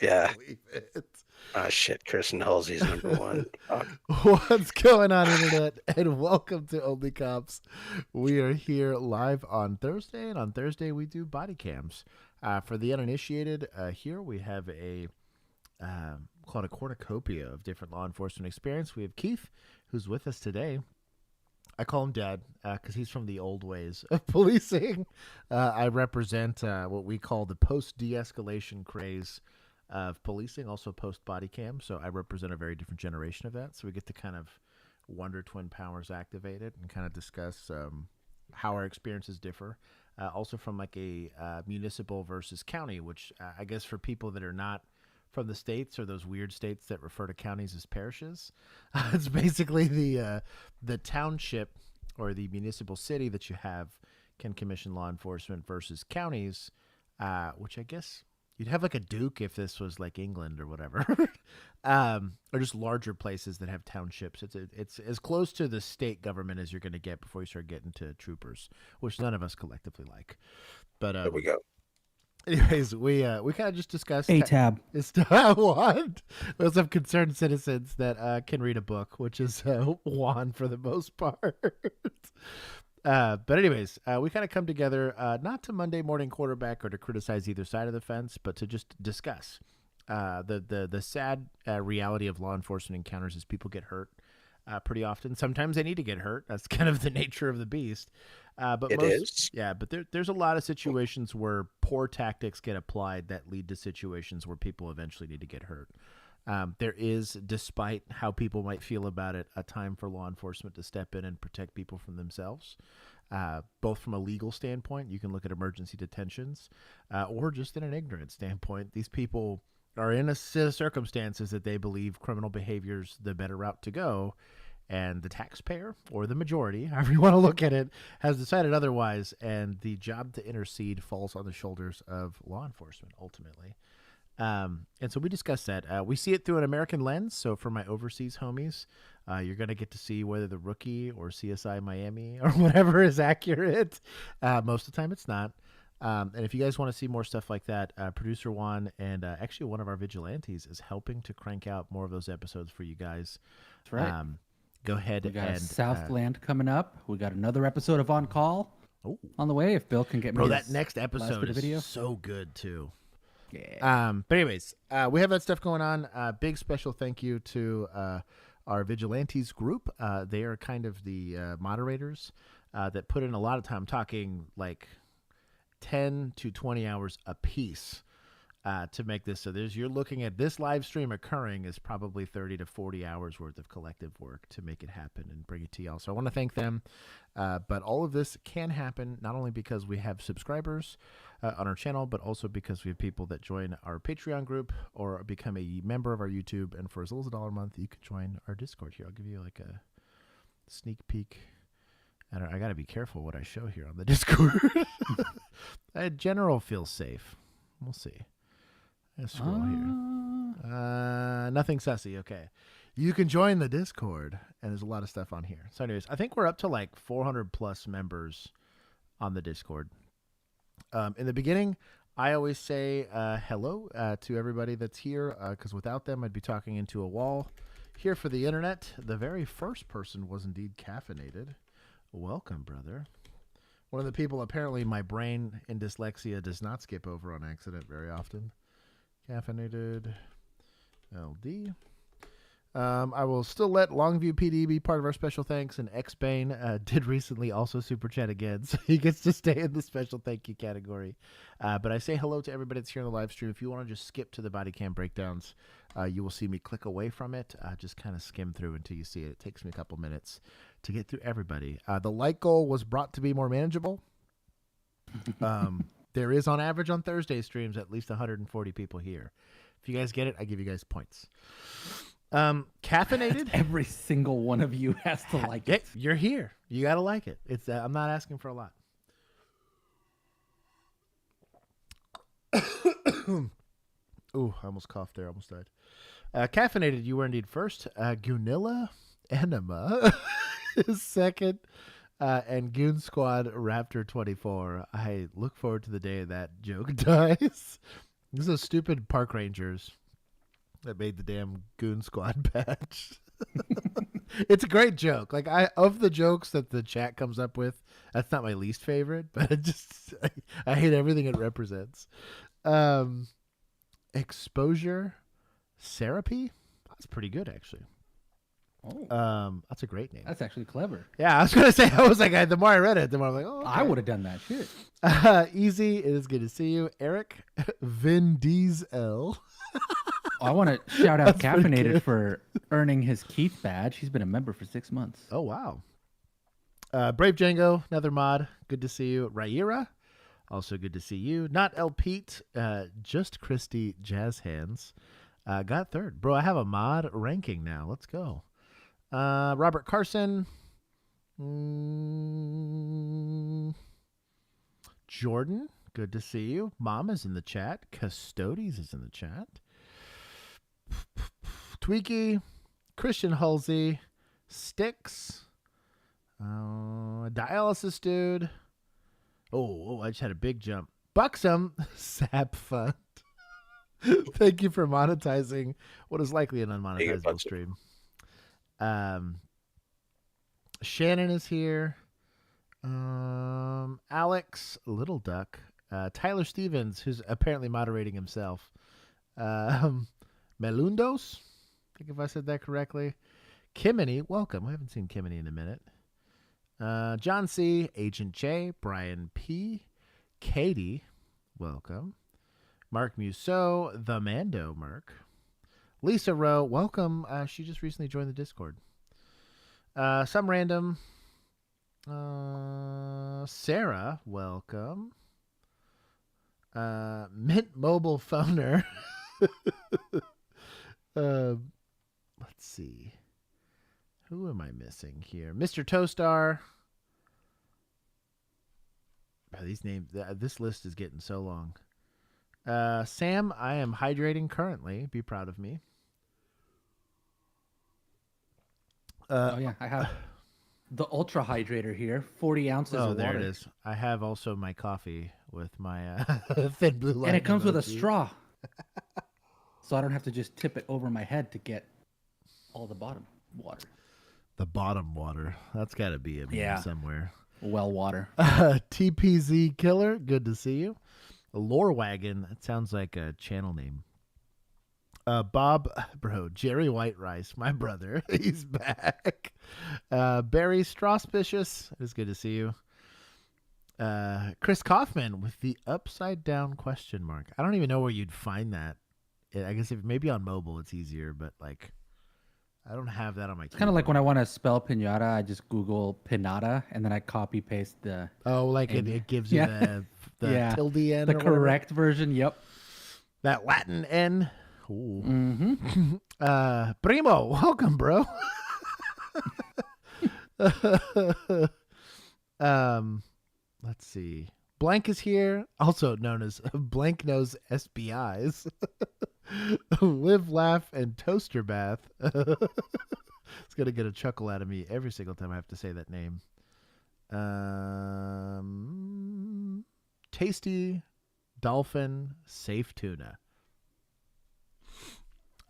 Yeah. believe it. Oh, shit. Chris and Halsey's number one. Fuck. What's going on, Internet? And welcome to Only Cops. We are here live on Thursday, and on Thursday we do body cams. For the uninitiated, here we have a called a cornucopia of different law enforcement experience. We have Keith, who's with us today. I call him Dad because he's from the old ways of policing. I represent what we call the post-de-escalation craze of policing, also post-body cam. So I represent a very different generation of that. So we get to kind of wonder twin powers activated and kind of discuss how our experiences differ. Also from like a municipal versus county, which I guess for people that are not from the states or those weird states that refer to counties as parishes. It's basically the township or the municipal city that you have can commission law enforcement versus counties, which I guess you'd have like a duke if this was like England or whatever, or just larger places that have townships. It's as close to the state government as you're going to get before you start getting to troopers, which none of us collectively like. But There we go. anyways, we kind of just discussed A-tab. What? We also have concerned citizens that can read a book, which is Juan for the most part. But anyways, we kind of come together not to Monday morning quarterback or to criticize either side of the fence, but to just discuss the sad reality of law enforcement encounters is people get hurt pretty often. Sometimes they need to get hurt. That's kind of the nature of the beast. But It is. Yeah, but there's a lot of situations where poor tactics get applied that lead to situations where people eventually need to get hurt. There is, despite how people might feel about it, a time for law enforcement to step in and protect people from themselves, both from a legal standpoint. You can look at emergency detentions, or just in an ignorant standpoint. These people are in a set of circumstances that they believe criminal behavior is the better route to go, and the taxpayer, or the majority, however you want to look at it, has decided otherwise, and the job to intercede falls on the shoulders of law enforcement, ultimately. And so we discussed that. We see it through an American lens, so for my overseas homies, you're going to get to see whether The Rookie or CSI Miami or whatever is accurate. Most of the time it's not. And if you guys want to see more stuff like that, producer Juan and actually one of our vigilantes is helping to crank out more of those episodes for you guys. That's right. Go ahead We got and a Southland coming up. We got another episode of On Call on the way. If Bill can get me bro, his that next last episode bit of is video. so good too. Yeah. But anyways, we have that stuff going on. Big special thank you to our vigilantes group. They are kind of the moderators that put in a lot of time, talking like 10 to 20 hours a piece to make this. So you're looking at this live stream occurring is probably 30 to 40 hours worth of collective work to make it happen and bring it to y'all. So I want to thank them. But all of this can happen not only because we have subscribers on our channel, but also because we have people that join our Patreon group or become a member of our YouTube. And for as little as $1 a month, you can join our Discord here. I'll give you like a sneak peek. I got to be careful what I show here on the Discord. General feels safe. We'll see. Let's scroll here. Nothing sussy. Okay. You can join the Discord, and there's a lot of stuff on here. So anyways, I think we're up to like 400 plus members on the Discord. In the beginning, I always say hello to everybody that's here, because without them, I'd be talking into a wall. Here for the internet, the very first person was indeed caffeinated. Welcome, brother. One of the people, apparently my brain in dyslexia does not skip over on accident very often. Caffeinated LD. I will still let Longview PD be part of our special thanks, and X-Bane did recently also super chat again, so he gets to stay in the special thank you category. But I say hello to everybody that's here in the live stream. If you want to just skip to the body cam breakdowns, you will see me click away from it. Just kind of skim through until you see it. It takes me a couple minutes to get through everybody. The like goal was brought to be more manageable. There is, on average, on Thursday streams, at least 140 people here. If you guys get it, I give you guys points. Caffeinated. Every single one of you has to like it. You're here. You got to like it. It's I'm not asking for a lot. Ooh, I almost coughed there. Almost died. Caffeinated, you were indeed first. Gunilla Enema is second. And Goon Squad Raptor 24. I look forward to the day that joke dies. These are those stupid park rangers that made the damn Goon Squad badge. It's a great joke. Like of the jokes that the chat comes up with, that's not my least favorite, but I hate everything it represents. Exposure therapy. That's pretty good, actually. Oh, that's a great name. that's actually clever. Yeah, I was gonna say. I was like, the more I read it, the more I'm like, oh, okay. I would have done that shit. Easy. It is good to see you, Eric Vin Diesel. I want to shout out That's pretty Caffeinated good. for earning his Keith badge. He's been a member for 6 months. Oh wow. Brave Django, another mod. Good to see you, Raira. Also good to see you. Not El Pete, just Christy Jazz Hands. Got third. Bro, I have a mod ranking now. Let's go. Robert Carson. Jordan, good to see you. Mom is in the chat. Custodes is in the chat. Tweaky. Christian Halsey. Sticks. Dialysis dude. Oh, I just had a big jump. Buxom. Sap Fund. Thank you for monetizing what is likely an unmonetizable stream. Shannon is here. Alex Little Duck. Tyler Stevens, who's apparently moderating himself. Melundos. I think if I said that correctly. Kimini, welcome. I haven't seen Kimini in a minute. John C. Agent J. Brian P. Katie, welcome. Mark Musso, the Mando Mark. Lisa Rowe, welcome. She just recently joined the Discord. Some random. Sarah, welcome. Mint Mobile Phoner. Let's see. Who am I missing here? Mr. Toastar. These names. This list is getting so long. Sam, I am hydrating currently. Be proud of me. Oh yeah, I have the Ultra Hydrator here, 40 ounces of water. There it is. I have also my coffee with my thin blue line. And it comes with a emoji. straw. So I don't have to just tip it over my head to get all the bottom water. The bottom water. That's got to be a meme somewhere. Well water. TPZ Killer, good to see you. Lore Wagon, that sounds like a channel name. Bob, bro, Jerry White Rice, my brother, he's back. Barry Strawspicious, it is good to see you. Chris Kaufman with the upside down question mark. I don't even know where you'd find that. I guess if maybe on mobile it's easier, but like I don't have that on my. It's kind of like when I want to spell pinata, I just Google pinata and then I copy paste the. Oh, like it gives you the tilde N. The correct version. Yep. That Latin N. Ooh. Mm-hmm. Primo, welcome, bro. Let's see. Blank is here, also known as Blank Nose SBIs. Live, laugh, and toaster bath. It's gonna get a chuckle out of me every single time I have to say that name. Tasty dolphin safe tuna.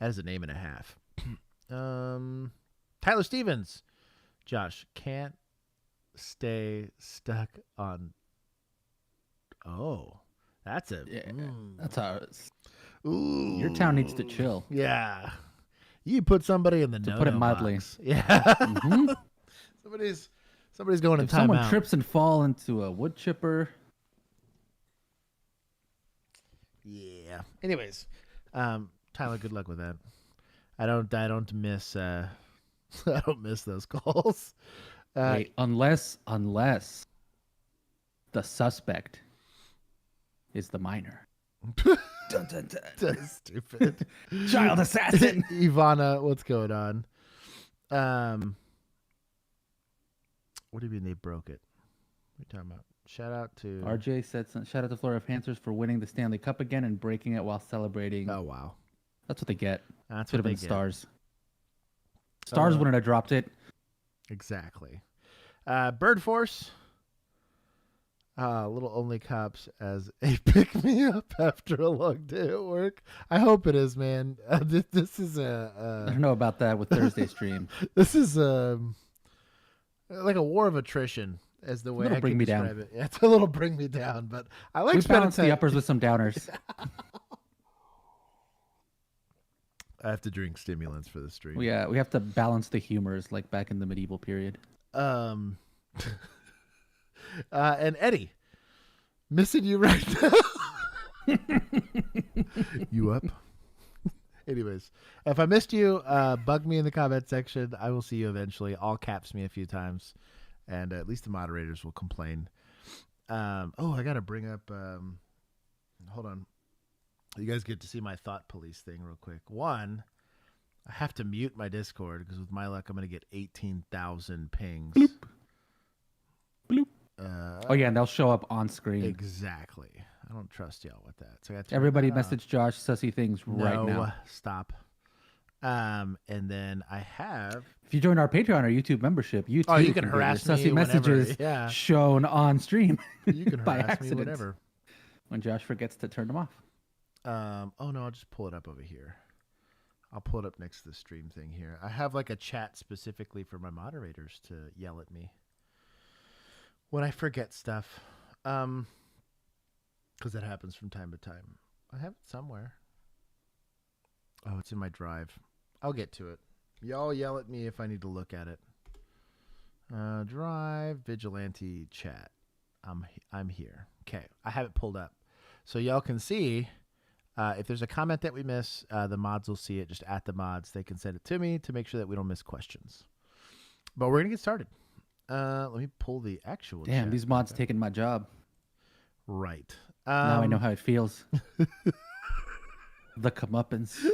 That is a name and a half. Tyler Stevens. Josh, can't stay stuck on. Oh, that's a. Yeah, that's how. Ooh, your town needs to chill. Yeah, you put somebody in the no. Put it mildly. Box. Yeah. Mm-hmm. somebody's going in if timeout. someone trips and fall into a wood chipper. Yeah. Anyways, Tyler, good luck with that. I don't miss. I don't miss those calls. Wait, unless the suspect is the minor. Dun, dun, dun. That's stupid. Child assassin. Ivana, what's going on? What do you mean they broke it? What are you talking about? Shout out to RJ said, shout out to Florida Panthers for winning the Stanley Cup again and breaking it while celebrating. Oh, wow. That's what they get. That's Could what have they been get. Stars. Stars wouldn't have dropped it. Exactly. Bird Force. Little only cops as a pick me up after a long day at work. I hope it is, man. This is I don't know about that with Thursday stream. This is like a war of attrition, as the way I bring can me describe down. it. Yeah, it's a little bring me down, but I like We spending balance time. the uppers with some downers. I have to drink stimulants for the stream. we have to balance the humors like back in the medieval period. And Eddie, missing you right now. You up? Anyways, if I missed you, bug me in the comment section. I will see you eventually. All caps me a few times, and at least the moderators will complain. I gotta bring up. Hold on. You guys get to see my thought police thing real quick. One, I have to mute my Discord because with my luck, I'm gonna get 18,000 pings. Bloop. Bloop. Oh yeah, and they'll show up on screen. Exactly. I don't trust y'all with that. So I got to Everybody message Josh sussy things right no, now. Stop. And then I have. If you join our Patreon or YouTube membership, you Oh, you can get harass your me sussy whenever, messages yeah. shown on stream. You can by harass me accident whenever. when Josh forgets to turn them off. Oh no, I'll just pull it up over here. I'll pull it up next to the stream thing here. I have like a chat specifically for my moderators to yell at me when I forget stuff. Because that happens from time to time. I have it somewhere. Oh, it's in my drive. I'll get to it. Y'all yell at me if I need to look at it. Drive, vigilante, chat. I'm here. Okay, I have it pulled up. So y'all can see if there's a comment that we miss, the mods will see it. Just at the mods, they can send it to me to make sure that we don't miss questions. But we're going to get started. Let me pull the actual Damn, chat these mods back up. taking my job. Right. Now I know how it feels. The comeuppance.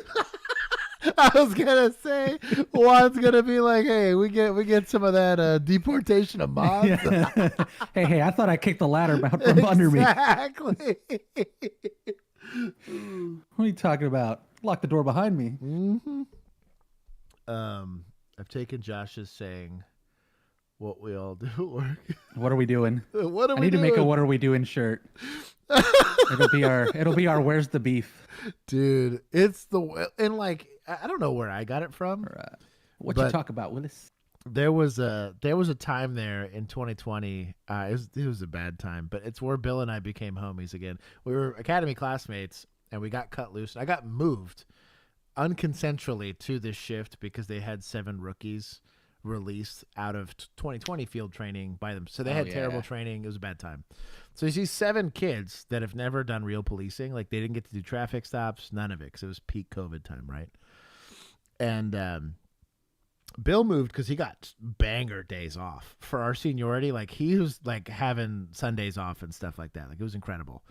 I was gonna say Juan's gonna be like, "Hey, we get some of that deportation of mods." Yeah. hey, I thought I kicked the ladder out from under me. Exactly. What are you talking about? Lock the door behind me. Mm-hmm. I've taken Josh's saying, "What we all do at work." What are we doing? What are I we need doing? to make a "What are we doing" shirt. It'll be our "Where's the beef?" Dude, it's and like I don't know where I got it from. Or, what But- you talk about, Willis? There was a time there in 2020. It was a bad time, but it's where Bill and I became homies again. We were academy classmates, and we got cut loose. I got moved unconsensually to this shift because they had 7 rookies released out of 2020 field training by them. So they had terrible training. It was a bad time. So you see 7 kids that have never done real policing. Like they didn't get to do traffic stops, none of it, because it was peak COVID time, right? And Bill moved because he got banger days off for our seniority. Like he was like having Sundays off and stuff like that. Like it was incredible.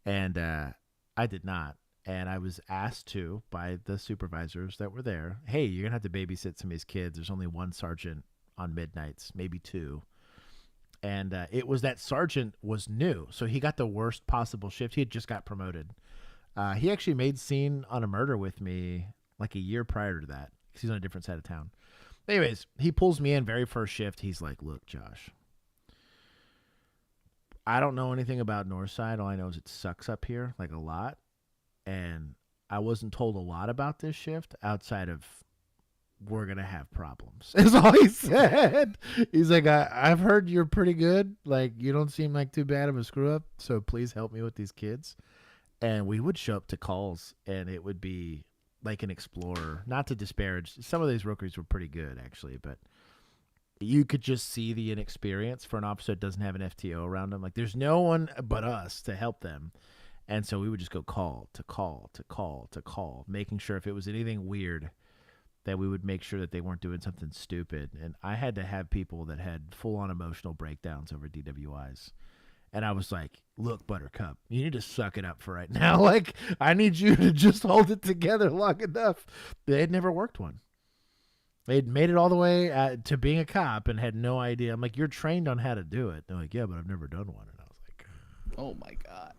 And I did not. And I was asked to by the supervisors that were there, "Hey, you're going to have to babysit some of these kids. There's only 1 sergeant on midnights, maybe 2. And it was that sergeant was new. So he got the worst possible shift. He had just got promoted. He actually made scene on a murder with me like a year prior to that because he's on a different side of town. Anyways, he pulls me in very first shift. He's like, "Look, Josh, I don't know anything about Northside. All I know is it sucks up here, like a lot. And I wasn't told a lot about this shift outside of we're going to have problems." Is all he said. He's like, I've heard you're pretty good. Like, you don't seem like too bad of a screw up. So please help me with these kids. And we would show up to calls and it would be like an explorer, not to disparage. Some of these rookies were pretty good actually, but you could just see the inexperience for an officer that doesn't have an FTO around them. Like there's no one but us to help them. And so we would just go call to call to call to call, making sure if it was anything weird that we would make sure that they weren't doing something stupid. And I had to have people that had full-on emotional breakdowns over DWIs. And I was like, "Look, Buttercup, you need to suck it up for right now. Like, I need you to just hold it together long enough." They had never worked one. They'd made it all the way to being a cop and had no idea. I'm like, "You're trained on how to do it." They're like, "Yeah, but I've never done one." And I was like, Oh my god.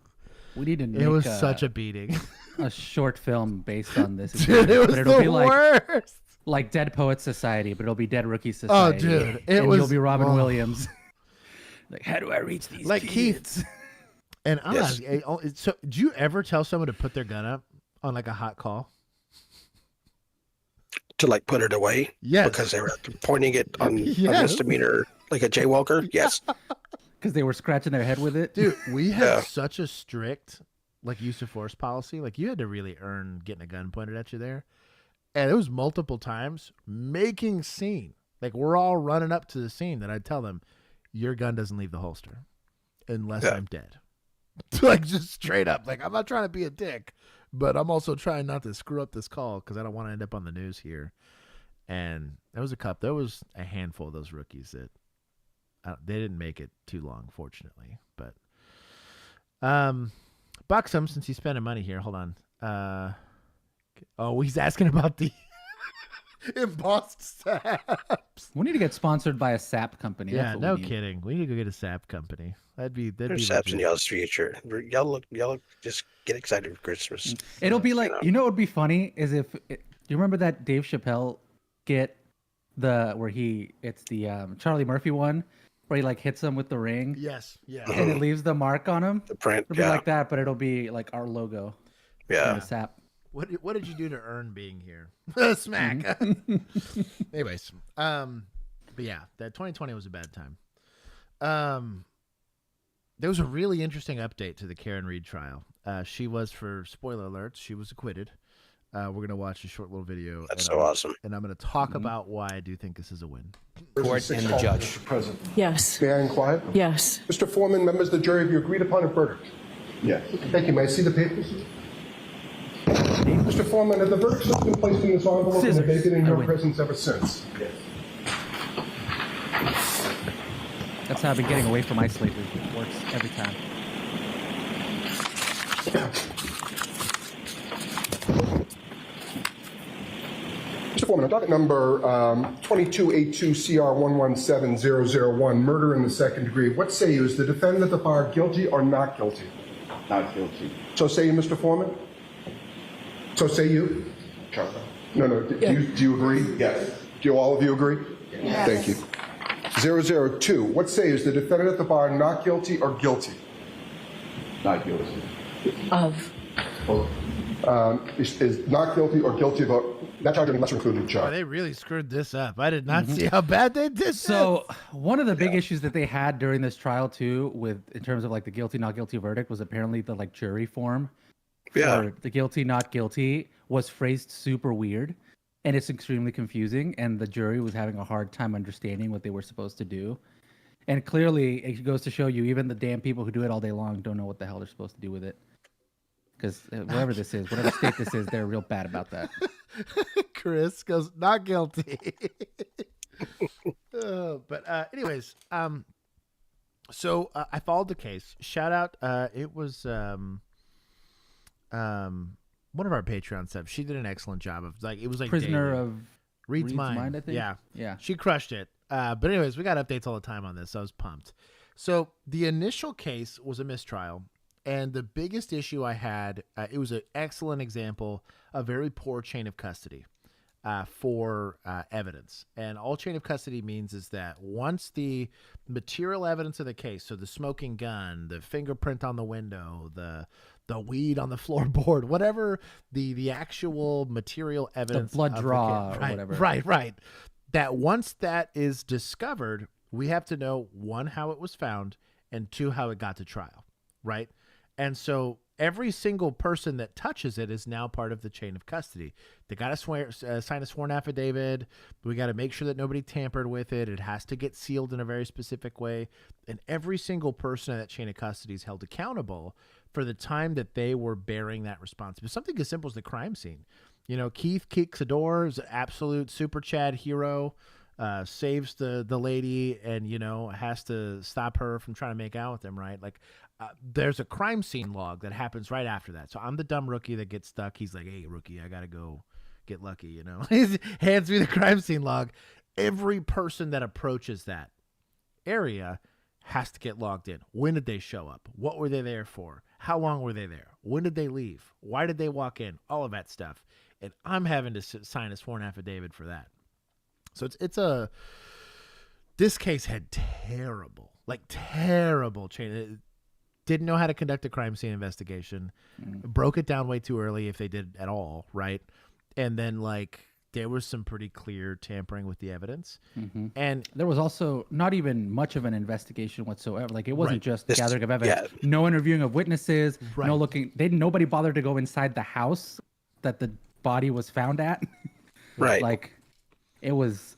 We need to make it was such a beating. a short film based on this. Dude, it was but it'll the be worst. like Dead Poets Society, but it'll be Dead Rookie Oh, Society. dude. And was you'll be Robin oh. Williams. Like, how do I reach these Like kids? Keith. And I'm Yes. so do you ever tell someone to put their gun up on like a hot call? To like put it away. Yes. Because they were pointing it on a Yes. misdemeanor, like a jaywalker. Yes. Because they were scratching their head with it. Dude, we had Yeah. such a strict like use of force policy. Like you had to really earn getting a gun pointed at you there. And it was multiple times making scene. Like we're all running up to the scene that I'd tell them, your gun doesn't leave the holster unless Yeah. I'm dead. Like just straight up. Like I'm not trying to be a dick, but I'm also trying not to screw up this call because I don't want to end up on the news here. And there was a handful of those rookies that they didn't make it too long, fortunately. But Buxom, since he's spending money here, hold on. He's asking about the embossed saps. We need to get sponsored by a sap company. Yeah, That's what no we need. kidding. We need to go get a sap company. That'd be There's saps in legit. y'all's future. Y'all just get excited for Christmas. It'll be like, know. you know what would be funny is if, do you remember that Dave Chappelle skit, it's the Charlie Murphy one, where he like hits him with the ring Yes, yeah. and it leaves the mark on him? The print. It'll be Yeah. like that, but it'll be like our logo. Yeah. The sap. What did you do to earn being here? Smack. Anyways, but yeah, that 2020 was a bad time. There was a really interesting update to the Karen Reed trial. She was, for spoiler alerts, she was acquitted. We're gonna watch a short little video. That's and so I'm- awesome. And I'm gonna talk about why I do think this is a win. Court and the judge. Mr. President. Yes. May I inquire? Yes. Mr. Foreman, members of the jury, have you agreed upon a verdict? Yes. Thank you. May I see the papers? Mr. Foreman, have the verdicts just been placed in this envelope and Scissors. have they been in I your win. presence ever since? That's how I've been getting away from ice lately. It works every time. Mr. Foreman, on docket number 2282CR117001, murder in the second degree, what say you? Is the defendant at the bar guilty or not guilty? Not guilty. So say you, Mr. Foreman? So say you? Charlie? No. Do you agree? Yes. Do all of you agree? Yes. Thank you. 002, what say you? Is the defendant at the bar not guilty or guilty? Not guilty. Of. Is not guilty or guilty of that charge and lesser included Oh, charge? they really screwed this up. I did not see how bad they did. So one of the big issues that they had during this trial too, in terms of like the guilty not guilty verdict, was apparently the like jury form. Yeah. For the guilty not guilty was phrased super weird, and it's extremely confusing. And the jury was having a hard time understanding what they were supposed to do. And clearly, it goes to show you, even the damn people who do it all day long don't know what the hell they're supposed to do with it. Because whatever this is, whatever state this is, they're real bad about that. Chris goes not guilty. Anyways, so I followed the case. Shout out, it was one of our Patreon subs. She did an excellent job of it was like Prisoner daily. of Reed's Mind. I think. Yeah, Yeah. she crushed it. But anyways, we got updates all the time on this. So I was pumped. So the initial case was a mistrial. And the biggest issue I had, it was an excellent example of very poor chain of custody for evidence. And all chain of custody means is that once the material evidence of the case, so the smoking gun, the fingerprint on the window, the weed on the floorboard, whatever the actual material evidence, blood of the draw case, or whatever. Right. That once that is discovered, we have to know, one, how it was found, and two, how it got to trial, right? And so every single person that touches it is now part of the chain of custody. They got to sign a sworn affidavit. We got to make sure that nobody tampered with it. It has to get sealed in a very specific way. And every single person in that chain of custody is held accountable for the time that they were bearing that responsibility. Something as simple as the crime scene. You know, Keith kicks a door, is an absolute super Chad hero, saves the lady and, has to stop her from trying to make out with him, right? Like, there's a crime scene log that happens right after that. So I'm the dumb rookie that gets stuck. He's like, hey, rookie, I got to go get lucky, He hands me the crime scene log. Every person that approaches that area has to get logged in. When did they show up? What were they there for? How long were they there? When did they leave? Why did they walk in? All of that stuff. And I'm having to sign a sworn affidavit for that. So this case had terrible like terrible chain. Didn't know how to conduct a crime scene investigation. Broke it down way too early if they did at all, right? And then like there was some pretty clear tampering with the evidence. And there was also not even much of an investigation whatsoever. Like it wasn't just This- gathering of evidence, no interviewing of witnesses, no looking. Nobody bothered to go inside the house that the body was found at. Right. Like it was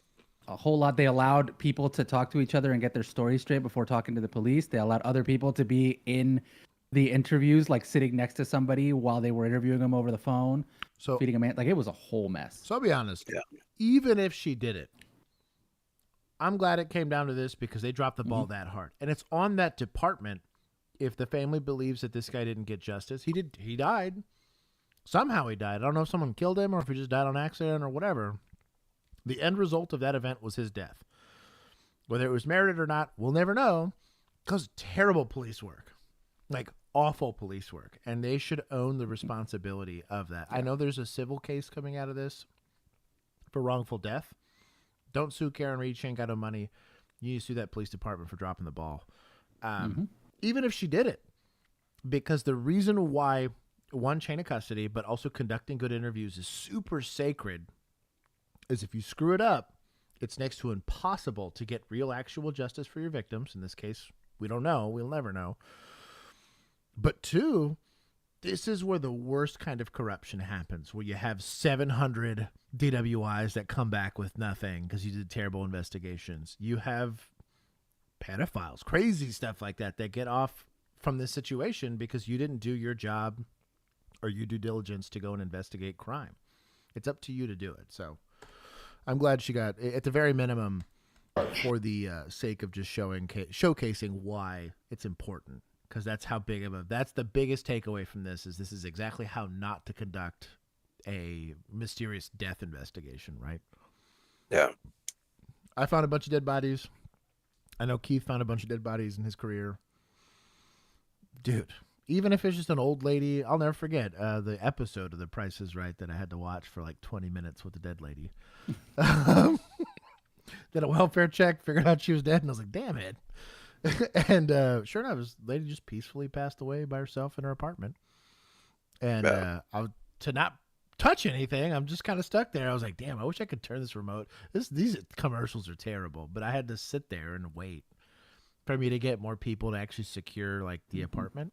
a whole lot. They allowed people to talk to each other and get their story straight before talking to the police. They allowed other people to be in the interviews, like sitting next to somebody while they were interviewing them over the phone, so feeding a man. Like it was a whole mess. So I'll be honest. Even if she did it, I'm glad it came down to this because they dropped the ball that hard. And it's on that department if the family believes that this guy didn't get justice. He died. Somehow he died. I don't know if someone killed him or if he just died on accident or whatever. The end result of that event was his death. Whether it was merited or not, we'll never know because terrible police work. Like awful police work. And they should own the responsibility of that. I know there's a civil case coming out of this for wrongful death. Don't sue Karen Reed. She ain't got no money. You need to sue that police department for dropping the ball. Even if she did it. Because the reason why one, chain of custody, but also conducting good interviews is super sacred is if you screw it up, it's next to impossible to get real actual justice for your victims. In this case, we don't know. We'll never know. But two, this is where the worst kind of corruption happens, where you have 700 DWIs that come back with nothing because you did terrible investigations. You have pedophiles, crazy stuff like that get off from this situation because you didn't do your job or your due diligence to go and investigate crime. It's up to you to do it. So I'm glad she got, at the very minimum, for the sake of just showcasing why it's important. Because that's how big of that's the biggest takeaway from this is exactly how not to conduct a mysterious death investigation, right? Yeah. I found a bunch of dead bodies. I know Keith found a bunch of dead bodies in his career. Dude, even if it's just an old lady, I'll never forget the episode of The Price is Right that I had to watch for like 20 minutes with the dead lady. Did a welfare check, figured out she was dead, and I was like, damn it. And sure enough, this lady just peacefully passed away by herself in her apartment. And to not touch anything, I'm just kind of stuck there. I was like, damn, I wish I could turn this remote. These commercials are terrible, but I had to sit there and wait for me to get more people to actually secure like the apartment.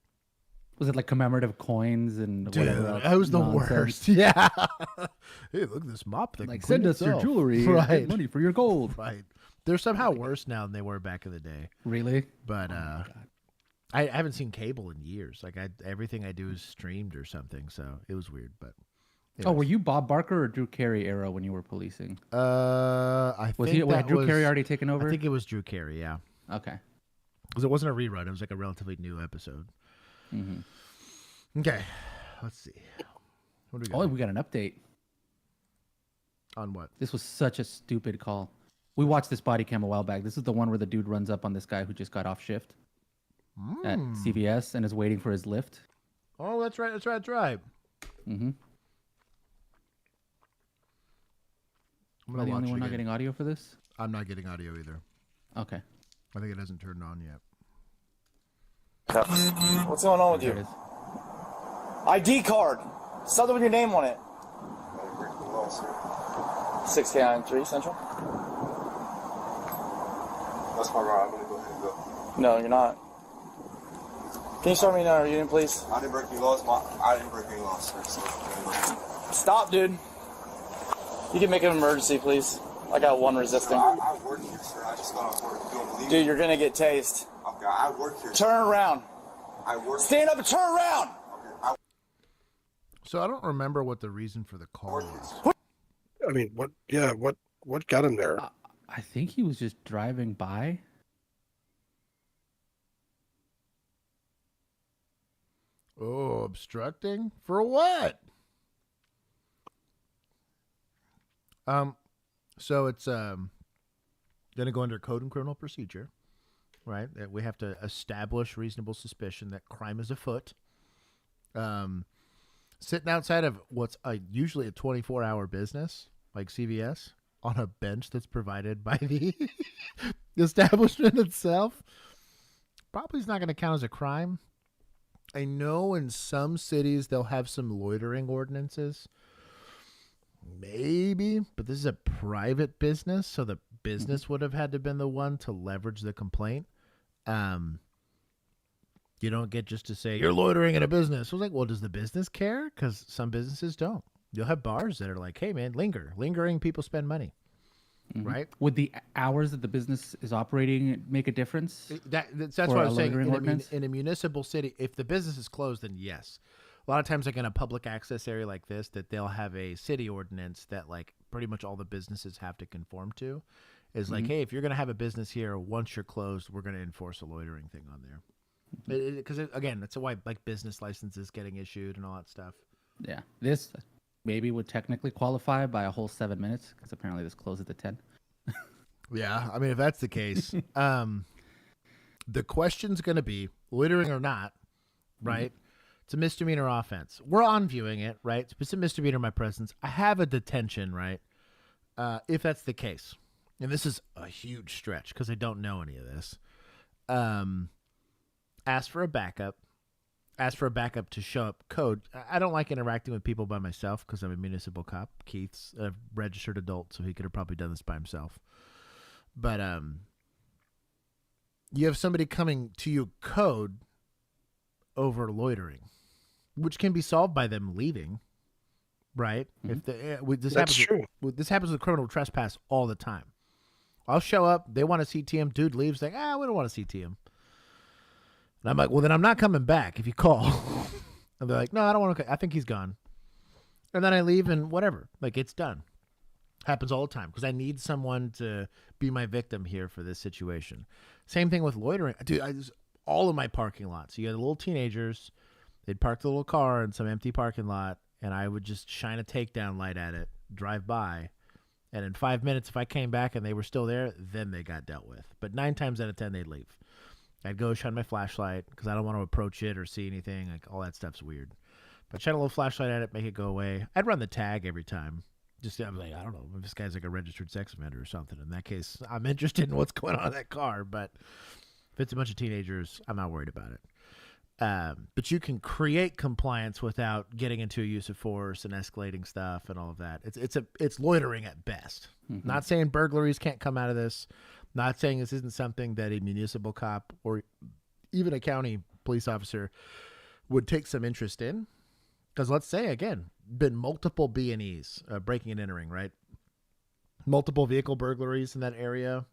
Was it like commemorative coins and Dude, whatever else? that was the nonsense? worst. Yeah. Hey, look at this mop that Like, can send clean us your itself. jewelry, and Right. get money for your gold. Right. They're somehow worse now than they were back in the day. Really? But I haven't seen cable in years. Like everything I do is streamed or something, so it was weird. But Oh, were you Bob Barker or Drew Carey era when you were policing? I Was think he? Had that Drew was, Carey already taken over? I think it was Drew Carey. Yeah, Okay. because it wasn't a rerun. It was like a relatively new episode. Okay, let's see. What do we Oh, got? we got an update. On what? This was such a stupid call. We watched this body cam a while back. This is the one where the dude runs up on this guy who just got off shift at CVS and is waiting for his lift. Oh, that's right. Mm-hmm. Am I the only one not getting audio for this? I'm not getting audio either. Okay. I think it hasn't turned on yet. What's going on with There it you? is. ID card. Something with your name on it. 6K93 Central? That's my ride. I'm gonna go ahead and go. No, you're not. Can you start me another unit, please? I didn't break any laws. I didn't break any laws, sir. So, Stop, dude. You can make an emergency, please. I got one resisting. I work here, sir. I just got off work. You don't believe Dude, me? you're gonna get tased. Okay, I work here. Turn around. I work. Stand up and turn around. Okay, So I don't remember what the reason for the call was. I mean, what? Yeah, what got him there? I think he was just driving by. Oh, obstructing for what? So it's going to go under code and criminal procedure, right? That we have to establish reasonable suspicion that crime is afoot. Sitting outside of what's usually a 24-hour business like CVS on a bench that's provided by the establishment itself. probably is not going to count as a crime. I know in some cities they'll have some loitering ordinances. Maybe, but this is a private business, so the business would have had to have been the one to leverage the complaint. You don't get just to say, you're loitering in a business. I was like, well, does the business care? Because some businesses don't. You'll have bars that are like, hey, man, lingering people spend money, right? Would the hours that the business is operating make a difference? That's For what I a was saying. loitering ordinance? In a municipal city, if the business is closed, then yes. A lot of times, like in a public access area like this, that they'll have a city ordinance that like pretty much all the businesses have to conform to. Is like, hey, if you're going to have a business here, once you're closed, we're going to enforce a loitering thing on there. Because again, that's why like business licenses getting issued and all that stuff. Yeah, this maybe would technically qualify by a whole 7 minutes because apparently this closes at 10. Yeah, I mean, if that's the case, the question's going to be loitering or not, right? It's a misdemeanor offense. We're on viewing it, right? It's a misdemeanor in my presence. I have a detention, right? If that's the case, and this is a huge stretch because I don't know any of this. Ask for a backup. Ask for a backup to show up code. I don't like interacting with people by myself because I'm a municipal cop. Keith's a registered adult, so he could have probably done this by himself. But you have somebody coming to you code over loitering, which can be solved by them leaving, right? If That's true. This happens with criminal trespass all the time. I'll show up. They want to CT him. Dude leaves like, we don't want to CT him. And I'm like, well, then I'm not coming back if you call. And they're like, no, I don't want to. I think he's gone. And then I leave and whatever. Like, it's done. Happens all the time because I need someone to be my victim here for this situation. Same thing with loitering. Dude, all of my parking lots. You got the little teenagers. They'd park the little car in some empty parking lot, and I would just shine a takedown light at it, drive by. And in 5 minutes, if I came back and they were still there, then they got dealt with. But 9 times out of 10, they'd leave. I'd go shine my flashlight because I don't want to approach it or see anything. Like, all that stuff's weird. But shine a little flashlight at it, make it go away. I'd run the tag every time. Just, I'm like, I don't know, if this guy's like a registered sex offender or something. In that case, I'm interested in what's going on in that car. But if it's a bunch of teenagers, I'm not worried about it. But you can create compliance without getting into a use of force and escalating stuff and all of that. It's loitering at best. Not saying burglaries can't come out of this. Not saying this isn't something that a municipal cop or even a county police officer would take some interest in. Because let's say, again, been multiple B&Es, breaking and entering, right? Multiple vehicle burglaries in that area.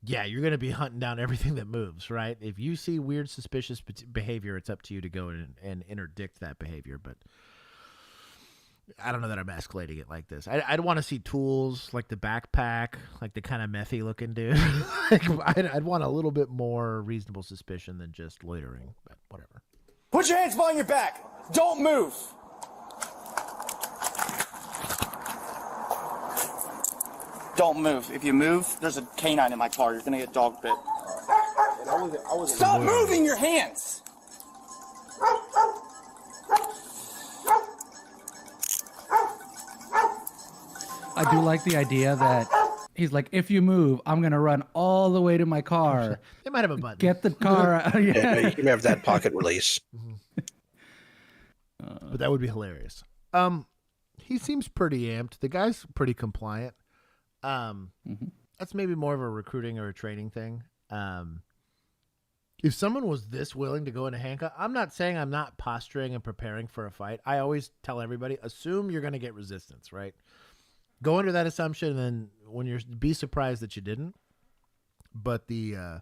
Yeah, you're going to be hunting down everything that moves, right? If you see weird, suspicious behavior, it's up to you to go and interdict that behavior. But I don't know that I'm escalating it like this. I'd want to see tools, like the backpack, like the kind of methy looking dude. I'd want a little bit more reasonable suspicion than just loitering, but whatever. Put your hands behind your back. Don't move. Don't move. If you move, there's a canine in my car. You're gonna get dog bit. Stop moving your hands. I do like the idea that he's like, if you move, I'm going to run all the way to my car. They might have a button. Get the car out. Yeah, you can have that pocket release. But that would be hilarious. He seems pretty amped. The guy's pretty compliant. That's maybe more of a recruiting or a training thing. If someone was this willing to go into handcuff, I'm not saying I'm not posturing and preparing for a fight. I always tell everybody, assume you're going to get resistance, right? Go under that assumption, and then when be surprised that you didn't. But the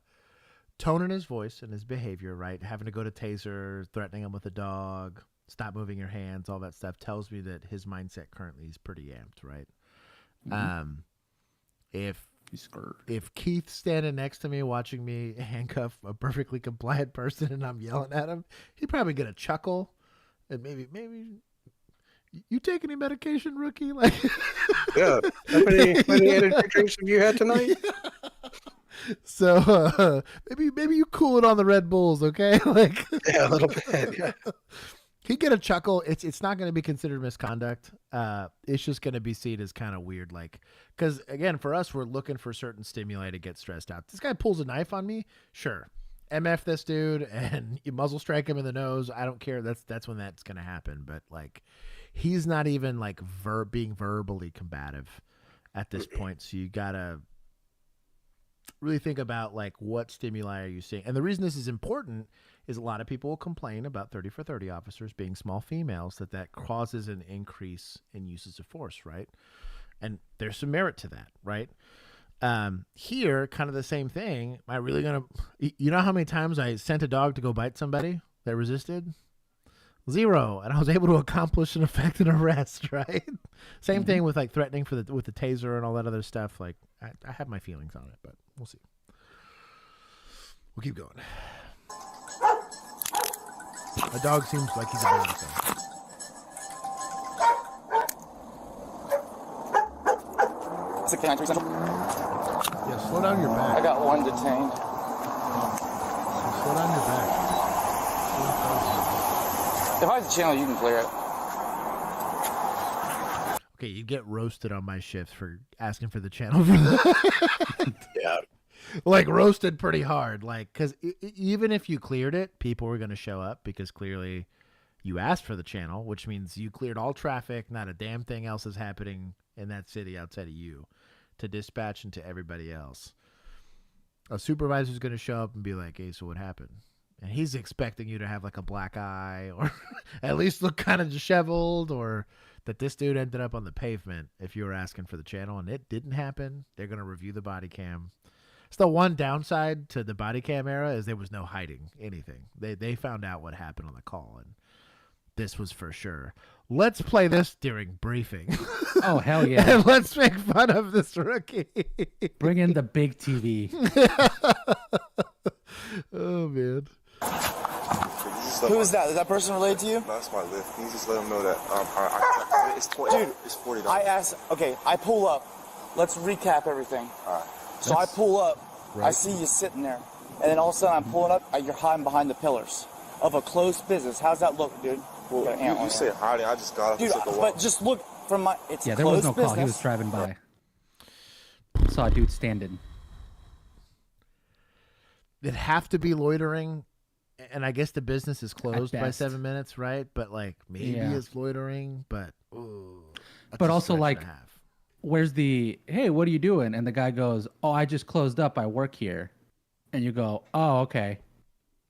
tone in his voice and his behavior, right? Having to go to taser, threatening him with a dog, stop moving your hands, all that stuff tells me that his mindset currently is pretty amped, right? If Keith's standing next to me watching me handcuff a perfectly compliant person and I'm yelling at him, he'd probably get a chuckle and maybe you take any medication, rookie? Like, Yeah. How many energy drinks have you had tonight? So maybe you cool it on the Red Bulls, okay? Like, Yeah, a little bit. Yeah. he'd get a chuckle. It's not going to be considered misconduct. It's just going to be seen as kind of weird, like, because again, for us, we're looking for certain stimuli to get stressed out. This guy pulls a knife on me, sure. MF this dude and you muzzle strike him in the nose, I don't care. That's when that's gonna happen. But like, he's not even like being verbally combative at this point. So you gotta really think about like what stimuli are you seeing. And the reason this is important is a lot of people will complain about 30 for 30 officers being small females, that causes an increase in uses of force, right? And there's some merit to that, right? Here, kind of the same thing. Am I really gonna? You know how many times I sent a dog to go bite somebody that resisted? 0, and I was able to accomplish an effective arrest, right? Same thing with like threatening with the taser and all that other stuff. Like I have my feelings on it, but we'll see. We'll keep going. My dog seems like he's about it, though. It's a canine 3 Central. Yeah, slow down your back. I got one detained. Slow down your back. If I have the channel, you can clear it. Okay, you get roasted on my shift for asking for the channel for that. Yeah. Like roasted pretty hard, like because even if you cleared it, people were going to show up because clearly you asked for the channel, which means you cleared all traffic. Not a damn thing else is happening in that city outside of you to dispatch into everybody else. A supervisor's going to show up and be like, "Hey, so what happened?" And he's expecting you to have like a black eye or at least look kind of disheveled, or that this dude ended up on the pavement if you were asking for the channel and it didn't happen. They're going to review the body cam. It's the one downside to the body cam era is there was no hiding anything. They found out what happened on the call, and this was for sure. Let's play this during briefing. Oh, hell yeah. And let's make fun of this rookie. Bring in the big TV. Oh, man. Who is that? Is that person related to you? No, that's my lift. Can you just let them know that it's Dude, it's $40. I asked, okay, I pull up. Let's recap everything. All right. So I pull up, I Right. see you sitting there, and then all of a sudden I'm pulling up, you're hiding behind the pillars of a closed business. How's that look, dude? Well, Got an ant on you you. said hiding. I just got up Dude, and took a walk. but just look from my, it's Yeah, there was closed no call. business. He was driving by. Saw a dude standing. It'd have to be loitering, and I guess the business is closed by best. 7 minutes, right? But like maybe Yeah. it's loitering, but ooh, that's But a also, stretch like, and a half. Where's the, hey, what are you doing? And the guy goes, oh, I just closed up. I work here. And you go, oh, okay.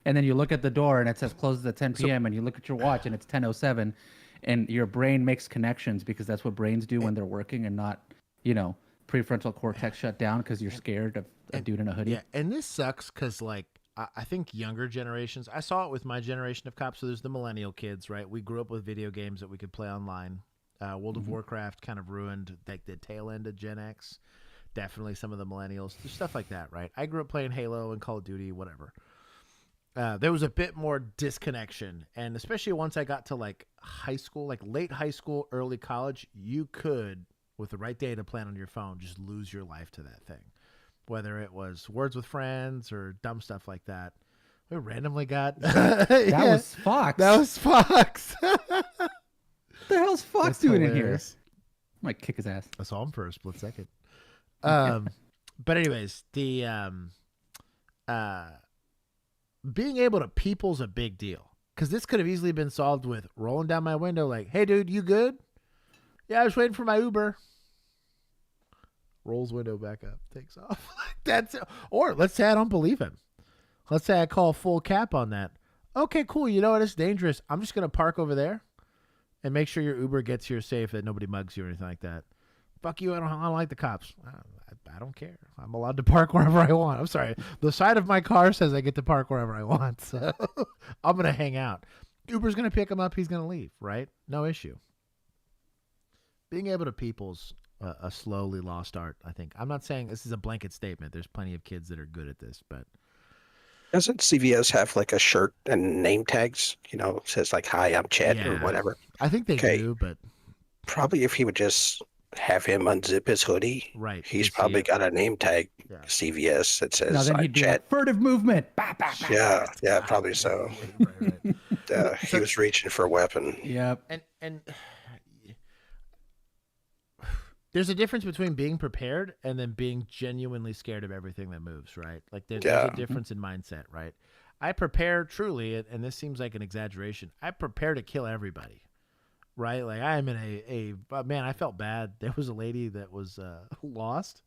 And then you look at the door and it says closes at 10 p.m. and you look at your watch and it's 10:07, and your brain makes connections because that's what brains do when they're working and not, prefrontal cortex shut down because you're scared of a dude in a hoodie. Yeah, and this sucks because like I think younger generations. I saw it with my generation of cops. So there's the millennial kids, right? We grew up with video games that we could play online. World of Warcraft kind of ruined like the tail end of Gen X. Definitely some of the millennials, there's stuff like that, right? I grew up playing Halo and Call of Duty, whatever. There was a bit more disconnection, and especially once I got to like high school, like late high school, early college, you could, with the right data plan on your phone, just lose your life to that thing. Whether it was Words with Friends or dumb stuff like that. We randomly got That was Fox. That was Fox. What the hell's Fox That's doing in here? hilarious. I might kick his ass. I saw him for a split second. But anyways, the being able to people's a big deal, because this could have easily been solved with rolling down my window like, hey dude, you good? Yeah, I was waiting for my Uber. Rolls window back up, takes off. That's it. Or let's say I don't believe him. Let's say I call full cap on that. Okay, cool. You know what? It's dangerous. I'm just gonna park over there and make sure your Uber gets here safe, that nobody mugs you or anything like that. Fuck you. I don't like the cops. I don't care. I'm allowed to park wherever I want. I'm sorry. The side of my car says I get to park wherever I want. So I'm going to hang out. Uber's going to pick him up. He's going to leave, right? No issue. Being able to people's a slowly lost art, I think. I'm not saying this is a blanket statement. There's plenty of kids that are good at this, but Doesn't CVS have like a shirt and name tags? It says like, hi, I'm Chad or Yeah. whatever. I think they Okay. do, but Probably if he would just have him unzip his hoodie, right. he's you see probably it. got a name tag, Yeah. CVS, that Now says, then I'm he'd be Chad. like, furtive movement. Bah, bah, bah. Yeah, probably so. Right. He was reaching for a weapon. Yep. And There's a difference between being prepared and then being genuinely scared of everything that moves, right? Like there's a difference in mindset, right? I prepare truly, and this seems like an exaggeration, I prepare to kill everybody, right? Like I am in but man, I felt bad. There was a lady that was lost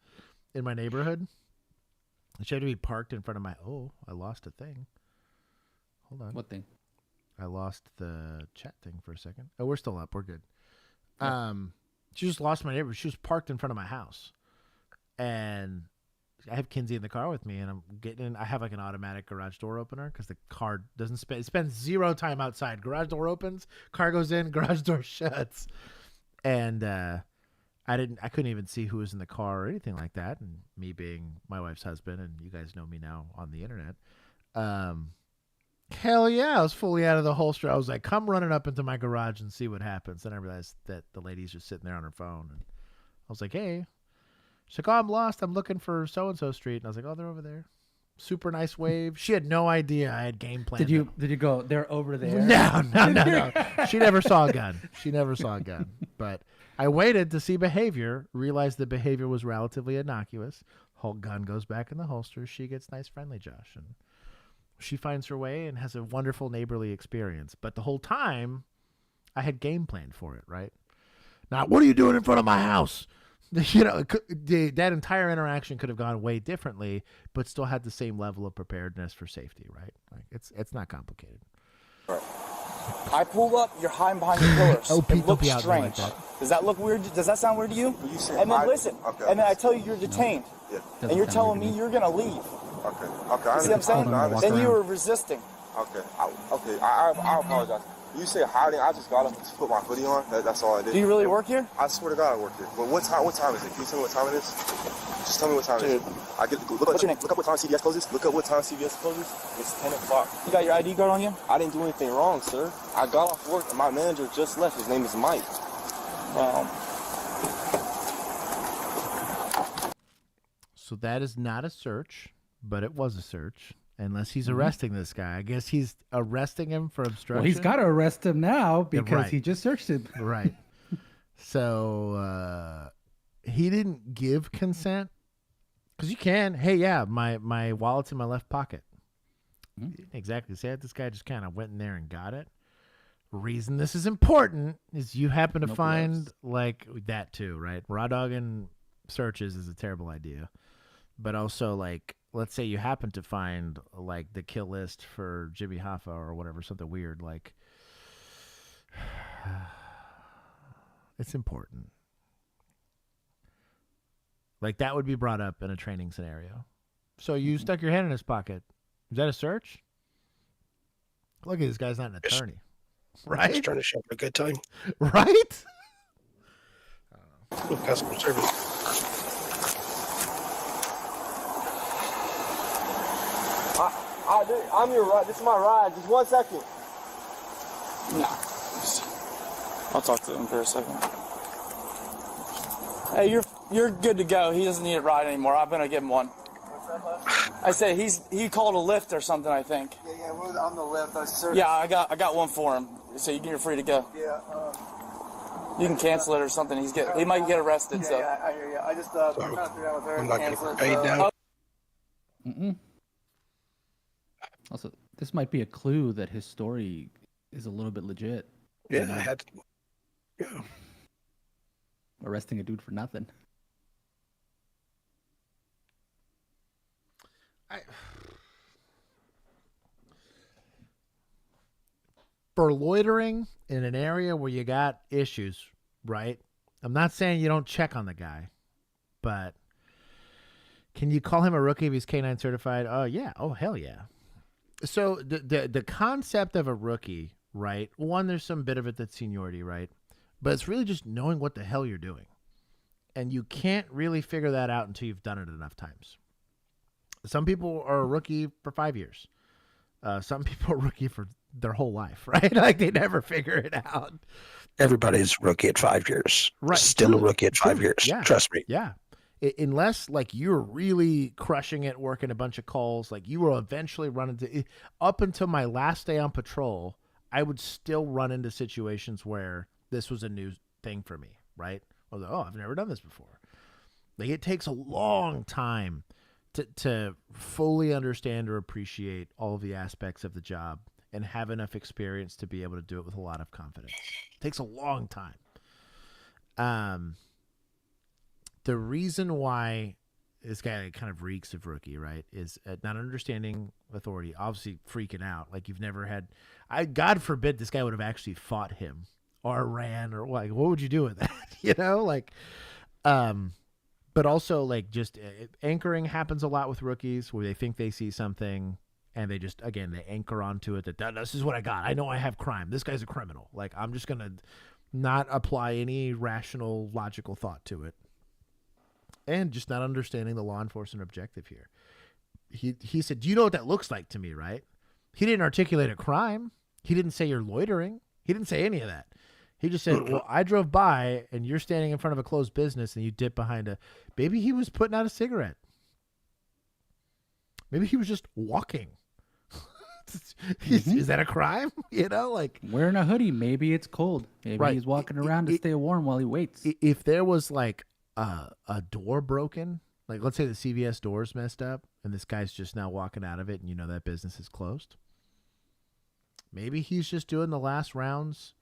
in my neighborhood. She had to be parked in front of I lost a thing. Hold on. What thing? I lost the chat thing for a second. Oh, we're still up. We're good. Yeah. She just lost my neighbor. She was parked in front of my house. And I have Kinsey in the car with me, and I'm getting in. I have like an automatic garage door opener because the car doesn't spend. It spends zero time outside. Garage door opens, car goes in, garage door shuts. And I couldn't even see who was in the car or anything like that. And me being my wife's husband, and you guys know me now on the internet. Hell yeah, I was fully out of the holster. I was like, come running up into my garage and see what happens. Then I realized that the lady's just sitting there on her phone. And I was like, hey. She's like, oh, I'm lost. I'm looking for so-and-so street. And I was like, oh, they're over there. Super nice wave. She had no idea I had game planned. Did you go, they're over there? No. She never saw a gun. But I waited to see behavior, realized the behavior was relatively innocuous. Whole gun goes back in the holster. She gets nice, friendly Josh. And she finds her way and has a wonderful neighborly experience. But the whole time, I had game planned for it, right? Now, what are you doing in front of my house? You know, that entire interaction could have gone way differently, but still had the same level of preparedness for safety, right? Like it's not complicated. I pull up, you're hiding behind the pillars. Oh, Pete, it looks don't be out there like strange. that. Does that look weird? Does that sound weird to you? You said And then hide- listen, Okay, and then I tell you you're detained, Yeah. and you're sound telling weird me to you're gonna leave. Okay. You see what I'm saying? Hold on, walk Then you around. were resisting. Okay. I apologize. You say hiding. I just got up to put my hoodie on. That's all I did. Do you really work here? I swear to God, I work here. But what time is it? Can you tell me what time it is? Just tell me what time it is. What's your name? Look up what time CVS closes. Look up what time CVS closes. It's 10 o'clock. You got your ID card on you? I didn't do anything wrong, sir. I got off work and my manager just left. His name is Mike. So that is not a search, but it was a search. Unless he's arresting this guy. I guess he's arresting him for obstruction. Well, he's got to arrest him now because right. he just searched him. Right. So he didn't give consent because you can. Hey, yeah, my wallet's in my left pocket. Exactly. See, this guy just kind of went in there and got it. Reason this is important is you happen to find like that too, right? Raw dogging searches is a terrible idea, but also like. Let's say you happen to find like the kill list for Jimmy Hoffa or whatever, something weird. Like, it's important. Like that would be brought up in a training scenario. So you stuck your hand in his pocket. Is that a search? Look at this guy's not an attorney, right? He's trying to show up a good time. Right? Customer service. I'm your ride. This is my ride. Just 1 second. No. I'll talk to him for a second. Hey, you're good to go. He doesn't need a ride anymore. I'm gonna give him one. I said he called a lift or something. I think. Yeah, we're on the left. Yeah, I got one for him. So you're free to go. Yeah. You can cancel it or something. He might get arrested. So. I hear you. I just trying to figure out with her. I'm not going to get paid now. Also, this might be a clue that his story is a little bit legit. Yeah, I had. Yeah. Arresting a dude for nothing. For loitering in an area where you got issues, right? I'm not saying you don't check on the guy, but can you call him a rookie if he's K9 certified? Oh, yeah. Oh, hell yeah. So the concept of a rookie, right? One, there's some bit of it that's seniority, right? But it's really just knowing what the hell you're doing. And you can't really figure that out until you've done it enough times. Some people are a rookie for 5 years. Some people are rookie for their whole life, right? Like they never figure it out. Everybody's rookie at 5 years. Right. Still True. a rookie at 5 years. Yeah. Trust me. Yeah. Unless like you're really crushing it, working a bunch of calls, like you will eventually run into, up until my last day on patrol, I would still run into situations where this was a new thing for me, right? I was like, oh, I've never done this before. Like, it takes a long time to fully understand or appreciate all of the aspects of the job and have enough experience to be able to do it with a lot of confidence. It takes a long time. The reason why this guy kind of reeks of rookie, right, is not understanding authority, obviously freaking out. Like, you've never had, God forbid this guy would have actually fought him or ran or like, what would you do with that? You know, like, but also like just anchoring happens a lot with rookies where they think they see something and they just, again, they anchor onto it that this is what I got. I know I have crime. This guy's a criminal. Like, I'm just going to not apply any rational, logical thought to it. And just not understanding the law enforcement objective here. He said, do you know what that looks like to me, right? He didn't articulate a crime. He didn't say you're loitering. He didn't say any of that. He just said, well, I drove by and you're standing in front of a closed business and you dip behind a... Maybe he was putting out a cigarette. Maybe he was just walking. Is that a crime? You know, like... Wearing a hoodie. Maybe it's cold. Maybe Right. he's walking around to stay warm while he waits. If there was like a door broken, like let's say the CVS door's messed up and this guy's just now walking out of it and you know that business is closed. Maybe he's just doing the last rounds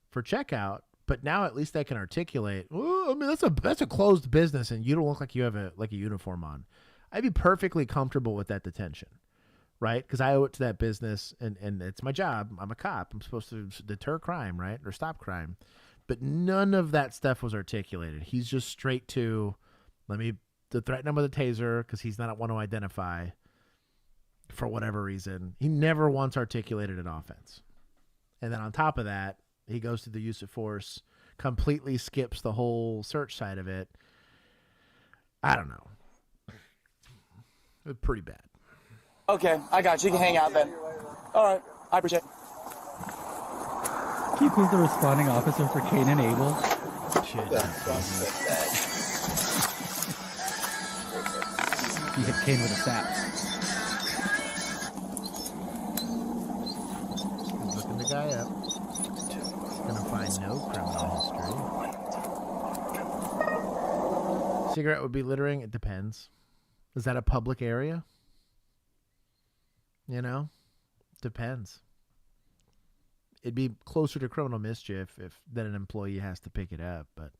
for checkout, but now at least they can articulate, oh, I mean, that's a closed business and you don't look like you have a uniform on. I'd be perfectly comfortable with that detention, right? Because I owe it to that business and it's my job. I'm a cop. I'm supposed to deter crime, right? Or stop crime. But none of that stuff was articulated. He's just straight to, threaten him with a taser because he's not one to identify for whatever reason. He never once articulated an offense. And then on top of that, he goes to the use of force, completely skips the whole search side of it. I don't know. It's pretty bad. Okay, I got you. You can hang out then. All right, I appreciate it. Keith was the responding officer for Cain and Abel. Shit. He hit Cain with a sap. He's looking the guy up. Gonna find no criminal history. Cigarette would be littering? It depends. Is that a public area? You know? Depends. It'd be closer to criminal mischief if then an employee has to pick it up, but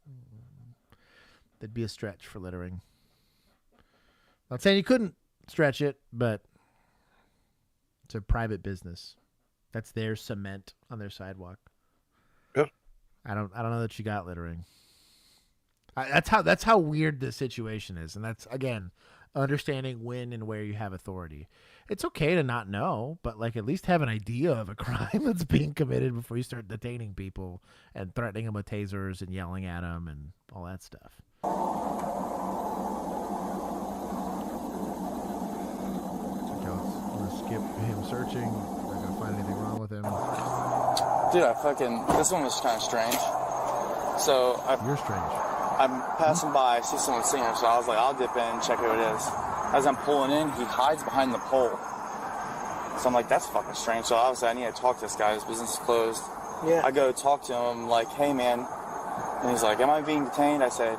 that'd be a stretch for littering. Not saying you couldn't stretch it, but it's a private business. That's their cement on their sidewalk. Yeah. I don't know that you got littering. That's how weird this situation is, and that's again understanding when and where you have authority. It's okay to not know, but like at least have an idea of a crime that's being committed before you start detaining people and threatening them with tasers and yelling at them and all that stuff. Okay, I'm gonna skip him searching. Not gonna find anything wrong with him. Dude, this one was kind of strange. So You're strange. I'm passing by, I see someone singing, so I was like, I'll dip in and check who it is. As I'm pulling in, he hides behind the pole. So I'm like, that's fucking strange. So obviously I need to talk to this guy. His business is closed. Yeah. I go talk to him, like, hey, man. And he's like, am I being detained? I said,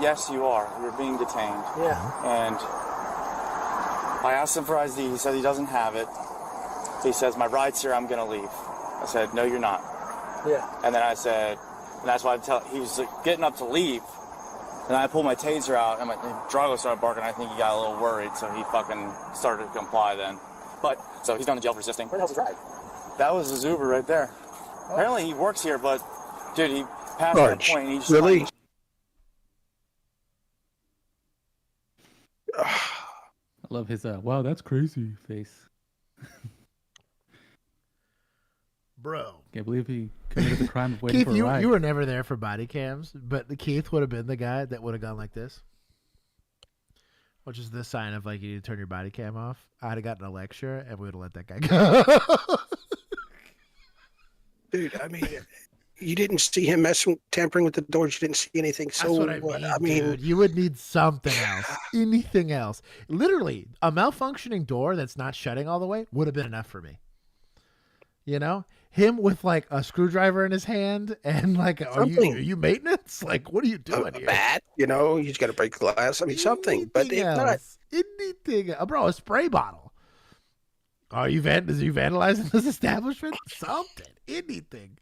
yes, you are. You're being detained. Yeah. And I asked him for ID. He said he doesn't have it. He says, my ride's here. I'm going to leave. I said, no, you're not. Yeah. And then I said, and that's why he was like, getting up to leave. And I pulled my taser out, and Drago started barking. I think he got a little worried, so he fucking started to comply then. But, so he's going to jail for resisting. Where the hell's his ride? That was his Uber right there. Oh. Apparently he works here, but, dude, he passed that point. And he just really? I love his, wow, that's crazy face. Bro. Can't believe he committed the crime of waiting Keith, for a ride. you were never there for body cams, but Keith would have been the guy that would have gone like this. Which is the sign of like you need to turn your body cam off. I'd have gotten a lecture and we would have let that guy go. Dude, I mean, you didn't see him tampering with the doors. You didn't see anything. So That's what I mean, dude. You would need something else. Anything else. Literally, a malfunctioning door that's not shutting all the way would have been enough for me. You know? him with like a screwdriver in his hand and like, are Something. you maintenance? Like, what are you doing A here? bat, he's got to break glass. I mean, something. But Anything if not, else? Anything, bro? A spray bottle. Are you vandalizing this establishment? Something, anything.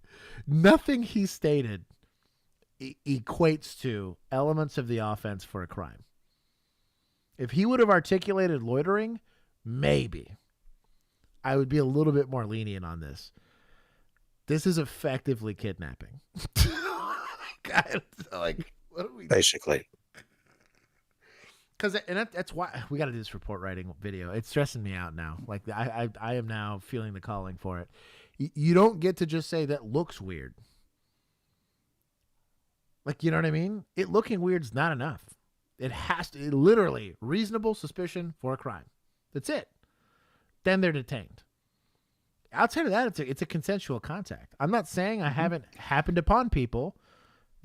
Nothing he stated equates to elements of the offense for a crime. If he would have articulated loitering, maybe I would be a little bit more lenient on this. This is effectively kidnapping. Like, what are we? basically, That's why we got to do this report writing video. It's stressing me out now. Like I am now feeling the calling for it. You don't get to just say that looks weird. Like, you know what I mean? It looking weird's not enough. It has to literally reasonable suspicion for a crime. That's it. Then they're detained. Outside of that, it's a consensual contact. I'm not saying I haven't happened upon people,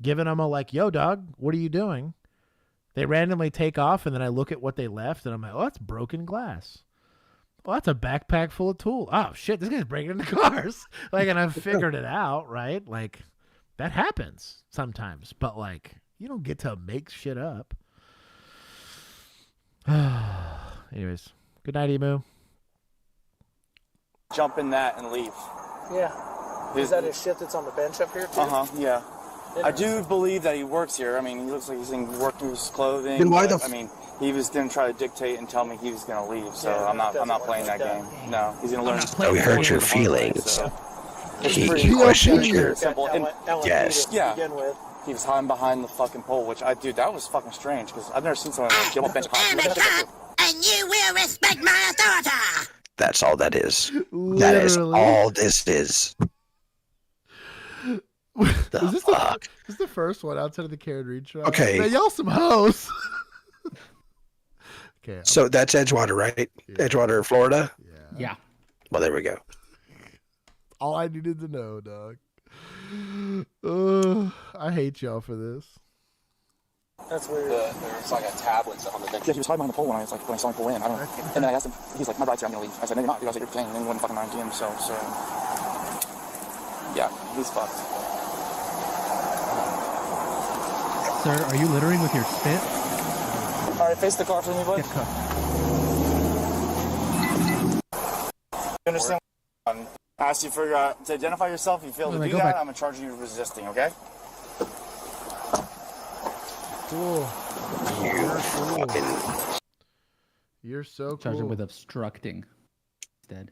giving them a like, yo, dog, what are you doing? They randomly take off, and then I look at what they left, and I'm like, oh, that's broken glass. Well, that's a backpack full of tools. Oh, shit, this guy's breaking into cars. Like, and I've figured it out, right? Like, that happens sometimes. But, like, you don't get to make shit up. Anyways, good night, Emu. Jump in that and leave. Yeah. Is that his shit that's on the bench up here, too? Yeah. I do believe that he works here. I mean, he looks like he's in workman's clothing. Then why but, the I mean, he was going to try to dictate and tell me he was going to leave. So Yeah, I'm not doesn't playing work that like game. No, he's going to learn. Oh, we hurt your feelings. So He pretty questioned your. simple. And Yes. to Yeah. begin with. he was hiding behind the fucking pole, which that was fucking strange because I've never seen someone jump on bench. And you will respect my authority. That's all that is. That is Literally. all this is. The Is this fuck? This is the first one outside of the Karen Reed show. Okay. Man, y'all some hoes. Okay. So that's Edgewater, right? Yeah. Edgewater, Florida. Yeah. Well, there we go. All I needed to know, dog. I hate y'all for this. That's weird. There's like a tablet on the bench. Yeah, he was hiding behind the pole when I saw him pull in. I don't know. And then I asked him, he's like, my ride's here, I'm gonna leave. I said, no, you're not. You guys are detained. And then he went fucking 9 p.m. So yeah, he's fucked. Sir, are you littering with your spit? All right, face the car for me, bud. Get cuffed. You understand? I asked you to identify yourself. If you fail to Well, do go that, back. I'm gonna charge you with resisting. Okay? Cool. Fucking You're so Charge him cool. with obstructing instead.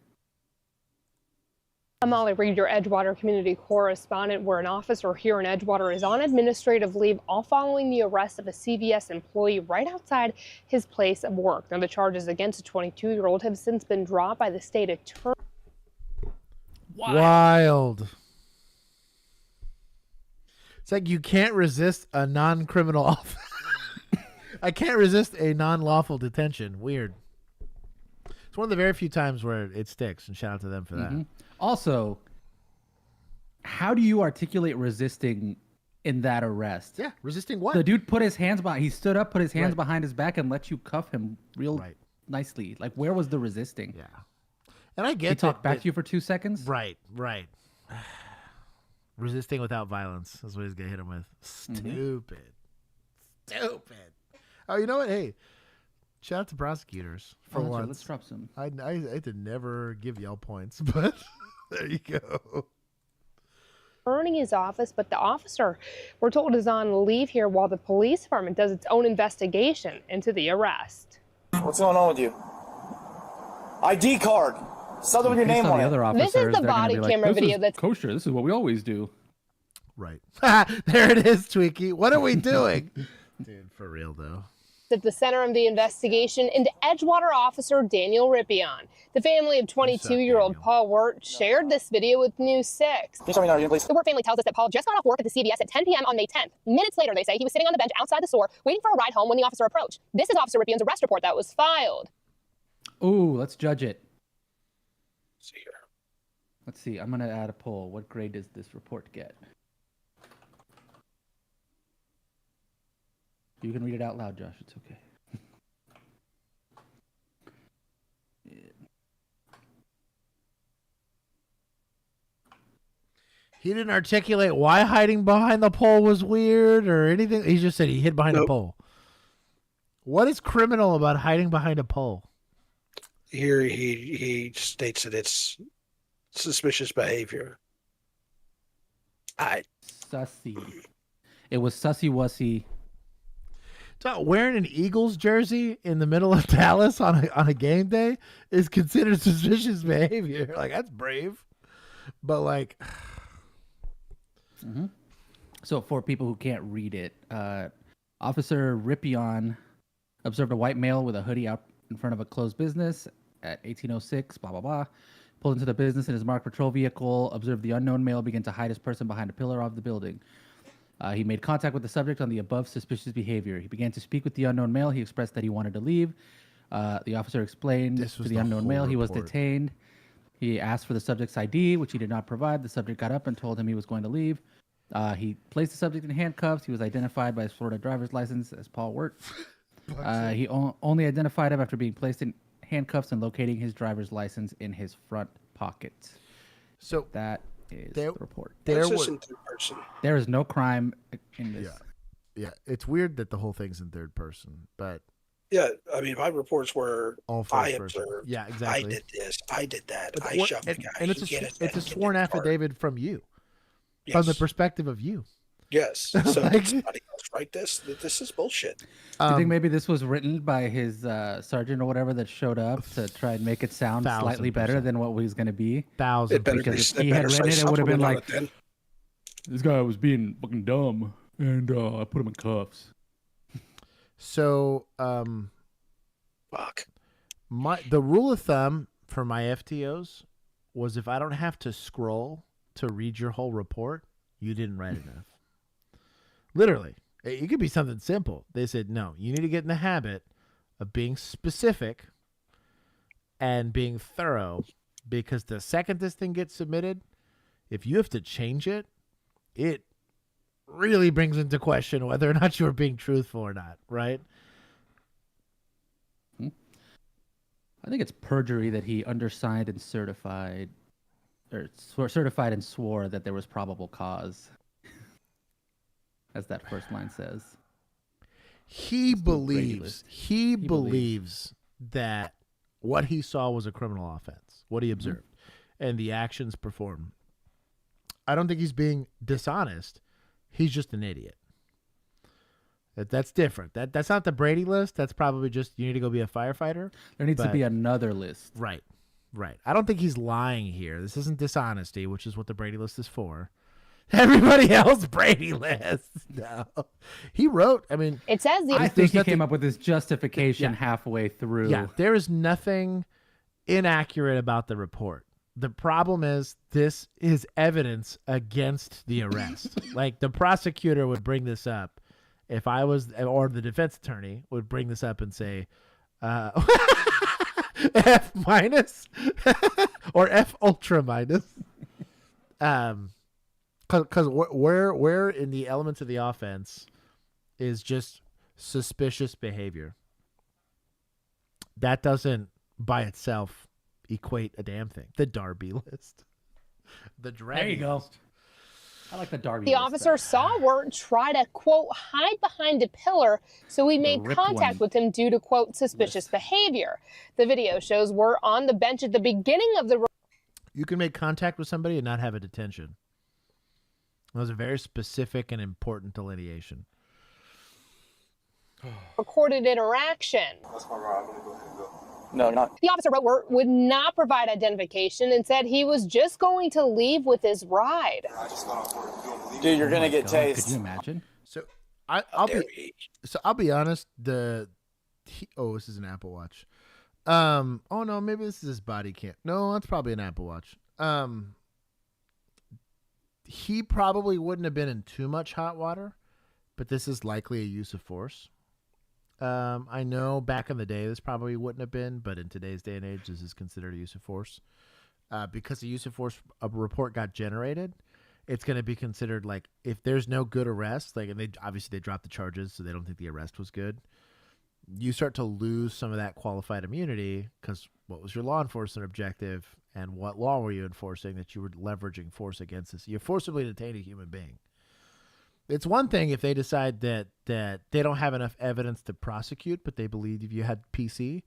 I'm Molly Reed, your Edgewater community correspondent, where an officer here in Edgewater is on administrative leave, all following the arrest of a CVS employee right outside his place of work. Now, the charges against a 22-year-old have since been dropped by the state attorney. Wild. It's like you can't resist a non-criminal offense. I can't resist a non-lawful detention. Weird. It's one of the very few times where it sticks, and shout out to them for that. Also, how do you articulate resisting in that arrest? Yeah, resisting what? The dude put his hands behind. He stood up, put his hands Right. behind his back, and let you cuff him real Right. nicely. Like, where was the resisting? Yeah. And I get He talked that- back to you for 2 seconds. Right, right. Resisting without violence is what he's gonna hit him with. Stupid. Stupid. Oh, you know what? Hey, shout out to prosecutors for Oh, that's right. once. Let's drop some. I did never give y'all points, but there you go. Burning his office, but the officer, we're told, is on leave here while the police department does its own investigation into the arrest. What's going on with you? ID card. Something with your Based name on on the it. other This is officers, the they're gonna body be like, camera "This video is that's kosher. This is what we always do." Right. There it is, Tweaky. What are we doing? Dude, for real though. at the center of the investigation into Edgewater officer Daniel Rippion. The family of 22-year-old Paul Wirt shared this video with News 6. Can you tell me now, please? The Wirt family tells us that Paul just got off work at the CVS at 10 p.m. on May 10th. Minutes later, they say, he was sitting on the bench outside the store waiting for a ride home when the officer approached. This is Officer Rippion's arrest report that was filed. Ooh, let's judge it. See here. Let's see. I'm going to add a poll. What grade does this report get? You can read it out loud, Josh. It's okay. He didn't articulate why hiding behind the pole was weird or anything. He just said he hid behind the pole. What is criminal about hiding behind a pole? Here he states that it's suspicious behavior. Sussy. It was sussy-wussy. Wearing an Eagles jersey in the middle of Dallas on a game day is considered suspicious behavior. Like, that's brave. But, like... Mm-hmm. So, for people who can't read it, Officer Ripion observed a white male with a hoodie out in front of a closed business at 1806, blah, blah, blah. Pulled into the business in his marked patrol vehicle, observed the unknown male begin to hide his person behind a pillar of the building. He made contact with the subject on the above suspicious behavior. He began to speak with the unknown male. He expressed that he wanted to leave. The officer explained to the unknown male he was detained. He asked for the subject's ID, which he did not provide. The subject got up and told him he was going to leave. He placed the subject in handcuffs. He was identified by his Florida driver's license as Paul Wirt. He only identified him after being placed in handcuffs and locating his driver's license in his front pocket. So that is the report. There is no crime in this. Yeah, it's weird that the whole thing's in third person, but yeah, I mean, my reports were all I person. observed. Yeah, exactly. I did this. I did that. But I shoved the guy. And it's a sworn affidavit from you, from the perspective of you. Yes. So somebody else write this. This is bullshit. Do you think maybe this was written by his sergeant or whatever that showed up to try and make it sound slightly better than what it was going to be? 1000%. Because if he had written it would have been like, this guy was being fucking dumb, and I put him in cuffs. So, fuck. The rule of thumb for my FTOs was if I don't have to scroll to read your whole report, you didn't write enough. Literally. It could be something simple. They said, no, you need to get in the habit of being specific and being thorough, because the second this thing gets submitted, if you have to change it, it really brings into question whether or not you are being truthful or not, right? I think it's perjury that he undersigned and certified, or certified and swore that there was probable cause, as that first line says. He believes that what he saw was a criminal offense, what he observed, and the actions performed. I don't think he's being dishonest. He's just an idiot. That's different. That's not the Brady list. That's probably just you need to go be a firefighter. There needs to be another list. Right. I don't think he's lying here. This isn't dishonesty, which is what the Brady list is for. Everybody else Brady lists. No. He wrote, I mean. It says I think he came up with his justification halfway through. Yeah, there is nothing inaccurate about the report. The problem is this is evidence against the arrest. Like the prosecutor would bring this up if I was, or the defense attorney would bring this up and say, F minus or F ultra minus. Because where in the elements of the offense is just suspicious behavior. That doesn't by itself equate a damn thing. The Darby list. The Draggy There you go. list. I like the Darby The list officer better. saw Wirt try to, quote, hide behind a pillar, so he made ripped contact one. with him due to, quote, suspicious behavior. The video shows Wirt on the bench at the beginning of the... You can make contact with somebody and not have a detention. That was a very specific and important delineation. recorded interaction. That's my ride. I'm gonna go ahead and go. No, not. The officer wrote Wirt would not provide identification and said he was just going to leave with his ride. I just got off work. You don't believe Dude, you're Oh gonna my get God, tased. Could you imagine? So I'll be honest. This is an Apple Watch. Oh no, maybe this is his body cam. No, that's probably an Apple Watch. He probably wouldn't have been in too much hot water, but this is likely a use of force. I know back in the day this probably wouldn't have been, but in today's day and age, this is considered a use of force. Because the use of force report got generated, it's going to be considered like if there's no good arrest, like, and they dropped the charges, so they don't think the arrest was good. you start to lose some of that qualified immunity because what was your law enforcement objective and what law were you enforcing that you were leveraging force against this? You forcibly detained a human being. It's one thing if they decide that they don't have enough evidence to prosecute, but they believe if you had PC.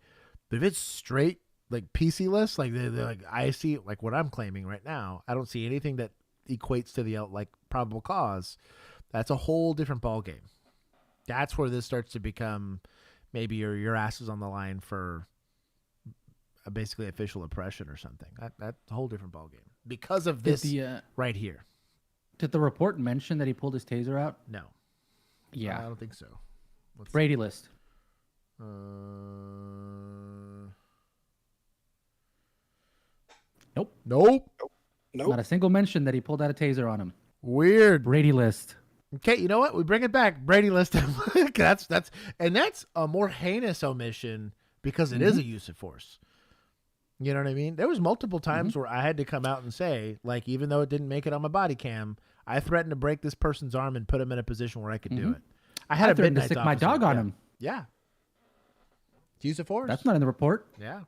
But if it's straight like PC-less, like they're like, I see like what I'm claiming right now, I don't see anything that equates to the like probable cause. That's a whole different ballgame. That's where this starts to become maybe your ass is on the line for basically official oppression or something. That's a whole different ballgame because of this right here. Did the report mention that he pulled his taser out? No. Yeah. I don't think so. Brady list. Nope. Not a single mention that he pulled out a taser on him. Weird. Brady list. Okay, you know what? We bring it back. Brady list. that's a more heinous omission because it is a use of force. You know what I mean? There was multiple times where I had to come out and say, like, even though it didn't make it on my body cam, I threatened to break this person's arm and put him in a position where I could do it. I had a threatened to midnight stick my dog on him. Yeah. Use of force. That's not in the report. Yeah.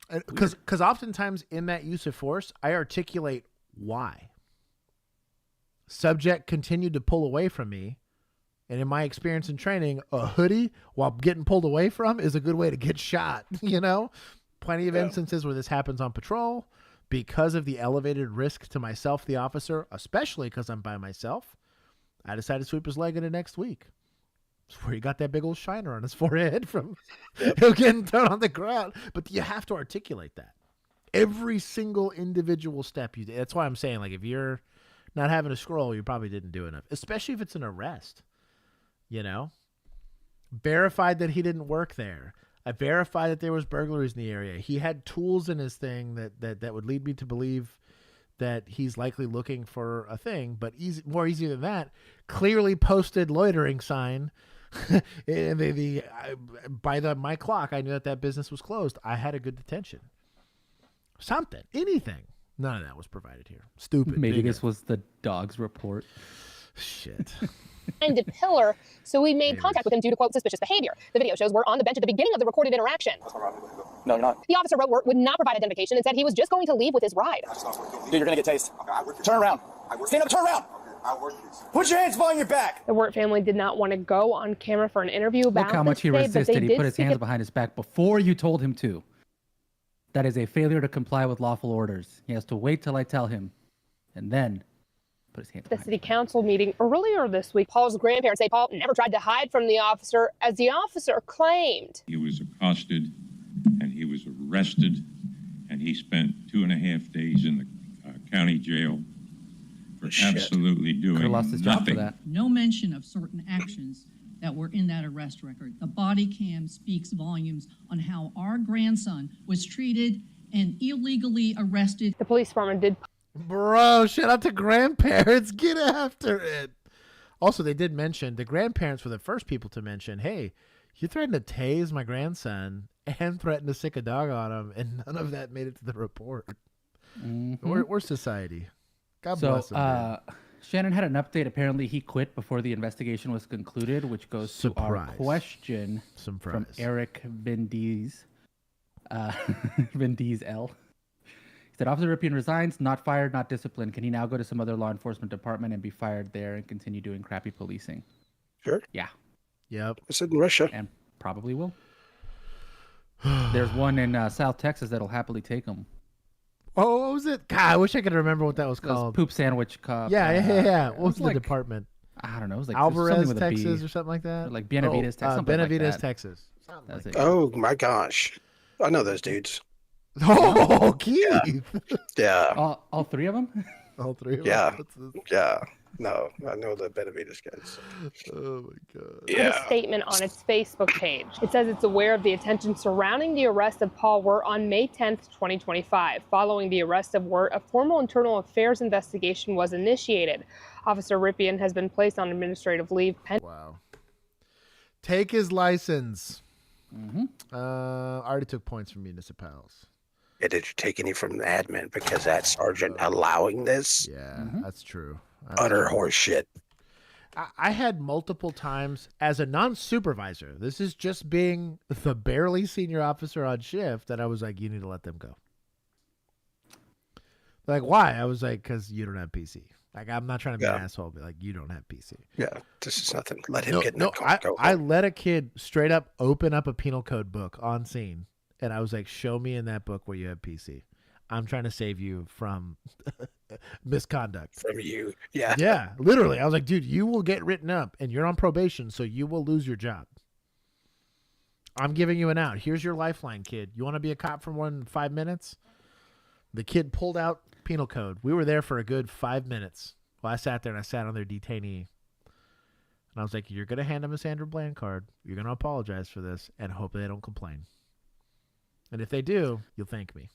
Because oftentimes in that use of force, I articulate why. Subject continued to pull away from me. And in my experience in training, a hoodie while getting pulled away from is a good way to get shot. You know, plenty of instances where this happens on patrol because of the elevated risk to myself, the officer, especially because I'm by myself. I decided to sweep his leg in the next week. It's where he got that big old shiner on his forehead from him getting thrown on the ground. But you have to articulate that. Every single individual step you do. That's why I'm saying, like, if you're not having a scroll, you probably didn't do enough, especially if it's an arrest. You know, verified that he didn't work there. I verified that there was burglaries in the area. He had tools in his thing that would lead me to believe that he's likely looking for a thing. But more easy than that, clearly posted loitering sign. And by my clock, I knew that business was closed. I had a good detention. Something, anything. None of that was provided here. Stupid. Maybe this was the dog's report. Shit. Behind a pillar, so we made contact with him due to, quote, suspicious behavior. The video shows we're on the bench at the beginning of the recorded interaction. No, you're not. The officer wrote would not provide identification and said he was just going to leave with his ride. Dude, you're gonna get tased. Turn around. Stand up, turn around. Put your hands behind your back. The Warrant family did not want to go on camera for an interview about Look how much he today, resisted. He put his hands behind his back before you told him to. That is a failure to comply with lawful orders. He has to wait till I tell him, and then put his hands the city council meeting earlier this week. Paul's grandparents say Paul never tried to hide from the officer, as the officer claimed. He was accosted, and he was arrested, and he spent 2.5 days in the county jail for absolutely doing nothing. No mention of certain actions that were in that arrest record. The body cam speaks volumes on how our grandson was treated and illegally arrested. The police department did. Bro, shout out to grandparents. Get after it. Also, they did mention the grandparents were the first people to mention, hey, you threatened to tase my grandson and threatened to sick a dog on him, and none of that made it to the report. We're society. God bless him. Shannon had an update. Apparently, he quit before the investigation was concluded, which goes to our question from Eric Vendiz. Vendiz L. He said, Officer Ripien resigns, not fired, not disciplined. Can he now go to some other law enforcement department and be fired there and continue doing crappy policing? Sure. Yeah. Yep. It's in Russia. And probably will. There's one in South Texas that'll happily take him. Oh, what was it? God, I wish I could remember what that was called. Poop sandwich cop. Yeah. What was the department? I don't know. It was like Alvarez, with Texas, or something like that. Or like Benavides, Texas. Benavides, Texas. Oh my gosh, I know those dudes. Oh, Keith. Yeah. All three of them. All three of them. Yeah. Yeah. No, I know the Benavides guys. Oh my god. Put a statement on its Facebook page. It says it's aware of the attention surrounding the arrest of Paul Wirt on May 10th, 2025. Following the arrest of Wirt, a formal internal affairs investigation was initiated. Officer Ripien has been placed on administrative leave. Wow. Take his license. Mm-hmm. Already took points from municipals. Yeah, did you take any from the admin because that sergeant allowing this? Yeah, that's true. Utter horse shit. I had multiple times as a non-supervisor. This is just being the barely senior officer on shift that I was like, you need to let them go. Like, why? I was like, because you don't have PC. Like, I'm not trying to be an asshole, but like, you don't have PC. Yeah, this is nothing. Let him get in the car. I let a kid straight up open up a penal code book on scene, and I was like, show me in that book where you have PC. I'm trying to save you from misconduct. From you. Yeah. Yeah, literally. I was like, dude, you will get written up, and you're on probation, so you will lose your job. I'm giving you an out. Here's your lifeline, kid. You want to be a cop for more than 5 minutes? The kid pulled out penal code. We were there for a good 5 minutes. Well, I sat there and I sat on their detainee. And I was like, you're going to hand them a Sandra Bland card. You're going to apologize for this and hope they don't complain. And if they do, you'll thank me.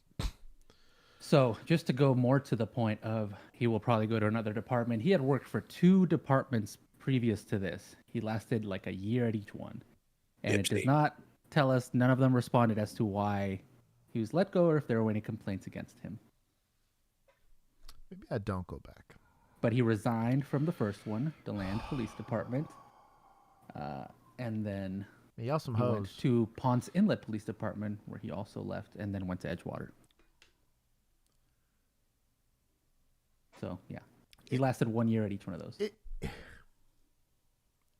So just to go more to the point of he will probably go to another department. He had worked for 2 departments previous to this. He lasted like a year at each one. And it does not tell us, none of them responded as to why he was let go or if there were any complaints against him. Maybe I don't go back. But he resigned from the first one, the Land Police Department. And then he also went to Ponce Inlet Police Department, where he also left, and then went to Edgewater. So, yeah. He lasted 1 year at each one of those.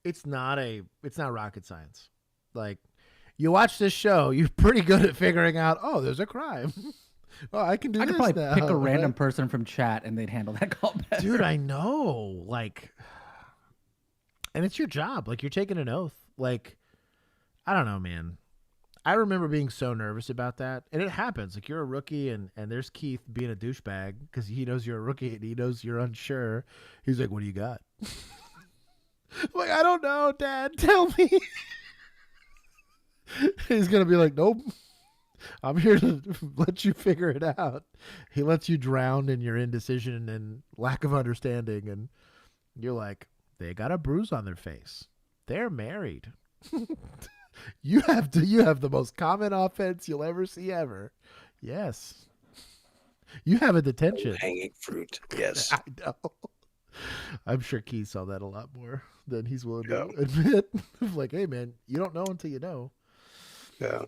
It's not rocket science. Like, you watch this show, you're pretty good at figuring out, oh, there's a crime. Oh, I can do this now. I could probably pick a random person from chat and they'd handle that call better. Dude, I know. Like, and it's your job. Like, you're taking an oath. Like, I don't know, man. I remember being so nervous about that. And it happens. Like, you're a rookie and there's Keith being a douchebag because he knows you're a rookie and he knows you're unsure. He's like, what do you got? I'm like, I don't know, Dad. Tell me. He's going to be like, nope. I'm here to let you figure it out. He lets you drown in your indecision and lack of understanding. And you're like, they got a bruise on their face. They're married. You have the most common offense you'll ever see ever. Yes. You have a detention. Hanging fruit. Yes. I know. I'm sure Keith saw that a lot more than he's willing to admit. Like, hey, man, you don't know until you know. Yeah.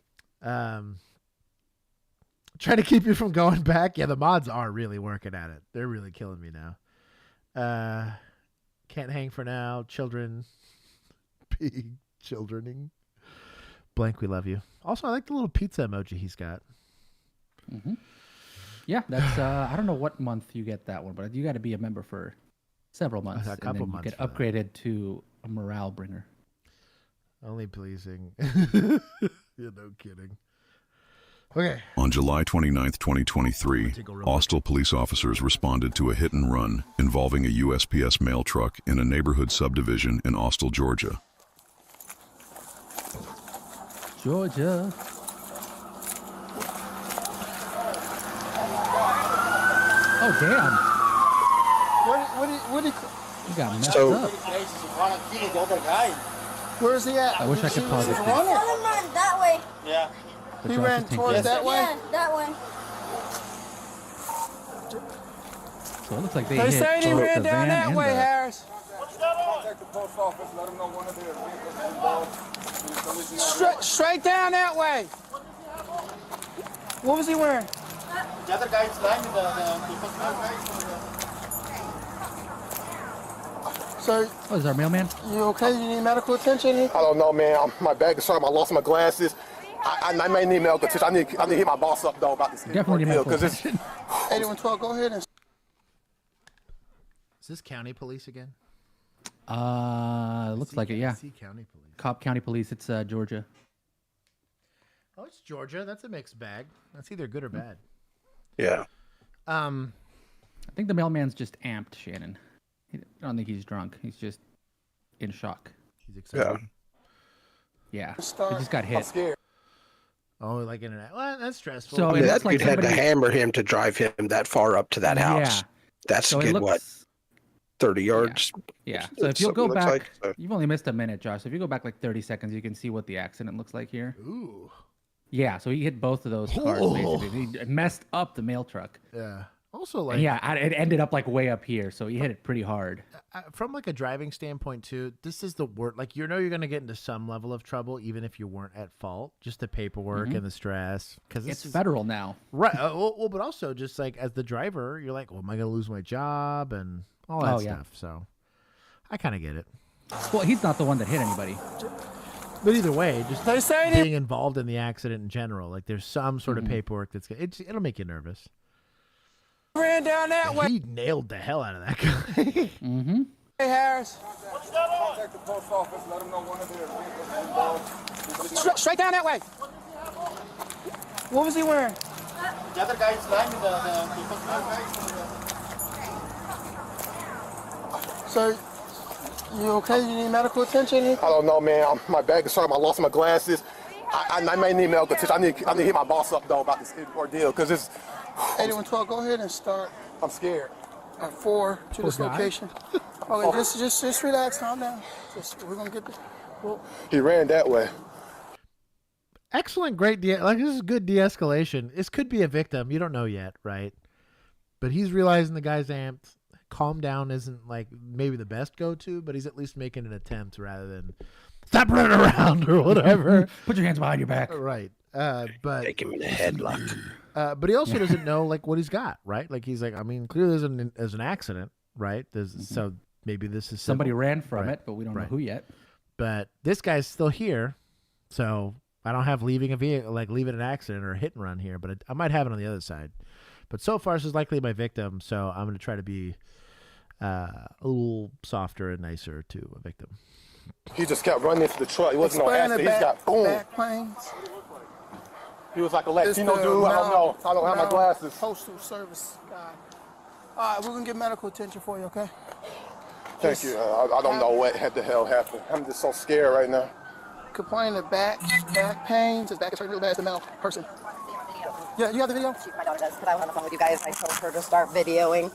Trying to keep you from going back. Yeah, the mods are really working at it. They're really killing me now. Can't hang for now. Children. Big childrening. Blank, we love you. Also, I like the little pizza emoji he's got. Mm-hmm. Yeah, that's, I don't know what month you get that one, but you got to be a member for several months. A couple and then months you get upgraded to a morale bringer. Only pleasing. Yeah, no kidding. Okay. On July 29th, 2023, Austell police officers responded to a hit and run involving a USPS mail truck in a neighborhood subdivision in Austell, Georgia. Georgia. Oh, damn. What You got messed So- up. Where is he at? I wish I could pause it. That way. Yeah. But He Josh ran is taking towards it. that way? Yeah, that way. So it looks like they They hit say he both ran the down van that and way, the- Harris. Contact the post office, let them know one of their vehicles involved. Straight down that way. What was he wearing? The other guy is lying, the people's So, Oh, is our mailman? you okay? You need medical attention? I don't know, man. My bag is shot. I lost my glasses. I may need medical attention. I need to hit my boss up, though, about this. Definitely need medical because it's 8112, go ahead and... Is this county police again? Looks like it, yeah. County police. Cobb County Police, it's Georgia. Oh, it's Georgia. That's a mixed bag. That's either good or bad. Yeah. I think the mailman's just amped, Shannon. I don't think he's drunk. He's just in shock. He's excited. Yeah. He just got hit. Oh, like in an... Well, that's stressful. So it that looks like dude had to somebody- hammer him to drive him that far up to that house. Yeah. That's So it good, looks- what, 30 yards? Yeah. So if you'll Something go looks back, like, so. you've only missed a minute, Josh. So if you go back like 30 seconds, you can see what the accident looks like here. Ooh. Yeah. So he hit both of those cars Oh. basically. He messed up the mail truck. Yeah. Also, like, And yeah, it ended up like way up here, so he hit it pretty hard. From like a driving standpoint too, this is the worst. Like, you're going to get into some level of trouble, even if you weren't at fault. Just the paperwork and the stress, because It's federal now, right? Well, but also just like as the driver, you're like, well, am I going to lose my job and all that stuff? So, I kind of get it. Well, he's not the one that hit anybody. But either way, just being involved in the accident in general, like there's some sort of paperwork it'll make you nervous. Ran down that way. He nailed the hell out of that guy. Hey, Harris. Contact the post office, let them know one of their vehicles involved. Straight down that way. What was he wearing? The other guy is lying in the people's So, you okay? You need medical attention? I don't know, man. My bag is hurt. I lost my glasses. I may need medical attention. I need to hit my boss up, though, about this ordeal, because it's... 8112, go ahead and start. I'm scared. At 4 to this location. Okay, just relax, calm down. We're gonna get this. He ran that way. Excellent, great. This is good de-escalation. This could be a victim. You don't know yet, right? But he's realizing the guy's amped. Calm down isn't like maybe the best go-to, but he's at least making an attempt rather than stop running around or whatever. Put your hands behind your back. Right. But take him in the headlock. But he also doesn't know like what he's got, right? Like he's like, I mean, clearly there's an accident, right? So maybe this is somebody ran from it, but we don't know who yet. But this guy's still here, so I don't have leaving a vehicle, like leaving an accident or a hit and run here, but I might have it on the other side. But so far, this is likely my victim, so I'm going to try to be a little softer and nicer to a victim. He just kept running into the truck. He wasn't no accident. He's got boom. Back planes. He was like a Latino dude. I don't know. I don't have my glasses. Postal service guy. All right, we're going to get medical attention for you, okay? Thank you. I don't know what the hell happened. I'm just so scared right now. Complaining of back pains. His back is hurting real bad. It's a male person. Yeah, you have the video? My daughter does, because I was on the phone with you guys. I told her to start videoing.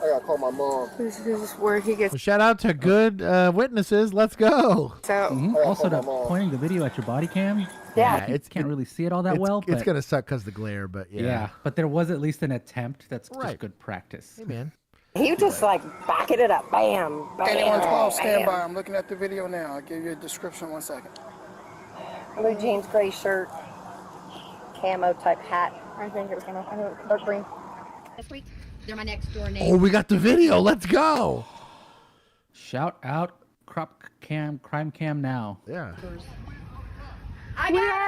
I gotta call my mom. This is where he gets. Well, shout out to good witnesses. Let's go. So Also, pointing the video at your body cam. Yeah, you can't really see it all that well. It's But gonna suck because the glare, but yeah. But there was at least an attempt. That's Right. just good practice. Hey man. He was just like backing it up. Bam, bam. 8112, stand bam. by. I'm looking at the video now. I'll give you a description 1 second. Blue jeans, gray shirt, camo type hat. I think it was dark green. This week, they're my next door neighbor. Oh, we got the video. Let's go. Shout out crime cam now. Yeah. We are. I'm on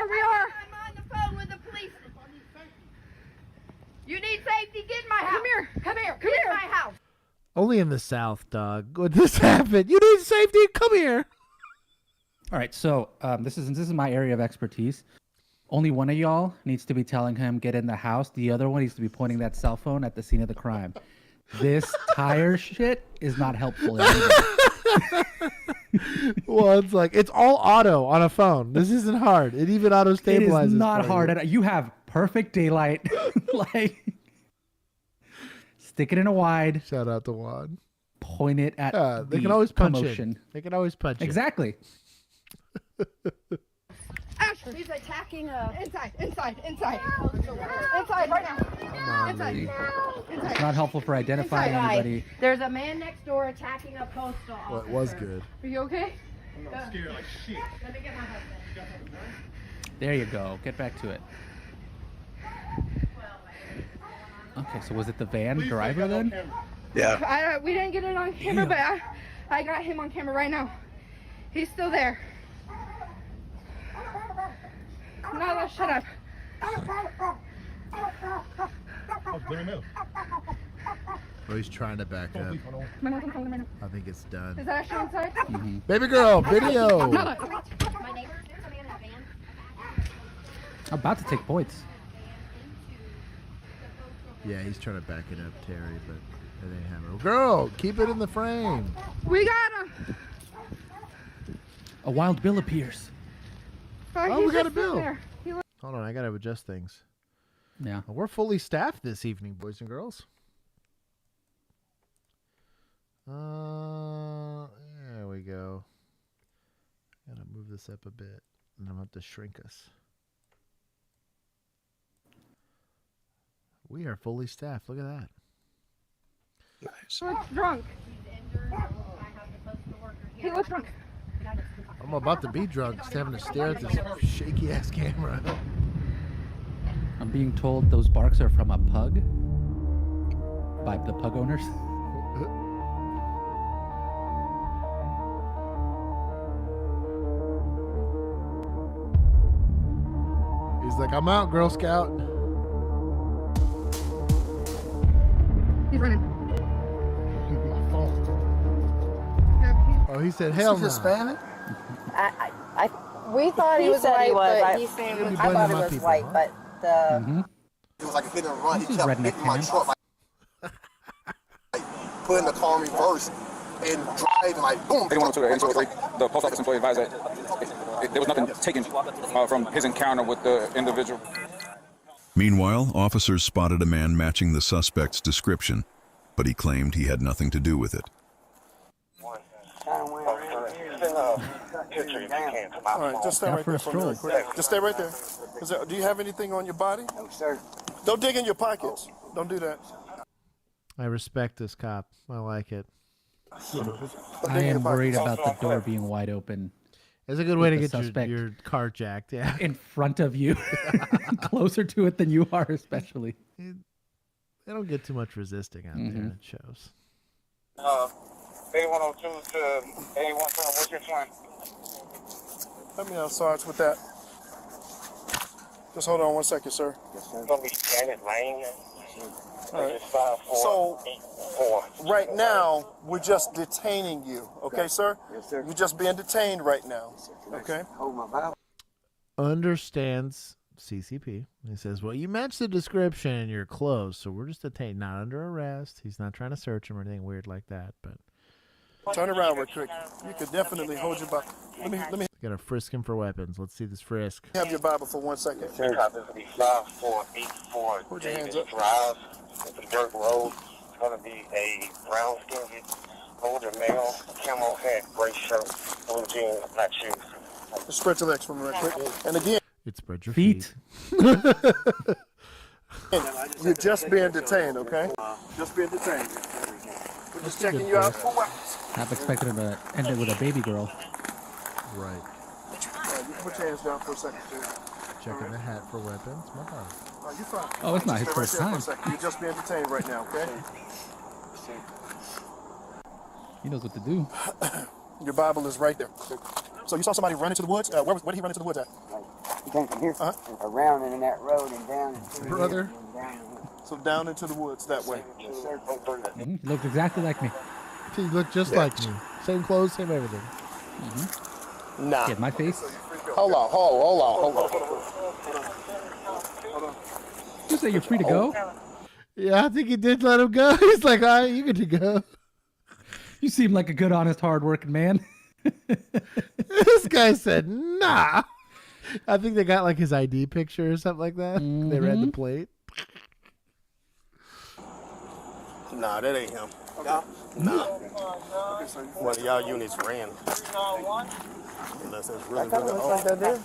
the phone with the police. You need safety. Get in my house. Come here. Get in my house. Only in the South, dog. Would this happen? You need safety. Come here. All right, so this is my area of expertise. Only one of y'all needs to be telling him get in the house. The other one needs to be pointing that cell phone at the scene of the crime. This tire shit is not helpful. Well, it's like it's all auto on a phone. This isn't hard. It even auto stabilizes. It is not hard. You have perfect daylight. Like, stick it in a wide. Shout out to Juan. Point it at they can always punch commotion. in. They can always punch Exactly. Ashley, he's attacking inside right now. Inside. It's not helpful for identifying anybody. There's a man next door attacking a postal officer. Well, it was good. Are you okay? I'm scared like shit. Let me get my husband. There you go. Get back to it. Okay, so was it the van driver then? Yeah. We didn't get it on camera, but I got him on camera right now. He's still there. No, shut up. Oh, he's trying to back up. I think it's done. Is that actually inside? Baby girl, video. I'm about to take points. Yeah, he's trying to back it up, Terry, but it ain't happening. Girl, keep it in the frame. We got him. A wild bill appears. Oh, we got a bill. There. Hold on, I gotta adjust things. Yeah. Well, we're fully staffed this evening, boys and girls. There we go. Gotta move this up a bit, and I'm going to shrink us. We are fully staffed. Look at that. Nice. He looks drunk. He looks drunk. I'm about to be drunk, just having to stare at this shaky ass camera. I'm being told those barks are from a pug by the pug owners. He's like, I'm out, Girl Scout. He's running. Oh, he said, hell no. Hispanic? We thought he was white, but he seemed. I thought he was white, but It was like a hit and run. He This is kept redneck hitting my man. truck, like putting the car in reverse and driving like boom. 8102 the post office employee advised that there was nothing taken from his encounter with the individual. Meanwhile, officers spotted a man matching the suspect's description, but he claimed he had nothing to do with it. All right, just stay right there for me real quick. Just stay right there. Do you have anything on your body? No, sir. Don't dig in your pockets. Don't do that. I respect this cop. I like it. I am worried about the door being wide open. It's a good way to with the get suspect your car jacked, yeah. in front of you, closer to it than you are, especially. They don't get too much resisting out there, and it shows. 8102 to 8120, what's your time? Let me know, Sarge, with that. Just hold on one second, sir. Yes, sir. Gonna be Janet Lane. All right. So, right now, we're just detaining you, okay, sir? Yes, sir. You're just being detained right now, okay? Hold my Bible. Understands CCP. He says, well, you match the description in your clothes, so we're just detained, not under arrest. He's not trying to search him or anything weird like that, but... Turn around real quick. You could definitely hold your Bible. Let me Gotta frisk him for weapons. Let's see this frisk. have your Bible for 1 second. This will be 5484 Put your hands Davis up. Drive. It's a dirt road. It's gonna be a brown skinned older male, camo hat, gray shirt, blue jeans, black shoes. Just spread your legs for me real quick. And again, It's spread your Feet. you're just being detained, okay? Just being detained. We're just checking you out for weapons. Half expected him to end it with a baby girl. Right. You can put your hands down for a second, too. Checking the hat for weapons. My God. You're fine. Oh, it's not his Stay first right there time. for a second. You're just being detained right now, okay? He knows what to do. Your Bible is right there. So you saw somebody run into the woods? Where did he run into the woods at? He came from here, around and in that road and down. Brother. So down into the woods that way. He looked exactly like me. He looked just like me. Same clothes, same everything. Nah. He had my face. Hold on. You say you're free to go? Yeah, I think he did let him go. He's like, all right, you get to go. You seem like a good, honest, hard-working man. This guy said, nah. I think they got like his ID picture or something like that. They read the plate. Nah, that ain't him. Nah. One of y'all units ran. Unless it's really good.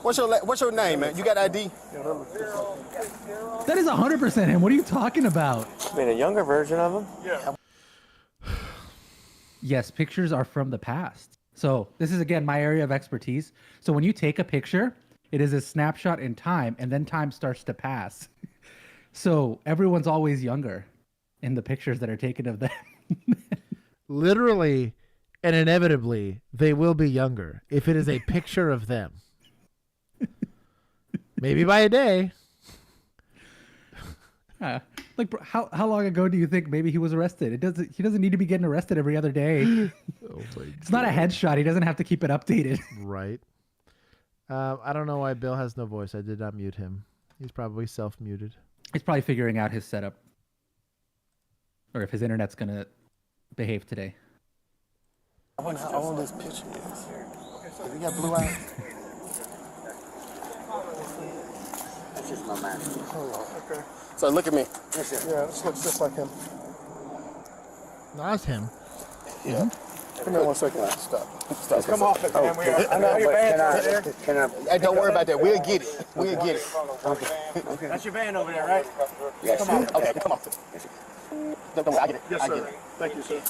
What's your name, man? You got ID? That is 100% him. What are you talking about? I mean, a younger version of him? Yeah. Yes, pictures are from the past. So this is, again, my area of expertise. So when you take a picture, it is a snapshot in time, and then time starts to pass. So everyone's always younger in the pictures that are taken of them. Literally and inevitably, they will be younger if it is a picture of them. Maybe by a day. Like, bro, how long ago do you think maybe he was arrested? He doesn't need to be getting arrested every other day. It's not a headshot. He doesn't have to keep it updated. Right. I don't know why Bill has no voice. I did not mute him. He's probably self-muted. He's probably figuring out his setup. Or if his internet's going to behave today. I wonder how old this picture is. He got blue eyes. That's just my man. Hold on. Okay. So look at me. Yeah, this looks just like him. No, that's him. Yeah. Come here 1 second. Stop. Just come off it, man. I know your van over there. Hey, don't worry about that. We'll get it. We'll get it. Okay. That's your van over there, right? Yes. Come on. Okay, come on. Don't worry, I get it. Yes, I sir. get it. Thank you, sir.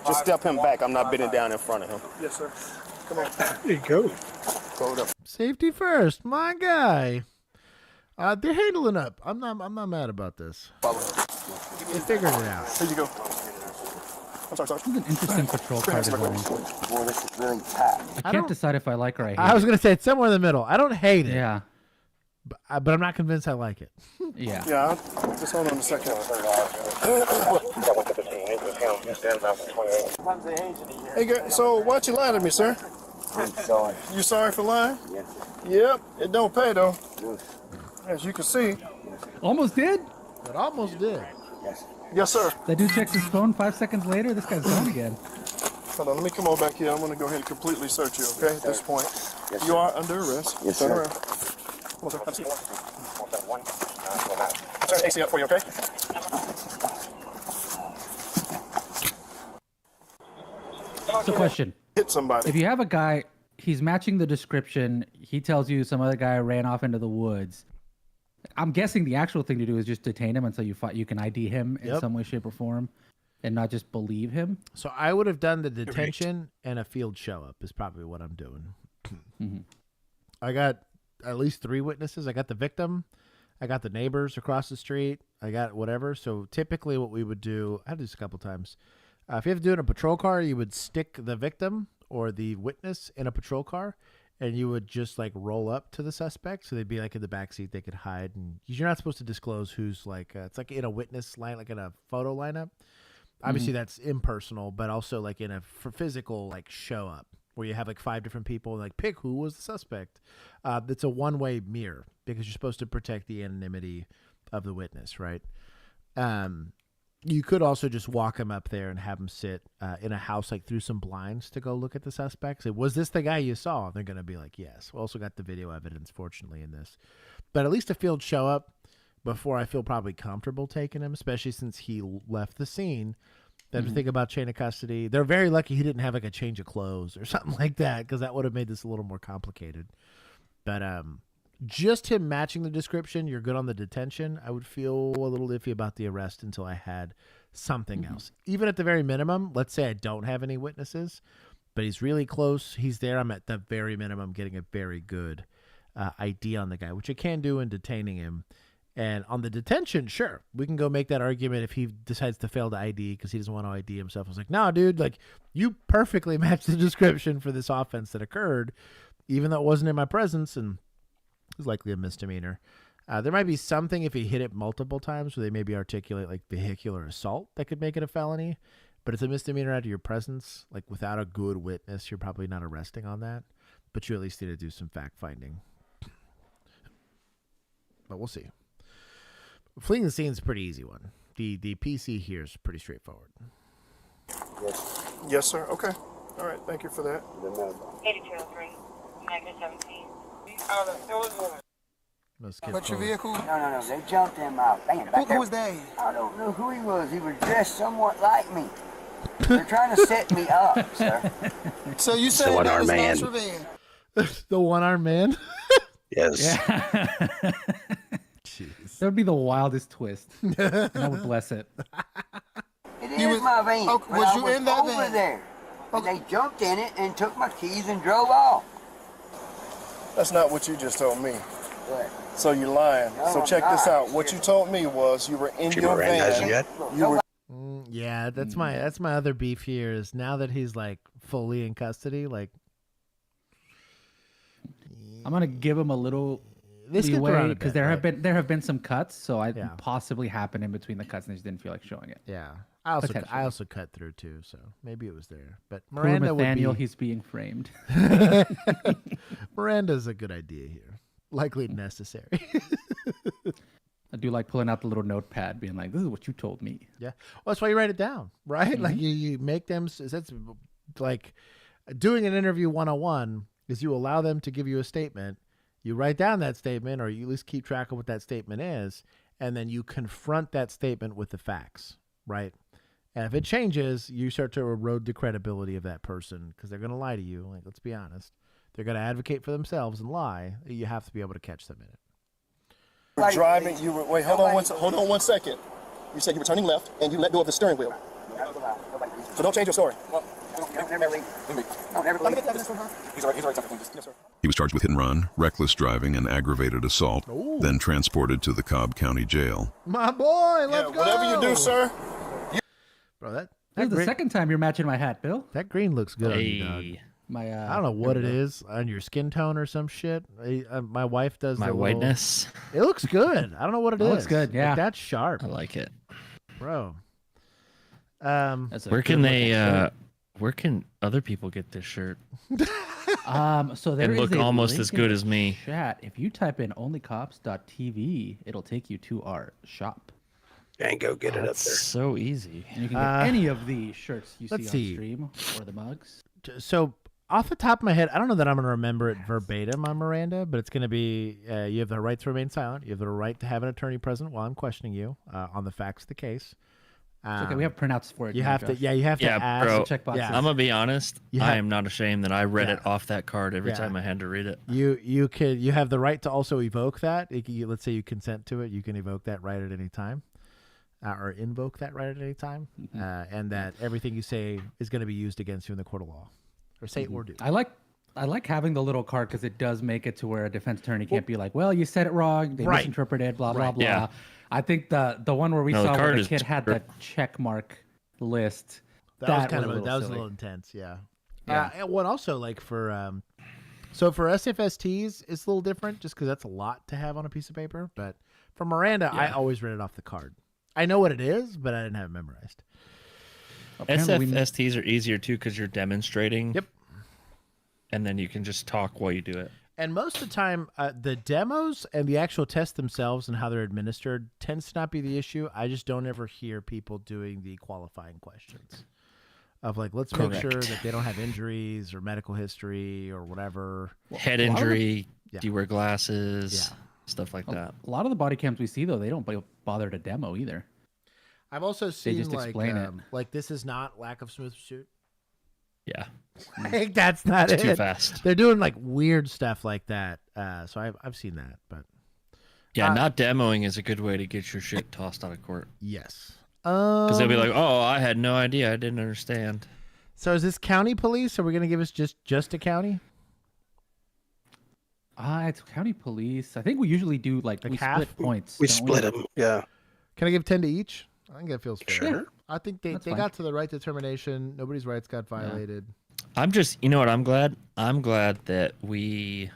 Just step him back. I'm not bending down in front of him. Yes, sir. Come on. There you go. Hold up. Safety first, my guy. They're handling up. I'm not mad about this. They figured it out. Here you go. I'm sorry. This is an interesting patrol car design. Boy, this is really tight. I can't decide if I like or I hate I was it. going to say it's somewhere in the middle. I don't hate it. Yeah. But I'm not convinced I like it. Yeah. Yeah, just hold on a second. Hey, so why'd you lie to me, sir? I'm sorry. You sorry for lying? Yes. Yep, it don't pay, though. As you can see. Almost did. It almost did. Yes. Yes, sir. That dude checks his phone 5 seconds later. This guy's gone again. Hold on, let me come on back here. I'm going to go ahead and completely search you, okay, at this point. Yes, You are under arrest. Yes, Turn sir. around. Come on, sir. Have a seat. Turn the AC up for you, okay? So question. Hit somebody. If you have a guy, he's matching the description, he tells you some other guy ran off into the woods. I'm guessing the actual thing to do is just detain him until you can ID him in some way, shape, or form and not just believe him. So I would have done the detention and a field show up is probably what I'm doing. I got at least 3 witnesses. I got the victim. I got the neighbors across the street. I got whatever. So typically what we would do, I had this a couple times. If you have to do it in a patrol car, you would stick the victim or the witness in a patrol car, and you would just like roll up to the suspect. So they'd be like in the backseat. They could hide. And you're not supposed to disclose who's like, it's like in a witness line, like in a photo lineup. Obviously that's impersonal, but also like in a physical like show up where you have like 5 different people and like pick who was the suspect. It's a one-way mirror because you're supposed to protect the anonymity of the witness, right? You could also just walk him up there and have him sit in a house like through some blinds to go look at the suspect. Say, was this the guy you saw? They're going to be like, yes. We also got the video evidence, fortunately, in this. But at least a field show up before I feel probably comfortable taking him, especially since he left the scene. Then think about chain of custody. They're very lucky he didn't have like a change of clothes or something like that because that would have made this a little more complicated. But just him matching the description, you're good on the detention. I would feel a little iffy about the arrest until I had something else. Even at the very minimum, let's say I don't have any witnesses, but he's really close. He's there. I'm at the very minimum getting a very good ID on the guy, which I can do in detaining him. And on the detention, sure, we can go make that argument if he decides to fail to ID because he doesn't want to ID himself. I was like, no, dude, like you perfectly matched the description for this offense that occurred, even though it wasn't in my presence, and it was likely a misdemeanor. There might be something if he hit it multiple times where they maybe articulate like vehicular assault that could make it a felony, but it's a misdemeanor out of your presence. Like without a good witness, you're probably not arresting on that, but you at least need to do some fact finding. But we'll see. Fleeing the scene is a pretty easy one. The PC here is pretty straightforward. Yes, sir. Okay. All right. Thank you for that. 8203, Magna 17. What's your vehicle? No. They jumped him out. Bam, Who was that? I don't know who he was. He was dressed somewhat like me. They're trying to set me up, sir. So you said that was nice revenge? The one-armed man? Yes. Yeah. That would be the wildest twist. And I would bless it. It is my van. Oh, but was I you was in that over van? there. And they jumped in it and took my keys and drove off. That's not what you just told me. What? So you're lying. No, so check this out. What you told me was you were in your van. You were. Yeah, that's my other beef here is now that he's like fully in custody, like I'm gonna give him a little This could throw out a because bit, there have been some cuts, so I possibly happened in between the cuts and I just didn't feel like showing it. Yeah, I also cut through too, so maybe it was there. But Miranda Poor Nathaniel, would be... he's being framed. Miranda's a good idea here, likely necessary. I do like pulling out the little notepad, being like, "This is what you told me." Yeah, well, that's why you write it down, right? Like you make them. That's like doing an interview 101 is you allow them to give you a statement. You write down that statement, or you at least keep track of what that statement is, and then you confront that statement with the facts, right? And if it changes, you start to erode the credibility of that person because they're going to lie to you. Like, let's be honest. They're going to advocate for themselves and lie. You have to be able to catch them in it. You were driving. You were. Wait. Hold on one second. You said you were turning left, and you let go of the steering wheel. So don't change your story. He was charged with hit and run, reckless driving, and aggravated assault, then transported to the Cobb County Jail. My boy, let's go. Whatever you do, sir. Bro, that This is the second time you're matching my hat, Bill. That green looks good on you, dog. My I don't know what it is on your skin tone or some shit. My wife does My the whiteness. It looks good. I don't know what it is. looks good, yeah. Like, that's sharp. I like it. Bro. Where can they where can other people get this shirt? So there and is look a almost link as in good the as me. Chat. If you type in onlycops.tv, it'll take you to our shop. And go get it up there. So easy. And you can get any of the shirts you see on let's see. stream or the mugs. So off the top of my head, I don't know that I'm going to remember it verbatim on Miranda, but it's going to be you have the right to remain silent. You have the right to have an attorney present while I'm questioning you on the facts of the case. It's okay, we have printouts for it. You now, have to, Josh. you have to ask. bro. check boxes. I'm gonna be honest. I am not ashamed that I read Yeah. it off that card every Yeah. time I had to read it. You have the right to also evoke that. Let's say you consent to it, you can evoke that right at any time, or invoke that right at any time, and that everything you say is going to be used against you in the court of law, or say or do. I like having the little card because it does make it to where a defense attorney can't be like, well, you said it wrong, they misinterpreted, blah blah blah. Yeah. I think the one where we No, the saw card where the is kid had the check mark list. That was a silly. little intense, yeah. Yeah. And what also like for so for SFSTs, it's a little different just because that's a lot to have on a piece of paper. But for Miranda, I always read it off the card. I know what it is, but I didn't have it memorized. SFSTs are easier too because you're demonstrating. Yep. And then you can just talk while you do it. And most of the time, the demos and the actual tests themselves and how they're administered tends to not be the issue. I just don't ever hear people doing the qualifying questions of like, let's make sure that they don't have injuries or medical history or whatever. Head injury, do you wear glasses, stuff like that. A lot of the body cams we see though, they don't bother to demo either. I've also seen just like explain it. like this is not lack of smooth shoot. Yeah. Like that's not It's it. too fast. They're doing like weird stuff like that. So I've seen that, but Yeah, not demoing is a good way to get your shit tossed out of court. yes. Because they'll be like, "Oh, I had no idea. I didn't understand." So is this county police? Are we going to give us just a county? It's county police. I think we usually do like we half? split points. We don't split them. Yeah. Can I give 10 to each? I think that feels fair. Sure. I think they That's fine. got to the right determination. Nobody's rights got violated. I'm just, you know what? I'm glad that we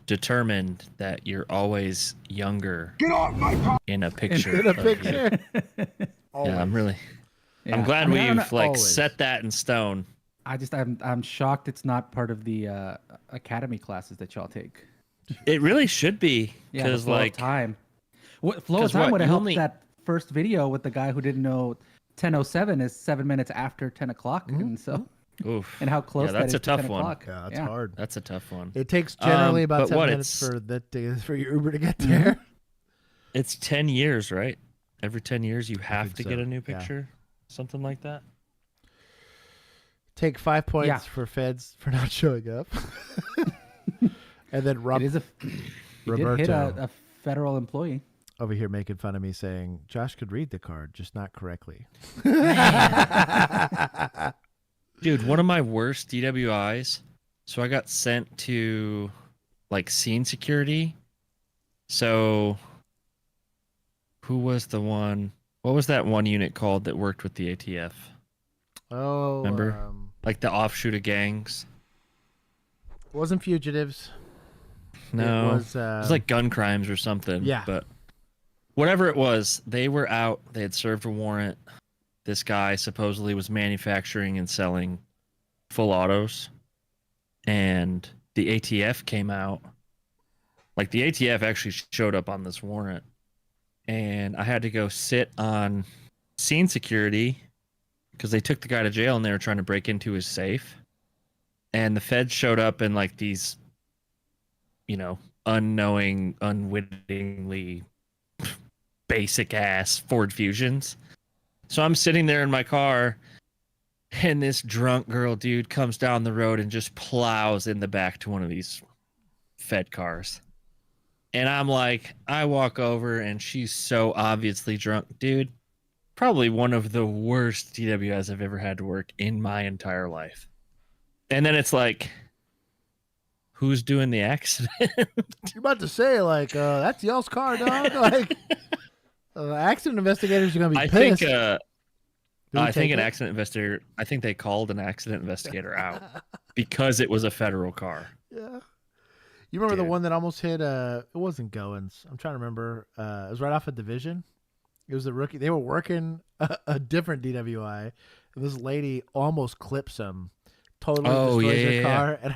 determined that you're always younger. Get off my in a picture. In a of you. picture. Yeah, I'm really. Yeah. I'm glad I mean, I don't we've know- like always. set that in stone. I'm shocked it's not part of the academy classes that y'all take. It really should be Yeah, the because flow like of time. What flow of 'cause time what, would have you helped only- that first video with the guy who didn't know 10:07 is 7 minutes after 10 o'clock, and so oof. and how close Yeah, that that's is a to tough 10 one. o'clock. Yeah, that's hard. That's a tough one. It takes generally about but 7 what, minutes it's- for your Uber to get there. It's 10 years, right? Every 10 years you have think to so, get a new yeah. picture, something like that. Take 5 points Yeah. for feds for not showing up. And then It is he did hit a federal employee. over here making fun of me saying Josh could read the card, just not correctly. Dude, one of my worst DWIs. So I got sent to like scene security. So who was the one? What was that one unit called that worked with the ATF? Oh, Remember? Like the offshoot of gangs? wasn't fugitives. No. It was like gun crimes or something. Yeah. But whatever it was, they were out. They had served a warrant. This guy supposedly was manufacturing and selling full autos. And the ATF came out. Like the ATF actually showed up on this warrant. And I had to go sit on scene security because they took the guy to jail and they were trying to break into his safe. And the feds showed up in like these, you know, unwittingly basic ass Ford Fusions. So I'm sitting there in my car and this drunk girl dude comes down the road and just plows in the back to one of these Fed cars. And I'm like, I walk over and she's so obviously drunk. Dude, probably one of the worst DWIs I've ever had to work in my entire life. And then it's like, who's doing the accident? You're about to say, like, that's y'all's car, dog. Like, accident investigators are going to be pissed. I think an accident investigator, I think they called an accident investigator out because it was a federal car. Yeah. You remember the one that almost hit, it wasn't Goins. I'm trying to remember. It was right off a Division. It was a rookie. They were working a different DWI, and this lady almost clips him. Totally destroys her car. And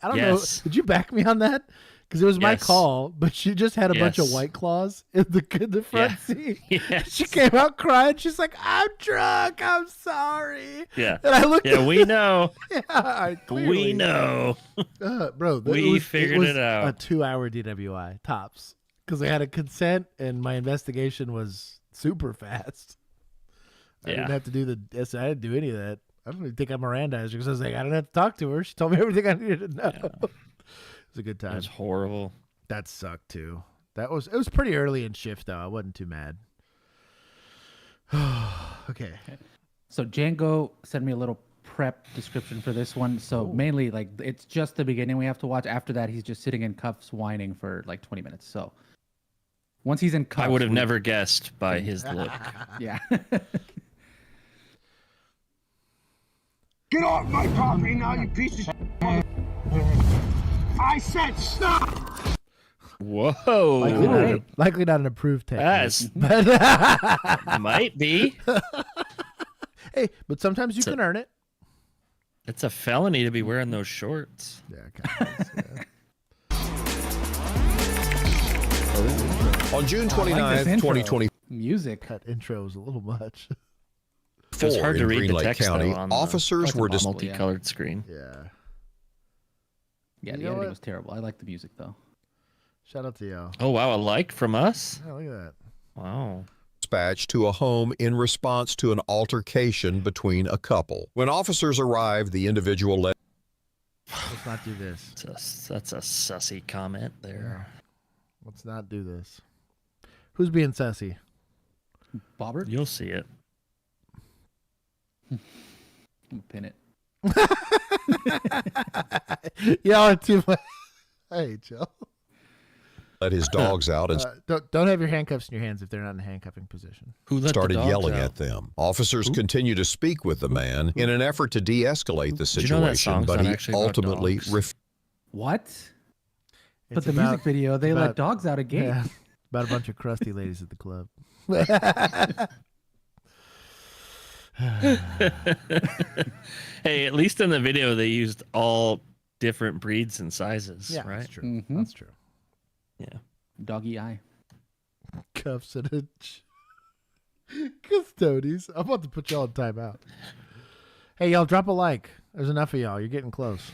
I don't know. Did you back me on that? Because it was my call, but she just had a bunch of White Claws in the front seat. She came out crying. She's like, I'm drunk. I'm sorry. Yeah. And I looked at we know. We know. Bro, we figured it out. A 2-hour DWI, tops. Because I had a consent, and my investigation was super fast. I didn't have to do I didn't do any of that. I don't even think I Mirandized her because I was like, I don't have to talk to her. She told me everything I needed to know. Yeah. It was a good time. It was horrible. That sucked too. It was pretty early in shift though. I wasn't too mad. Okay. So Django sent me a little prep description for this one. So mainly like it's just the beginning we have to watch. After that, he's just sitting in cuffs whining for like 20 minutes. So once he's in cuffs, I would have never guessed by his look. Yeah. Get off my property now, you piece of shit. I said stop! Whoa. Likely not an approved technique. Yes. Might be. Hey, but sometimes you can earn it. It's a felony to be wearing those shorts. Yeah, On June 29th, 2020. Music. That intro was a little much. It's hard to read Green the Lake text County, though, on officers were just multicolored screen. Yeah. Yeah, the editing was terrible. I like the music though. Shout out to y'all. Oh wow, a like from us? Yeah, look at that. Wow. Dispatched to a home in response to an altercation between a couple. When officers arrived, the individual led. Let's not do this. That's a sussy comment there. Let's not do this. Who's being sussy? Bobber? You'll see it. Pin it. Y'all too much. I hate y'all. Let his dogs out and don't have your handcuffs in your hands if they're not in handcuffing position. Who let started the dogs yelling out? at them. Officers continue to speak with the man in an effort to de-escalate the Did you know that situation, song's but not he actually about ultimately dogs? What? But It's the about- music video, they let dogs out again. Yeah, about a bunch of crusty ladies at the club. Hey, at least in the video they used all different breeds and sizes, Yeah, right? that's true. That's true. Yeah. Doggy eye. Cuffs and a custodies. I'm about to put y'all in timeout. Hey, y'all, drop a like. There's enough of y'all. You're getting close.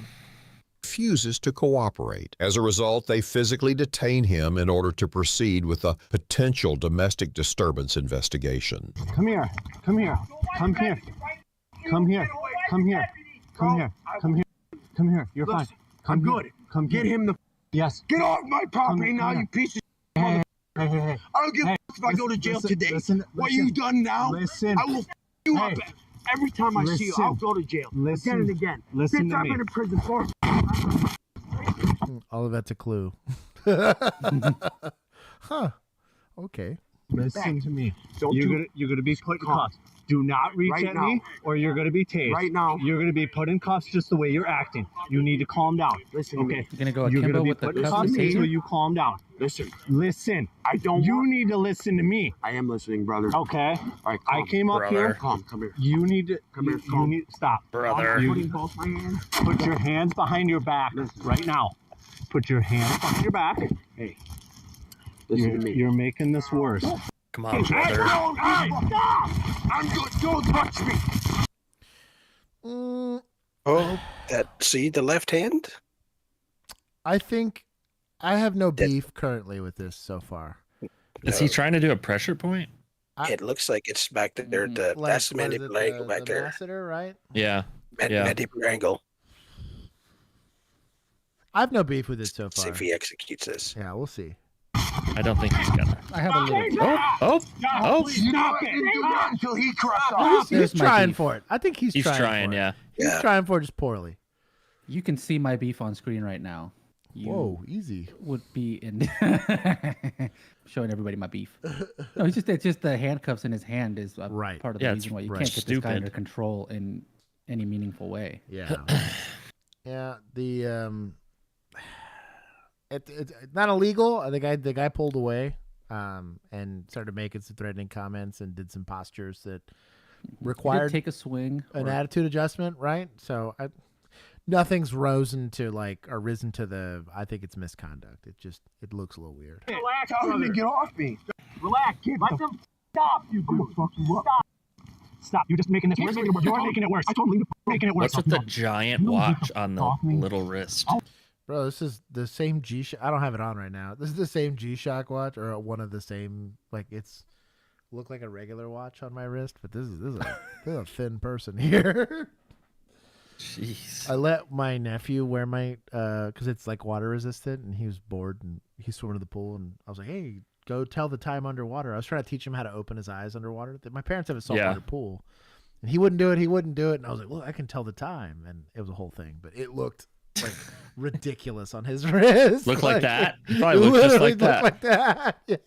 refuses to cooperate. As a result, they physically detain him in order to proceed with a potential domestic disturbance investigation. Come here. Come here. Come here. Come here. Come here. Come here. Come here. Come here. You're fine. I'm good. Come get him the. Yes. Get off my property now, you piece of. Hey. I don't give a if I go to jail today. What you done now? Listen. I will you up. Every time I see you, I'll go to jail. Again and again. Listen to me. I've been in prison for. All of that's a clue. Huh. Okay. Listen to me. You're gonna be put in cuffs. Do not reach at me, or you're gonna be tased. Right now. You're gonna be put in cuffs just the way you're acting. You need to calm down. Listen. Okay. You're gonna go You're akimbo gonna be with the put in cuffs cuffs and until taser? you calm down. Listen. Listen. I don't. You need to listen to me. I am listening, brother. Okay. All right. I came up here. Come here. You need to. Come here. You need stop, brother. I'm putting both my hands. Put your hands behind your back right now. Put your hands behind your back. Hey. Listen to me. You're making this worse. Come on, brother. Stop! I'm good. Don't touch me. Oh, see the left hand? I think I have no beef currently with this so far. Is he trying to do a pressure point? It looks like it's back there. That's the mandibular angle back there. Masseter, right? Yeah. Mandibular angle. I have no beef with it so far. See if he executes this. Yeah, we'll see. I don't think he's gonna. I have a little. Oh! Stop it! Do not until he crushes. He's trying for it. I think he's trying. for it. Yeah. He's trying for it just poorly. You can see my beef on screen right now. Whoa, easy. Would be in showing everybody my beef. No, it's just the handcuffs in his hand is part of the reason why you can't get this guy under control in any meaningful way. Yeah. Yeah. The it's not illegal. The guy pulled away and started making some threatening comments and did some postures that required take a swing, an attitude adjustment, right? So nothing's risen to the. I think it's misconduct. It looks a little weird. Relax, tell him to get off me. Relax, kid. Let them stop. You do. Fuck you up. Stop. You're just making this worse. You're making it worse. I told him making it worse. What's with the giant watch on the little wrist? Bro, this is the same G-Shock. I don't have it on right now. This is the same G-Shock watch, or one of the same. It's look like a regular watch on my wrist, but this is a thin person here. Jeez. I let my nephew wear my because it's like water resistant, and he was bored and he swam to the pool, and I was like, hey, go tell the time underwater. I was trying to teach him how to open his eyes underwater. My parents have a saltwater pool, and he wouldn't do it. And I was like, well, I can tell the time, and it was a whole thing, but it looked like ridiculous on his wrist. Looked like that? Probably looked just like that. Like that. Yeah.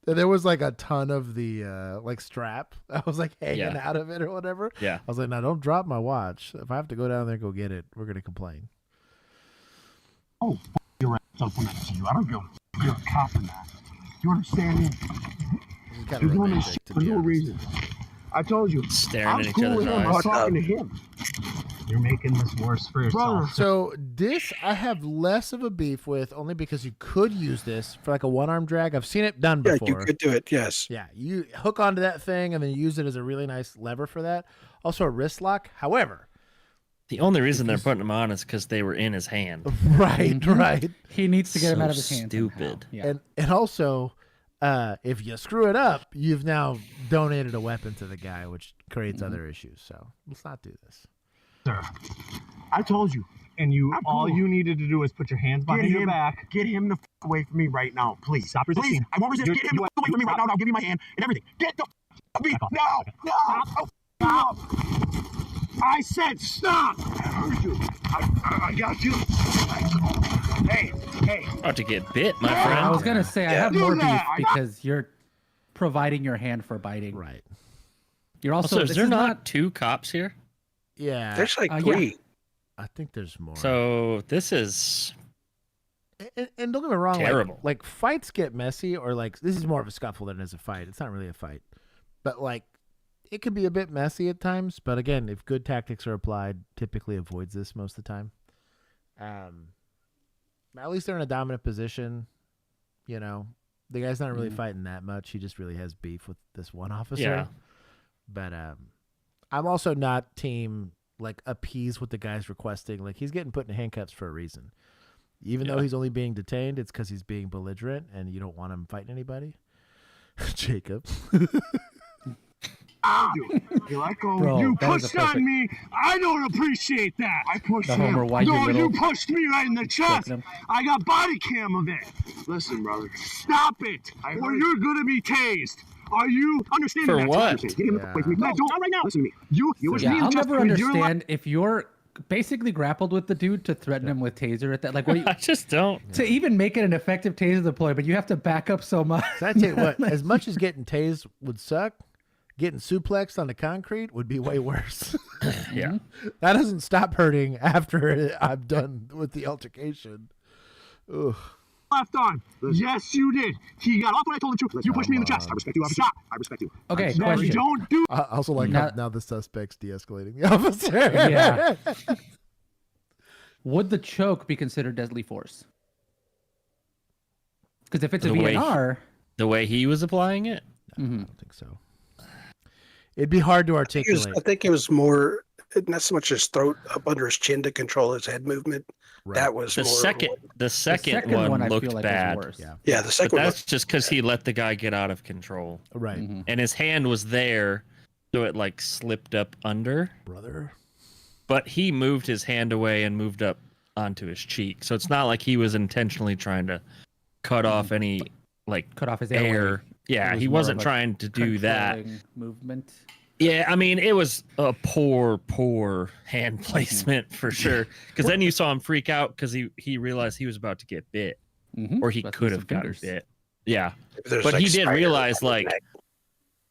And there was like a ton of the strap. I was like hanging out of it or whatever. Yeah. I was like, now don't drop my watch. If I have to go down there and go get it, we're gonna complain. Oh, your ass up when I see you. I don't give a you're a cop or not. You understand me? You're doing this shit for no reason. I told you. Staring at each cool other's with him. eyes. I'm talking to him. You're making this worse for yourself. So this I have less of a beef with, only because you could use this for like a one-arm drag. I've seen it done before. Yeah, you could do it, yes. Yeah, you hook onto that thing and then use it as a really nice lever for that. Also a wrist lock. However, the only reason they're putting them on is because they were in his hand. Right. He needs to get him out of his hand. Stupid. Yeah. And also, if you screw it up, you've now donated a weapon to the guy, which creates other issues. So let's not do this. Sir, I told you, and all you needed to do is put your hands behind your back. Get him the f away from me right now, please. Stop resisting. Please, I won't resist. Get him the f away from me right now. I'll give you my hand and everything. Get the f me. No. Stop. I said stop. I heard you. I got you. Hey. About to get bit, my friend. I was gonna say I have more beef because you're providing your hand for biting. Right. You're also. Is there not two cops here? Yeah. There's like three. Yeah. I think there's more. So this is. And don't get me wrong, terrible. Like fights get messy, or like this is more of a scuffle than it is a fight. It's not really a fight, but like it could be a bit messy at times. But again, if good tactics are applied, typically avoids this most of the time. At least they're in a dominant position. You know, the guy's not really fighting that much. He just really has beef with this one officer. Yeah. But I'm also not team like appease what the guy's requesting. Like he's getting put in handcuffs for a reason. Even though he's only being detained, it's because he's being belligerent and you don't want him fighting anybody. Jacob. You like you pushed on me. I don't appreciate that. I pushed him. No, you pushed me right in the chest. I got body cam of it. Listen, brother, stop it, or you're gonna be tased. Are you understanding For that? what? Get him away from me. No, don't right now. Listen to me. You I'll never understand if you're basically grappled with the dude to threaten him with taser at that. Like, what? I just don't. To even make it an effective taser deploy, but you have to back up so much. So I tell you what, as much as getting tased would suck, getting suplexed on the concrete would be way worse. Yeah. That doesn't stop hurting after I'm done with the altercation. Ugh. Left arm. Yes, you did. He got off when I told him to. You pushed me in the chest. I respect you, officer. I respect you. Okay, question. Don't do. I also like how now the suspect's de-escalating the officer. Yeah. Would the choke be considered deadly force? Because if it's a VNR, the way he was applying it, I don't think so. It'd be hard to articulate. I think it was more not so much his throat up under his chin to control his head movement. Right. That was the more second one looked like bad. Yeah, the second but one. That's just because he let the guy get out of control. Right. And his hand was there, so it like slipped up under. Brother. But he moved his hand away and moved up onto his cheek. So it's not like he was intentionally trying to cut off any cut off his air. airway. Yeah, It was he more wasn't of a trying to do that. controlling movement. Yeah, I mean, it was a poor hand placement for sure. Because then you saw him freak out because he realized he was about to get bit, or he could have gotten bit. Yeah, There's but like he did spiders realize, on the like, neck.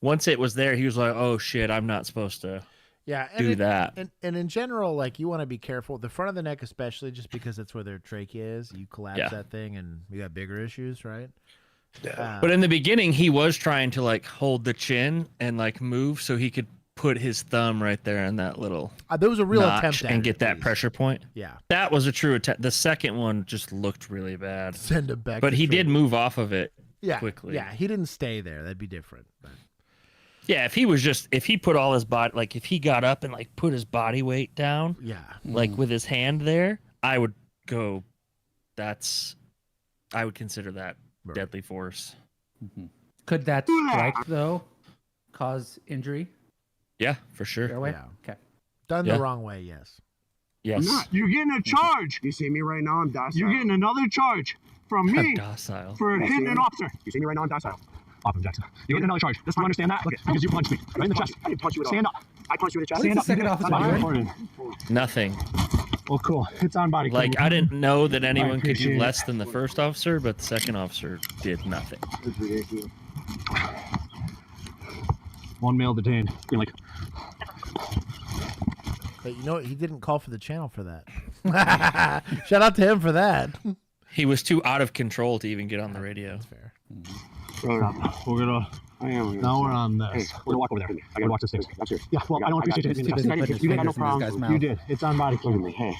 once it was there, he was like, "Oh shit, I'm not supposed to." Yeah, do that. And in general, like, you want to be careful. The front of the neck, especially, just because that's where their trachea is. You collapse that thing, and you got bigger issues, right? Yeah. But in the beginning, he was trying to like hold the chin and like move so he could put his thumb right there in that little. There was a real notch attempt at and it, get that pressure point. Yeah. That was a true attempt. The second one just looked really bad. Send him back. But to he did training. move off of it Yeah, quickly. Yeah, he didn't stay there. That'd be different. But. Yeah, if he put all his body, like if he got up and like put his body weight down, like with his hand there, I would go, I would consider that deadly force. Could that strike though cause injury? Yeah, for sure. Airway? Yeah. Okay. Done Yeah. the wrong way, yes. Yes. You're getting a charge. You see me right now, I'm docile. You're getting another charge from me docile. for hitting an officer. You see me right now, I'm docile. Officer Jackson. You're getting another charge. Just to understand that, because you punched me right in the chest. I didn't punch you at all. Stand up. I punched you in the chest. Stand up. second officer doing? Nothing. Well, cool. It's on body cam. Like, I didn't know that anyone could appreciate do it. less than the first officer, but the second officer did nothing. It's ridiculous. One male detained. You're like, But you know what? He didn't call for the channel for that. Shout out to him for that. He was too out of control to even get on the radio. That's fair. we're gonna. Now we're on this. Hey, we're gonna walk over there. I gotta watch this thing. I'm serious. Yeah, well, I don't appreciate It's it. too busy putting his You got no fingers in this problem. guy's You mouth. did. It's on body Look at cam. me. Hey,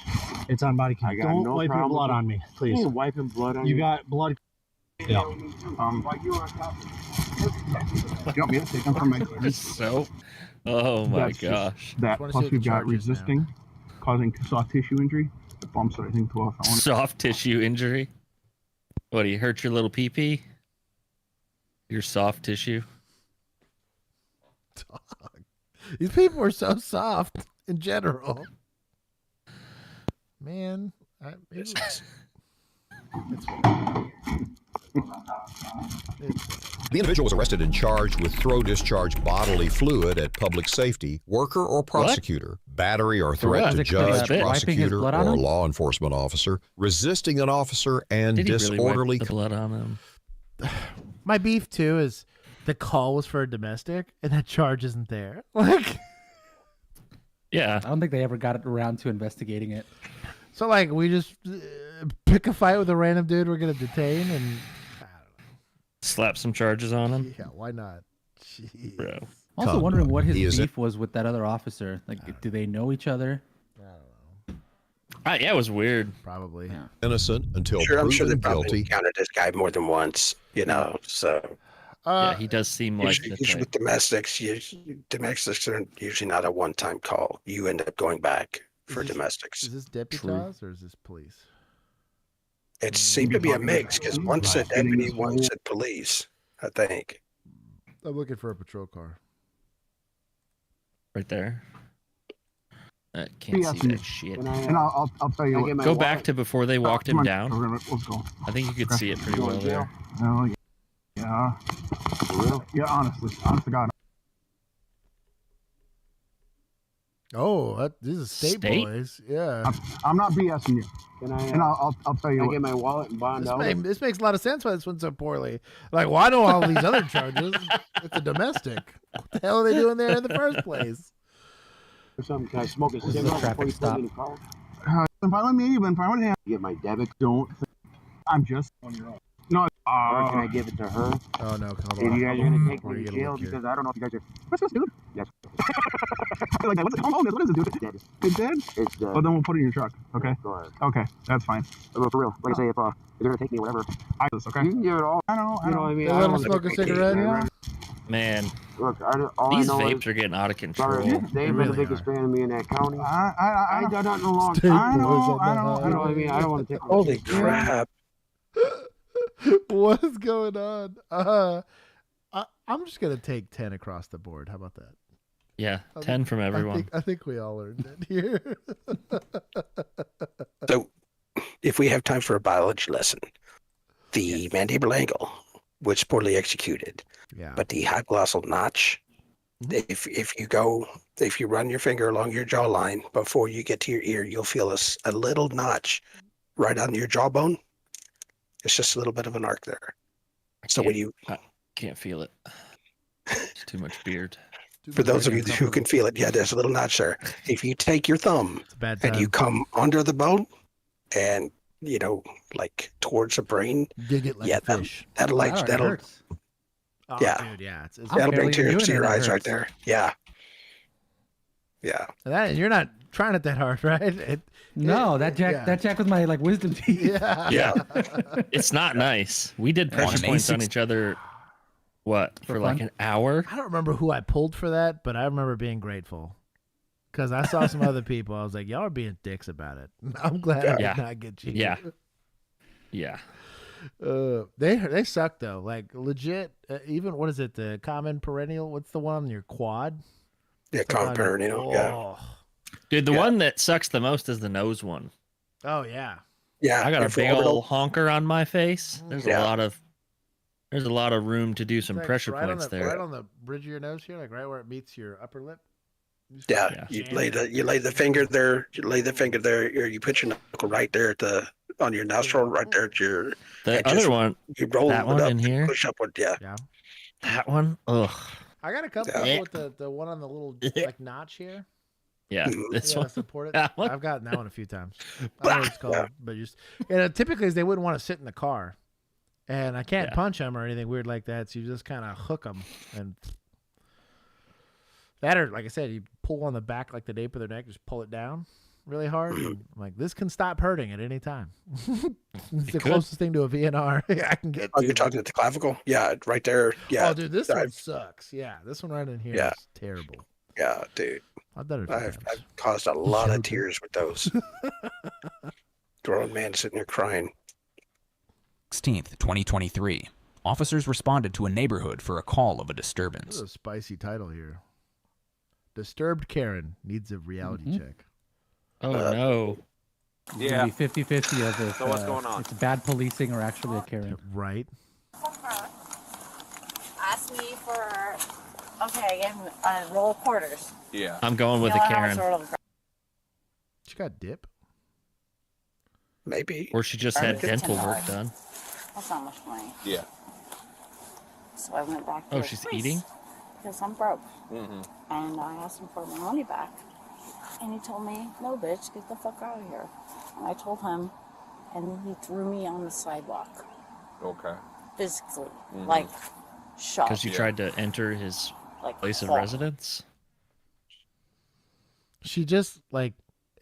It's on body cam. I got Don't no wipe your problem blood with- on me, please. you ain't wiping blood on You you. got blood. Yeah. You want me to take them from my So, oh my That's just- gosh. That Just wanna see plus what the we've got charge is now. resisting, causing soft tissue injury. The bumps that I think 12. I want Soft tissue injury. What, do you hurt your little pee-pee? Your soft tissue? Dog. These people are so soft in general. Man, The individual was arrested and charged with throw discharge bodily fluid at public safety, worker or prosecutor, battery or For what? threat to Is it 'cause judge, of wiping his prosecutor, blood on or him? law enforcement officer, resisting an officer, and Did he really disorderly wipe the blood on him? my beef too is the call was for a domestic and that charge isn't there. Like, Yeah. I don't think they ever got around to investigating it. so like we just pick a fight with a random dude we're gonna detain and Slap some charges on him? yeah, why not? Jeez. Bro. I'm also Conduct. wondering what his He is beef was with that other officer. Like, do they know each other? Yeah, it was weird. Probably. Yeah. innocent until I'm sure they proven probably guilty. encountered this guy more than once, you know. So Yeah, he does seem like the usually type. with domestics, domestics are usually not a one-time call. You end up going back for domestics. Is this deputized or is this police? It seemed to be a mix because one said deputy, one said police. I think. I'm looking for a patrol car. Right there. I can't see that shit. And I'll tell you what. Go back to before they walked him Come on, down. Let's go. I think you could see it pretty well there. Oh, yeah. Yeah, honestly. Honest to God. Oh, this is state boys. Yeah. I'm not BSing you. And I'll tell you Can I what. get my wallet and bond out? This makes a lot of sense why this one's so poorly. Like, well, I know all these other charges. It's a domestic. What the hell are they doing there in the first place? Or something? Can I smoke a This is a cigarette traffic before you stop. put me in the car? If I let me even, if I would have, Get my debit, don't. I'm just on your own. No. or can I give it to her? Oh no, come If you guys are gonna take Or me you to gotta jail look here. because I don't know if you guys are. What's this, dude? Yes, Like that. What is it, dude? dead. It's dead? It's dead. Oh, then we'll put it in your truck. Okay. Go ahead. Okay. That's fine. But for real, like I say, if they're gonna take me, whatever, Okay. you can give it all. I know. You know what I mean? They I let don't him smoke a cigarette? Yeah. Man, Look, all these I know vapes is, are getting out of control. Robert, they've They been really the biggest are. fan of me in that county. I ain't done nothing in a long State time. boys on the I know. high. You know what I mean? I don't want to take. Holy crap! What is going on? I'm just gonna take 10 across the board. How about that? Yeah, 10 from everyone. I think we all earned it here. So, if we have time for a biology lesson, the mandibular angle was poorly executed. Yeah. But the hypoglossal notch, if you run your finger along your jawline before you get to your ear, you'll feel a little notch right on your jawbone. It's just a little bit of an arc there. So when you can't feel it, it's too much beard. For those of you who can feel it, yeah, there's a little notch there. If you take your thumb and you come under the bone and, like towards the brain, dig it like a fish. That'll Oh, dude, yeah. That'll bring tears to your eyes right there. Yeah. Yeah. And you're not trying it that hard, right? That Jack with my wisdom teeth. Yeah. It's not nice. We did pressure points on each other. What, for like an hour? I don't remember who I pulled for that, but I remember being grateful because I saw some other people. I was like, y'all are being dicks about it. I'm glad I did not get you. Yeah. They suck though. Like legit. Even what is it? The common perennial. What's the one on your quad? Yeah, common perennial. Yeah. Dude, the one that sucks the most is the nose one. Oh yeah. Yeah. I got a big old honker on my face. There's a lot of room to do some pressure points there. Right on the bridge of your nose here, like right where it meets your upper lip. Yeah. You lay the finger there. You lay the finger there, or you put your knuckle right there on your nostril, right there at your. The other one. You roll that it one up, in here. push upward. Yeah. That one. Ugh. I got a couple with the one on the little like notch here. Yeah, this one. Support it. I've gotten that one a few times. I don't know what it's called, but typically is they wouldn't want to sit in the car, and I can't punch them or anything weird like that. So you just kind of hook them, and that, or like I said, you pull on the back like the nape of their neck, just pull it down really hard. I'm like, this can stop hurting at any time. It's the closest thing to a VNR I can get. Oh, you're talking at the clavicle? Yeah, right there. Yeah. Oh, dude, this one sucks. Yeah, this one right in here is terrible. Yeah, dude. I've caused a lot of tears with those. Grown man sitting there crying. 16th, 2023. Officers responded to a neighborhood for a call of a disturbance. This is a spicy title here. Disturbed Karen needs a reality check. Oh, no. Yeah. 50-50 of it. So what's going on? It's bad policing or actually a Karen. Right. Ask me for, okay, give him a roll of quarters. Yeah. I'm going with the Karen. She got dip? Maybe. Or she just had dental work done. That's not much money. Yeah. So I went back to Oh, his she's place eating? because I'm broke. Mm-hmm. And I asked him for my money back. And he told me, no, bitch, get the fuck out of here. And I told him, and then he threw me on the sidewalk. Okay. Physically. Like, shot. Because you tried to enter his place of residence? She just,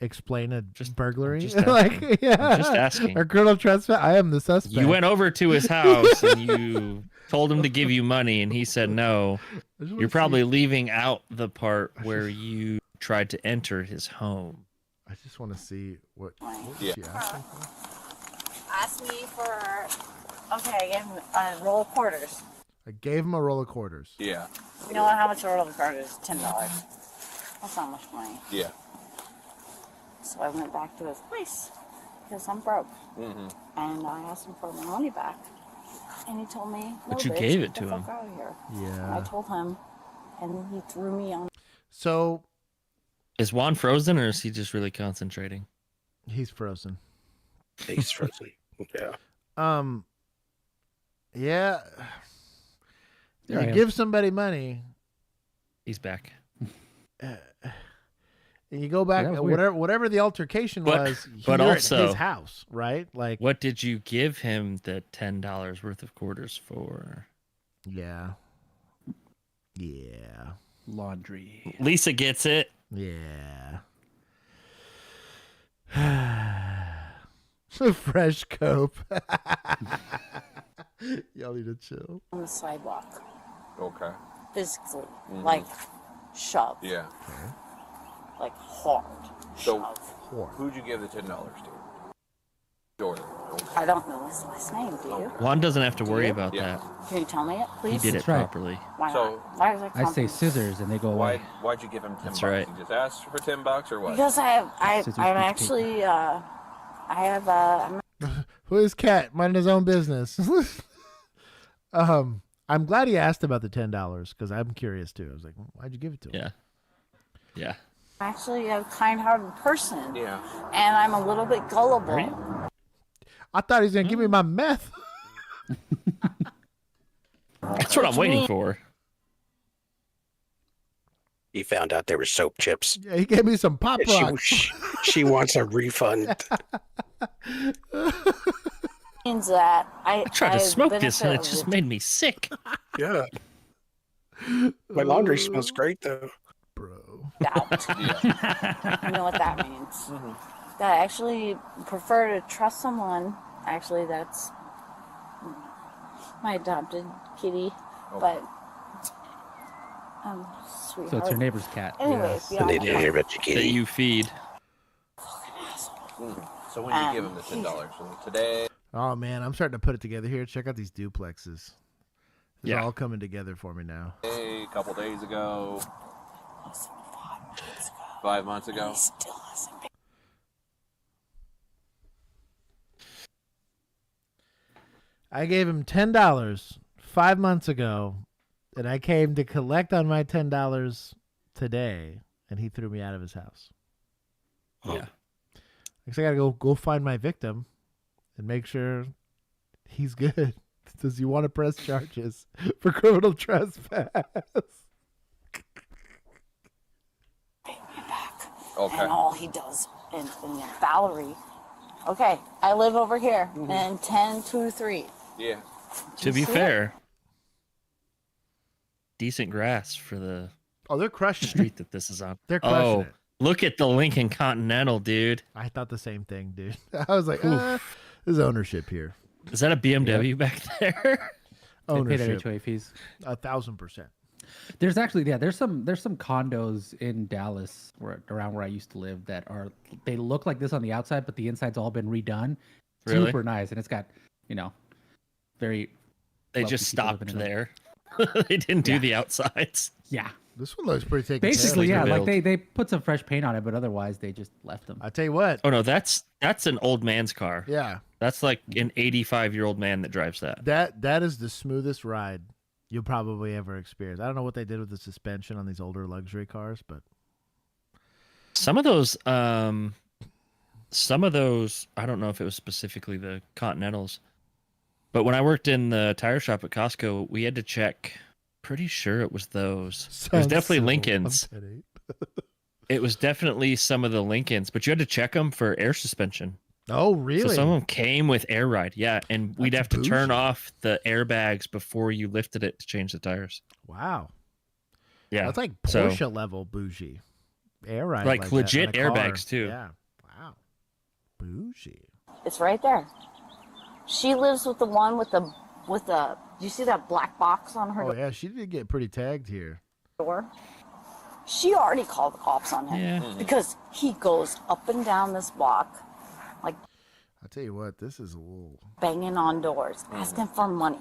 explain a burglary? Just Just asking. Or criminal trespass? I am the suspect. You went over to his house and you told him to give you money and he said no. You're probably leaving out the part where you tried to enter his home. I just want to see what Yeah. she asking for. Ask me for, okay, give him a roll of quarters. I gave him a roll of quarters. Yeah. You know how much a roll of quarters is? $10. That's not much money. Yeah. So I went back to his place because I'm broke. Mm-hmm. And I asked him for my money back. And he told me, no, But you bitch, gave get it the to fuck him. out of here. Yeah. And I told him, and then he threw me on. So Is Juan frozen or is he just really concentrating? he's frozen. He's frozen. Yeah. Yeah. There I You am. give somebody money, He's back. and you go back, that was weird. whatever the altercation was, but here also- at his house, right? Like, What did you give him the $10 worth of quarters for? yeah. Laundry. Lisa gets it. Yeah. Fresh cope. Y'all need to chill. On the sidewalk. Okay. Physically. Like, shove. Yeah. Like, hard. So, shove. who'd you give the $10 to? Jordan. I don't know his last name, do you? Juan doesn't have to worry about Yeah. that. Can you tell me it, He please? did it That's right. properly. Why So- not? Why is it I say complicated? scissors and they go away. Why'd you give him $10? That's right. You just asked for $10 or what? Because Scissors, I'm piece of actually, I have, Who is cat minding his own business? I'm glad he asked about the $10 because I'm curious too. I was like, well, why'd you give it to him? Yeah. I'm actually a kind-hearted person. Yeah. And I'm a little bit gullible. I thought he was gonna give me my meth. That's what I'm waiting for. He found out there were soap chips. Yeah, he gave me some pop rocks. She wants a refund. Means that I tried to smoke this and it just made me sick. Yeah. My laundry smells great though. doubt. You know what that means? That I actually prefer to trust someone. Actually, that's my adopted kitty, but sweetheart. So it's your neighbor's cat. Anyways, I need to hear about your kitty. That you feed. So when did you give him the $10? Today? Oh man, I'm starting to put it together here. Check out these duplexes. It's all coming together for me now. A couple days ago. 5 months ago. I gave him $10 5 months ago, and I came to collect on my $10 today, and he threw me out of his house. Yeah. I gotta go find my victim and make sure he's good. Does he want to press charges for criminal trespass? Okay. And all he does, and Valerie. Okay, I live over here, and 1023. Yeah. To be fair, decent grass for the they're crushing street that this is on. They're crushing it. Look at the Lincoln Continental, dude. I thought the same thing, dude. I was like, there's ownership here. Is that a BMW back there? Ownership. HOA fees. 1,000%. There's actually there's some condos in Dallas around where I used to live that they look like this on the outside, but the inside's all been redone. Really? Super nice, and it's got very. They just stopped there. They didn't do the outsides. Yeah. This one looks pretty taken Basically, care of. yeah, like they put some fresh paint on it, but otherwise they just left them. I tell you what. Oh no, that's an old man's car. Yeah. That's like an 85-year-old man that drives that. That is the smoothest ride you'll probably ever experience. I don't know what they did with the suspension on these older luxury cars, but some of those I don't know if it was specifically the Continentals, but when I worked in the tire shop at Costco, we had to check. Pretty sure it was those. It was definitely Lincolns. It was definitely some of the Lincolns, but you had to check them for air suspension. Oh, really? So some of them came with air ride, yeah, and we'd have to turn off the airbags before you lifted it to change the tires. Wow. Yeah, that's like Porsche level bougie. Air ride, like legit that on a car. airbags too. Yeah. Wow. Bougie. It's right there. She lives with the one with the. Do you see that black box on her door? Oh yeah, she did get pretty tagged here. She already called the cops on him because he goes up and down this block, like. I tell you what, this is a little banging on doors, asking for money,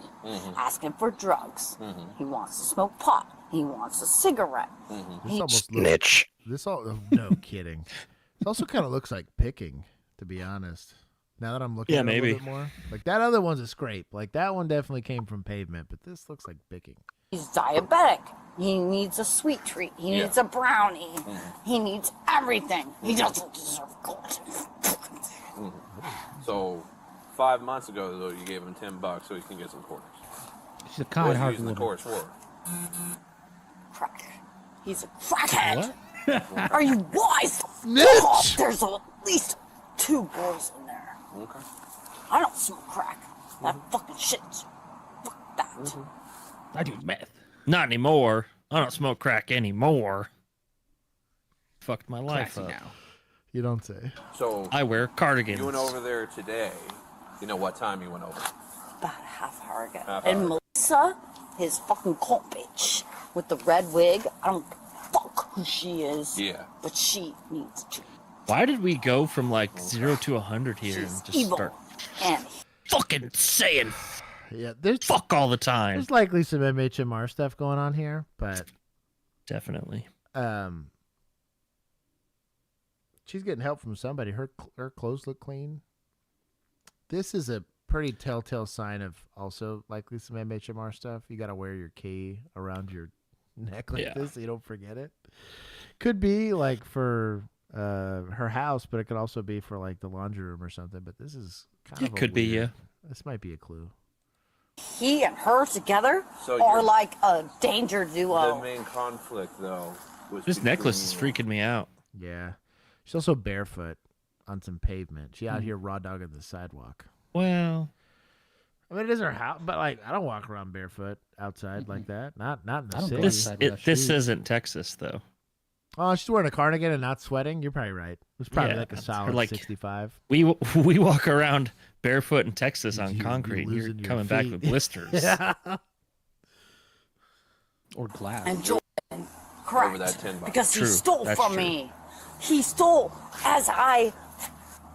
asking for drugs. He wants to smoke pot. He wants a cigarette. This almost snitch. No kidding. It also kind of looks like picking, to be honest. Now that I'm looking at it a little bit more. Like that other one's a scrape. Like that one definitely came from pavement, but this looks like picking. He's diabetic. He needs a sweet treat. He needs a brownie. He needs everything. He doesn't deserve God. So 5 months ago, though, you gave him $10 so he can get some quarters. She's a kind What are you heart using the quarters for? Crack. He's a crackhead. What? Are you wise? Oh, there's at least 2 boys in there. Okay. I don't smoke crack. That fucking shit. Fuck that. I do meth. Not anymore. I don't smoke crack anymore. Fucked my life up. Now. You don't say. So I wear cardigans. You went over there today. You know what time you went over? About a half hour ago. Half And hour. Melissa, his fucking cult bitch with the red wig. I don't fuck who she is. Yeah. But she needs to. Why did we go from like 0 to 100 here and just evil. start And fucking saying there's fuck all the time? There's likely some MHMR stuff going on here, but definitely. She's getting help from somebody. Her clothes look clean. This is a pretty telltale sign of also likely some MHMR stuff. You got to wear your key around your neck like this so you don't forget it. Could be like for her house, but it could also be for like the laundry room or something. But this is kind of could be, yeah. This might be a clue. He and her together are like a danger duo. The main conflict, though, was This necklace is freaking me out. Yeah. She's also barefoot on some pavement. She out here raw dogging the sidewalk. Well, I mean, it is her house, but like I don't walk around barefoot outside like that. Not in the city. This isn't Texas, though. Oh, she's wearing a cardigan and not sweating. You're probably right. It was probably like a solid 65. We walk around barefoot in Texas on concrete. You're coming back with blisters. Yeah. Or glass. And Jordan, correct, Over that $10. because he True. stole That's from true. me. He stole as I.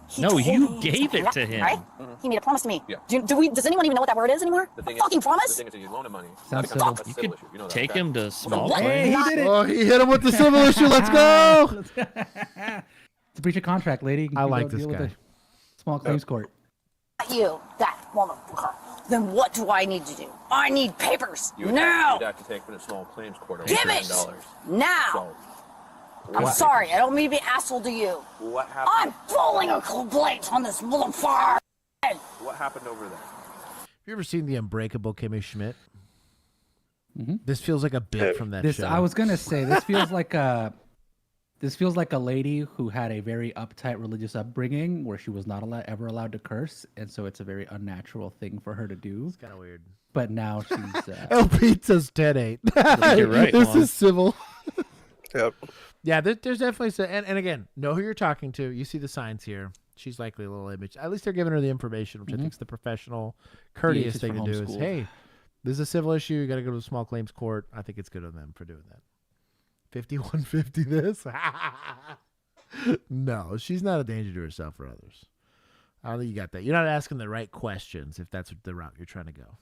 He No, told you me gave it to him. Right? He made a promise to me. Yeah. Does anyone even know what that word is anymore? The thing Fucking is, promise? The thing is, you loan him money. Sounds That becomes civil. a You civil could issue. You know that, take okay? him to small What? claims. He did it. Oh, he hit him with the civil issue. Let's go. It's a breach of contract, lady. You I can like go this deal with guy. the small claims court. You, that motherfucker. Then what do I need to do? I need papers. You'd Now! have to take him to small claims court. Give it! Now! So, I'm sorry, I don't mean to be an asshole to you. what happened? I'm filing a complaint on this motherfucker. What happened over there? Have you ever seen The Unbreakable Kimmy Schmidt? This feels like a bit from that show. I was gonna say this feels like a lady who had a very uptight religious upbringing where she was not ever allowed to curse, and so it's a very unnatural thing for her to do. It's kind of weird. But now she's LP says 10-8. You're right, This Juan. is civil. Yep. Yeah, there's definitely some, and again, know who you're talking to. You see the signs here. She's likely a little image. At least they're giving her the information, which I think is the professional, courteous she's thing to from do. Is homeschool. hey, this is a civil issue. You got to go to the small claims court. I think it's good of them for doing that. 5150 this? No, she's not a danger to herself or others. I don't think you got that. You're not asking the right questions if that's the route you're trying to go.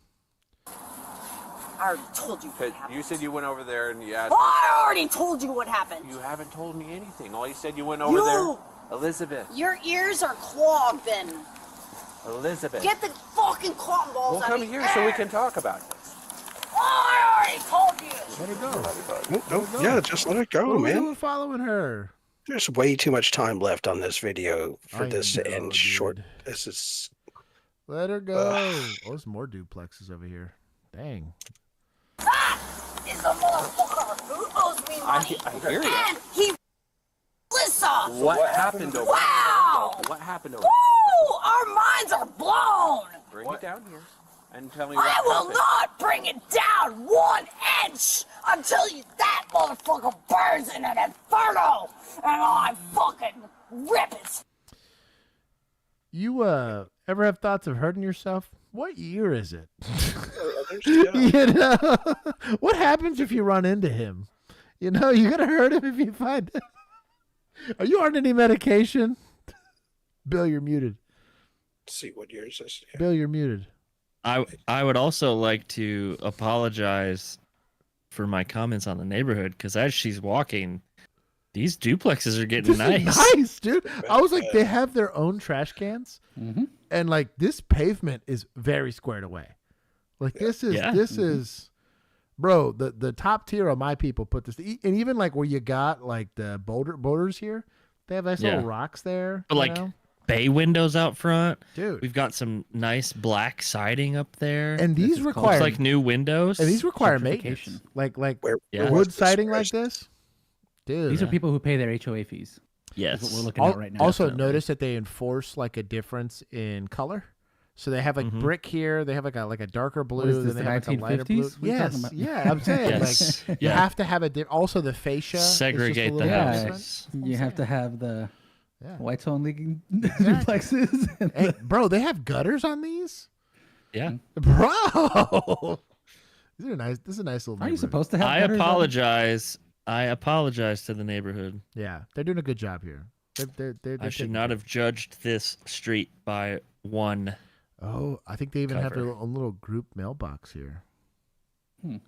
I already told you what happened. You said you went over there and you asked. I already told you what happened. You haven't told me anything. All you said you went over there. Elizabeth. Your ears are clogged then. Elizabeth. Get the fucking cotton balls We'll out come of here so we can talk about this. I already told you. Let her go. No, yeah, just let it go, What are we man. doing following her? There's way too much time left on this video for I this to know, end dude. short. This is Let her go. Oh, there's more duplexes over here. Dang. Is the motherfucker who owes me money. I hear you. And he Lisa. What happened over Wow. there? What happened over Woo! Our minds are blown. there? Bring it down here and tell me what I will happened. not bring it down 1 inch until that motherfucker burns in an inferno and I fucking rip it. You ever have thoughts of hurting yourself? What year is it? yeah. You know, what happens if you run into him? You know, you're gonna hurt him if you find him. Are you on any medication? Bill, you're muted. Let's see what year is this? Bill, you're muted. I would also like to apologize for my comments on the neighborhood because as she's walking, these duplexes are getting This is nice, dude. I was like, they have their own trash cans, and like this pavement is very squared away. Like this is, bro. The top tier of my people put this, and even like where you got like the boulders here, they have nice little rocks there. But you like know? bay windows out front, dude. We've got some nice black siding up there, And these require- looks like new windows. And these require maintenance, like Yeah. wood siding like this, dude. These are people who pay their HOA fees. Yes. That's what we're looking at right now. Also, Definitely. notice that they enforce like a difference in color. So they have like brick here. They have like a darker blue. What is this, then the they have like a lighter blue. 1950s? What are you talking Yes, about? yeah. I'm saying Yes. like you Yeah. have to have also the fascia. is just a Segregate the little house. different. Yes. You have to have the white tone leaking duplexes. and Hey, bro, they have gutters on these, Yeah. bro. These are nice. This is a nice little. Are you neighborhood. supposed to have? I gutters on? apologize. I apologize to the neighborhood. Yeah, they're doing a good job here. They're I should taking not care. have judged this street by one. Oh, I think they even have cover. their own little group mailbox here, and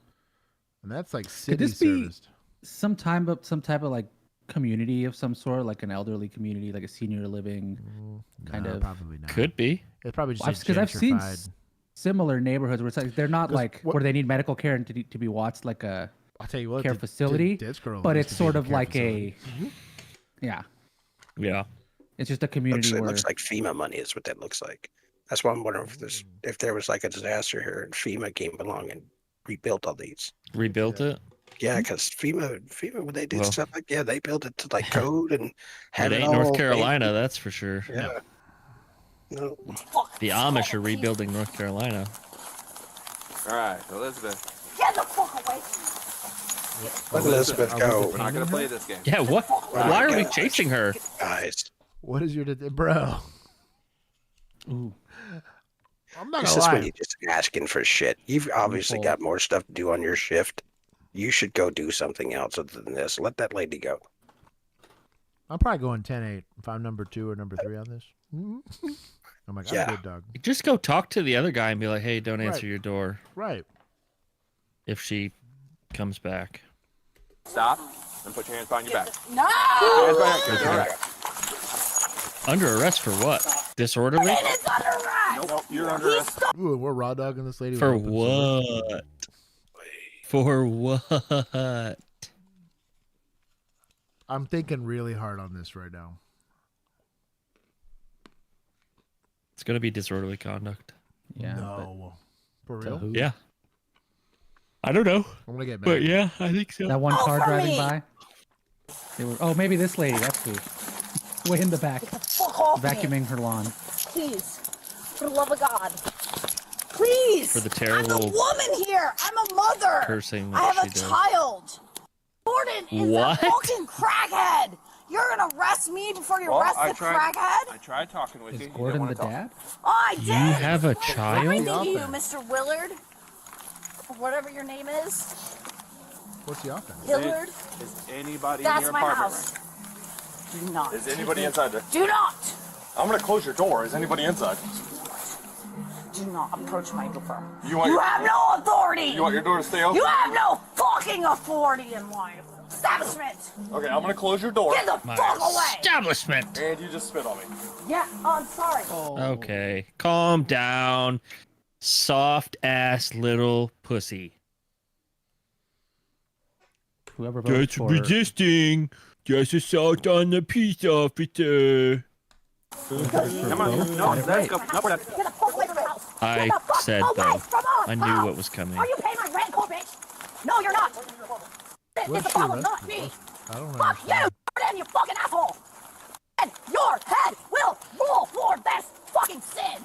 that's like Could city this be serviced. some type of like community of some sort, like an elderly community, like a senior living kind of? Probably not. Could be. It's probably just Because I've seen gentrified. similar neighborhoods where it's like they're not like where they need medical care and to be watched like a I'll tell you what, care facility, but it's sort of like a yeah. It's just a community It where looks like FEMA money is what that looks like. That's why I'm wondering if there was like a disaster here and FEMA came along and rebuilt all these. Rebuilt it? Yeah, because FEMA when they do stuff like they build it to like code and have It it ain't all North Carolina, made. that's for sure. Yeah. No. The Amish are rebuilding North Carolina. All right, Elizabeth. Get the fuck away from me. Let Elizabeth go. We're not gonna play this game. Yeah, what? Why are we chasing her? Guys. What is your bro? Ooh. I'm not This gonna is lie. when you're just asking for shit. You've obviously got more stuff to do on your shift. You should go do something else other than this. Let that lady go. I'm probably going 10-8 if I'm number 2 or number 3 on this. I'm like, I'm good, dog. Just go talk to the other guy and be like, hey, don't answer your door. Right. If she comes back. Stop and put your hands behind your back. No! Hands behind your back. Under arrest for what? Disorderly? It is under arrest! Nope, you're under arrest. Ooh, we're raw dogging this lady. For with open sword. what? For what? I'm thinking really hard on this right now. It's going to be disorderly conduct. Yeah. No. For real? who? Yeah. I don't know. I'm gonna get mad. But yeah, I think so. That one Oh, car for driving me. by. They were. Oh, maybe this lady. That's who. Way in the back, Fuck off me. vacuuming her lawn. Please. For the love of God. Please. For the I'm a terrible woman here. I'm a mother. cursing I that have she a does. child. Gordon is What? a fucking crackhead. You're gonna arrest me before you arrest the crackhead? I tried talking with Is you. You Gordon didn't the wanna talk. dad? Oh, I did. You have a child? Everything to you, Mr. Willard. Or whatever your name is. What's the offense? Hillard. Is anybody in That's your my apartment? house. Do not. Is anybody inside there? Do not. I'm gonna close your door. Is anybody inside? Do not approach my door. You want You your- have no authority. You want your door to stay open? You have no fucking authority in my establishment. Okay, I'm gonna close your door. Get the fuck away. Establishment. And you just spit on me. Yeah, I'm sorry. Okay, calm down. Soft ass little pussy. Whoever votes That's for resisting. Just assault on the peace officer. Come on. No, let's go. No, we're not. Get the fuck away from my house. I Get the fuck said away though. from our I knew house. what was coming. Are you paying my rent, poor bitch? No, you're not. This is the problem, not me. I don't know. Fuck you, Gordon, you fucking asshole. And your head will roll for this fucking sin.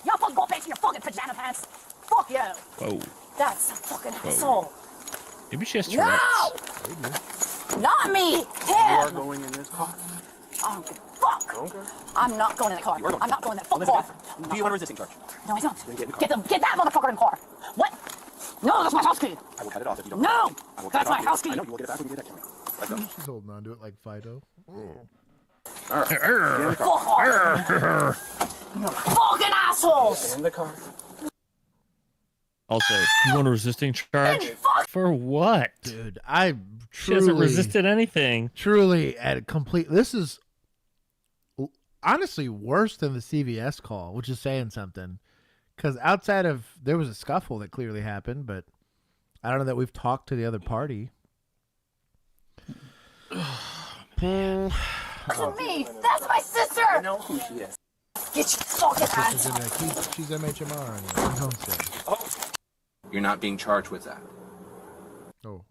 You fucking go bitch in your fucking pajama pants. Fuck you. Whoa. That's a fucking Whoa. asshole. Maybe she has Tourette's. No! Not me! You are Him! going in this car. I don't give a fuck. Okay. I'm not going in the car. You are going. I'm not going in that fucking car. Elizabeth, do you want a resisting charge? No, I don't. Then get in the car. Get that motherfucker in the car. What? No, that's my house key. I will cut it off if you don't. No! I will cut That's it my off. house key. I know you will get it back when you get that. Let's go. She's holding on to it like Fido. All right. Get in the car. Fuck off. You fucking assholes! Get in the car. Also, you want a resisting charge? For what? Dude, I She hasn't truly resisted anything. Truly at a complete. This is honestly worse than the CVS call, which is saying something. Because outside of there was a scuffle that clearly happened, but I don't know that we've talked to the other party. To me! That's my sister! I know who she is. Get your fucking hands off! She's MHMR anyway. In Homestead. Oh. You're not being charged with that. Oh.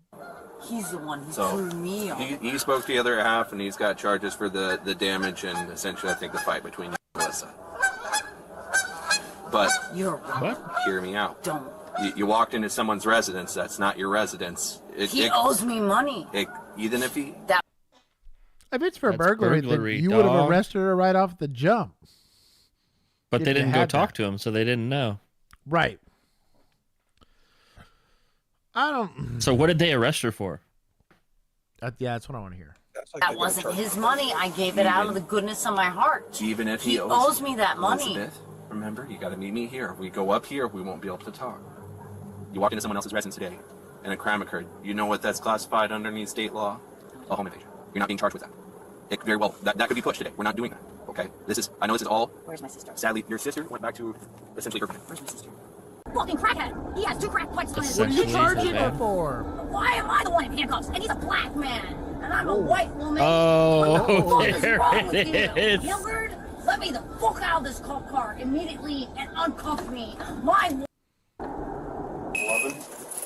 He's the one who So, threw me on. He spoke to the other half, and he's got charges for the damage and essentially, I think, the fight between you and Melissa. But You're wrong. hear me out. Don't. You walked into someone's residence. That's not your residence. He owes me money. Even if he... If it's for That's burglary, burglary, then you would have dog. arrested her right off the jump. But If they you didn't go had talk that. to him, so they didn't know. Right. I don't. So what did they arrest her for? Yeah, that's what I want to hear. That wasn't his money. I gave it out of the goodness of my heart. Even if He owes me that money. Elizabeth, remember, you got to meet me here. If we go up here, we won't be able to talk. You walked into someone else's residence today, and a crime occurred. You know what that's classified underneath state law? A home invasion. You're not being charged with that. It very well, that could be pushed today. We're not doing that, okay? I know this is all... Where's my sister? Sadly, your sister went back to essentially her... Where's my sister? Fucking crackhead! He has 2 crack pipes on his What are you head. charging her for? Why am I the one in handcuffs? And he's a black man, and I'm a white woman. Oh, what the fuck there is wrong with it you? is. Hillard, let me the fuck out of this cop car immediately and uncuff me. My... 11.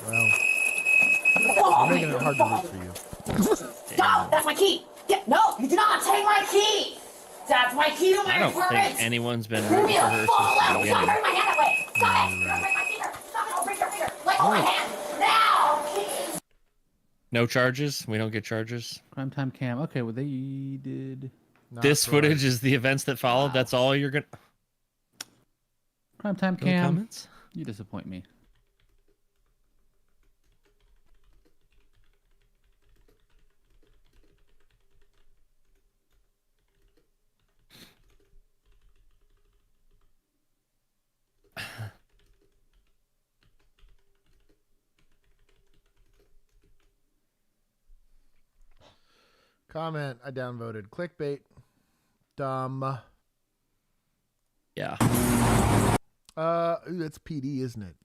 Well, Oh, I'm making it hard to look for you. No, that's my key. No, you do not take my key. That's my key to my I don't apartment. think anyone's been Leave rooting me for the her fuck since the alone. Stop beginning. hurting my hand that way. Stop it. Don't break my finger. Stop it. Don't break your finger. Let go of my hand. Now. No charges? We don't get charges? Crime time cam. Okay, well, they did... This footage is the events that followed? That's all you're going to... Crime time No cam. comments? You disappoint me. Comment, I downvoted. Clickbait. Dumb. Yeah. Ooh, that's PD, isn't it?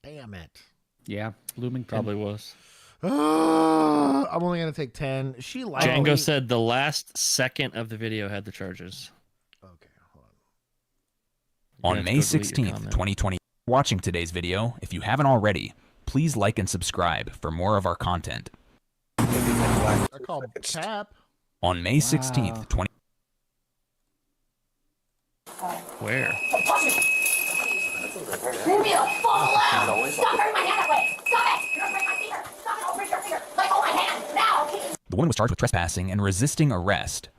Damn it. Yeah, Bloomington. Probably was. I'm only going to take 10. She liked Django me. said the last second of the video had the charges. Okay, hold On have to May go delete your 16th, comment. 2020, watching today's video, if you haven't already, please like and subscribe for more of our content. I called Cap. On May 16th, 20... Where? Leave me the fuck alone. Stop hurting my hand that way. Stop it. Don't break my finger. Stop it. Don't break your finger. Let go of my hand. Now. The woman was charged with trespassing and resisting arrest.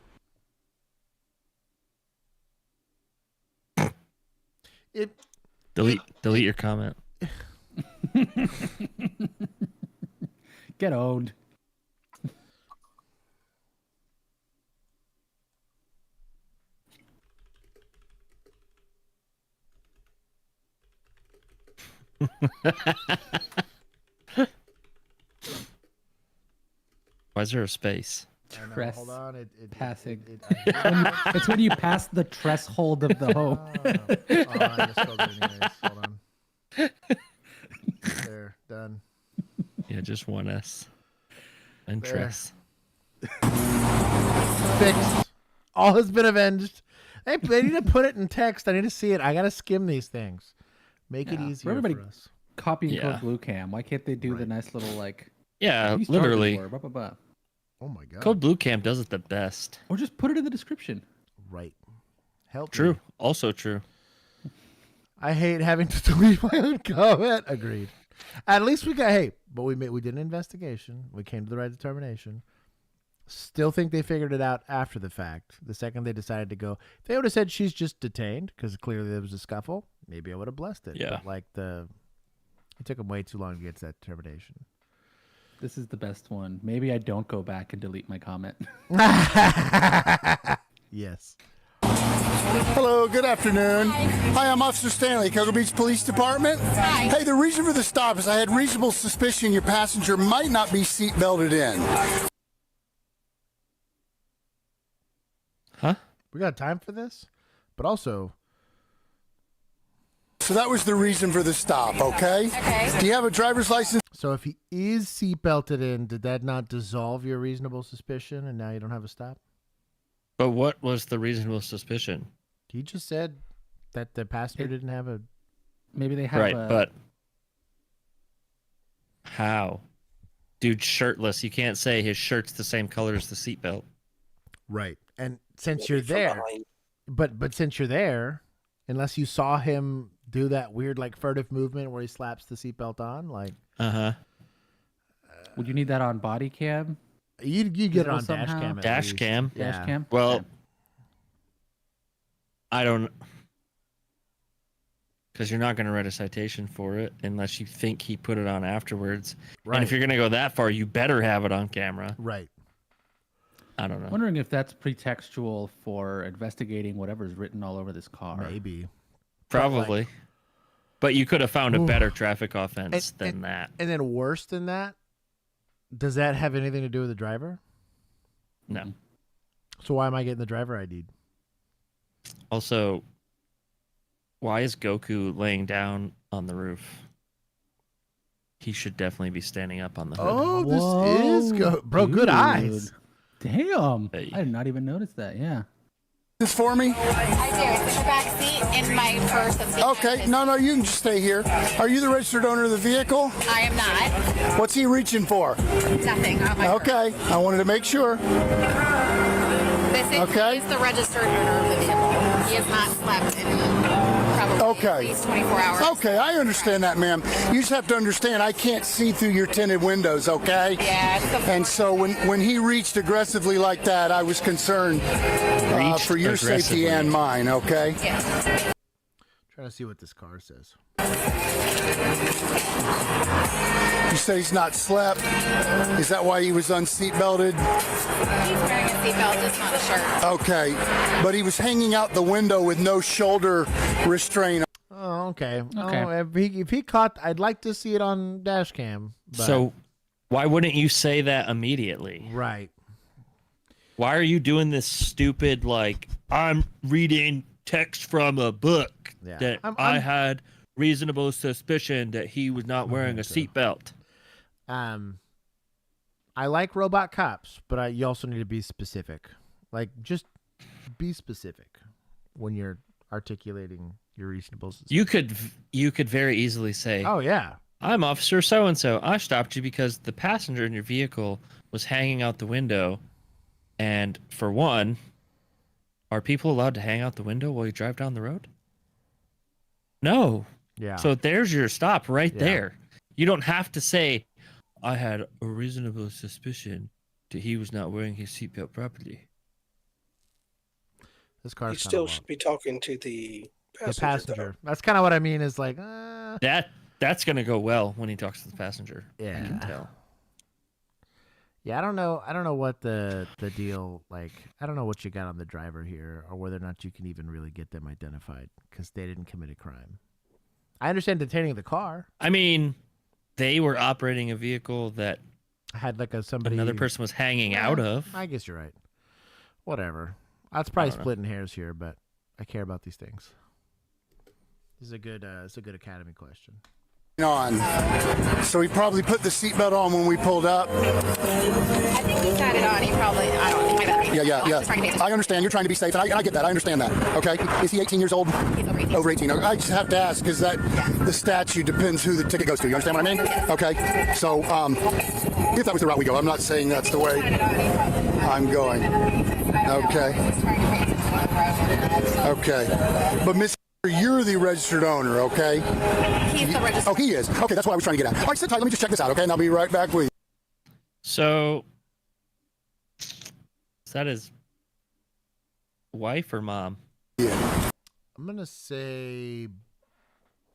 Delete your comment. Get owned. Why is there a space? Press Hold on. passing. It's when you pass the threshold of the home. I just spelled it anyways. Hold on. There, done. Yeah, just one S. And There. Tress. Fixed. All has been avenged. Hey, they need to put it in text. I need to see it. I got to skim these things. Make it Yeah. easier everybody for us. copying Yeah. code Blue Cam. Why can't they do the nice little like? Yeah, these charges literally. were, blah, blah, blah. Oh my god. Code Blue Cam does it the best. Or just put it in the description. Right. Help True. me. Also true. I hate having to delete my own comment. Agreed. At least we got but we did an investigation. We came to the right determination. Still think they figured it out after the fact. The second they decided to go, they would have said she's just detained because clearly there was a scuffle. Maybe I would have blessed it. Yeah. But it took them way too long to get to that determination. This is the best one. Maybe I don't go back and delete my comment. Yes. Hello, good afternoon. Hi, I'm Officer Stanley, Cocoa Beach Police Department. Hi. Hey, the reason for the stop is I had reasonable suspicion your passenger might not be seat belted in. Huh? We got time for this? But also, So that was the reason for the stop, okay? Okay. Do you have a driver's license? so if he is seatbelted in, did that not dissolve your reasonable suspicion and now you don't have a stop? But what was the reasonable suspicion? He just said that the passenger didn't have a... Maybe they have Right, a... but how? Dude, shirtless. You can't say his shirt's the same color as the seatbelt. Right. And since you're there, but since you're there, unless you saw him do that weird like furtive movement where he slaps the seatbelt on, like Uh-huh. Would you need that on body cam? you get it on dash somehow? cam. At Dash least. cam? Yeah. Dash cam? Well, Okay. I don't... Because you're not going to write a citation for it unless you think he put it on afterwards. Right. And if you're going to go that far, you better have it on camera. Right. I don't know. Wondering if that's pretextual for investigating whatever's written all over this car. Maybe. Probably. But you could have found a Ooh. better traffic offense than that. And then worse than that, does that have anything to do with the driver? No. So why am I getting the driver ID? Also, why is Goku laying down on the roof? He should definitely be standing up on the hood. Oh, this is bro. dude. Good eyes. Damn. Hey. I did not even notice that. Yeah. This for me? I do. It's in the back seat in my purse. Okay, no, you can just stay here. Are you the registered owner of the vehicle? I am not. What's he reaching for? Nothing. Okay, I wanted to make sure. This is he's the registered owner of the vehicle. He has not slept in probably at least 24 hours. Okay, I understand that, ma'am. You just have to understand I can't see through your tinted windows, okay? Yeah. And so when he reached aggressively like that, I was concerned for your safety and mine, okay? Yeah. Trying to see what this car says. You say he's not slept. Is that why he was unseatbelted? He's wearing a seatbelt, just not a shirt. Okay, but he was hanging out the window with no shoulder restraint. Oh, okay. Oh, if he caught, I'd like to see it on dash cam. But... So, why wouldn't you say that immediately? Right. Why are you doing this stupid, like, I'm reading text from a book that I had reasonable suspicion that he was not wearing a seatbelt? I like robot cops, but you also need to be specific. Like, just be specific when you're articulating your reasonable suspicion. You could very easily say, "Oh yeah, I'm Officer so and so. I stopped you because the passenger in your vehicle was hanging out the window, and for one, are people allowed to hang out the window while you drive down the road? No. Yeah. So there's your stop right there. You don't have to say, I had a reasonable suspicion that he was not wearing his seatbelt properly. This car's You still should be talking to the passenger. That's kind of what I mean. Is like that's gonna go well when he talks to the passenger. Yeah. I can tell. Yeah, I don't know what the deal, like, I don't know what you got on the driver here, or whether or not you can even really get them identified, because they didn't commit a crime. I understand detaining the car. I mean, they were operating a vehicle that had like somebody another person was hanging out of. I guess you're right. Whatever. That's probably splitting hairs here, but I care about these things. This is a good Academy question. On. So he probably put the seatbelt on when we pulled up. I think he had it on. He probably, I don't think my bad. Yeah. I understand. You're trying to be safe, and I get that. I understand that. Okay. Is he 18 years old? He's over 18. Over 18. I just have to ask because the statute depends who the ticket goes to. You understand what I mean? Okay. So if that was the route we go, I'm not saying that's the way I'm going. Okay. Okay. But Miss, you're the registered owner, okay? He's the registered. Oh, he is. Okay, that's what I was trying to get at. All right, sit tight. Let me just check this out, okay? And I'll be right back with you. So, is that his wife or mom? Yeah. I'm going to say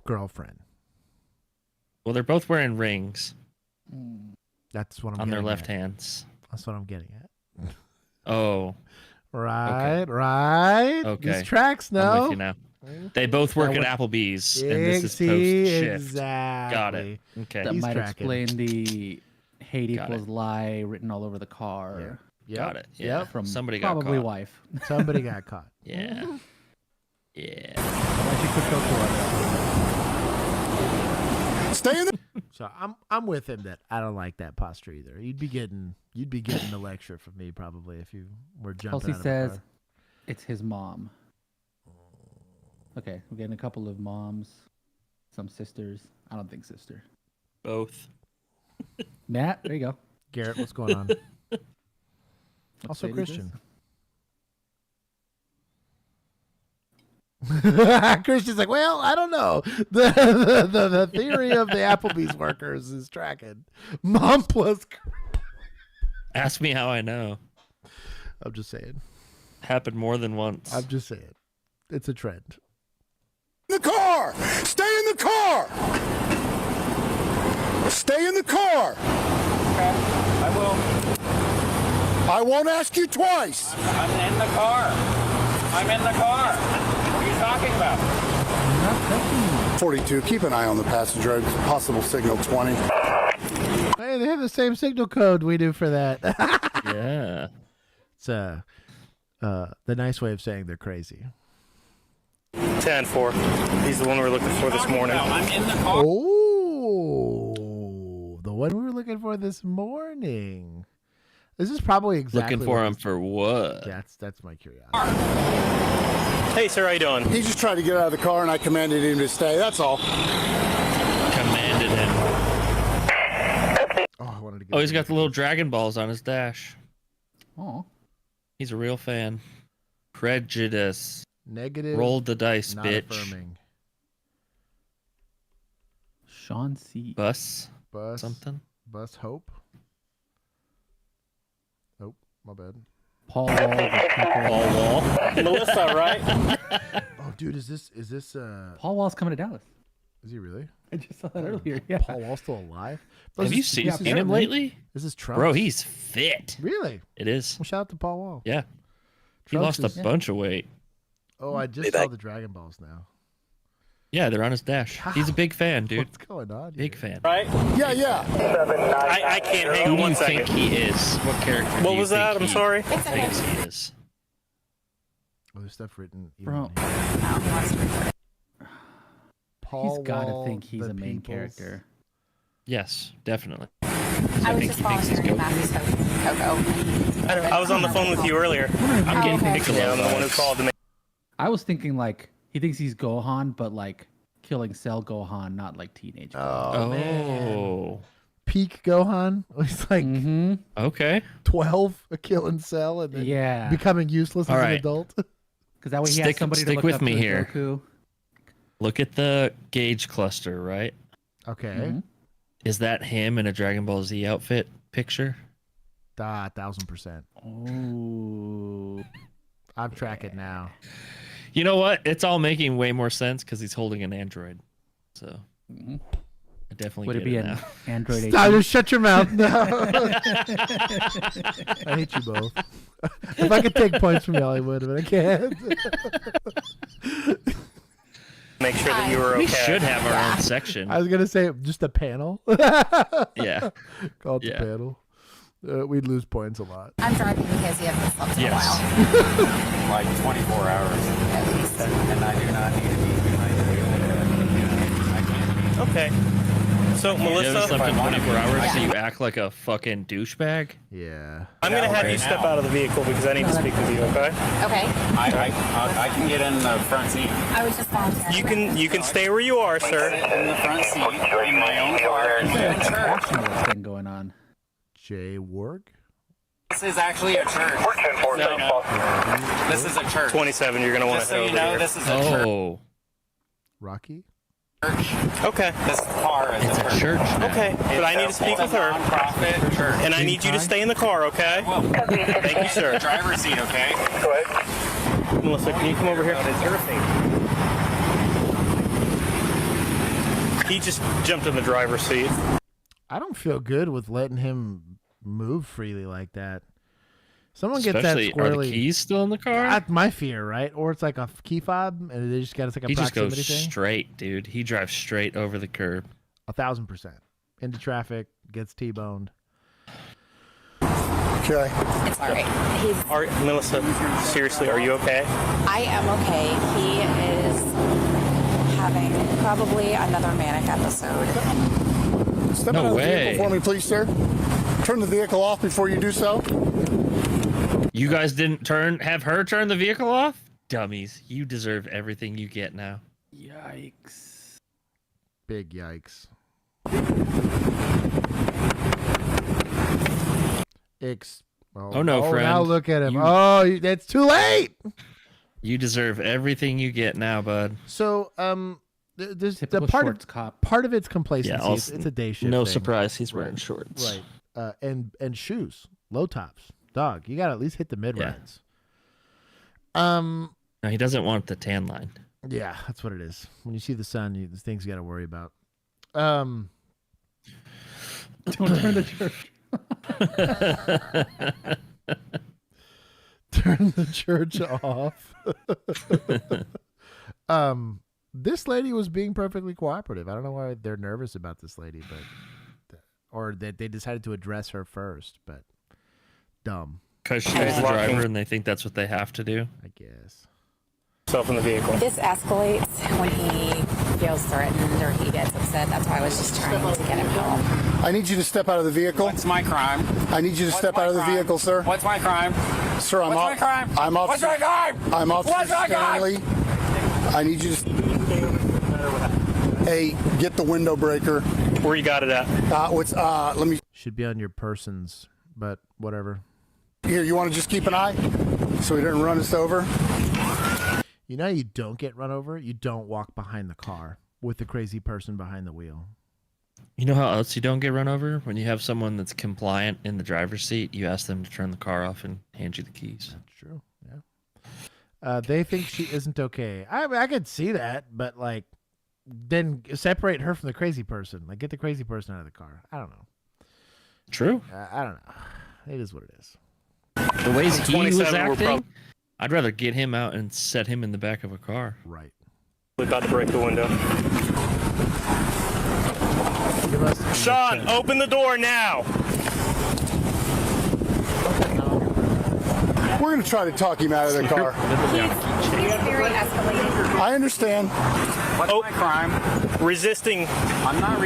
girlfriend. Well, they're both wearing rings. That's what I'm on getting their left at. hands. That's what I'm getting at. Oh. Right, okay. right. Okay. These tracks, no. I'm with you now. They both work at Applebee's, and this is post-shift. Exactly. Got it. Okay. That might tracking. explain the hate Got equals it. lie written all over the car. Yep. Got it. Yeah. Yep. From Somebody got probably caught. wife. Somebody got caught. Yeah. Yeah. Why'd you put Goku Stay in the. So I'm with him that I don't like that posture either. You'd be getting the lecture from me probably if you were jumping Kelsey out of a says car. it's his mom. Okay, we're getting a couple of moms, some sisters. I don't think sister. Both. Matt, there you go. Garrett, what's going on? Also lady Christian. Christian's like, well, I don't know. The theory of the Applebee's workers is tracking. Mom plus. Ask me how I know. I'm just saying. Happened more than once. I'm just saying. It's a trend. The car! Stay in the car! Stay in the car! Okay, I will. I won't ask you twice. I'm in the car. I'm in the car. What are you talking about? 42, keep an eye on the passenger. Possible signal 20. Hey, they have the same signal code we do for that. Yeah. It's the nice way of saying they're crazy. 10-4. He's the one we were looking for this morning. I'm in the car. Oh, the one we were looking for this morning. This is probably exactly Looking for him for what? That's my curiosity. Hey, sir, how you doing? He just tried to get out of the car, and I commanded him to stay. That's all. Commanded him. Oh, I wanted to get He's got the little Dragon Balls on his dash. Oh. He's a real fan. Prejudice. Negative. Rolled the dice, not bitch. Affirming. Sean C. Bus. Something. Bus Hope. Oh, my bad. Paul Wall. Melissa, right? Oh, dude, is this Paul Wall's coming to Dallas. Is he really? I just saw that earlier. Yeah. Paul Wall's still alive? Have you seen him lately? This is Trump. Bro, he's fit. Really? It is. Well, shout out to Paul Wall. Yeah. He Trump's lost a bunch of weight. Oh, I just saw the Dragon Balls now. Yeah, they're on his dash. He's a big fan, dude. What's going on? Big fan. Right? Yeah. I can't hang Who on do one you second. think he is? What character? What do you was that? think I'm he sorry. Thinks he is. Oh, there's stuff written. Bro. Paul He's got to Wall, think he's the a main people's- Oh, character. Yes, definitely. I was just volunteering Matthew's Coco. I was on the phone with you earlier. I'm getting Piccolo. Yeah, I'm the one who called to me. I was thinking like he thinks he's Gohan, but like killing Cell Gohan, not like teenage. Gohan. Oh, man. Peak Gohan. He's like Okay. 12, a killing Cell, and then becoming useless All as right. an adult. Because that way he has somebody to stick look with up me to here. Goku. Look at the gauge cluster, right? Okay. Is that him in a Dragon Ball Z outfit picture? 1,000%. Oh. I'm tracking now. You know what? It's all making way more sense because he's holding an Android. So I definitely Would get it be it an now. Android 18? Stop, just shut your mouth. No. I hate you both. If I could take points from y'all, I would, but I can't. Make sure that you were okay. We should have our own section. I was going to say just a panel. Yeah. Call it the Yeah. panel. We'd lose points a lot. I'm driving because you haven't slept in a while. Like 24 hours. At least. And I do not need to be behind. Okay. So, You haven't Melissa, slept in 24 hours, so you act like a fucking douchebag? Yeah. I'm going to have you step out of the vehicle because I need to speak with you, okay? Okay. I can get in the front seat. I was just volunteering. You can stay where you are, sir. In the front seat, in my own car. What's been going on? Jay Warg? This is actually a church. No. This is a church. 27, you're going to want Just to head so you over know, here. this is a church. Oh. Rocky? Okay. This car is a church now. Okay, but I need to speak with her. Nonprofit church. And I need you to stay in the car, okay? Thank you, sir. Driver's seat, okay? Go ahead. Melissa, can you come over here? He just jumped in the driver's seat. I don't feel good with letting him move freely like that. Someone gets Especially, that squirrely. are the keys still in the car? That's my fear, right? Or it's like a key fob, and they just got it's like a He just proximity goes thing. straight, dude. He drives straight over the curb. 1,000% into traffic, gets T-boned. Okay. It's all right. Melissa, seriously, are you okay? I am okay. He is having probably another manic episode. Step No out of the way. vehicle for me, please, sir. Turn the vehicle off before you do so. You guys didn't have her turn the vehicle off? Dummies. You deserve everything you get now. Yikes. Big yikes. Oh, no, friend. Now look at him. That's too late. You deserve everything you get now, bud. So, there's the Typical part shorts of cop. part of it's complacency. Yeah, It's a day shift. No thing. surprise, he's wearing shorts. Right. And shoes, low tops. Dog, you got to at least hit the mid rides. No, he doesn't want the tan line. Yeah, that's what it is. When you see the sun, there's things you got to worry about. Don't turn the church. Turn the church off. This lady was being perfectly cooperative. I don't know why they're nervous about this lady, or that they decided to address her first, but dumb. Because she's the driver and they think that's what they have to do? I guess. Self in the vehicle. This escalates when he feels threatened or he gets upset. That's why I was just trying to get him help. I need you to step out of the vehicle. What's my crime? I need you to step out of the vehicle, sir. What's my crime? Sir, I'm What's my crime? I'm What's my crime? I'm Officer What's my crime? Stanley. I need you to. Hey, get the window breaker. Where you got it at? Let me. Should be on your persons, but whatever. Here, you want to just keep an eye so he doesn't run us over? You know you don't get run over? You don't walk behind the car with the crazy person behind the wheel. You know how else you don't get run over? When you have someone that's compliant in the driver's seat, you ask them to turn the car off and hand you the keys. That's true, yeah. They think she isn't okay. I could see that, but, like, then separate her from the crazy person. Like, get the crazy person out of the car. I don't know. True. I don't know. It is what it is. The ways he was acting, I'd rather get him out and set him in the back of a car. Right. We're about to break the window. Sean, open the door now. We're going to try to talk him out of the car. He's very escalated. I understand. What's my crime? Resisting. I'm not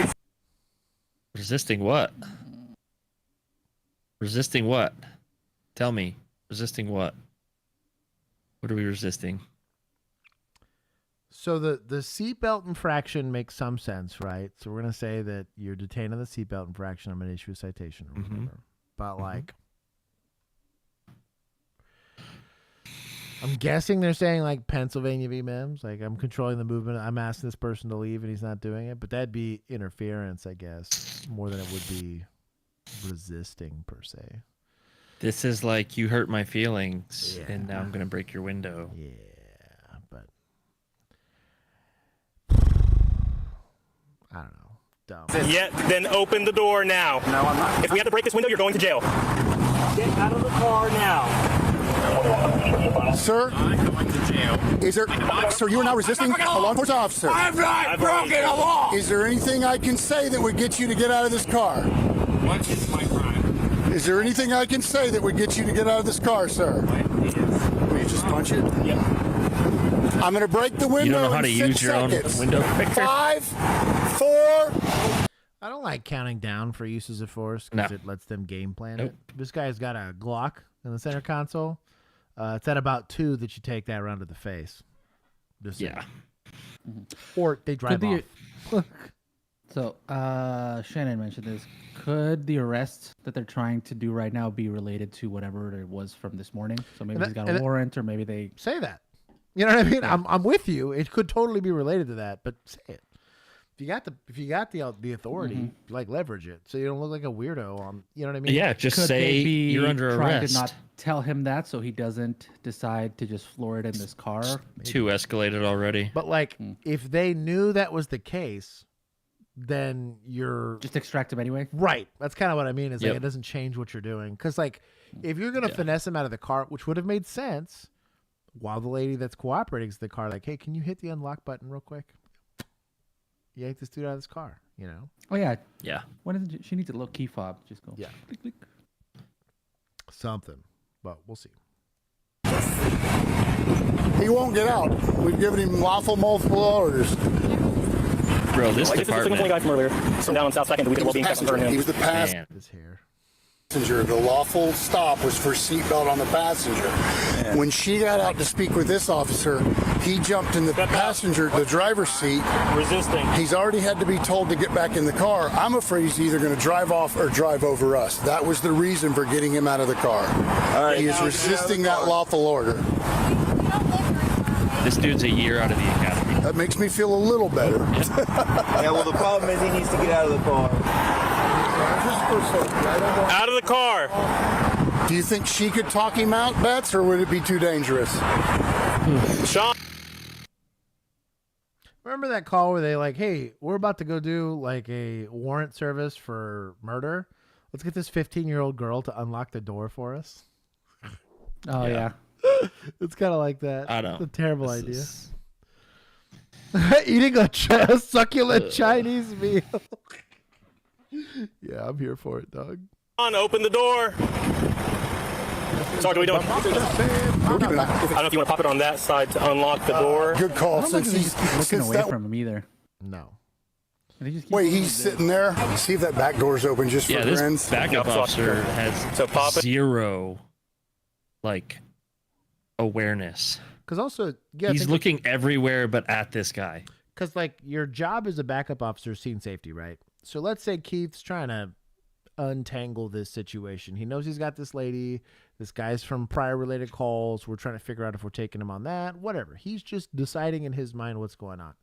Resisting what? Resisting what? Tell me. Resisting what? What are we resisting? So the seatbelt infraction makes some sense, right? So we're going to say that you're detained on the seatbelt infraction. I'm going to issue a citation or whatever. But, like, I'm guessing they're saying, like, Pennsylvania v. Mims. Like, I'm controlling the movement. I'm asking this person to leave and he's not doing it. But that'd be interference, I guess, more than it would be resisting, per se. This is like, you hurt my feelings, and now I'm going to break your window. Yeah, but I don't know. Dumb. Yeah, then open the door now. No, I'm not. If we have to break this window, you're going to jail. Get out of the car now. Sir? I'm going to jail. Is there, sir, you are now resisting a law enforcement officer. I've not broken a law. Is there anything I can say that would get you to get out of this car? What is my crime? Is there anything I can say that would get you to get out of this car, sir? Will you just punch it? Yeah. I'm going to break the window. You don't know how to in use 6 your seconds. own window breaker? 5, 4. I don't like counting down for uses of force because it lets them game plan it. This guy's got a Glock in the center console. It's at about 2 that you take that round to the face. Just or they drive off. So, Shannon mentioned this. Could the arrest that they're trying to do right now be related to whatever it was from this morning? So maybe he's got a warrant, or maybe they say that. You know what I mean? Yeah. I'm with you. It could totally be related to that, but say it. If you got the authority, like, leverage it so you don't look like a weirdo. You know what I mean? Yeah, just say you're under arrest. To not tell him that so he doesn't decide to just floor it in this car. Too escalated already. But, like, if they knew that was the case, then you're just extract him anyway. Right. That's kind of what I mean. Is like it doesn't change what you're doing. Because, like, if you're gonna finesse him out of the car, which would have made sense, while the lady that's cooperating is in the car, like, hey, can you hit the unlock button real quick? Yank this dude out of this car. You know. Oh yeah. Yeah. When is she needs a little key fob? Just go. Yeah. Click, click. Something, but we'll see. He won't get out. We've given him lawful multiple orders. Bro, this This is the same guy from earlier. From down on South Second. We did well-being check on him. He was the passenger. His hair. The lawful stop was for seatbelt on the passenger. When she got out to speak with this officer, he jumped in the the driver's seat. Resisting. He's already had to be told to get back in the car. I'm afraid he's either going to drive off or drive over us. That was the reason for getting him out of the car. He is resisting that lawful order. This dude's a year out of the academy. That makes me feel a little better. Yeah, well, the problem is he needs to get out of the car. Out of the car. Do you think she could talk him out, Bets, or would it be too dangerous? Sean. Remember that call where they like, hey, we're about to go do like a warrant service for murder. Let's get this 15-year-old girl to unlock the door for us. Oh yeah. It's kind of like that. I know. It's a terrible idea. Eating a succulent Chinese meal. Yeah, I'm here for it, dog. Sean, open the door. So what are we doing? I don't know if you want to pop it on that side to unlock the door. Good call. I don't think they just keep looking away that, from him either. No. Wait, he's sitting there. See if that back door's open just for this grins. backup officer has zero, like, awareness. Because also, yeah, He's looking everywhere but at this guy. Because, like, your job as a backup officer is scene safety, right? So let's say Keith's trying to untangle this situation. He knows he's got this lady. This guy's from prior related calls. We're trying to figure out if we're taking him on that. Whatever. He's just deciding in his mind what's going on.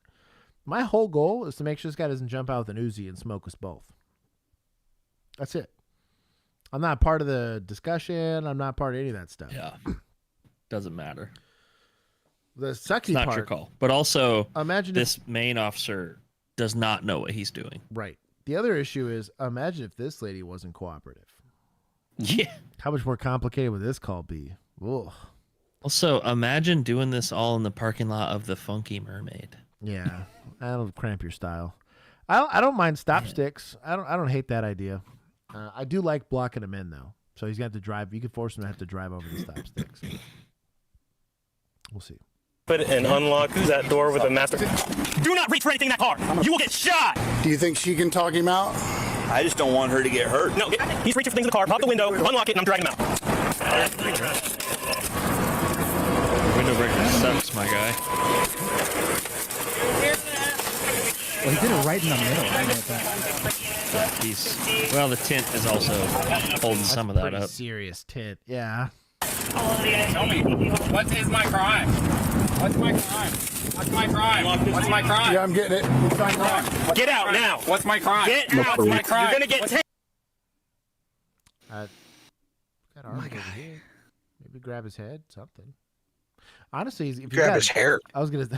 My whole goal is to make sure this guy doesn't jump out with an Uzi and smoke us both. That's it. I'm not part of the discussion. I'm not part of any of that stuff. Yeah. Doesn't matter. The sucky It's not part. your call. But also, imagine this main officer does not know what he's doing. Right. The other issue is, imagine if this lady wasn't cooperative. Yeah. How much more complicated would this call be? Ugh. Also, imagine doing this all in the parking lot of the Funky Mermaid. Yeah, that'll cramp your style. I don't mind stop sticks. I don't hate that idea. I do like blocking him in though. So he's got to drive. You can force him to have to drive over the stop sticks. We'll see. Put it and unlock that door with a master. Do not reach for anything in that car. You will get shot. Do you think she can talk him out? I just don't want her to get hurt. No, he's reaching for things in the car. Pop the window, unlock it, and I'm dragging him out. Window breaker sucks, my guy. Well, he did it right in the middle. I know that. Well, the tint is also holding some of that Pretty up. serious tint. Yeah. Tell me, what is my crime? What's my crime? What's my crime? What's my crime? Yeah, I'm getting it. What's my crime? Get out now. What's my crime? Get out. What's my crime? You're gonna get taken. Got arms over here. Maybe grab his head. Something. Honestly, if you Grab got- his hair. I was gonna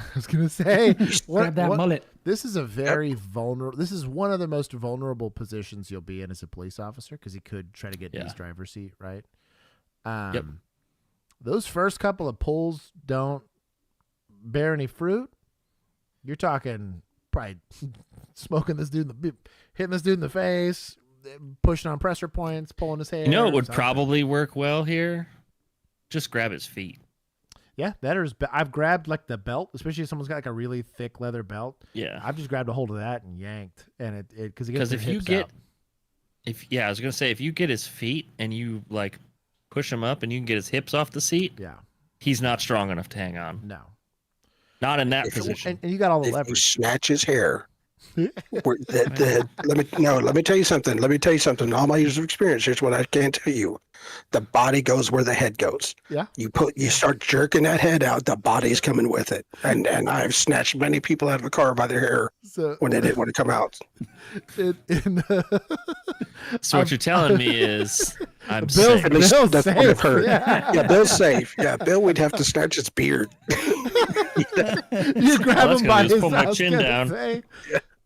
say. Grab that mullet. This is a very vulnerable. This is one of the most vulnerable positions you'll be in as a police officer because he could try to get in his driver's seat, right? Those first couple of pulls don't bear any fruit. You're talking probably smoking this dude, hitting this dude in the face, pushing on pressure points, pulling his hair. You know, it would something. probably work well here. Just grab his feet. Yeah, I've grabbed like the belt, especially if someone's got like a really thick leather belt. Yeah, I've just grabbed a hold of that and yanked, and it because if you get, I was gonna say if you get his feet and you like push him up and you can get his hips off the seat, yeah, he's not strong enough to hang on. No, not in that position. And you got all the If you leverage. snatch his hair. Let me tell you something. In all my years of experience, here's what I can tell you: the body goes where the head goes. Yeah. You start jerking that head out, the body's coming with it. And I've snatched many people out of a car by their hair when they didn't want to come out. So what you're telling me is I'm Bill's- safe. At least Bill's that's what I've safe. heard. Yeah. Yeah, Bill's safe. Yeah, Bill, we'd have to snatch his beard. You grab All that's him gonna by do is his pull my I was chin gonna down. say,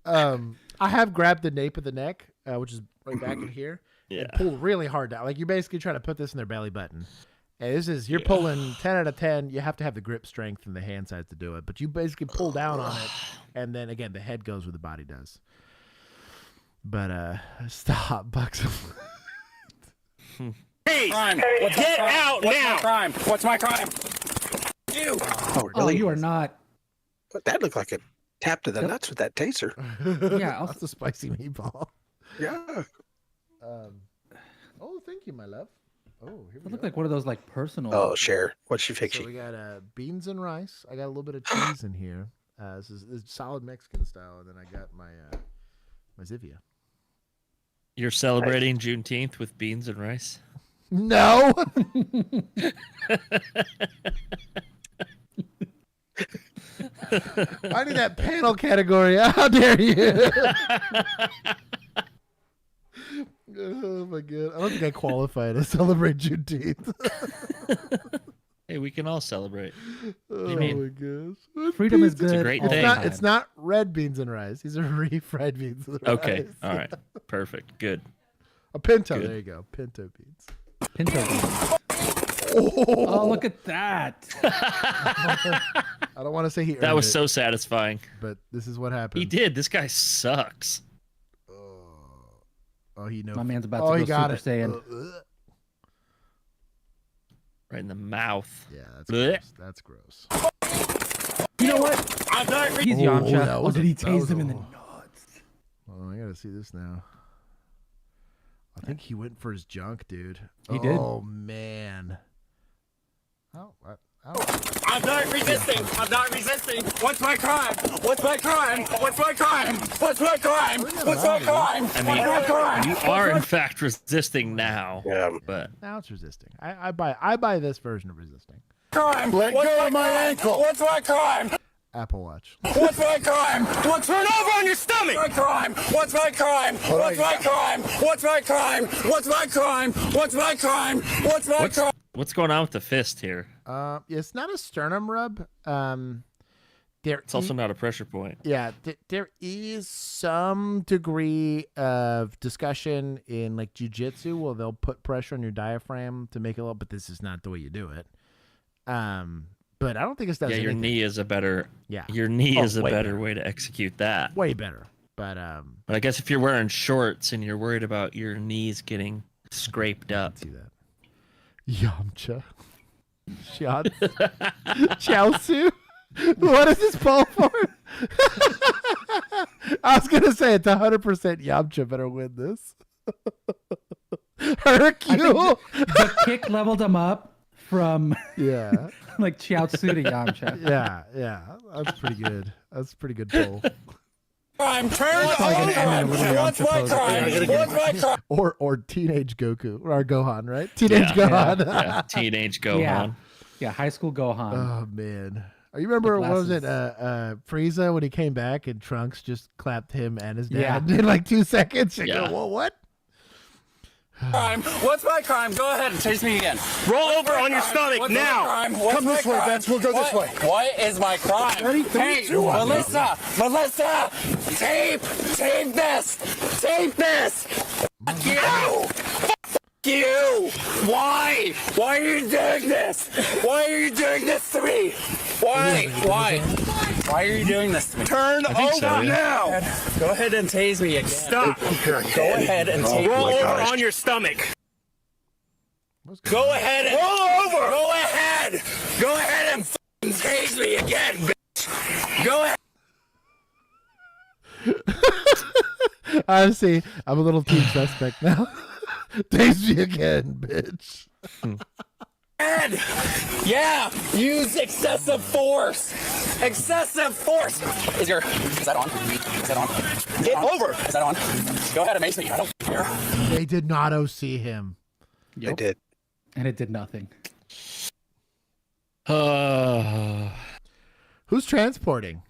I have grabbed the nape of the neck, which is right back in here. Yeah. And pulled really hard down. Like you basically try to put this in their belly button. And you're pulling 10 out of 10. You have to have the grip strength and the hand size to do it. But you basically pull down on it. And then again, the head goes where the body does. But stop, Bucks. Hey, get out now. Crime. What's my crime? You. Oh, Oh, really? you are not. That looked like a tap to the nuts with that taser. Yeah, That's a spicy meatball. Yeah. Oh, thank you, my love. Oh, here It we looked go. like one of those like personal. Oh, Cher, what's she So fixing? we got beans and rice. I got a little bit of cheese in here. This is solid Mexican style, and then I got my my Zivia. You're celebrating Juneteenth with beans and rice? No. I need that panel category. How dare you? Oh my god! I don't think I qualify to celebrate Juneteenth. Hey, we can all celebrate. Oh do you mean? my gosh! Freedom is It's a good. great all the thing. time. It's not red beans and rice. These are refried beans and rice. Okay. All right. Perfect. Good. A pinto. Good. There you go. Pinto beans. Pinto beans. Oh, look at that! I don't want to say he. That earned was it, so satisfying. But this is what happened. He did. This guy sucks. Oh, he knows. My man's about Oh, to he go got Super it. Saiyan. Right in the mouth. Yeah, that's Blech. gross. That's gross. You know what? He's Yamcha. that Oh, was did a- he that tase was him a- in the nuts? Oh, I gotta see this now. I think he went for his junk, dude. He did. Oh man. Oh, I'm not resisting. I'm not resisting. What's my crime? What's my crime? What's my crime? What's my crime? What's my crime? I What's my crime? mean, you are in fact resisting now. Yeah. But now it's resisting. I buy this version of resisting. Crime. Let What's go of my crime? ankle. What's my crime? Apple Watch. What's my crime? What's turn over on your stomach? My crime. What's my crime? What's my crime? What's my crime? What's my crime? What's my crime? What's my crime? what's going on with the fist here? It's not a sternum rub. It's also not a pressure point. Yeah, there is some degree of discussion in like jiu-jitsu where they'll put pressure on your diaphragm to make it a little, but this is not the way you do it. But I don't think it's that. Yeah, your knee is a better. Yeah. Your knee Oh, is a way better better. way to execute that. Way better. But I guess if you're wearing shorts and you're worried about your knees getting scraped up. See that. Yamcha. Chaosu. What is this ball for? I was gonna say it's 100% Yamcha better win this. Hercule. The kick leveled him up from like Chiaotzu to Yamcha. Yeah, that's pretty good. That's a pretty good pull. Crime. Turn Probably gonna end in a over. little What's Yamcha my pose. crime? What's my crime? Or teenage Goku or Gohan, right? Teenage Gohan. Yeah, teenage Gohan. Yeah, high school Gohan. Oh man. You remember what was it? Frieza when he came back and Trunks just clapped him and his dad in like 2 seconds. You go, well, what? Crime. What's my crime? Go ahead and chase me again. Roll over on your stomach What's now. My crime? What's Come my this way, crime? Vince. We'll go this way. What is my crime? Ready? Hey, 3, 2, 1. Melissa, tape this. You. Why? Why are you doing this? Why are you doing this to me? Why? Why are you doing this to me? Turn over now. Go ahead and tase me again. Stop. Go ahead and tase me. Roll over on your stomach. Go ahead and roll over. Go ahead and tase me again, bitch. Go ahead. Honestly, I'm a little team suspect now. Taste me again, bitch. Yeah, use excessive force. Excessive force. Is that on? Get over. Is that on? Go ahead and mace me. I don't care. They did not OC him. They did. And it did nothing. Who's transporting?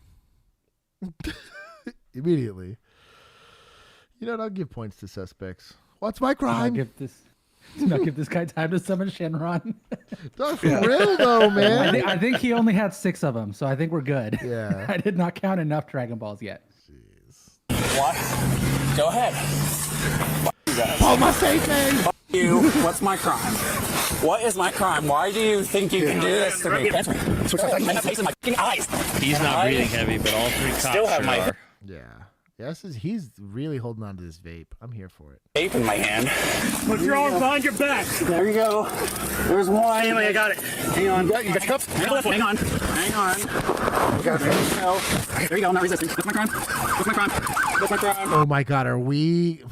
Immediately. You know what? I'll give points to suspects. What's my crime? Do not give this guy time to summon Shenron. That's for real though, man. I think he only had 6 of them, so I think we're good. Yeah. I did not count enough Dragon Balls yet. What? Go ahead. Oh, my face, man. You. What's my crime? What is my crime? Why do you think you can do this to me? Answer me. I'm not facing my fucking eyes. He's not breathing heavy, but all 3 cops Still have sure my are. Yeah. Yes, he's really holding on to this vape. I'm here for it. vape in my hand. Put your arms behind your back. There you go. There's one. Stanley, I got it. Hang on. You got your cups? Hang on. There you go. I'm not resisting. That's my crime. That's my crime. That's my crime. Oh my God, are we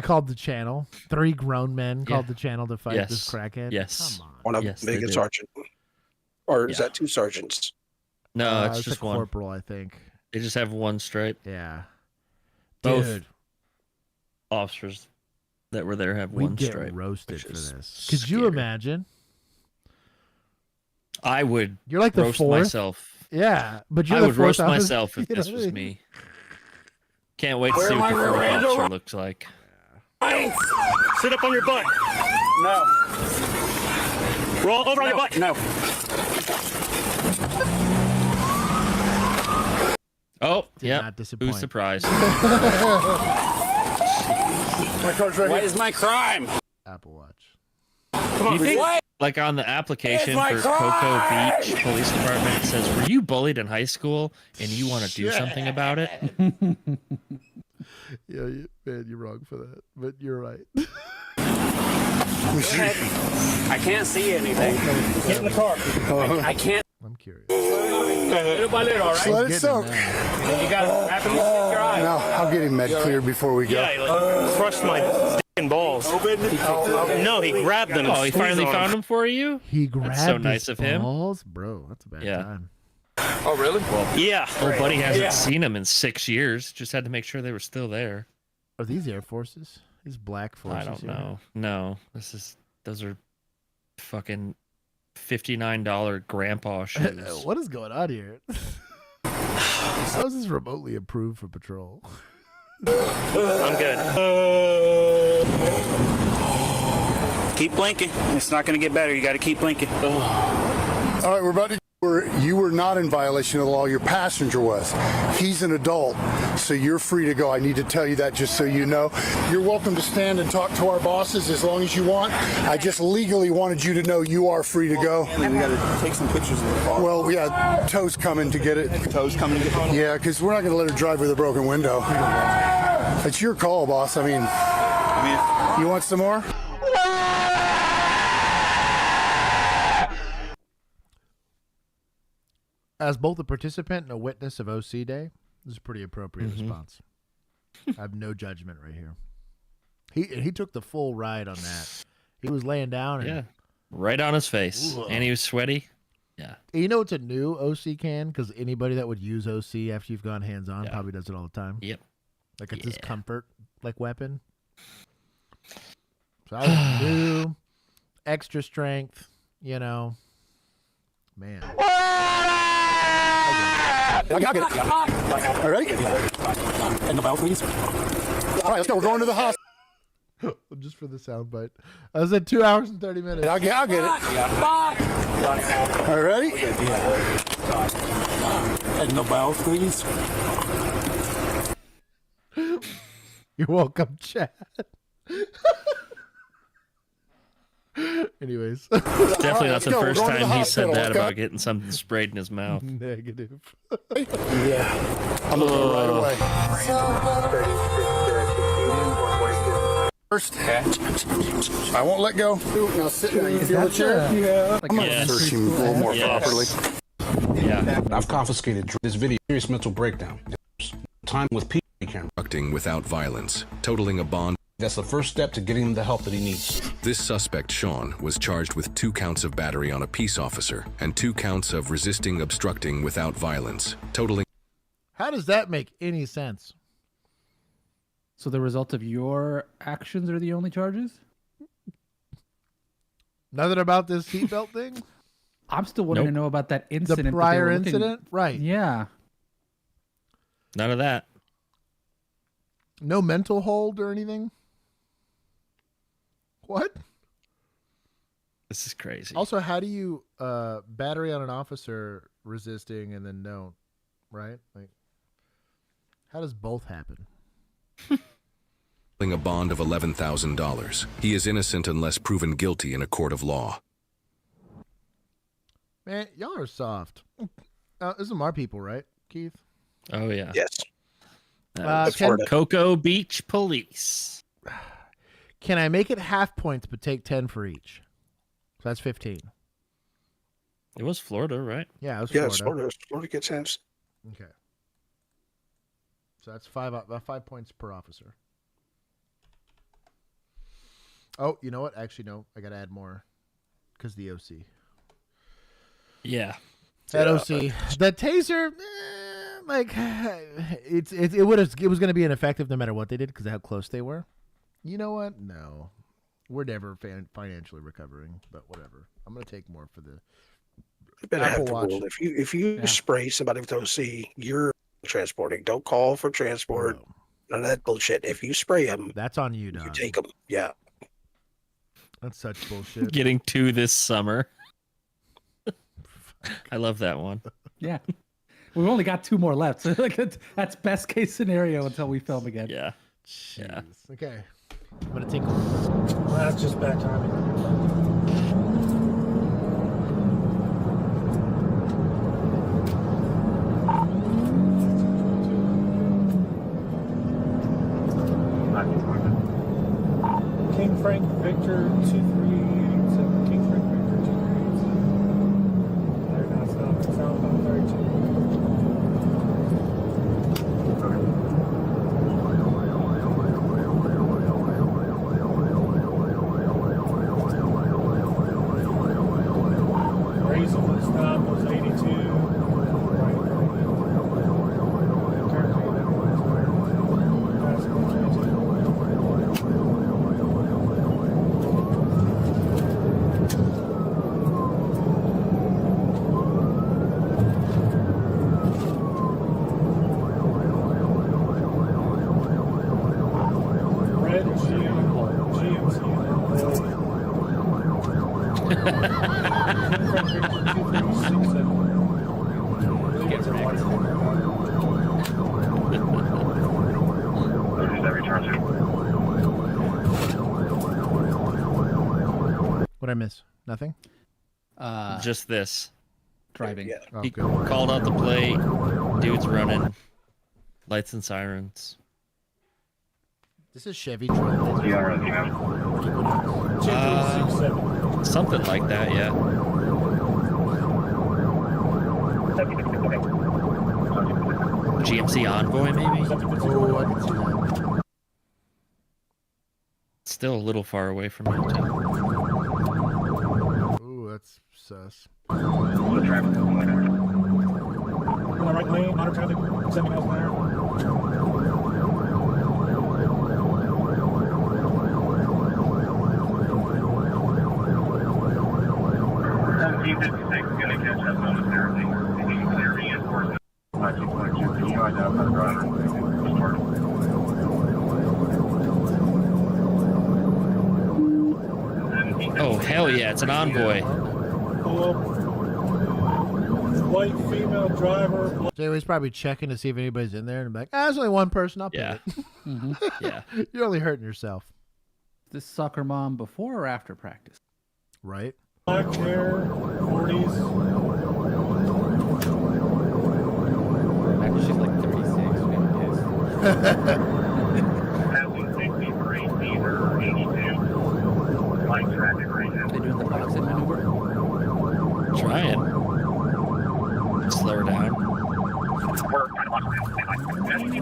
called the channel. 3 grown men called the channel to fight this crackhead. Yes. Come on. One of them being a sergeant. Or is that 2 sergeants? No, it's it's just a one. corporal, I think. They just have 1 stripe. Yeah. Both Dude. officers that were there have We 1 get stripe. roasted for is this. Could you scary. imagine? I would You're like the roast 4th? myself. Yeah, but you're I the would 4th roast officer. myself if You know this what I was mean? me. Can't wait to Where see am what I, the 4th Miranda? officer looks like. Sit up on your butt. No. Roll over on your butt. No. Oh, yeah. not disappoint. Who's surprised? What is my crime? Apple Watch. Come on, You think, what? like on the application It's my for crime! Cocoa Beach Police Department, it says, "Were you bullied in high school and you want to do something about it?" Yeah, man, you're wrong for that, but you're right. I can't see anything. Get in the car. I can't. I'm curious. Little by little, all right? Just let it soak. And you got to rapidly stick your eye. No, I'll get him med cleared before we go. Yeah, he like crushed my f***ing balls. No, he grabbed them. Oh, he finally found them for you? He grabbed That's so nice his of him. balls? Bro, that's a bad time. Oh, really? Well, yeah. Old buddy hasn't seen them in 6 years. Just had to make sure they were still there. Are these Air Forces? These black forces? I don't here? know. No, those are fucking $59 grandpa shoes. What is going on here? How is this remotely approved for patrol? I'm good. keep blinking. It's not going to get better. You got to keep blinking. All right, we're about to. You were not in violation of the law. Your passenger was. He's an adult, so you're free to go. I need to tell you that just so you know. You're welcome to stand and talk to our bosses as long as you want. I just legally wanted you to know you are free to go. We got to take some pictures of the car. Well, yeah, Toe's coming to get it. Toe's coming to get it? Yeah, because we're not going to let her drive with a broken window. It's your call, boss. I mean, you want some more? As both a participant and a witness of OC Day, this is a pretty appropriate response. I have no judgment right here. He took the full ride on that. He was laying down. And, right on his face. Ooh. And he was sweaty. Yeah. You know it's a new OC can? Because anybody that would use OC after you've gone hands-on probably does it all the time. Yep. Like it's this comfort weapon. So I was new, extra strength, you know. Man. I got it. All right. And the bell, please. All right, let's go. We're going to the hospital. Just for the sound bite. I was at 2 hours and 30 minutes. I'll get it. All right. And the bell, please. You're welcome, Chad. Anyways. It's definitely not the first time he said that about getting something sprayed in his mouth. Negative. Yeah. I'm looking right away. First, I won't let go. Now sit there. You feel the chair? Yeah. I'm going to search him a little more properly. Yeah. I've confiscated this video. Serious mental breakdown. Time with Bodycam. Conducting without violence, totaling a bond. That's the first step to getting him the help that he needs. This suspect, Sean, was charged with 2 counts of battery on a peace officer and 2 counts of resisting obstructing without violence, totaling. How does that make any sense? So the result of your actions are the only charges? Nothing about this seatbelt thing? I'm still wanting to know about that incident. The prior incident? Right. Yeah. None of that. No mental hold or anything? What? This is crazy. Also, how do you battery on an officer resisting and then don't, right? Like, how does both happen? A bond of $11,000. He is innocent unless proven guilty in a court of law. Man, y'all are soft. This is our people, right, Keith? Oh, yeah. Yes. Cocoa Beach Police. Can I make it half points but take 10 for each? So that's 15. It was Florida, right? Yeah, it was Florida. Florida gets halves. Okay. So that's 5 points per officer. Oh, you know what? Actually, no. I got to add more because the OC. Yeah. That OC. The taser, it was going to be ineffective no matter what they did because of how close they were. You know what? No. We're never financially recovering, but whatever. I'm going to take more for the You better Apple have the Watch. rule. If you spray somebody with OC, you're transporting. Don't call for transport. None of that bullshit. If you spray them, that's on you, You dog. take them. Yeah. That's such bullshit. Getting 2 this summer. I love that one. Yeah. We've only got 2 more left. So that's best case scenario until we film again. Yeah. Yeah. Okay. I'm going to take one. Well, that's just bad timing. Frank Victor 2387. King Frank Victor 2387. They're not stopping. Southbound 32. Reason for the stop was 82. What'd I miss? Nothing? Just this. Driving. Oh, He good. called out the plate. Dude's running. Lights and sirens. This is Chevy Trail. Something like that, yeah. GMC Envoy, maybe? Oh, I can see that. Still a little far away from me, too. Ooh, that's sus. On the right lane, moderate traffic, 70 miles an hour. Gonna catch up momentarily. If you can clear reinforcement, 2.2, can you identify the driver? Oh, hell yeah, it's an Envoy. White female driver. So he's probably checking to see if anybody's in there and be like, there's only one person up Yeah. in it. Yeah. You're only hurting yourself. This soccer mom before or after practice? Right? Black hair, 40s. Actually, she's like 36. Passing 60 for 18 or 82. Light traffic right now. They doing the toxic maneuver? Trying. Slow her down. We're kind of watching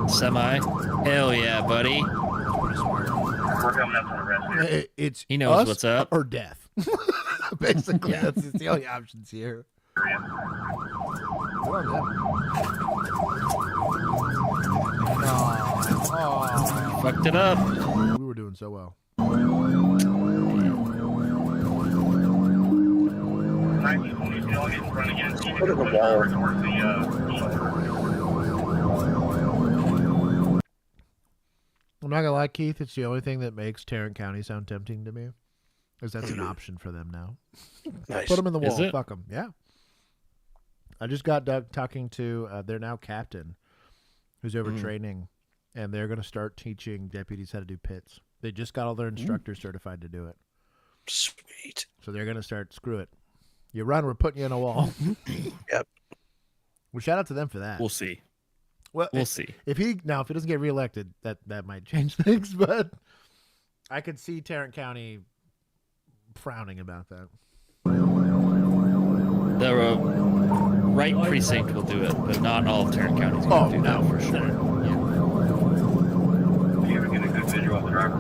Semi. Hell yeah, buddy. We're coming up on the rest here. It's He knows us what's up. or death. Basically, Yeah. that's the only options here. Well done. Oh, Fucked it up. we were doing so well. Put it in the wall. I'm not gonna lie, Keith. It's the only thing that makes Tarrant County sound tempting to me, because that's an option for them now. Nice. Put them in the Is wall. it? Fuck them. Yeah. I just got Doug talking to their now captain, who's over training, and they're gonna start teaching deputies how to do pits. They just got all their instructors certified to do it. Sweet. So they're gonna start. Screw it. You run, we're putting you in a wall. Yep. Well, shout out to them for that. We'll see. Well, We'll see. If he doesn't get reelected, that might change things. But I could see Tarrant County frowning about that. The right precinct will do it, but not all of Tarrant County's going to do that for sure. You ever get a good visual of the driver?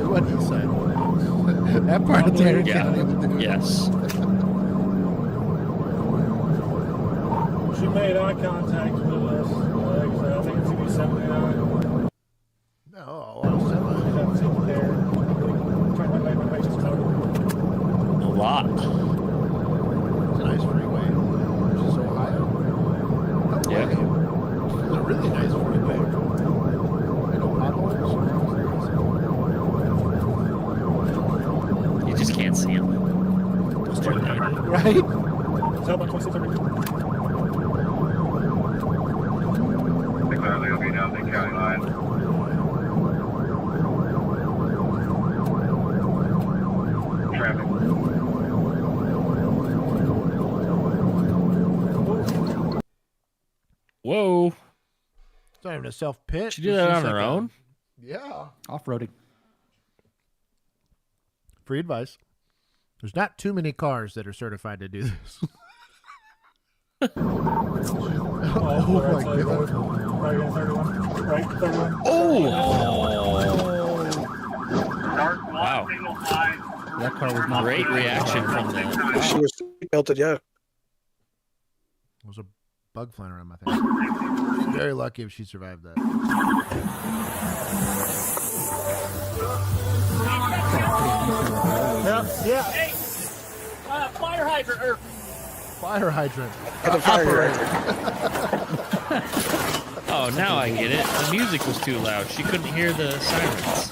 What he said. That part of Tarrant County would do it. Yes. She made eye contact with us. I think it's going to be 79. No, semi. She doesn't seem to care. A lot. It's a nice freeway. This is Ohio. No Yeah. way. It's a really nice freeway. No potholes. You just can't see them. Right? So about 26 every Clearly, it'll be down the county line. Traffic. Whoa. It's not even a self-pit. She did that on her own? Yeah. Off-roading. Free advice. There's not too many cars that are certified to do this. Oh my God. Right, 31. Right, 31. Wow. That car was not great reaction from the. She was belted, yeah. There was a bug flying around my face. She's very lucky if she survived that. Yeah. Hey, fire hydrant. Or... Fire hydrant. Oh, now I get it. The music was too loud. She couldn't hear the sirens.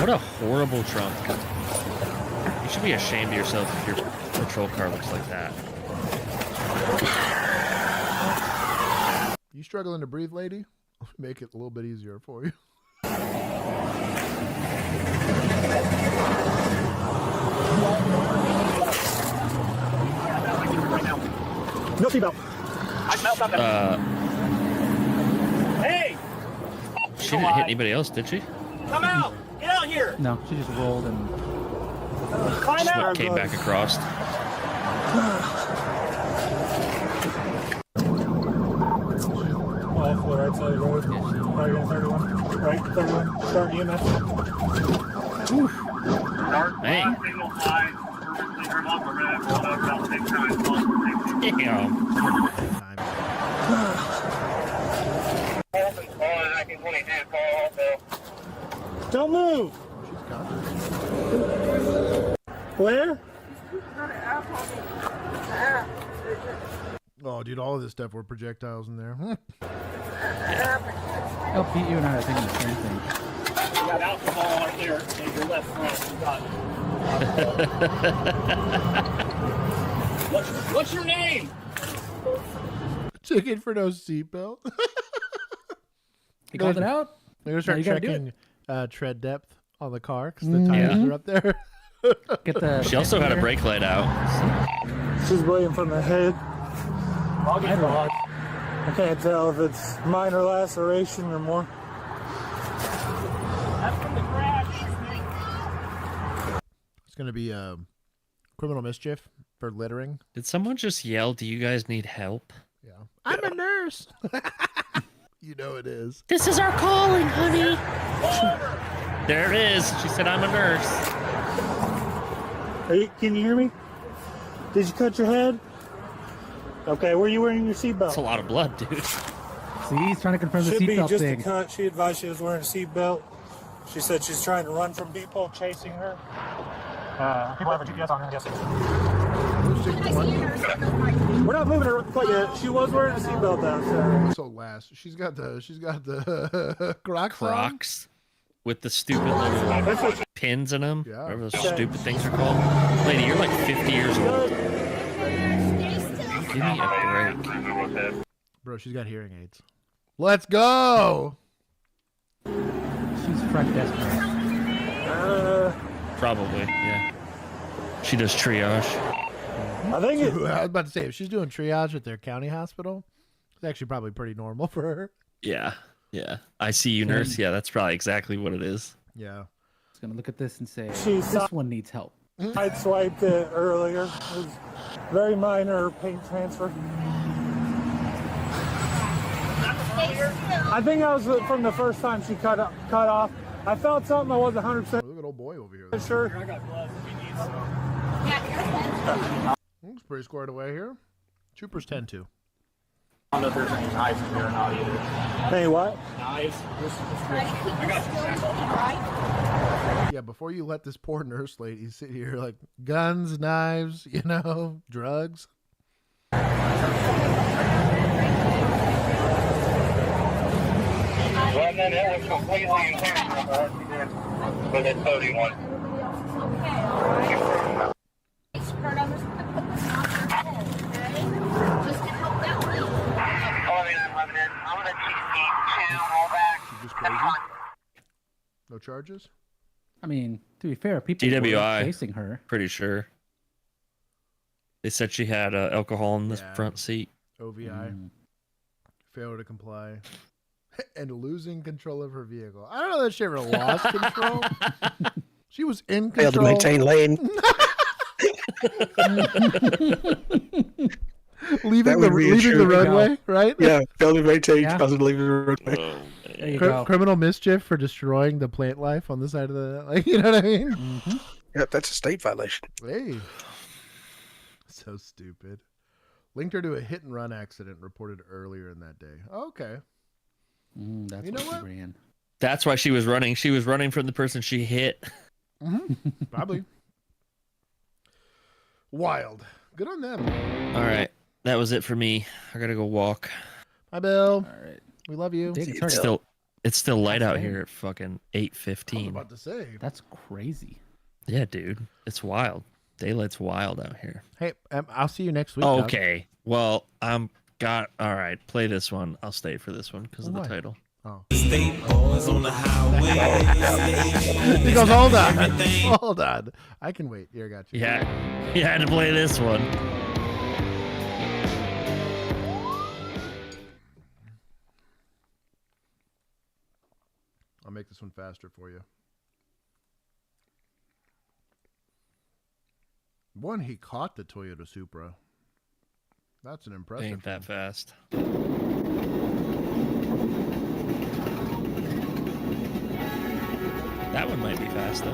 What a horrible Trump. You should be ashamed of yourself if your patrol car looks like that. You struggling to breathe, lady? I'll make it a little bit easier for you. No seatbelt. I smell something. Hey! She didn't hit anybody else, did she? Come out! Get out here! No, she just rolled and Climb Just out! came back across. Off the right side of the road. Right in 31. Right, 31. Start EMS. Hey. Don't move. Where? Oh, dude, all of this stuff were projectiles in there. Oh, Pete, you and I are thinking the same thing. You got alcohol right there in your left front. You got what's your name? Ticket for no seatbelt. He called it out? They're gonna start Now you gotta do checking tread depth on the car because the tires are up there. Get the. She also had a brake light out. She's bleeding from the head. I can't tell if it's minor laceration or more. That's from the crash. It's gonna be criminal mischief for littering. Did someone just yell, "Do you guys need help?" Yeah. I'm a nurse. You know it is. This is our calling, honey. There it is. She said, "I'm a nurse." Can you hear me? Did you cut your head? Okay, were you wearing your seatbelt? That's a lot of blood, dude. See, he's trying to confirm the Should be seatbelt just thing. a cut. She advised she was wearing a seatbelt. She said she's trying to run from people chasing her. People have her GPS on her, I'm guessing. We're not moving her quite yet. She was wearing a seatbelt though. So last, she's got the Crocs. Crocs with the stupid little pins in them. Yeah. Whatever those stupid things are called. Lady, you're like 50 years old. Give me a break. Bro, she's got hearing aids. Let's go. She's front desk. Probably, yeah. She does triage. I think I was about to say, if she's doing triage at their county hospital, it's actually probably pretty normal for her. Yeah, yeah. ICU nurse. Yeah, that's probably exactly what it is. Yeah. She's gonna look at this and say, She's "This one needs help." I swiped it earlier. It was very minor paint transfer. I think that was from the first time she cut off. I felt something I wasn't 100%. Look at old boy over here. Sure. I got gloves if he needs some. It's pretty squared away here. Troopers tend to. I don't know if there's any knives in there or not either. Hey, what? Knives? I got some. Yeah, before you let this poor nurse lady sit here like guns, knives, drugs. Well, then it was completely intentional for the 31. No charges? I mean, to be fair, people were DWI. chasing her. Pretty sure. They said she had alcohol in the front seat. OVI. Failure to comply. And losing control of her vehicle. I don't know that she ever lost control. She was in control. Failed to maintain lane. leaving the roadway, right? Yeah, failed to maintain. Doesn't leave the roadway. Criminal mischief for destroying the plant life on the side of the, like, you know what I mean? Mm-hmm. Yep, that's a state violation. Hey, so stupid. Linked her to a hit and run accident reported earlier in that day. Okay, that's you know what what? she ran. That's why she was running. She was running from the person she hit. Probably. Wild. Good on them. All right, that was it for me. I gotta go walk. Bye, Bill. All right. We love you. It's still light out here at fucking 8:15. I was about to say. That's crazy. Yeah, dude, it's wild. Daylight's wild out here. Hey, I'll see you next week. Doug. Okay. Well, all right. Play this one. I'll stay for this one because of the title. Oh. State boys on the highway. He goes, hold on. I can wait. Here, I got you. Yeah, you had to play this one. I'll make this one faster for you. One, he caught the Toyota Supra. That's an impressive. Ain't that fast. That one might be fast though.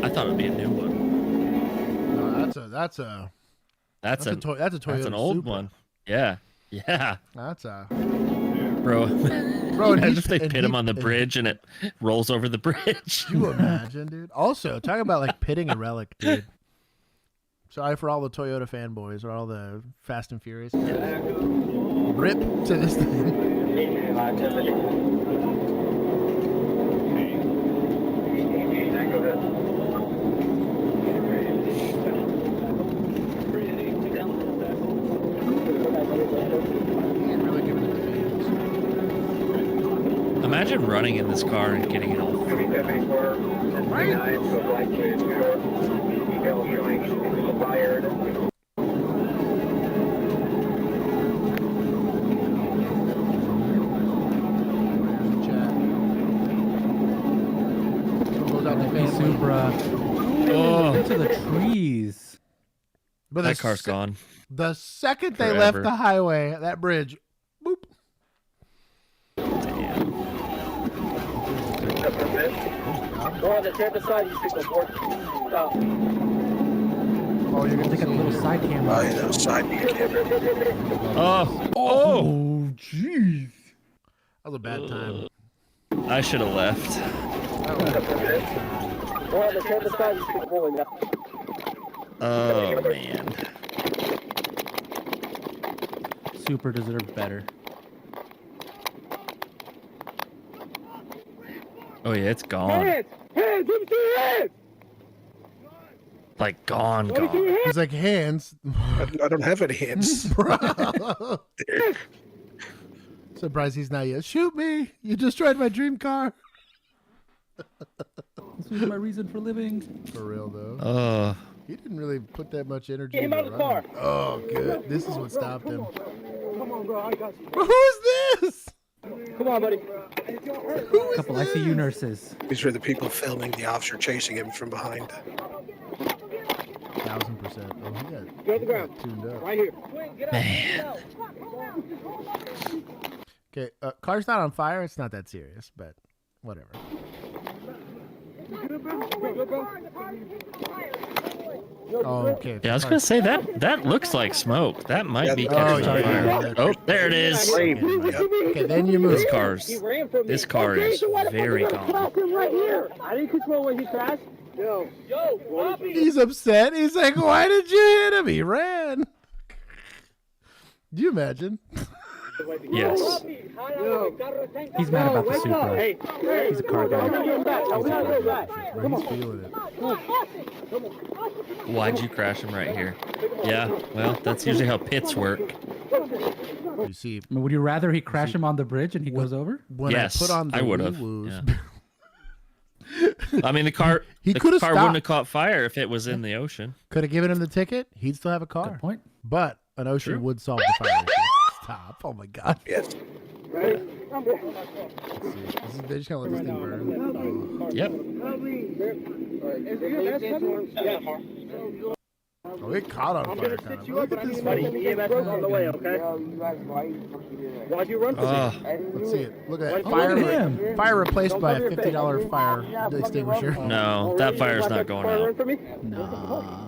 I thought it'd be a new one. No, that's a Toyota. That's an old Supra. one. Yeah. That's a bro. Bro, and imagine if they pit him on the bridge and it rolls over the bridge. Can you imagine, dude? Also, talk about like pitting a relic, dude. Sorry for all the Toyota fanboys or all the Fast and Furious. Rip to this thing. Imagine running in this car and getting it all free. Supra. Oh, into the trees. But that car's gone. The second they Forever. left the highway, that bridge, boop. Oh, you're gonna take a little side camera. Oh, yeah, that was side view camera. Oh, jeez. That was a bad time. I should have left. Oh man. Super deserved better. Oh yeah, it's gone. Hands, give me two hands. Like gone. He's like, hands. I don't have any hands. Bro. Surprised he's not yet. Shoot me. You destroyed my dream car. This was my reason for living. For real, though. He didn't really put that much energy Get him into out of the car. running. Oh, good. This is what stopped him. Come on, bro. I got you. Who's this? Come on, buddy. A couple ICU nurses. These were the people filming the officer chasing him from behind. 1000%. Oh, he Go to the ground. got tuned up. Right here. Man. Okay, car's not on fire. It's not that serious, but whatever. Oh, okay. Yeah, I was gonna say that looks like smoke. That might be Oh, catching yeah. fire. Oh, there it is. Okay, then you move. This car is very gone. Right here. I didn't control when he crashed. Yo, Bobby. He's upset. He's like, why did you hit him? He ran. Do you imagine? Yes. He's mad about the Supra. He's a car guy. He's feeling it. Why'd you crash him right here? Yeah, well, that's usually how pits work. You see, I mean, would you rather he crash him on the bridge and he goes over? when Yes, I put on the I would've, woo-woos, I mean, the car could've wouldn't have stopped. caught fire if it was in the ocean. Could have given him the ticket. He'd still have a car. Good point. But an ocean True. would solve the fire issue. Stop. Oh, my God. Yes. This is, they're just going to let this thing burn. Yep. Oh, it caught on fire. Kind of. Look at this Buddy, thing. EMS is on the way, okay? Why'd you run for me? Let's see it. Look at that. Oh, look at him. Fire replaced by a $50 fire extinguisher. No, that fire's not going out. No,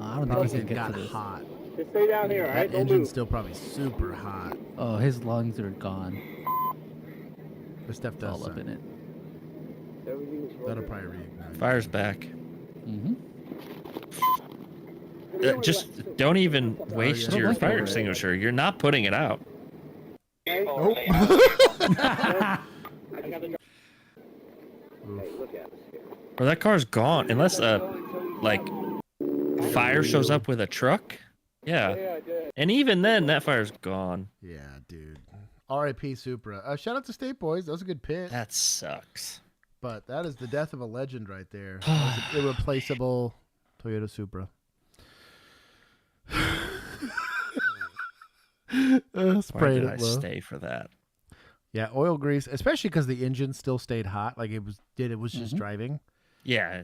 I don't think Because he it can get got to this. hot. Just stay down here, all right? That Don't engine's move. still probably super hot. Oh, his lungs are gone. This stuff does All up suck. in it. That'll probably reignite. Fire's back. Mm-hmm. Just don't even waste your fire extinguisher. You're not putting it out. Nope. Or that car's gone unless fire shows up with a truck. Yeah. And even then, that fire's gone. Yeah, dude. R.I.P. Supra. Shout out to State Boys. That was a good pit. That sucks. But that is the death of a legend right there. That was an irreplaceable Toyota Supra. Why Sprayed did I it low. stay for that? Yeah, oil grease, especially because the engine still stayed hot. Like it was just driving. Yeah,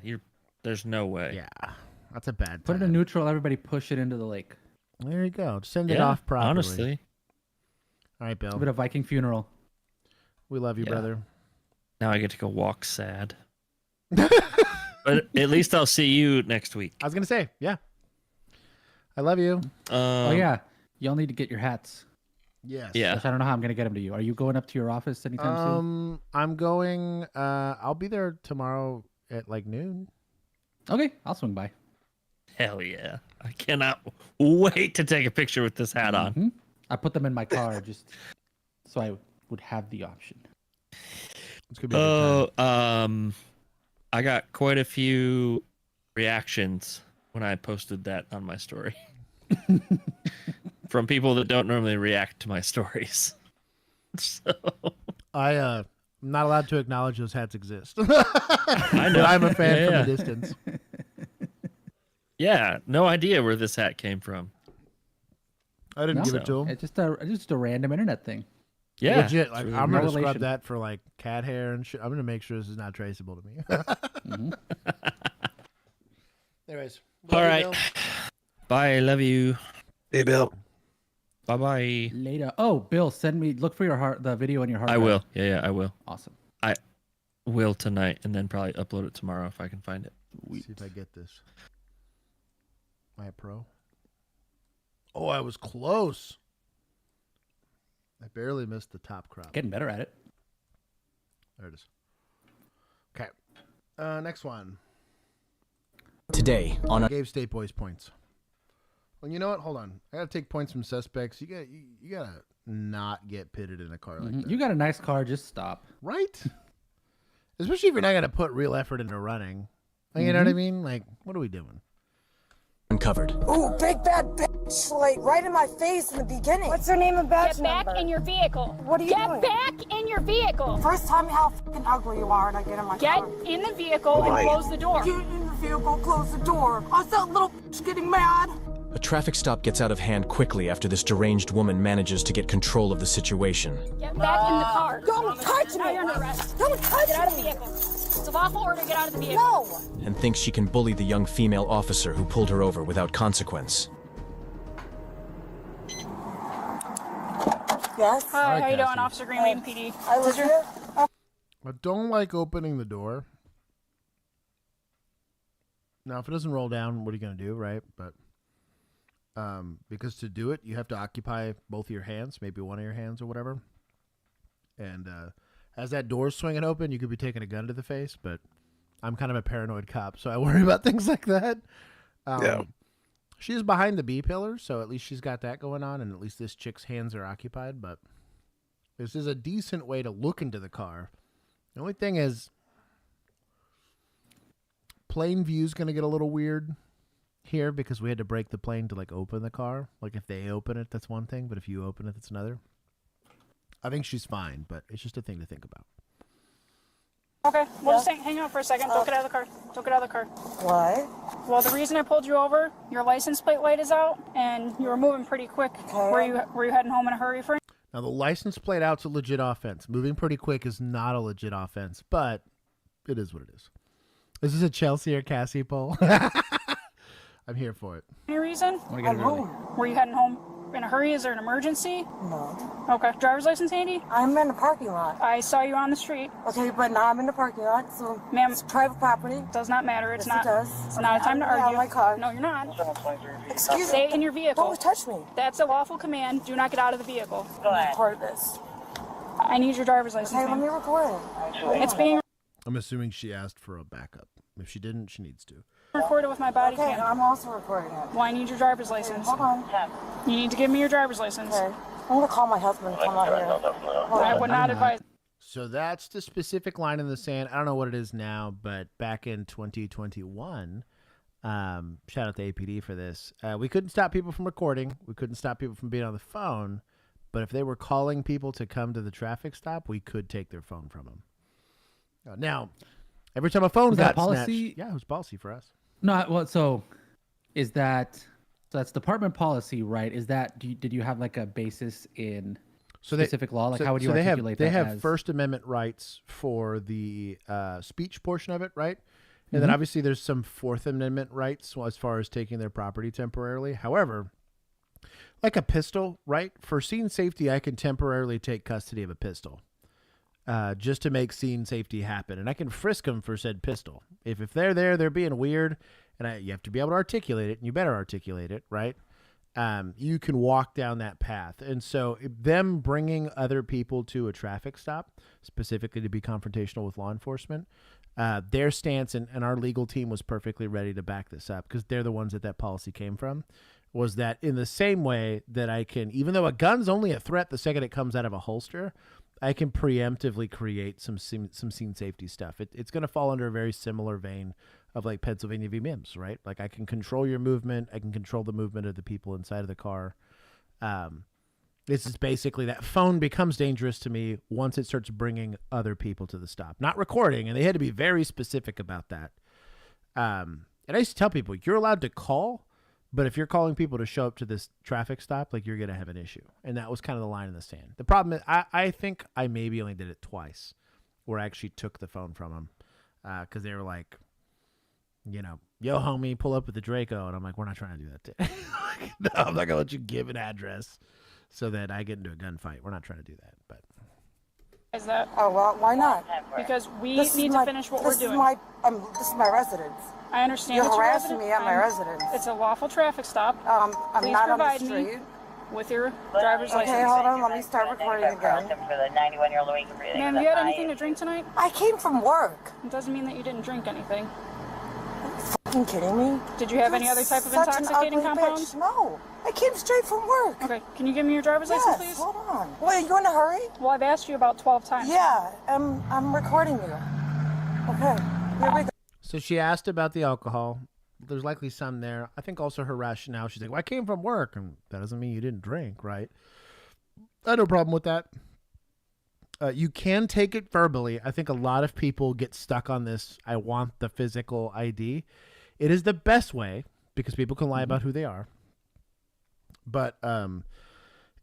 there's no way. Yeah, that's a bad Put time. it in neutral. Everybody push it into the lake. There you go. Send it Yeah, off properly. honestly. All right, Bill. A bit of Viking funeral. We love you, Yeah. brother. Now I get to go walk sad. But at least I'll see you next week. I was gonna say, yeah. I love you. Oh yeah, y'all need to get your hats. Yes. Yeah. Which I don't know how I'm gonna get them to you. Are you going up to your office anytime soon? I'm going. I'll be there tomorrow at like noon. Okay, I'll swing by. Hell yeah. I cannot wait to take a picture with this hat on. Mm-hmm. I put them in my car just so I would have the option. It's gonna be a good time. I got quite a few reactions when I posted that on my story. From people that don't normally react to my stories. So I'm not allowed to acknowledge those hats exist. I know. But I'm a fan Yeah, from yeah. a distance. Yeah, no idea where this hat came from. I didn't give it to him. It's just a random internet thing. Yeah. Legit. Like, I'm No gonna scrub relation. that for like cat hair and shit. I'm gonna make sure this is not traceable to me. Anyways. All love you, right. Bill. Bye. Love you. Hey, Bill. Bye bye. Later. Oh, Bill, look for the video on your hard I drive. will. Yeah, I will. Awesome. I will tonight and then probably upload it tomorrow if I can find it. Let's see if I get this. Am I a pro? Oh, I was close. I barely missed the top crop. Getting better at it. There it is. Okay. Next one. Today on I gave State Boys points. Well, you know what? Hold on. I gotta take points from suspects. You gotta not get pitted in a car like that. You got a nice car. Just stop. Right? Especially if you're not gonna put real effort into running. Like, you know what I mean? Like, what are we doing? uncovered. Ooh, big bad bitch, like right in my face in the beginning. What's her name and badge Get back in your vehicle. What are you doing? Get back in your vehicle. First time how fucking ugly you are and I get in my Get car. in the vehicle and close the door. Get in the vehicle, close the door. I that little bitch getting mad. A traffic stop gets out of hand quickly after this deranged woman manages to get control of the situation. Get back in the car. Don't touch me. Now you're under arrest. Don't touch Get out of me. the vehicle. It's a lawful order to get out of the vehicle. No. And thinks she can bully the young female officer who pulled her over without consequence. Yes. Hi, how you doing, Cassie. Officer Greenway PD? I was here. I don't like opening the door. Now, if it doesn't roll down, what are you going to do, right? But because to do it, you have to occupy both of your hands, maybe one of your hands or whatever. And as that door's swinging open, you could be taking a gun to the face, but I'm kind of a paranoid cop, so I worry about things like that. Yeah. She's behind the B-pillar, so at least she's got that going on, and at least this chick's hands are occupied, but this is a decent way to look into the car. The only thing is, plane view's going to get a little weird here because we had to break the plane to, like, open the car. Like, if they open it, that's one thing, but if you open it, that's another. I think she's fine, but it's just a thing to think about. Okay, we'll just hang out for a second. Don't get out of the car. Don't get out of the car. What? Well, the reason I pulled you over, your license plate light is out, and you were moving pretty quick. Okay. Were you heading home in a hurry for? Now, the license plate out's a legit offense. Moving pretty quick is not a legit offense, but it is what it is. Is this a Chelsea or Cassie poll? I'm here for it. Any reason? I'm home. Were you heading home in a hurry? Is there an emergency? No. Okay. Driver's license handy? I'm in the parking lot. I saw you on the street. Okay, but now I'm in the parking lot, so ma'am, it's private property. Does not matter. It's Yes, not. it does. It's not a time to I'm argue. out of my car. No, you're not. Excuse me. Stay in your vehicle. Don't touch me. That's a lawful command. Do not get out of the vehicle. Go ahead. Record this. I need your driver's license. Okay, let me record it. It's being I'm assuming she asked for a backup. If she didn't, she needs to. recorded with my body Okay, cam. I'm also recording it. Well, I need your driver's license. Hold on. You need to give me your driver's license. Okay. I'm gonna call my husband and come out here. I would not advise. So that's the specific line in the sand. I don't know what it is now, but back in 2021, shout out to APD for this. We couldn't stop people from recording. We couldn't stop people from being on the phone. But if they were calling people to come to the traffic stop, we could take their phone from them. Now, every time a phone Was got that policy? snatched, yeah, it was policy for us. No, well, so that's department policy, right? Is that did you have like a basis in specific law? Like how would you articulate that? They have as... First Amendment rights for the speech portion of it, right? And then obviously there's some Fourth Amendment rights as far as taking their property temporarily. However, like a pistol, right? For scene safety, I can temporarily take custody of a pistol just to make scene safety happen. And I can frisk them for said pistol. If they're there, they're being weird, and you have to be able to articulate it, and you better articulate it, right? You can walk down that path. And so them bringing other people to a traffic stop, specifically to be confrontational with law enforcement, their stance, and our legal team was perfectly ready to back this up because they're the ones that policy came from, was that in the same way that I can, even though a gun's only a threat the second it comes out of a holster, I can preemptively create some scene safety stuff. It's going to fall under a very similar vein of like Pennsylvania v. Mims, right? Like I can control your movement. I can control the movement of the people inside of the car. This is basically that phone becomes dangerous to me once it starts bringing other people to the stop, not recording. And they had to be very specific about that. And I used to tell people, you're allowed to call, but if you're calling people to show up to this traffic stop, like you're going to have an issue. And that was kind of the line in the sand. The problem is I think I maybe only did it twice where I actually took the phone from them because they were like, you know, yo, homie, pull up with the Draco. And I'm like, we're not trying to do that today. No, I'm not going to let you give an address so that I get into a gunfight. We're not trying to do that. But Is that? Oh, well, why not? Because we need to finish what we're doing. This is my residence. I understand. You're it's your harassing residence. me at my residence. It's a lawful traffic stop. I'm Please not on the provide street. me with your driver's license. Okay, hold on. Let me start recording again. Ma'am, you had anything to drink tonight? I came from work. It doesn't mean that you didn't drink anything. Are you kidding me? Did you have any other type of Such an intoxicating ugly compounds? bitch. No, I came straight from work. Okay, can you give me your driver's license, please? Hold on. Wait, you in a hurry? Well, I've asked you about 12 times. Yeah, I'm recording you. Okay, here we go. so she asked about the alcohol. There's likely some there. I think also her rationale. She's like, well, I came from work, and that doesn't mean you didn't drink, right? I had no problem with that. You can take it verbally. I think a lot of people get stuck on this. I want the physical ID. It is the best way because people can lie about who they are. But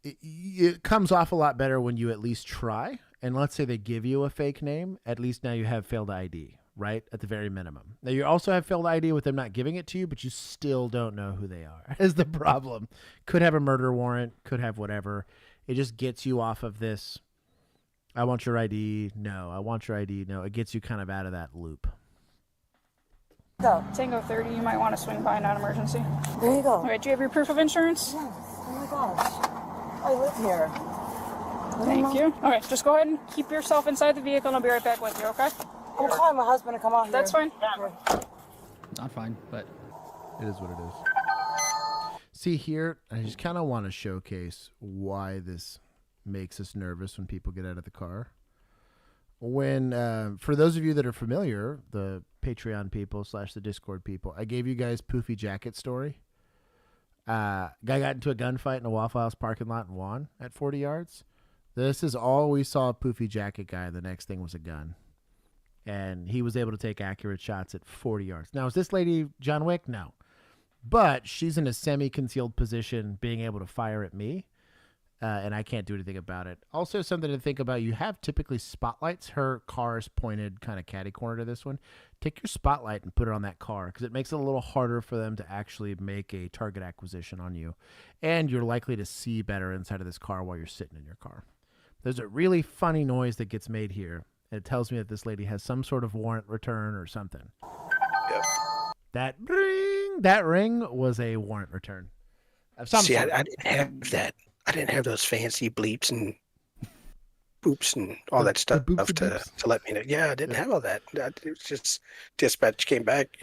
it comes off a lot better when you at least try. And let's say they give you a fake name. At least now you have failed ID, right? At the very minimum. Now you also have failed ID with them not giving it to you, but you still don't know who they are is the problem. Could have a murder warrant, could have whatever. It just gets you off of this. I want your ID. No, I want your ID. No, it gets you kind of out of that loop. Go. Tango 30, you might want to swing by non-emergency. There you go. All right, do you have your proof of insurance? Yes. Oh my gosh. I live here. Thank you. Okay, just go ahead and keep yourself inside the vehicle and I'll be right back with you, okay? I'm calling my husband to come out here. That's fine. Not fine, but it is what it is. See here, I just kind of want to showcase why this makes us nervous when people get out of the car. When, for those of you that are familiar, the Patreon people / the Discord people, I gave you guys Poofy Jacket story. Guy got into a gunfight in a Waffle House parking lot and won at 40 yards. This is all we saw. Poofy Jacket guy. The next thing was a gun. and he was able to take accurate shots at 40 yards. Now, is this lady John Wick? No. But she's in a semi-concealed position being able to fire at me, and I can't do anything about it. Also, something to think about, you have typically spotlights. Her car is pointed kind of catty-corner to this one. Take your spotlight and put it on that car because it makes it a little harder for them to actually make a target acquisition on you, and you're likely to see better inside of this car while you're sitting in your car. There's a really funny noise that gets made here. It tells me that this lady has some sort of warrant return or something. Yep. That ring was a warrant return. Of some See, sort. I didn't have that. I didn't have those fancy bleeps and boops and all that stuff to let me know. Yeah, I didn't have all that. It was just dispatch came back,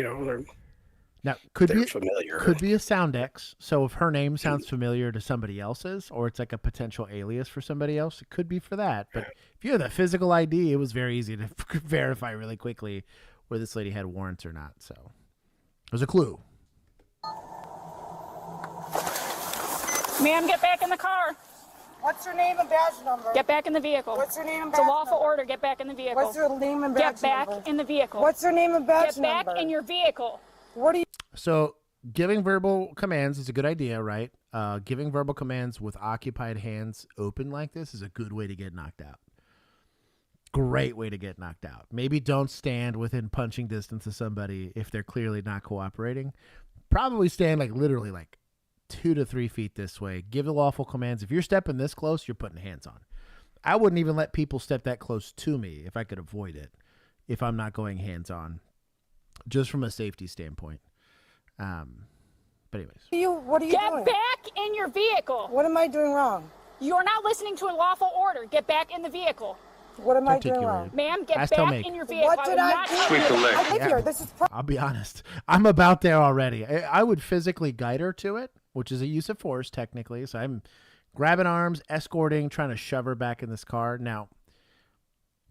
Now, could they're be familiar. Could be a sound X. So if her name sounds familiar to somebody else's, or it's like a potential alias for somebody else, it could be for that. But if you have the physical ID, it was very easy to verify really quickly whether this lady had warrants or not. So there's a clue. Ma'am, get back in the car. What's her name and badge number? Get back in the vehicle. What's her name and It's a badge lawful number? order. Get back in the vehicle. What's her name and badge Get back number? in the vehicle. What's her name and badge Get back number? in your vehicle. What do you... So giving verbal commands is a good idea, right? Giving verbal commands with occupied hands open like this is a good way to get knocked out. Great way to get knocked out. Maybe don't stand within punching distance of somebody if they're clearly not cooperating. Probably stand literally 2 to 3 feet this way. Give the lawful commands. If you're stepping this close, you're putting hands on. I wouldn't even let people step that close to me if I could avoid it, if I'm not going hands on, just from a safety standpoint. But anyways. What are you doing? Get back in your vehicle. What am I doing wrong? You're not listening to a lawful order. Get back in the vehicle. What am I doing wrong? Ma'am, get Ask tell back me. in your vehicle. What did I do? I live here. This is... I'll be honest. I'm about there already. I would physically guide her to it, which is a use of force technically. So I'm grabbing arms, escorting, trying to shove her back in this car. Now,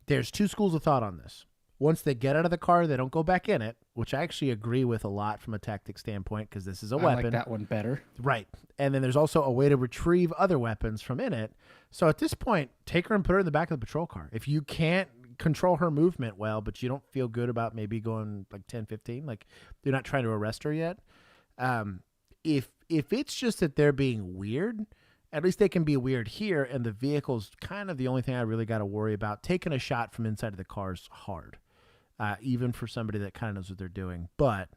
there's 2 schools of thought on this. Once they get out of the car, they don't go back in it, which I actually agree with a lot from a tactic standpoint because this is a weapon. I like that one better. Right. And then there's also a way to retrieve other weapons from in it. So at this point, take her and put her in the back of the patrol car. If you can't control her movement well, but you don't feel good about maybe going 10, 15, you're not trying to arrest her yet. If it's just that they're being weird, at least they can be weird here, and the vehicle's kind of the only thing I really got to worry about. Taking a shot from inside of the car is hard, even for somebody that kind of knows what they're doing. But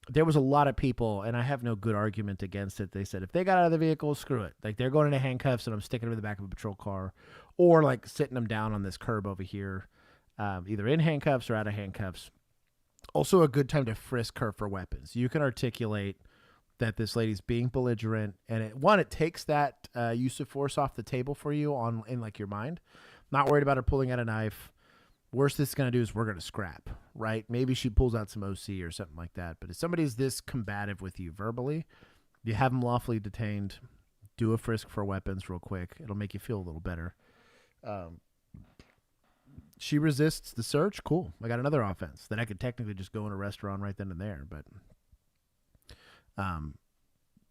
there was a lot of people, and I have no good argument against it. They said if they got out of the vehicle, screw it. They're going into handcuffs, and I'm sticking them in the back of a patrol car, or sitting them down on this curb over here, either in handcuffs or out of handcuffs. Also a good time to frisk her for weapons. You can articulate that this lady's being belligerent, and it takes that use of force off the table for you in your mind. Not worried about her pulling out a knife. Worst this is going to do is we're going to scrap, right? Maybe she pulls out some OC or something like that. But if somebody's this combative with you verbally, you have them lawfully detained, do a frisk for weapons real quick. It'll make you feel a little better. She resists the search. Cool. I got another offense that I could technically just go and arrest her on right then and there. But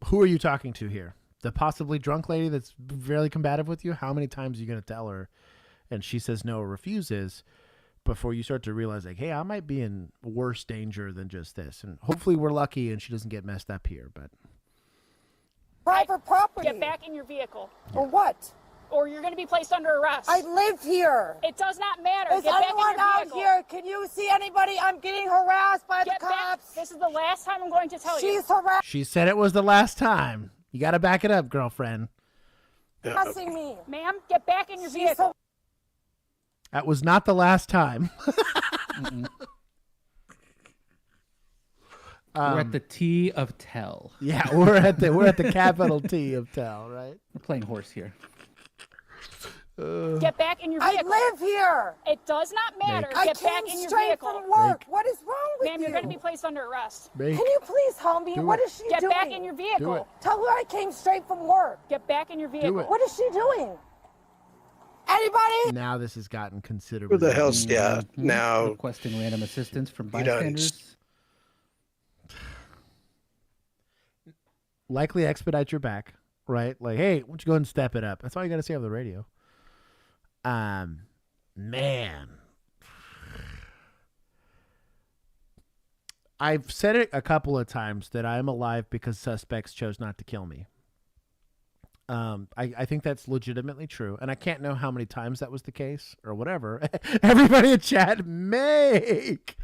who are you talking to here? The possibly drunk lady that's fairly combative with you? How many times are you going to tell her and she says no or refuses before you start to realize hey, I might be in worse danger than just this? And hopefully we're lucky and she doesn't get messed up here. But private property. Get back in your vehicle. Or what? Or you're going to be placed under arrest. I live here. It does not matter. Is Get back in anyone your out vehicle. here? Can you see anybody? I'm getting harassed by the cops. This is the last time I'm going to tell you. She's harassing she said it was the last time. You got to back it up, girlfriend. me. Ma'am, get back in your vehicle. That was not the last time. We're at the T of tell. Yeah, we're at the capital T of tell, right? We're playing horse here. Get back in your vehicle. I live here. It does not matter. I Get back came in your straight vehicle. from work. What is wrong with you? Ma'am, you're going to be placed under arrest. Can you please help me? Do What it. is she Get doing? back in your vehicle. Tell her I came straight from work. Get back in your vehicle. it. What is she doing? Anybody? Now this has gotten considerably. Who the hell's now? Requesting random assistance from You don't bystanders. Likely expedite your back, right? Hey, why don't you go ahead and step it up? That's all you got to say over the radio. Man, I've said it a couple of times that I am alive because suspects chose not to kill me. I think that's legitimately true, and I can't know how many times that was the case or whatever. Everybody in chat, make.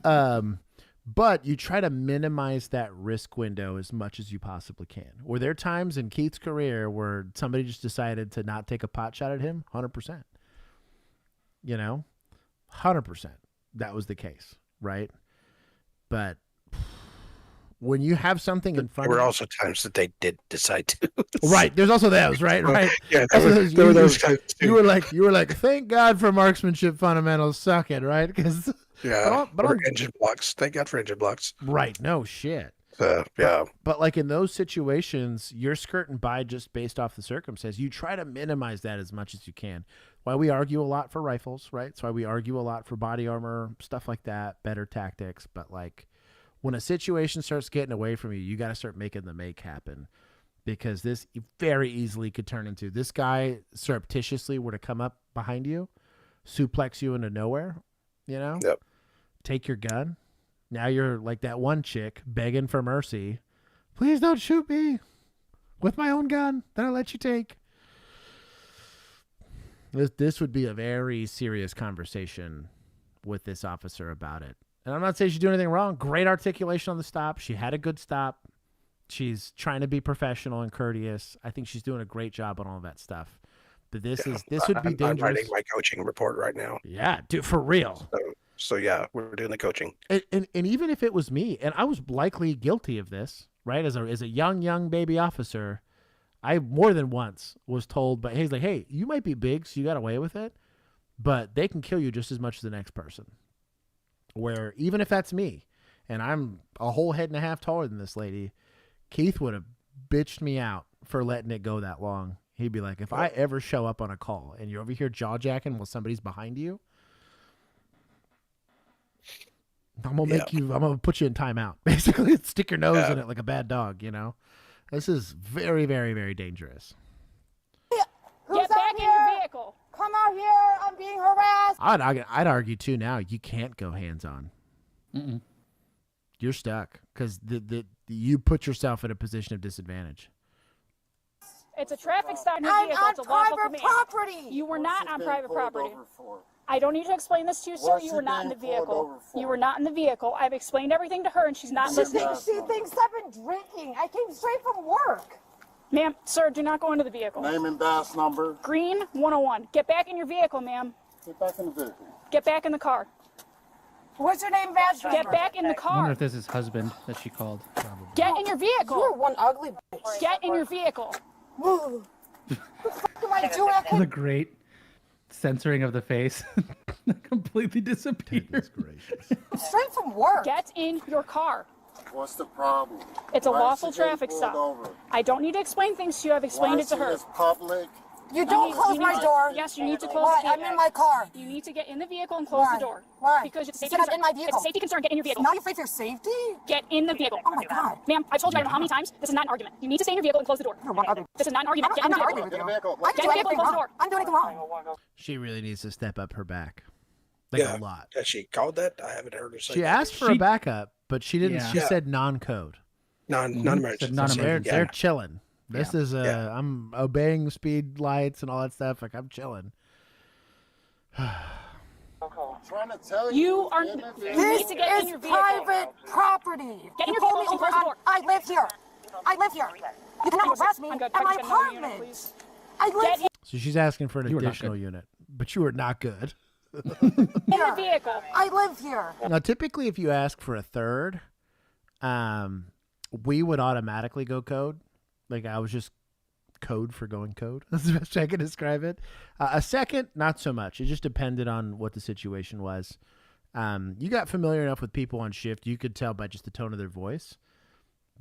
But you try to minimize that risk window as much as you possibly can. Were there times in Keith's career where somebody just decided to not take a pot shot at him? 100%. 100%. That was the case, right? But when you have something in front there were of also times that they did decide to. Right. There's also those, right? Right. Yeah, there were those times too. You were like, thank God for marksmanship fundamentals, suck it, right? Because engine blocks. Thank God for engine blocks. Right. No shit. Yeah. But like in those situations, you're skirting by just based off the circumstance. You try to minimize that as much as you can. Why we argue a lot for rifles, right? That's why we argue a lot for body armor, stuff like that, better tactics. But like when a situation starts getting away from you, you got to start making the make happen, because this very easily could turn into this guy surreptitiously were to come up behind you, suplex you into nowhere, Yep. Take your gun. Now you're like that one chick begging for mercy. Please don't shoot me with my own gun that I let you take. This would be a very serious conversation with this officer about it. And I'm not saying she's doing anything wrong. Great articulation on the stop. She had a good stop. She's trying to be professional and courteous. I think she's doing a great job on all that stuff. But this would be dangerous. I'm writing my coaching report right now. Yeah, dude, for real. So yeah, we're doing the coaching. And even if it was me, and I was likely guilty of this, right? As a young baby officer, I more than once was told, but he's like, hey, you might be big, so you got away with it, but they can kill you just as much as the next person. Where even if that's me, and I'm a whole head and a half taller than this lady, Keith would have bitched me out for letting it go that long. He'd be like, if I ever show up on a call and you're over here jaw-jacking while somebody's behind you, I'm gonna put you in timeout. Basically, stick your nose in it like a bad dog. This is very, very, very dangerous. Get back in your vehicle. Come out here. I'm being harassed. I'd argue too. Now you can't go hands on. You're stuck because you put yourself in a position of disadvantage. It's a traffic stop in your I'm vehicle. on It's a lawful private command. property. You were not on private property. I don't need to explain this to you, sir. You were not in the vehicle. You were not in the vehicle. I've explained everything to her, and she's not listening. She thinks I've been drinking. I came straight from work. Ma'am, sir, do not go into the vehicle. Name and badge number. Green 101. Get back in your vehicle, ma'am. Get back in the vehicle. Get back in the car. What's your name, badge number? Get back in the I wonder car. if this is husband that she called. Get in your vehicle. You're one ugly bitch. Get in your vehicle. What the fuck am I doing? The great censoring of the face. Completely disappears. I'm straight from work. Get in your car. What's the problem? It's a Why is lawful she getting traffic pulled stop. over? I don't need to explain things to you. I've explained Why it to her. is public? You don't close my door. Yes, you need to close Why? the I'm in my car. You need to get in the vehicle and close the door. Why? Because it's a You safety said I'm in my vehicle. It's a safety concern. Get in your vehicle. Now you're afraid for your safety? Get in the vehicle. Oh my God. Ma'am, I've told you I don't know how many times. This is not an argument. You need to stay in your vehicle and close the door. This is not an argument. Get in I'm the not vehicle. arguing with you. Get in the vehicle and close the door. I'm doing anything wrong. She really needs to step up her back. A lot. Has she called that? I haven't heard her say She that. asked for a backup, but she didn't. Yeah. She said non-code. Non-emergency. They're chilling. This is I'm obeying speed lights and all that stuff. Like I'm chilling. Trying to tell You are. This need to get in is your vehicle. private property. Get in You your pulled vehicle me and over close the door. I live here. I live here. You cannot arrest me I'm good. at my Can I get another unit, apartment. please? I live here. So she's asking for an You were not additional good. unit, but you are not good. In the vehicle. I live here. Now, typically, if you ask for a third, we would automatically go code. Like I was just code for going code. That's the best I can describe it. A second, not so much. It just depended on what the situation was. You got familiar enough with people on shift, you could tell by just the tone of their voice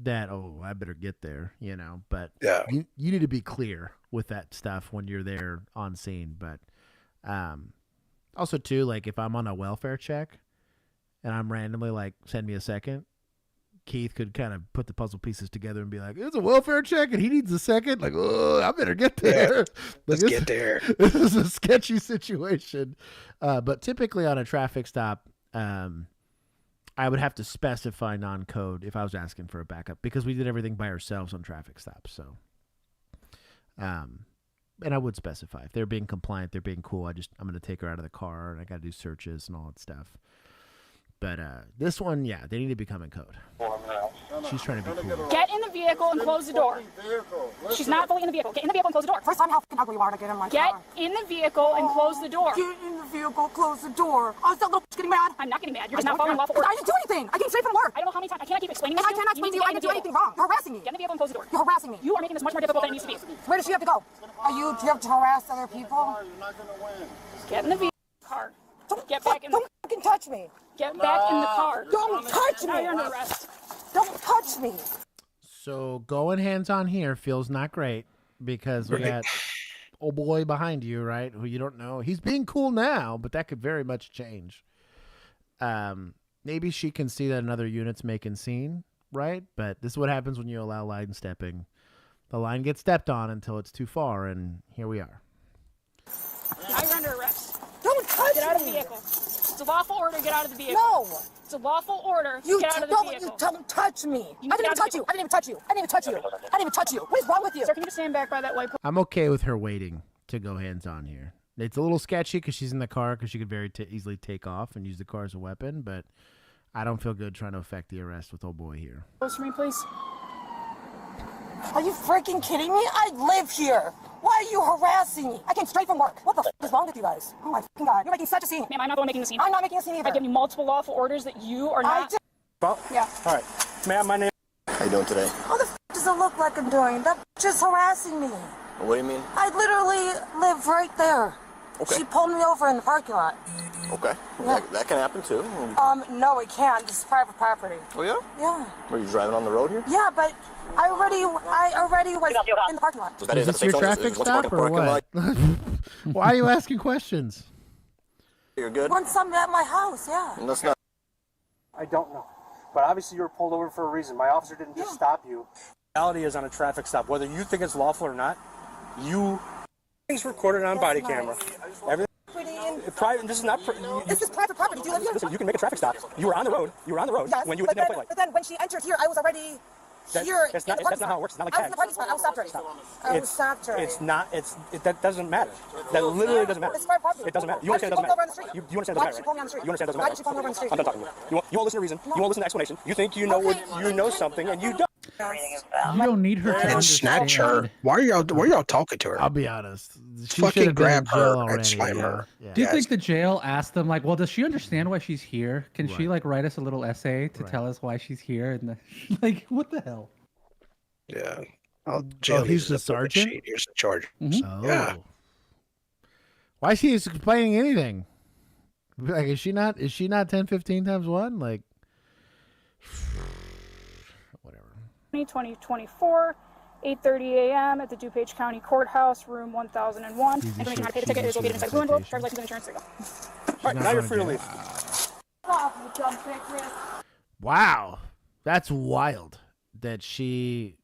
that, oh, I better get there, But you need to be clear with that stuff when you're there on scene. But also, too, like if I'm on a welfare check and I'm randomly like, send me a second, Keith could kind of put the puzzle pieces together and be like, it's a welfare check and he needs a second. Like, oh, I better get there. Let's get there. This is a sketchy situation. But typically on a traffic stop, I would have to specify non-code if I was asking for a backup because we did everything by ourselves on traffic stops. So, and I would specify if they're being compliant, they're being cool. I'm going to take her out of the car and I got to do searches and all that stuff. But this one, yeah, they need to become in code. She's trying to be cool. Get in the vehicle and close the door. She's not fully in the vehicle. Get in the vehicle and close the door. First time how fucking ugly you are to get in my car. Get in the vehicle and close the door. Get in the vehicle, close the door. Oh, is that little bitch getting mad? I'm not getting mad. You're just not following lawful orders. I didn't do anything. I came straight from work. I don't know how many times. I cannot keep explaining this to I you. cannot explain to you. I didn't do anything wrong. You're harassing me. Get in the vehicle and close the door. You're harassing me. You are making this much more difficult than it needs to be. Where does she have to go? Do you have to harass other people? Get in the vehicle. Car. Get back in the... Don't fucking touch me. Get back in the car. Don't touch me. Now you're under arrest. Don't touch me. So going hands-on here feels not great because we got old boy behind you, right, who you don't know. He's being cool now, but that could very much change. Maybe she can see that another unit's making scene, right? But this is what happens when you allow line stepping. The line gets stepped on until it's too far, and here we are. Now you're under arrest. Don't touch me. Get out of the vehicle. It's a lawful order. Get out of the vehicle. No. It's a lawful order. You get out of the vehicle. You don't touch me. I didn't even touch you. I didn't even touch you. I didn't even touch you. I didn't even touch you. What is wrong with you? Sir, can you just stand back by that white... I'm okay with her waiting to go hands-on here. It's a little sketchy because she's in the car because she could very easily take off and use the car as a weapon, but I don't feel good trying to affect the arrest with old boy here. Close for me, please. Are you freaking kidding me? I live here. Why are you harassing me? I came straight from work. What the is wrong with you guys? Oh my fucking God. You're making such a scene. Ma'am, I'm not the one making the scene. I'm not making a scene either. I've given you multiple lawful orders that you are not... Well, yeah. All right. Ma'am, my name... How you doing today? What the does it look like I'm doing? That just harassing me. What do you mean? I literally live right there. Okay. She pulled me over in the parking lot. Okay. Yeah. That can happen too. No, it can't. This is private property. Oh yeah? Yeah. Were you driving on the road here? Yeah, but I already was in the parking lot. So that is this your traffic stop or what? Why are you asking questions? You're good? Want some at my house, yeah. And that's not... I don't know. But obviously you were pulled over for a reason. My officer didn't just stop you. The reality is on a traffic stop, whether you think it's lawful or not, everything's recorded on body camera. Everything. Private. This is not. This is private property. Do you live here? Listen, you can make a traffic stop. You were on the road. Yes, when you didn't have a plate light. But then when she entered here, I was already here. That's not how it works. It's not like I was in the parking spot. I was stopped already. I was stopped already. It's not. That doesn't matter. That literally doesn't matter. It's private property. It doesn't matter. You understand it doesn't matter. You understand it doesn't matter. Why did she pull me on the street? You understand it doesn't matter. Why did she pull me over on the street? I'm done talking to you. You won't listen to reason. You won't listen to explanation. You think you know you know something and you don't. You don't need her to And snatch her. Why are y'all talking to her? I'll be honest. She Fucking should have been in grab jail her already. and slam her. Yeah. Do you think the jail asked them, like, well, does she understand why she's here? Can she, like, write us a little essay to tell us why she's here? And like, what the hell? Yeah. He's the sergeant? Here's the charge. Oh. Yeah. Why is she explaining anything? Like, is she not 10, 15 times one? Like, 2024, 8:30 a.m. at the DuPage County Courthouse, room 1001. Information how to pay the ticket is located inside the blue envelope. Driver's license and insurance. There you go. All right, now you're free to leave. Oh, you dumb bitch, Chris. wow. That's wild that she...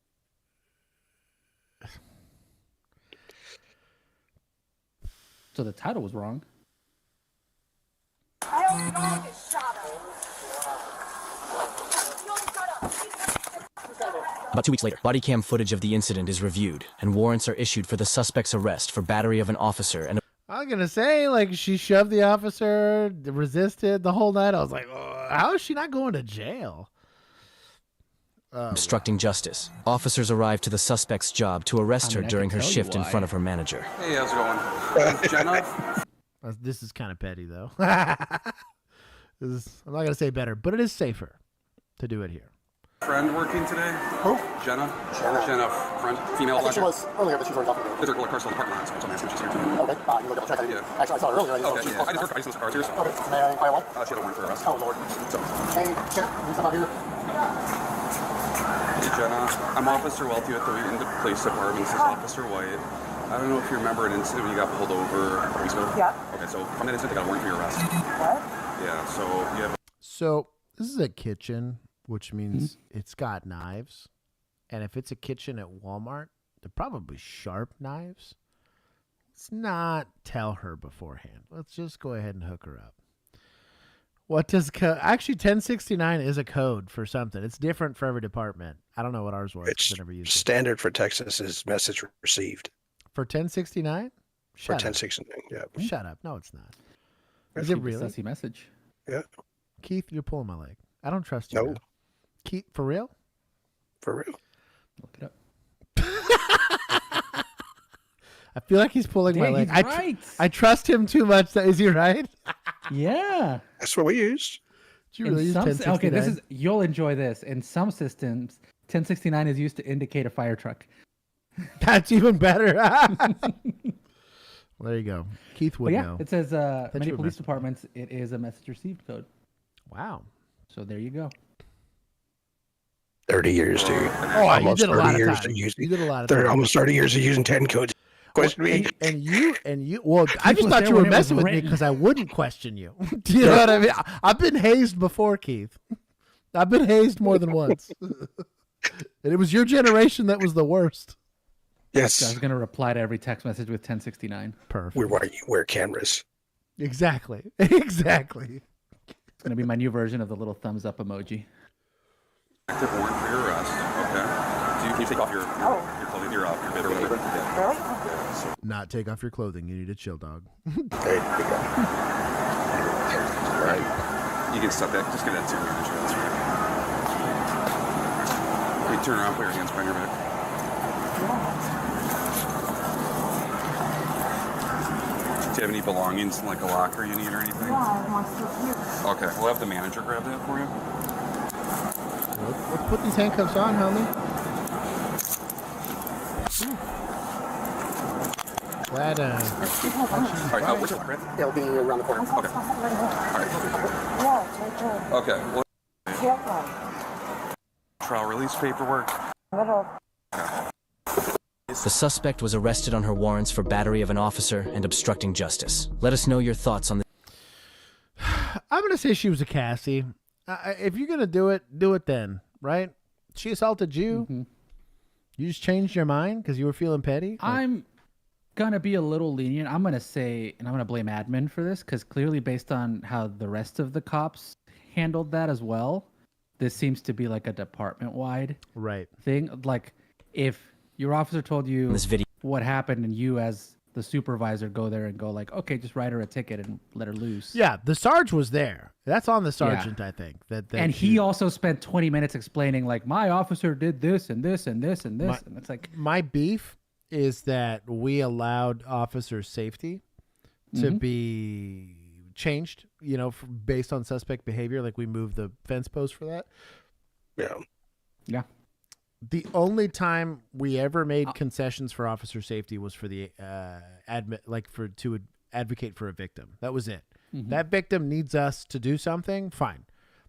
So the title was wrong. I don't know this shot. About 2 weeks later, body cam footage of the incident is reviewed, and warrants are issued for the suspect's arrest for battery of an officer and I was gonna say, like, she shoved the officer, resisted the whole night. I was like, oh, how is she not going to jail? obstructing justice. Officers arrive to the suspect's job to arrest her during her shift in front of her manager. Hey, how's it going? Jenna? This is kind of petty, though. I'm not going to say better, but it is safer to do it here. Friend working today? Who? Jenna, friend, female. I think she was earlier, but she's already talking to me. Is her car still in the parking lot? So I'm asking if she's here too. Okay, you look at the check. Yeah. Actually, I saw her earlier. Okay, yeah. I just listen to the cars here. Okay, may I inquire why? She had a warrant for arrest. Oh, Lord. So. Hey, Chip, you come out here. Hey, Jenna. I'm Officer Welty with the Wheaton Police Department. This is Officer White. I don't know if you remember an incident when you got pulled over a couple weeks ago. Yeah. Okay, so from that incident, they got a warrant for your arrest. What? Yeah, so you have... So this is a kitchen, which means it's got knives. And if it's a kitchen at Walmart, they're probably sharp knives. Let's not tell her beforehand. Let's just go ahead and hook her up. What does actually 1069 is a code for something. It's different for every department. I don't know what ours was. It's I never used standard for Texas is message received. For 1069? For 1069, yeah. Shut up. No, it's not. That's Is it a really? sussy message. Yeah. Keith, you're pulling my leg. I don't trust you. No. Now. Keith, for real? For real. Look it up. I feel like he's pulling my leg. He's right. I trust him too much. Is he right? Yeah. That's what we used. Did you really use 1069? Okay, this is you'll enjoy this. In some systems, 1069 is used to indicate a fire truck. That's even better. Well, there you go. Keith would know. It says many you police departments, it is a message received code. Wow. So there you go. 30 years, dude. Oh, almost you did a 30 lot of years time. of using. You did a lot of 30, time. almost 30 years of using 10 codes. Question me. And you. Well, I just was thought there you were when it was messing with me written. because I wouldn't question you. Do you know what I mean? I've been hazed before, Keith. I've been hazed more than once. And it was your generation that was the worst. Yes. So I was going to reply to every text message with 1069. Perfect. We're why you wear cameras. Exactly. Exactly. It's going to be my new version of the little thumbs up emoji. Active warrant for your arrest. Okay. So you take off your clothing, your bib or whatever. Yeah. Not take off your clothing. You need a chill dog. There you go. All right. You can step back. Just get that super initial. That's right. You turn around, put your hands behind your back. Do you have any belongings in like a locker you need or anything? Okay, we'll have the manager grab that for you. Let's put these handcuffs on, homie. Glad, All right, where's your locker at? It'll be around the corner. Okay. All right. Okay. Well, trial release paperwork. The suspect was arrested on her warrants for battery of an officer and obstructing justice. Let us know your thoughts on the... I'm going to say she was a Cassie. If you're going to do it then, right? She assaulted you. Mm-hmm. You just changed your mind because you were feeling petty? I'm going to be a little lenient. I'm going to say, and I'm going to blame admin for this, because clearly based on how the rest of the cops handled that as well, this seems to be like a department-wide thing. Like, if your officer told you this video what happened and you as the supervisor go there and go like, okay, just write her a ticket and let her loose. Yeah, the Sarge was there. That's on the sergeant, I think. And he also spent 20 minutes explaining like, my officer did this and this and this and this. And it's like, my beef is that we allowed officer safety to be changed, based on suspect behavior. Like we moved the fence post for that. Yeah. Yeah. The only time we ever made concessions for officer safety was for the to advocate for a victim. That was it. Mm-hmm. That victim needs us to do something. Fine.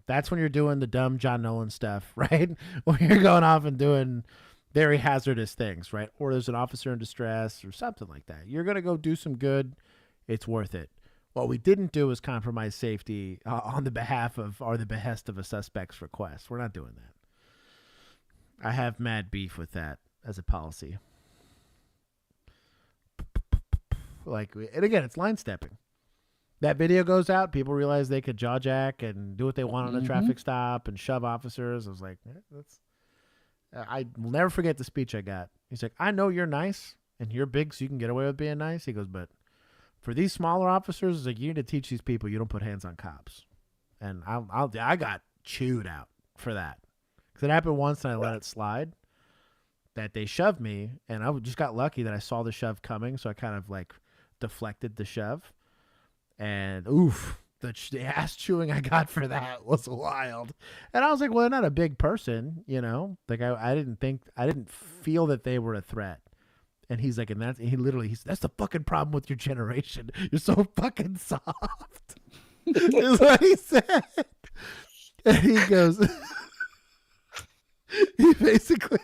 That's when you're doing the dumb John Nolan stuff, right? When you're going off and doing very hazardous things, right? Or there's an officer in distress or something like that. You're going to go do some good. It's worth it. What we didn't do is compromise safety on the behalf of or the behest of a suspect's request. We're not doing that. I have mad beef with that as a policy. And again, it's line stepping. That video goes out, people realize they could jaw jack and do what they want on a traffic stop and shove officers. I was like, I will never forget the speech I got. He's like, I know you're nice and you're big, so you can get away with being nice. He goes, but for these smaller officers, it's like you need to teach these people you don't put hands on cops. And I got chewed out for that. Because it happened once and I let it slide, that they shoved me, and I just got lucky that I saw the shove coming, so I kind of like deflected the shove. And oof, the ass chewing I got for that was wild. And I was like, well, they're not a big person, Like I didn't feel that they were a threat. And he's like, that's the fucking problem with your generation. You're so fucking soft. Is what he said. And he goes. He basically,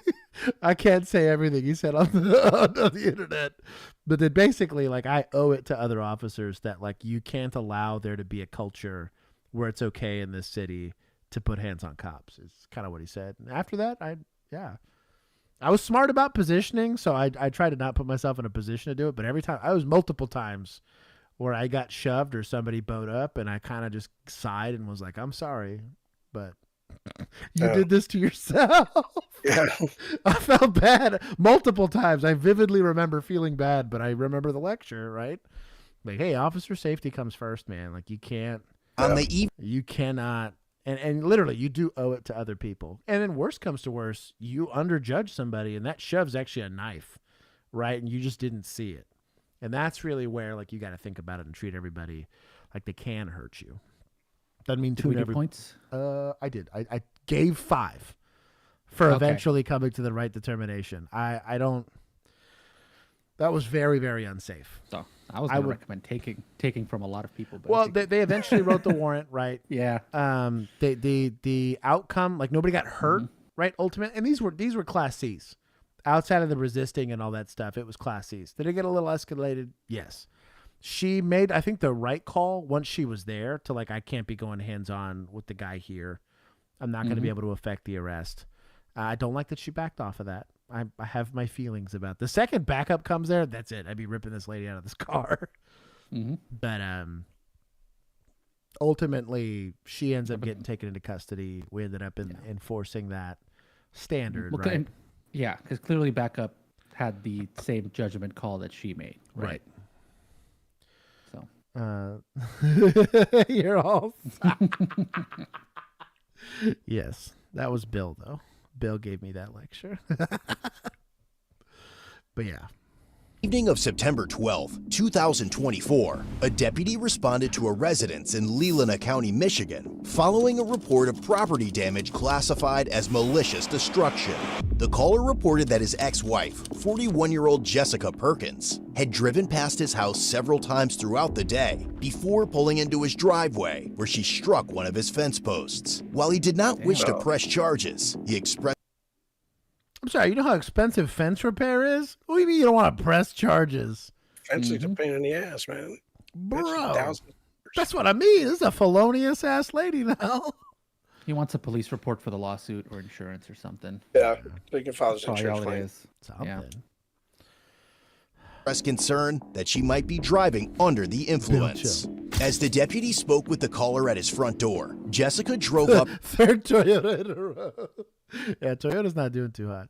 I can't say everything he said on the internet, but then basically, like, I owe it to other officers that, like, you can't allow there to be a culture where it's okay in this city to put hands on cops. It's kind of what he said. And after that, I was smart about positioning, so I tried to not put myself in a position to do it, but every time, I was multiple times where I got shoved or somebody bowed up, and I kind of just sighed and was like, "I'm sorry, but you did this to yourself." Yeah. I felt bad multiple times. I vividly remember feeling bad, but I remember the lecture, right? Like, hey, officer safety comes first, man. Like, you can't. You cannot. And literally, you do owe it to other people. And then worst comes to worst, you underjudge somebody, and that shove's actually a knife, right? And you just didn't see it. And that's really where, like, you got to think about it and treat everybody like they can hurt you. Doesn't mean Did we do points? I did. I gave 5 for eventually coming to the right determination. I don't. That was very, very unsafe. So I was going to recommend taking from a lot of people. But well, they eventually wrote the warrant, right? Yeah. The outcome, like nobody got hurt, right? Ultimate, and these were Class C's. Outside of the resisting and all that stuff, it was Class C's. Did it get a little escalated? Yes. She made, I think, the right call once she was there to like, I can't be going hands-on with the guy here. I'm not going to be able to affect the arrest. I don't like that she backed off of that. I have my feelings about the second backup comes there. That's it. I'd be ripping this lady out of this car. But ultimately, she ends up getting taken into custody. We ended up enforcing that standard, right? Yeah, because clearly backup had the same judgment call that she made. Right. So you're all. Yes, that was Bill though. Bill gave me that lecture. But yeah. Evening of September 12th, 2024, a deputy responded to a residence in Leelanau County, Michigan, following a report of property damage classified as malicious destruction. The caller reported that his ex-wife, 41-year-old Jessica Perkins, had driven past his house several times throughout the day before pulling into his driveway, where she struck one of his fence posts. While he did not wish to press charges, he expressed. I'm sorry, you know how expensive fence repair is? What do you mean you don't want to press charges? Fence is a pain in the ass, man. Bro, that's what I mean. This is a felonious ass lady now. He wants a police report for the lawsuit or insurance or something. Yeah, they can file his That's insurance all it claim. is. Something. Yeah. Expressed concern that she might be driving under the influence. As the deputy spoke with the caller at his front door, Jessica drove up Third Toyota in a row. Yeah, Toyota's not doing too hot.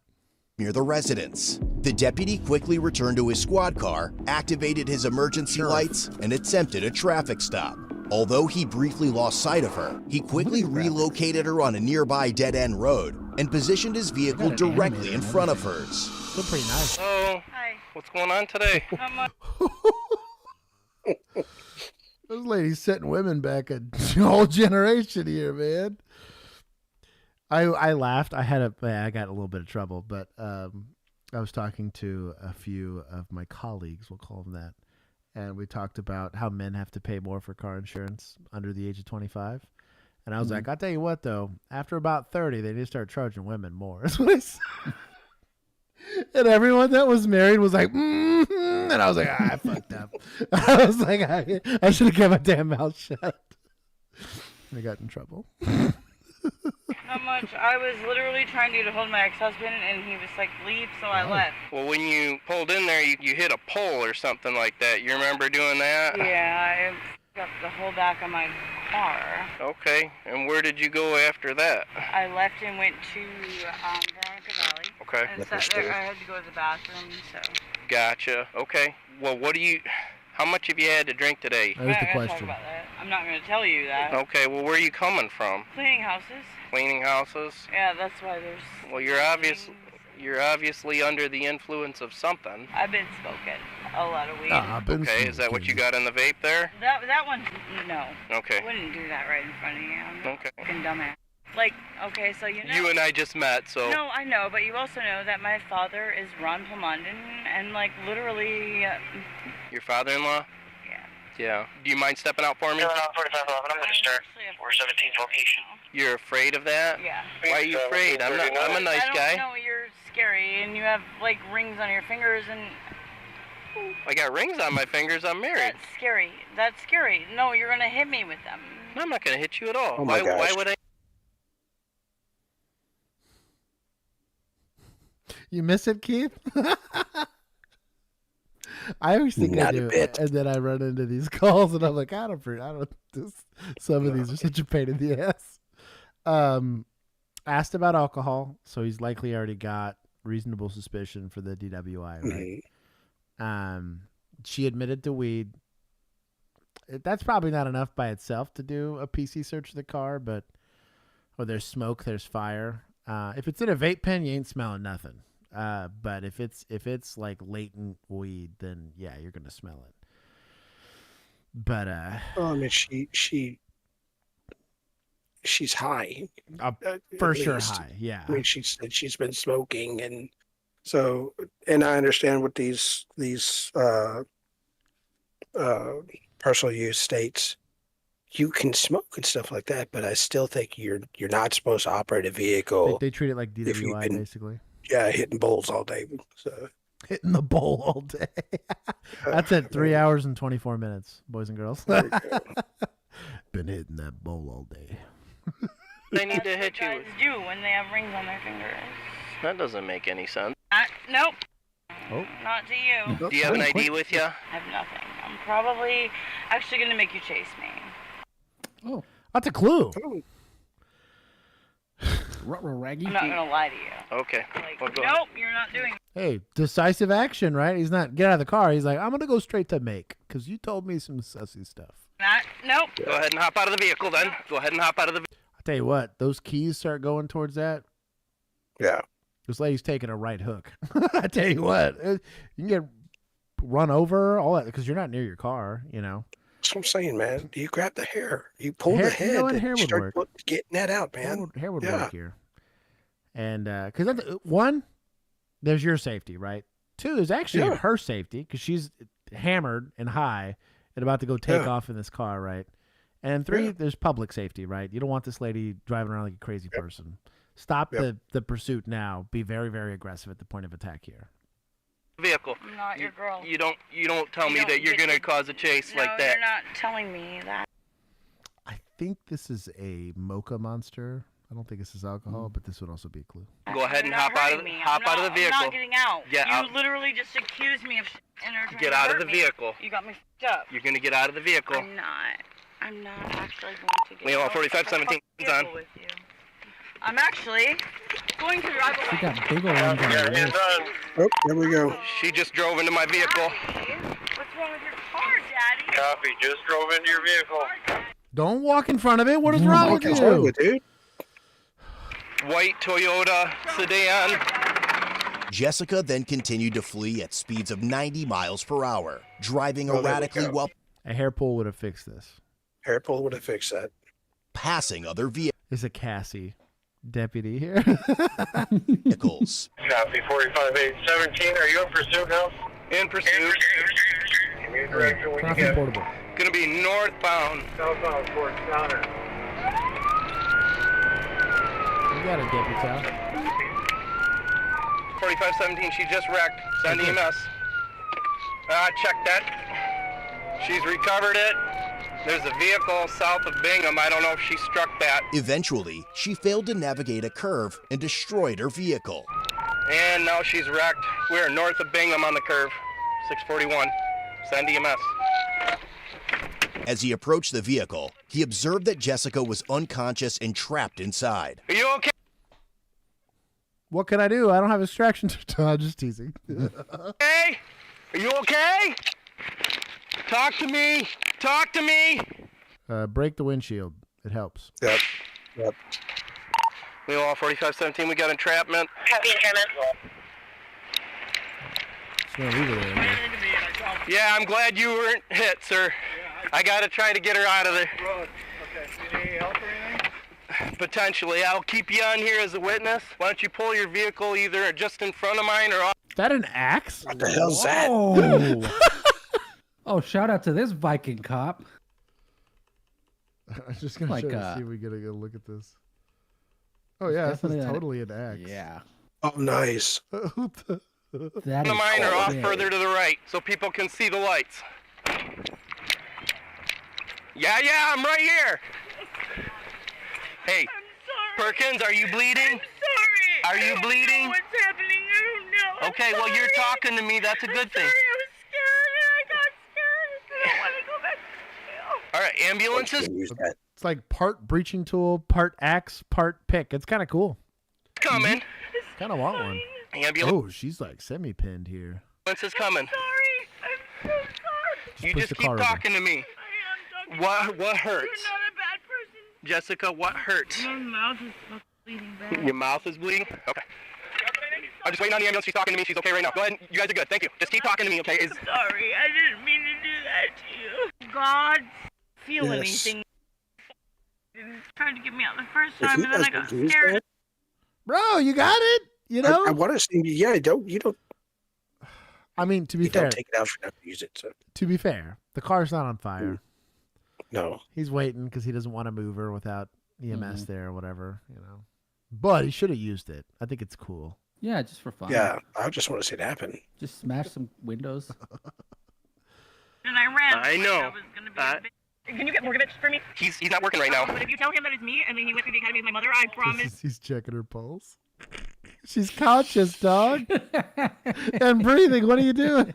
Near the residence. The deputy quickly returned to his squad car, activated his emergency lights, and attempted a traffic stop. Although he briefly lost sight of her, he quickly relocated her on a nearby dead-end road and positioned his vehicle directly in front of hers. Still pretty nice. Oh, hi. What's going on today? Those ladies setting women back a whole generation here, man. I laughed. I got a little bit of trouble, but I was talking to a few of my colleagues, we'll call them that, and we talked about how men have to pay more for car insurance under the age of 25. And I was like, I'll tell you what, though, after about 30, they need to start charging women more. That's what I said. And everyone that was married was like, and I was like, I fucked up. I was like, I should have kept my damn mouth shut. I got in trouble. How much? I was literally trying to hold my ex-husband, and he was like, leave, so I left. Well, when you pulled in there, you hit a pole or something like that. You remember doing that? Yeah, I got the whole back of my car. Okay, and where did you go after that? I left and went to Veronica Valley. Okay. And sat there. I had to go to the bathroom, so. Gotcha. Okay. Well, how much have you had to drink today? That was the I'm not gonna question. talk about that. I'm not going to tell you that. Okay, well, where are you coming from? Cleaning houses. Cleaning houses? Yeah, that's why there's. Well, you're obviously under the influence of something. I've been smoking a lot of weed. Okay, is that what you got in the vape there? That one, no. Okay. I wouldn't do that right in front of you. I'm a Okay. fucking dumbass. Like, okay, so you know. You and I just met, so. No, I know, but you also know that my father is Ron Plumondon, and like literally. Your father-in-law? Yeah. Do you mind stepping out for me? 4511, I'm going to start 417th location. You're afraid of that? Yeah. Why are you afraid? I'm a nice guy. No, you're scary, and you have like rings on your fingers, and. I got rings on my fingers. I'm married. That's scary. That's scary. No, you're gonna hit me with them. No, I'm not gonna hit you at all. Oh my gosh. Why would I? You miss it, Keith? I always think I Not a do, bit. and then I run into these calls, and I'm like, some of these are such a pain in the ass. Asked about alcohol, so he's likely already got reasonable suspicion for the DWI, right? Mm-hmm. She admitted to weed. That's probably not enough by itself to do a PC search of the car, but there's smoke, there's fire. If it's in a vape pen, you ain't smelling nothing. But if it's like latent weed, then yeah, you're gonna smell it. But I mean, she's high. For at sure least. high, yeah. I mean, she said she's been smoking, and so, and I understand what these personal use states. You can smoke and stuff like that, but I still think you're not supposed to operate a vehicle. They treat it like if you've DWI, been, basically. Yeah, hitting bowls all day. So. Hitting the bowl all day. That's at 3 hours and 24 minutes, boys and girls. Been hitting that bowl all day. They need to hit you. Guys do when they have rings on their fingers. That doesn't make any sense. Nope. Oh. Not to you. Do you have an ID with you? I have nothing. I'm probably actually going to make you chase me. Oh, that's a clue. Raggy. I'm not going to lie to you. Okay. Like, nope, you're not doing it. Hey, decisive action, right? He's not get out of the car. He's like, I'm gonna go straight to make because you told me some sussy stuff. Nope. Go ahead and hop out of the vehicle then. Go ahead and hop out of the. I tell you what, those keys start going towards that. Yeah. This lady's taking a right hook. I tell you what, you can get run over, all that, because you're not near your car, you know. That's what I'm saying, man. You grab the hair, you pull the head, you know what, and hair would start work. getting that out, man. Hair would work here. And because one, there's your safety, right? Two, there's actually her safety because she's hammered and high and about to go take off in this car, right? And three, there's public safety, right? You don't want this lady driving around like a crazy person. Stop the pursuit now. Be very, very aggressive at the point of attack here. Vehicle. I'm not your girl. You don't tell me that you're gonna cause a chase like that. No, you're not telling me that. I think this is a mocha monster. I don't think this is alcohol, but this would also be a clue. Go ahead and hop out of the vehicle. I'm not getting out. Get you out. literally just accused me of trying Get to out of hurt the me. vehicle. You got me fucked up. You're gonna get out of the vehicle. I'm not actually going to get We all out 4517 of the on. vehicle with you. I'm actually going to drive away. She got big old ones on her wrist. Oh, there we go. She just drove into my vehicle. What's wrong with your car, Daddy? Copy. Just drove into your vehicle. Don't walk in front of it. What is wrong with What's you? wrong with dude? White Toyota sedan. Jessica then continued to flee at speeds of 90 miles per hour, driving erratically while A hair pull would have fixed this. Hair pull would have fixed that. passing other Is a Cassie deputy here. vehicles. Copy. 45817. Are you in pursuit now? In pursuit. Give me a direction when you get portable. Gonna be northbound. southbound towards Connor. You got a deputy out. 4517. She just wrecked. Send EMS. Check that. She's recovered it. There's a vehicle south of Bingham. I don't know if she struck that. Eventually, she failed to navigate a curve and destroyed her vehicle. And now she's wrecked. We're north of Bingham on the curve. 641. Send EMS. As he approached the vehicle, he observed that Jessica was unconscious and trapped inside. Are you okay? What can I do? I don't have extraction. I'm just teasing. Hey, are you okay? Talk to me. Talk to me. Break the windshield. It helps. Yep. We all 4517. We got entrapment. Copy entrapment. Just gonna leave it there. Yeah, I'm glad you weren't hit, sir. I gotta try to get her out of there. Okay. Need any help or anything? Potentially. I'll keep you on here as a witness. Why don't you pull your vehicle either just in front of mine or off? Is that an axe? What the hell's that? Oh. Oh, shout out to this Viking cop. I'm just gonna Like, see if we get a good look at this. Oh yeah, this is totally an axe. Yeah. Oh, nice. That Front of is mine or off sick. further to the right so people can see the lights. Yeah, I'm right here. Hey, Perkins, are you bleeding? Sorry. Are you bleeding? What's happening? I don't know. Okay, well, you're talking to me. That's a good thing. I was scared. Ambulances It's like part breaching tool, part axe, part pick. It's kind of cool. coming. Kind of want one. Ambulance Oh, she's like semi-pinned here. is coming. I'm so sorry. You push just the keep car over. talking to me. What hurts? You're not a bad person. Jessica, what hurts? My mouth is fucking bleeding bad. Your mouth is bleeding? Okay. I'm just waiting on the ambulance. She's talking to me. She's okay right now. Go ahead. You guys are good. Thank you. Just keep talking to me, okay? I'm sorry. I didn't mean to do that to you. God, feel Yes. anything. He tried to get me out the first If time, he and then I got doesn't use scared. that, Bro, you got it. You know. I want to see. Yeah, you don't I mean, to be fair, don't take it out if you're not going to use it. So to be fair, the car's not on fire. no. He's waiting because he doesn't want to move her without EMS Mm-hmm. there or whatever, you know. But he should have used it. I think it's cool. Yeah, just for fun. Yeah, I just want to see it happen. Just smash some windows. And I ran. I like know. I was gonna be Can you get Morgovich for me? He's not working right now. But if you tell him that it's me, and then he went through the academy with my mother, I promise. He's checking her pulse. She's conscious, dog, and breathing. What are you doing?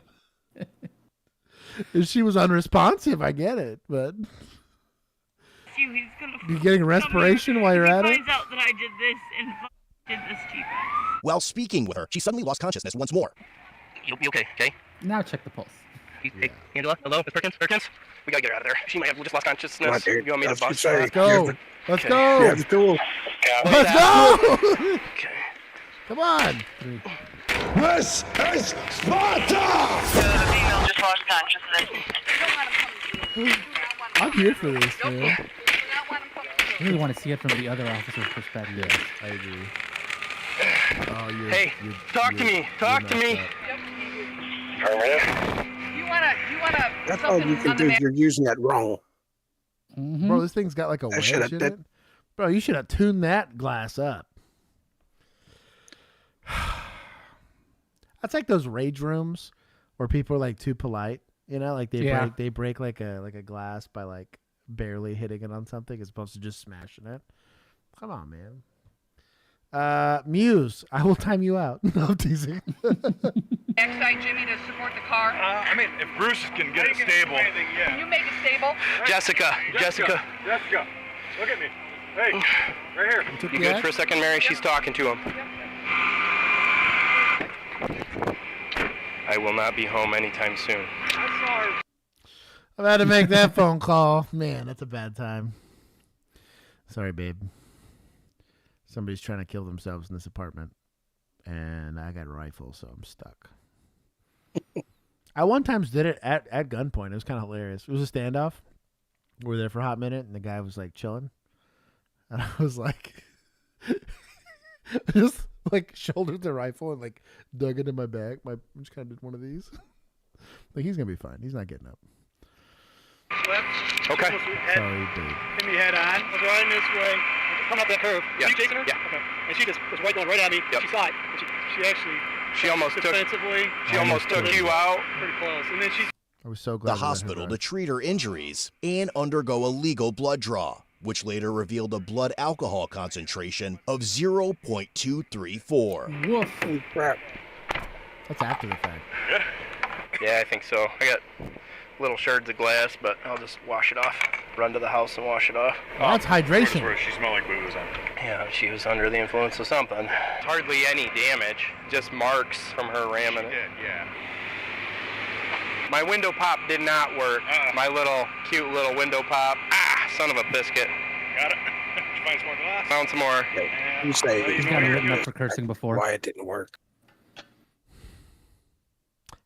If she was unresponsive, I get it, but He's gonna you're getting respiration while you're he at it. finds out that I did this and did this to you guys. While speaking with her, she suddenly lost consciousness once more. You'll be okay, okay? Now check the pulse. Hey, Angela? Hello? Miss Perkins? Perkins? We gotta get her out of there. She might have just lost consciousness. Come on, dude. You want me to That's what bust you say. her? Let's go. Let's Okay. go. Yeah, the tool. Let's go. Okay. Come on. This is Sparta! The female just lost consciousness. I'm here for this, man. I really want to see it from the other officer's perspective. I agree. Oh, Hey, talk to me. Talk to me. You wanna That's all you can do. You're using that wrong. Bro, this thing's got like a I wedge should've in did- it. Bro, you should have tuned that glass up. That's like those rage rooms where people are like too polite. You know, like they break like a glass by like barely hitting it on something as opposed to just smashing it. Come on, man. Muse, I will time you out. No, I'm teasing. Excite Jimmy to support the car. I mean, if Bruce can get it stable. Can you make it stable? Jessica. Jessica, look at me. Hey, right here. You good for a second, Mary? She's talking to him. I will not be home anytime soon. I'm sorry. I've had to make that phone call. Man, that's a bad time. Sorry, babe. Somebody's trying to kill themselves in this apartment, and I got a rifle, so I'm stuck. I one times did it at gunpoint. It was kind of hilarious. It was a standoff. We were there for a hot minute, and the guy was like chilling, and I was like, just like shouldered the rifle and like dug it in my bag. I just kind of did one of these. Like he's gonna be fine. He's not getting up. Okay. Sorry, babe. Hit me head on. I was riding this way. Coming up that curve. Yeah. You chasing her? Yeah. Okay. And she just was right going right at me. Yep. She saw it. And she actually. She almost took. Defensively. She almost took you out. Pretty close. And then she. I was so glad. The hospital to treat her injuries and undergo a legal blood draw, which later revealed a blood alcohol concentration of 0.234. Woof. Crap. That's after the fact. Yeah, I think so. I got little shards of glass, but I'll just wash it off. Run to the house and wash it off. Well, that's hydration. She smelled like booze. Yeah, she was under the influence of something. Hardly any damage, just marks from her ramming it. Yeah. My window pop did not work. My cute little window pop. Ah, son of a biscuit. Got it. Did you find some more glass? Found some more. You say He's gotten written up for cursing before. why it didn't work.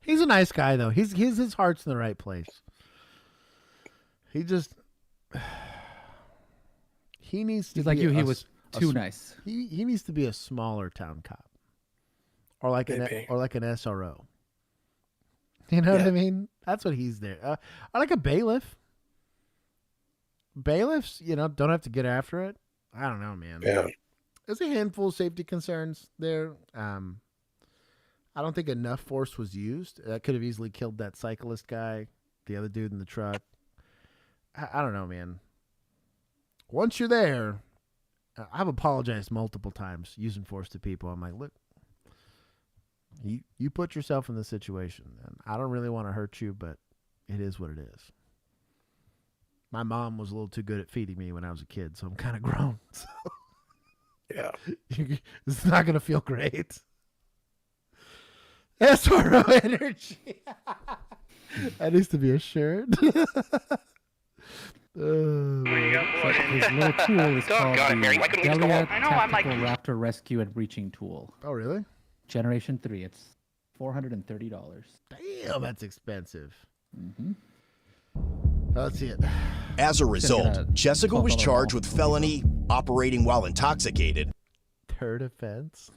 He's a nice guy, though. His heart's in the right place. He just he needs to. He's be like you. He a was s- too nice. He needs to be a smaller town cop, or like an Maybe. SRO. You know what I mean? That's what he's there. I like a bailiff. Bailiffs, don't have to get after it. I don't know, man. Yeah. There's a handful of safety concerns there. I don't think enough force was used. That could have easily killed that cyclist guy, the other dude in the truck. I don't know, man. Once you're there, I've apologized multiple times using force to people. I'm like, look, you put yourself in this situation, and I don't really want to hurt you, but it is what it is. My mom was a little too good at feeding me when I was a kid, so I'm kind of grown. So. Yeah. It's not going to feel great. SRO energy. That needs to be a shirt. His little tool is called the Delia Tactical Raptor Rescue and Breaching Tool. Oh, really? Generation 3. It's $430. Damn, that's expensive. Mm-hmm. Let's see it. As a result, Jessica was charged with felony operating while intoxicated. Third offense.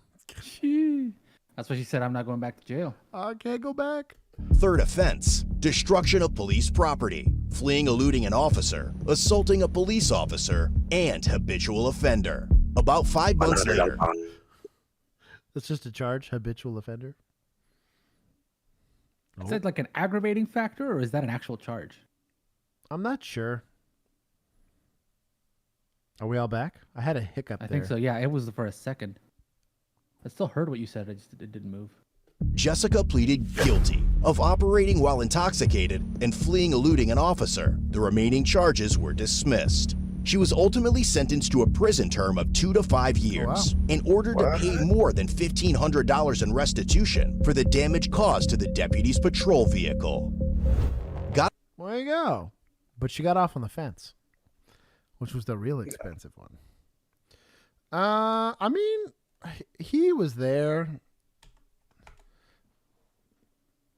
That's why she said, I'm not going back to jail. I can't go back. Third offense, destruction of police property, fleeing, eluding an officer, assaulting a police officer, and habitual offender. About 5 months later. That's just a charge, habitual offender? Is that like an aggravating factor, or is that an actual charge? I'm not sure. Are we all back? I had a hiccup there. I think so, yeah. It was for a second. I still heard what you said. It didn't move. Jessica pleaded guilty of operating while intoxicated and fleeing, eluding an officer. The remaining charges were dismissed. She was ultimately sentenced to a prison term of 2 to 5 years and ordered to pay more than $1,500 in restitution for the damage caused to the deputy's patrol vehicle. There you go. But she got off on the fence, which was the real expensive one. I mean, he was there.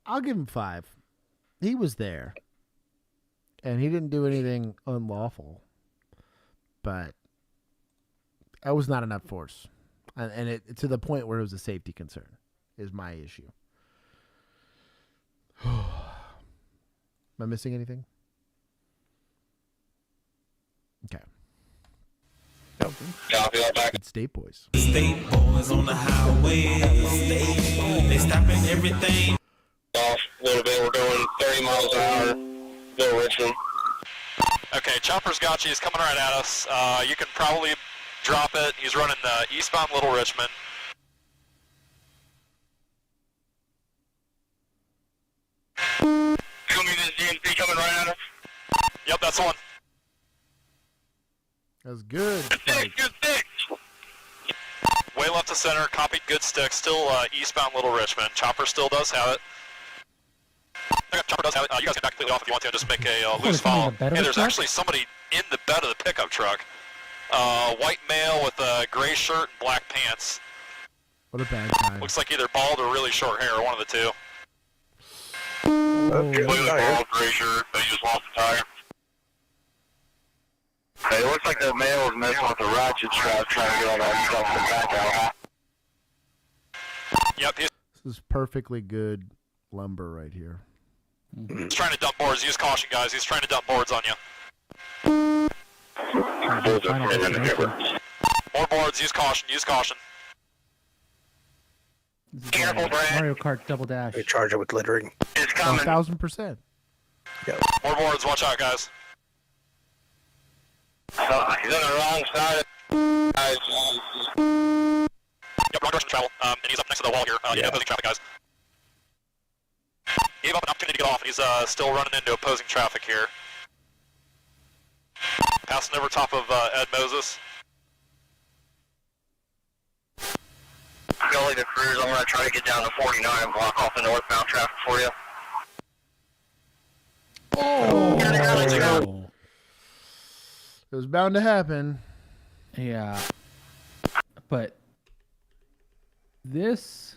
I'll give him 5. He was there. And he didn't do anything unlawful. But that was not enough force. And it to the point where it was a safety concern is my issue. Am I missing anything? Okay. It's State Boys. State boys on the highway. They stopping everything. Off a little bit. We're going 30 miles an hour. Bill Richmond. Okay, Chopper's got you. He's coming right at us. You can probably drop it. He's running eastbound Little Richmond. You want me to DMP coming right at us? Yep, that's the one. That was good. Good stick. Way left to center. Copied. Good stick. Still eastbound Little Richmond. Chopper still does have it. Chopper does have it. You guys get back completely off if you want to. Just make a loose follow. Hey, there's actually somebody in the bed of the pickup truck. White male with a gray shirt and black pants. What a bad time. Looks like either bald or really short hair. One of the two. Okay. Bald, gray shirt. They just lost the tire. Hey, it looks like the male is messing with the ratchet strap trying to get on that stuff in the back out. Yep, This is perfectly good lumber right here. he's trying to dump boards. Use caution, guys. He's trying to dump boards on you. More boards. Use caution. Use caution. Careful, Brad. Mario Kart Double Dash. They charge it with littering. It's coming. 1,000%. Yeah. More boards. Watch out, guys. He's on the wrong side. Yep, wrong direction of travel. And he's up next to the wall here. Opposing traffic, guys. He gave up an opportunity to get off, and he's still running into opposing traffic here. Passing over top of Ed Moses. Gully to Cruise, I'm going to try to get down to 49 and block off the northbound traffic for you. It was bound to happen. Yeah. But this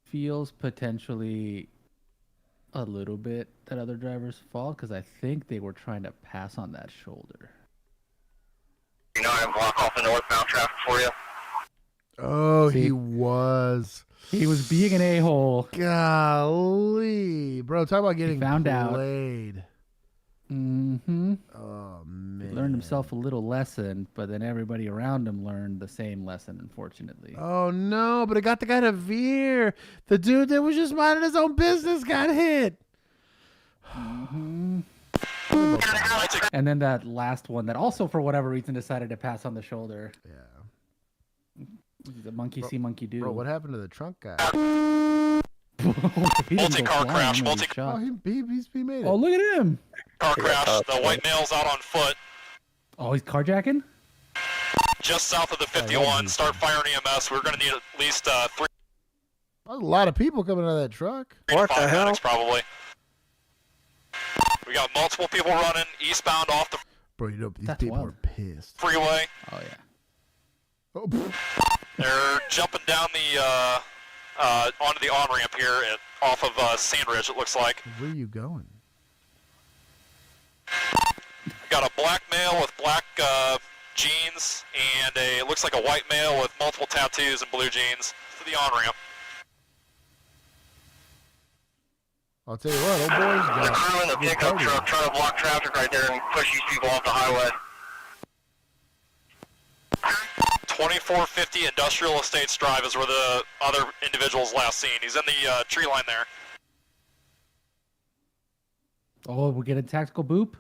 feels potentially a little bit that other driver's fault because I think they were trying to pass on that shoulder. 49 and block off the northbound traffic for you. Oh, See? he was. He was being an a-hole. Golly. Bro, talk about getting found out. played. Mm-hmm. Oh, man. He learned himself a little lesson, but then everybody around him learned the same lesson, unfortunately. Oh, no, but it got the guy to veer. The dude that was just minding his own business got hit. Mm-hmm. And then that last one that also, for whatever reason, decided to pass on the shoulder. Yeah. The monkey see, monkey do. Bro, what happened to the trunk guy? Multi-car crash. Oh, he made it. Oh, look at him. Car crash. The white male's out on foot. Oh, he's carjacking? Just south of the 51. Start firing EMS. We're going to need at least 3. There's a lot of people coming out of that truck. What the hell? Medics, probably. We got multiple people running eastbound off the Bro, you know, these people are pissed. freeway. Oh, yeah. Oh, They're jumping down the onto the on-ramp here off of Sandridge, it looks like. Where are you going? Got a black male with black jeans and it looks like a white male with multiple tattoos and blue jeans to the on-ramp. I'll tell you what, old boys got The crew in the pickup truck trying to block traffic right there and push these people off the highway. 2450 Industrial Estates Drive is where the other individual's last seen. He's in the tree line there. Oh, we're getting tactical boop?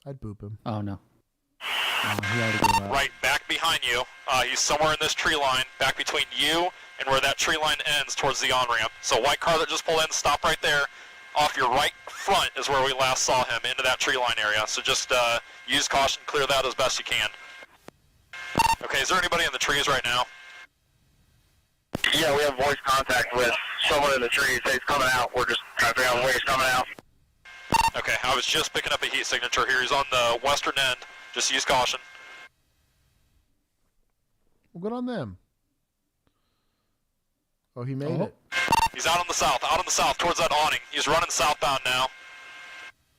I'd boop him. Oh, no. He already gave up. Right back behind you. He's somewhere in this tree line, back between you and where that tree line ends towards the on-ramp. So white car that just pulled in, stop right there. Off your right front is where we last saw him, into that tree line area. So just use caution, clear that as best you can. Okay, is there anybody in the trees right now? Yeah, we have voice contact with someone in the trees. He's coming out. We're just trying to figure out where he's coming out. Okay, I was just picking up a heat signature here. He's on the western end. Just use caution. Well, good on them. Oh, he made it. He's out on the south, towards that awning. He's running southbound now.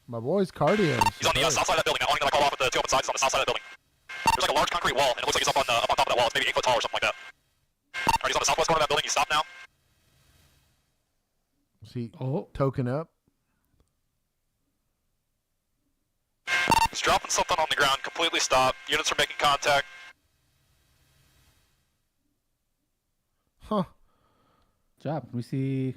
My boy's cardio. He's on the south side of that building. That awning that I called off with the two open sides is on the south side of that building. There's like a large concrete wall, and it looks like he's up on top of that wall. It's maybe 8 foot tall or something like that. Alright, he's on the southwest corner of that building. He's stopped now. Is he token up? He's dropping something on the ground, completely stopped. Units are making contact. Huh. Job. We see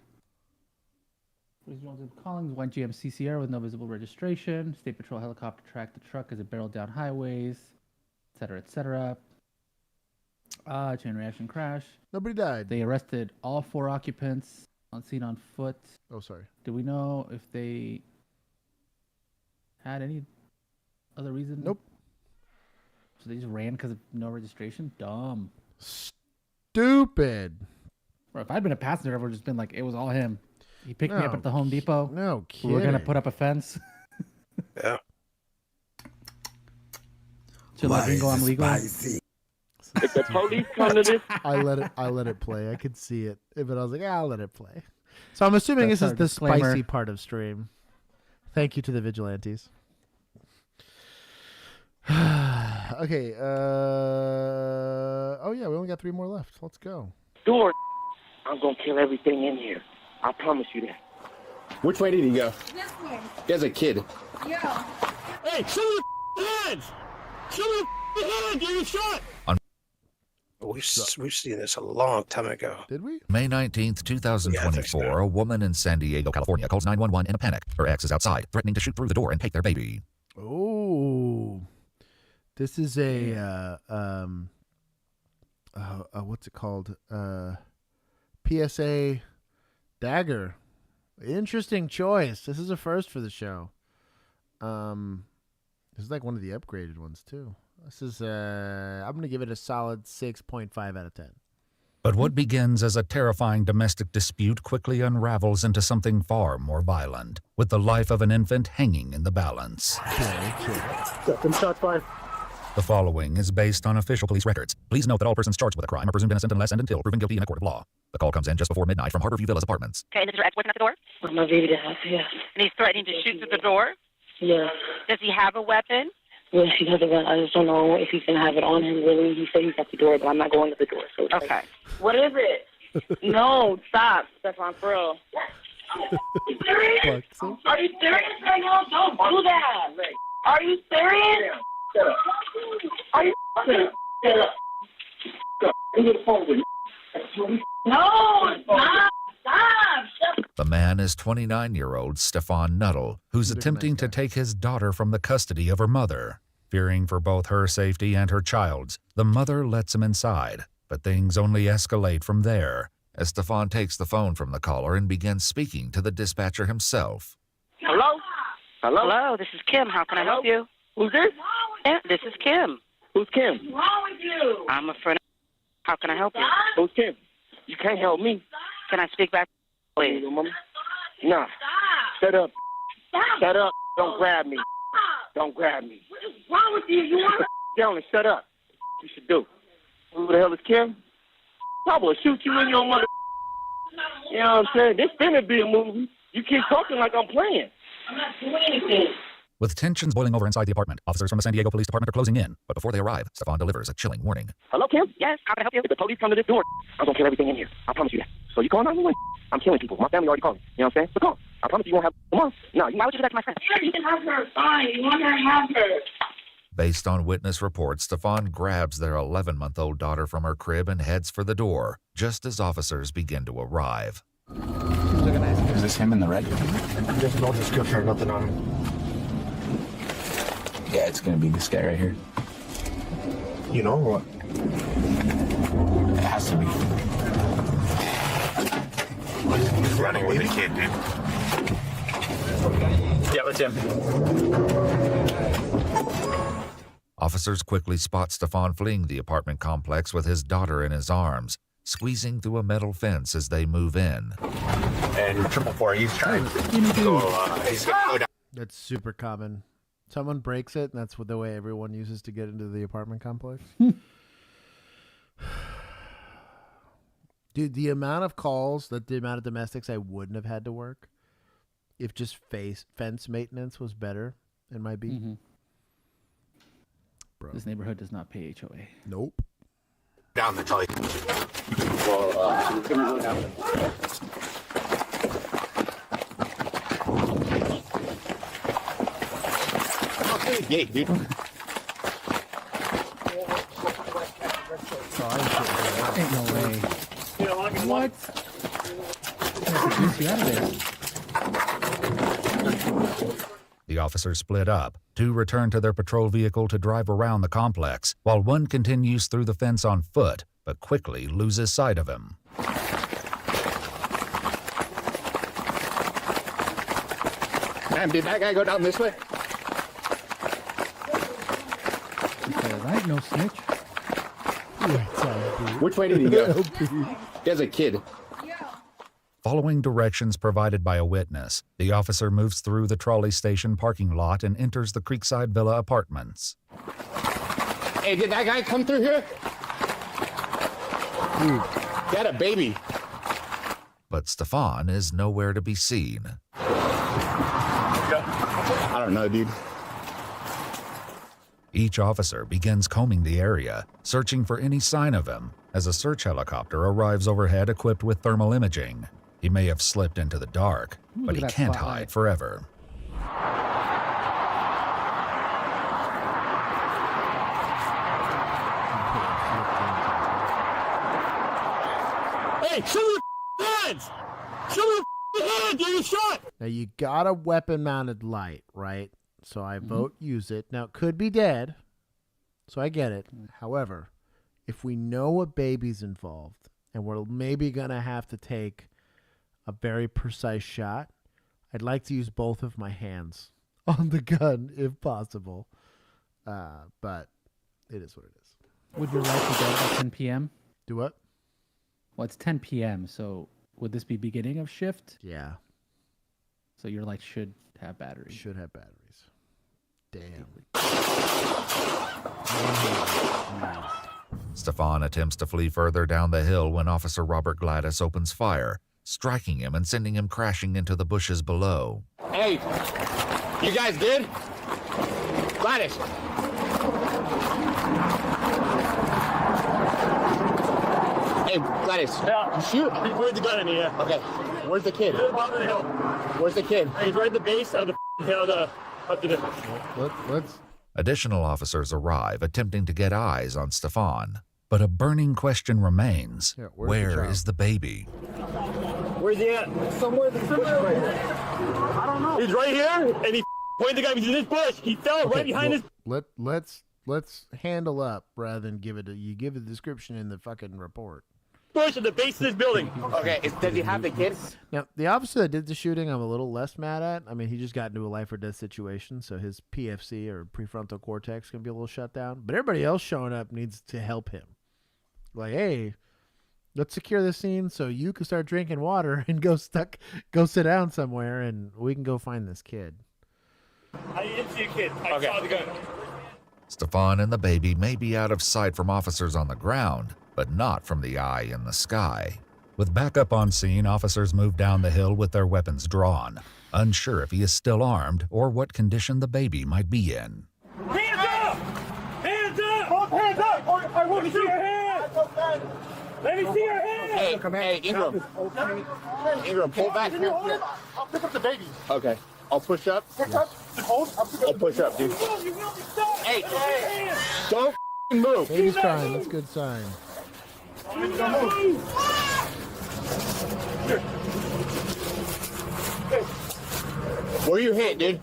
Police Jones and Collins, 1 GMC Sierra with no visible registration. State Patrol helicopter tracked the truck as it barreled down highways, etc., etc. Chain reaction crash. Nobody died. They arrested all 4 occupants on scene on foot. Oh, sorry. Do we know if they had any other reason? Nope. So they just ran because of no registration? Dumb. Stupid. Or if I'd been a passenger, I would have just been like, it was all him. He picked me up at the Home Depot. No kidding. We were going to put up a fence. Yeah. Should let me go on legal. If the police come to this, I let it play. I could see it. But I was like, I'll let it play. So I'm assuming That's this is our the disclaimer. spicy part of stream. Thank you to the vigilantes. Okay. Oh yeah, we only got 3 more left. Let's go. door, I'm gonna kill everything in here. I promise you that. Which way did he go? This way. As a kid. Yeah. Hey, show me the hands! Show me the hands! You're shot! We've seen this a long time ago. Did we? May 19th, 2024, a woman in San Diego, California calls 911 in a panic. Her ex is outside, threatening to shoot through the door and take their baby. Oh. This is a what's it called? PSA dagger. Interesting choice. This is a first for the show. This is like one of the upgraded ones too. This is I'm gonna give it a solid 6.5 out of 10. But what begins as a terrifying domestic dispute quickly unravels into something far more violent, with the life of an infant hanging in the balance. Them shots fired. The following is based on official police records. Please note that all persons charged with a crime are presumed innocent unless and until proven guilty in a court of law. The call comes in just before midnight from Harborview Villas Apartments. Okay, and is your ex-boyfriend at the door? My baby to have, yeah. And he's threatening to shoot through the door? Yeah. Does he have a weapon? Yeah, he has a gun. I just don't know if he's gonna have it on him, really. He said he's at the door, but I'm not going to the door. So Okay. What is it? No, stop, Stefan, for real. Are you serious right now? Don't do that. Are you serious? Are you serious? No, stop. Stop. The man is 29-year-old Stefan Nuttall, who's attempting to take his daughter from the custody of her mother. Fearing for both her safety and her child's, the mother lets him inside, but things only escalate from there, as Stefan takes the phone from the caller and begins speaking to the dispatcher himself. Hello? Hello, this is Kim. How can I help you? Who's this? This is Kim. Who's Kim? What's wrong with you? I'm a friend. How can I help you? Who's Kim? You can't help me. Can I speak back, please? No. Shut up. Shut up. Don't grab me. Don't grab me. What's wrong with you? You want to? Dylan, shut up. You should do. Who the hell is Kim? I will shoot you in your mother. You know what I'm saying? This finna be a movie. You keep talking like I'm playing. I'm not doing anything. With tensions boiling over inside the apartment, officers from the San Diego Police Department are closing in. But before they arrive, Stefan delivers a chilling warning. Hello, Kim? Yes, how can I help you? If the police come to this door, I'm going to kill everything in here. I promise you that. So you call 911? I'm killing people. My family already called me. You know what I'm saying? So call. I promise you won't have tomorrow. No, why would you do that to my friend? Yeah, you can have her. Fine. You want her to have her. Based on witness reports, Stefan grabs their 11-month-old daughter from her crib and heads for the door, just as officers begin to arrive. Is this him in the red? Just no description, nothing on him. Yeah, it's gonna be this guy right here. You know what? It has to be. He's running with the kid, dude. Yeah, that's him. Officers quickly spot Stefan fleeing the apartment complex with his daughter in his arms, squeezing through a metal fence as they move in. And 444, he's trying to go, he's gonna go down. That's super common. Someone breaks it, and that's the way everyone uses to get into the apartment complex. Dude, the amount of calls, the amount of domestics I wouldn't have had to work if just fence maintenance was better in my beat. Mm-hmm. Bro. This neighborhood does not pay HOA. Nope. Down the gully. Gate, dude. Ain't no way. What? Get you out of there. The officers split up. Two return to their patrol vehicle to drive around the complex, while one continues through the fence on foot, but quickly loses sight of him. Man, did that guy go down this way? Right, no snitch. Which way did he go? There's a kid. Following directions provided by a witness, the officer moves through the trolley station parking lot and enters the Creekside Villa apartments. Hey, did that guy come through here? He had a baby. But Stefan is nowhere to be seen. I don't know, dude. Each officer begins combing the area, searching for any sign of him, as a search helicopter arrives overhead equipped with thermal imaging. He may have slipped into the dark, but he can't hide forever. Hey, show me your hands! Show me your hands! You're shot! Now, you got a weapon-mounted light, right? So I vote use it. Now, it could be dead, so I get it. However, if we know a baby's involved and we're maybe going to have to take a very precise shot, I'd like to use both of my hands on the gun if possible. But it is what it is. Would your light be dead at 10 p.m.? Do what? Well, it's 10 p.m., so would this be beginning of shift? Yeah. So your light should have batteries. Should have batteries. Damn. Stefan attempts to flee further down the hill when Officer Robert Gladys opens fire, striking him and sending him crashing into the bushes below. Hey, you guys good? Gladys. Hey, Gladys. Yeah. Shoot. Where's the gun in here? Okay. Where's the kid? Bottom of the hill. Where's the kid? He's right at the base of the hill up to the... Let's... Additional officers arrive, attempting to get eyes on Stefan. But a burning question remains. Yeah, where is the baby? Where's he at? Somewhere in the bush right here. I don't know. He's right here, and he pointed the guy. He's in this bush. He fell right behind this... Let's handle up rather than give it you give a description in the fucking report. bush at the base of this building. Okay, does he have the kids? Now, the officer that did the shooting, I'm a little less mad at. I mean, he just got into a life or death situation, so his PFC or prefrontal cortex can be a little shut down. But everybody else showing up needs to help him. Like, hey, let's secure this scene so you can start drinking water and go sit down somewhere, and we can go find this kid. I didn't see a kid. I saw the gun. Stefan and the baby may be out of sight from officers on the ground, but not from the eye in the sky. With backup on scene, officers move down the hill with their weapons drawn, unsure if he is still armed or what condition the baby might be in. Hands up! Hands up! Both hands up! I want to see your hands! Let me see your hands! Hey, Ingram. Ingram, pull back. I'll pick up the baby. Okay. I'll push up. I'll push up, dude. Hey, don't move. Baby's crying. That's a good sign. Where you hit, dude?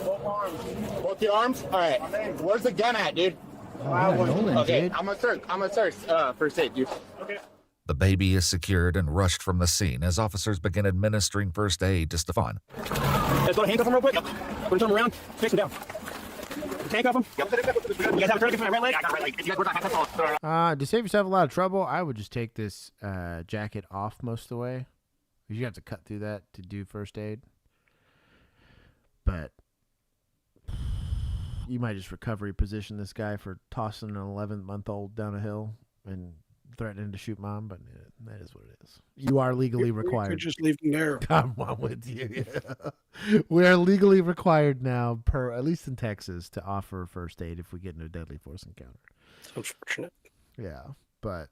Both arms. Both your arms? All right. Where's the gun at, dude? Okay, I'm gonna search first aid, dude. Okay. The baby is secured and rushed from the scene as officers begin administering first aid to Stefan. Let's go to handcuff him real quick. Put him around. Face him down. Handcuff him. You guys have a tourniquet for my right leg? I got a right leg. If you guys work on To save yourself a lot of trouble, I would just take this jacket off most of the way. You have to cut through that to do first aid. But you might just recovery position this guy for tossing an 11-month-old down a hill and threatening to shoot mom, but that is what it is. You are legally required. You could just leave him there. I'm with you. Yeah. We are legally required now, at least in Texas, to offer first aid if we get into a deadly force encounter. It's unfortunate. Yeah, but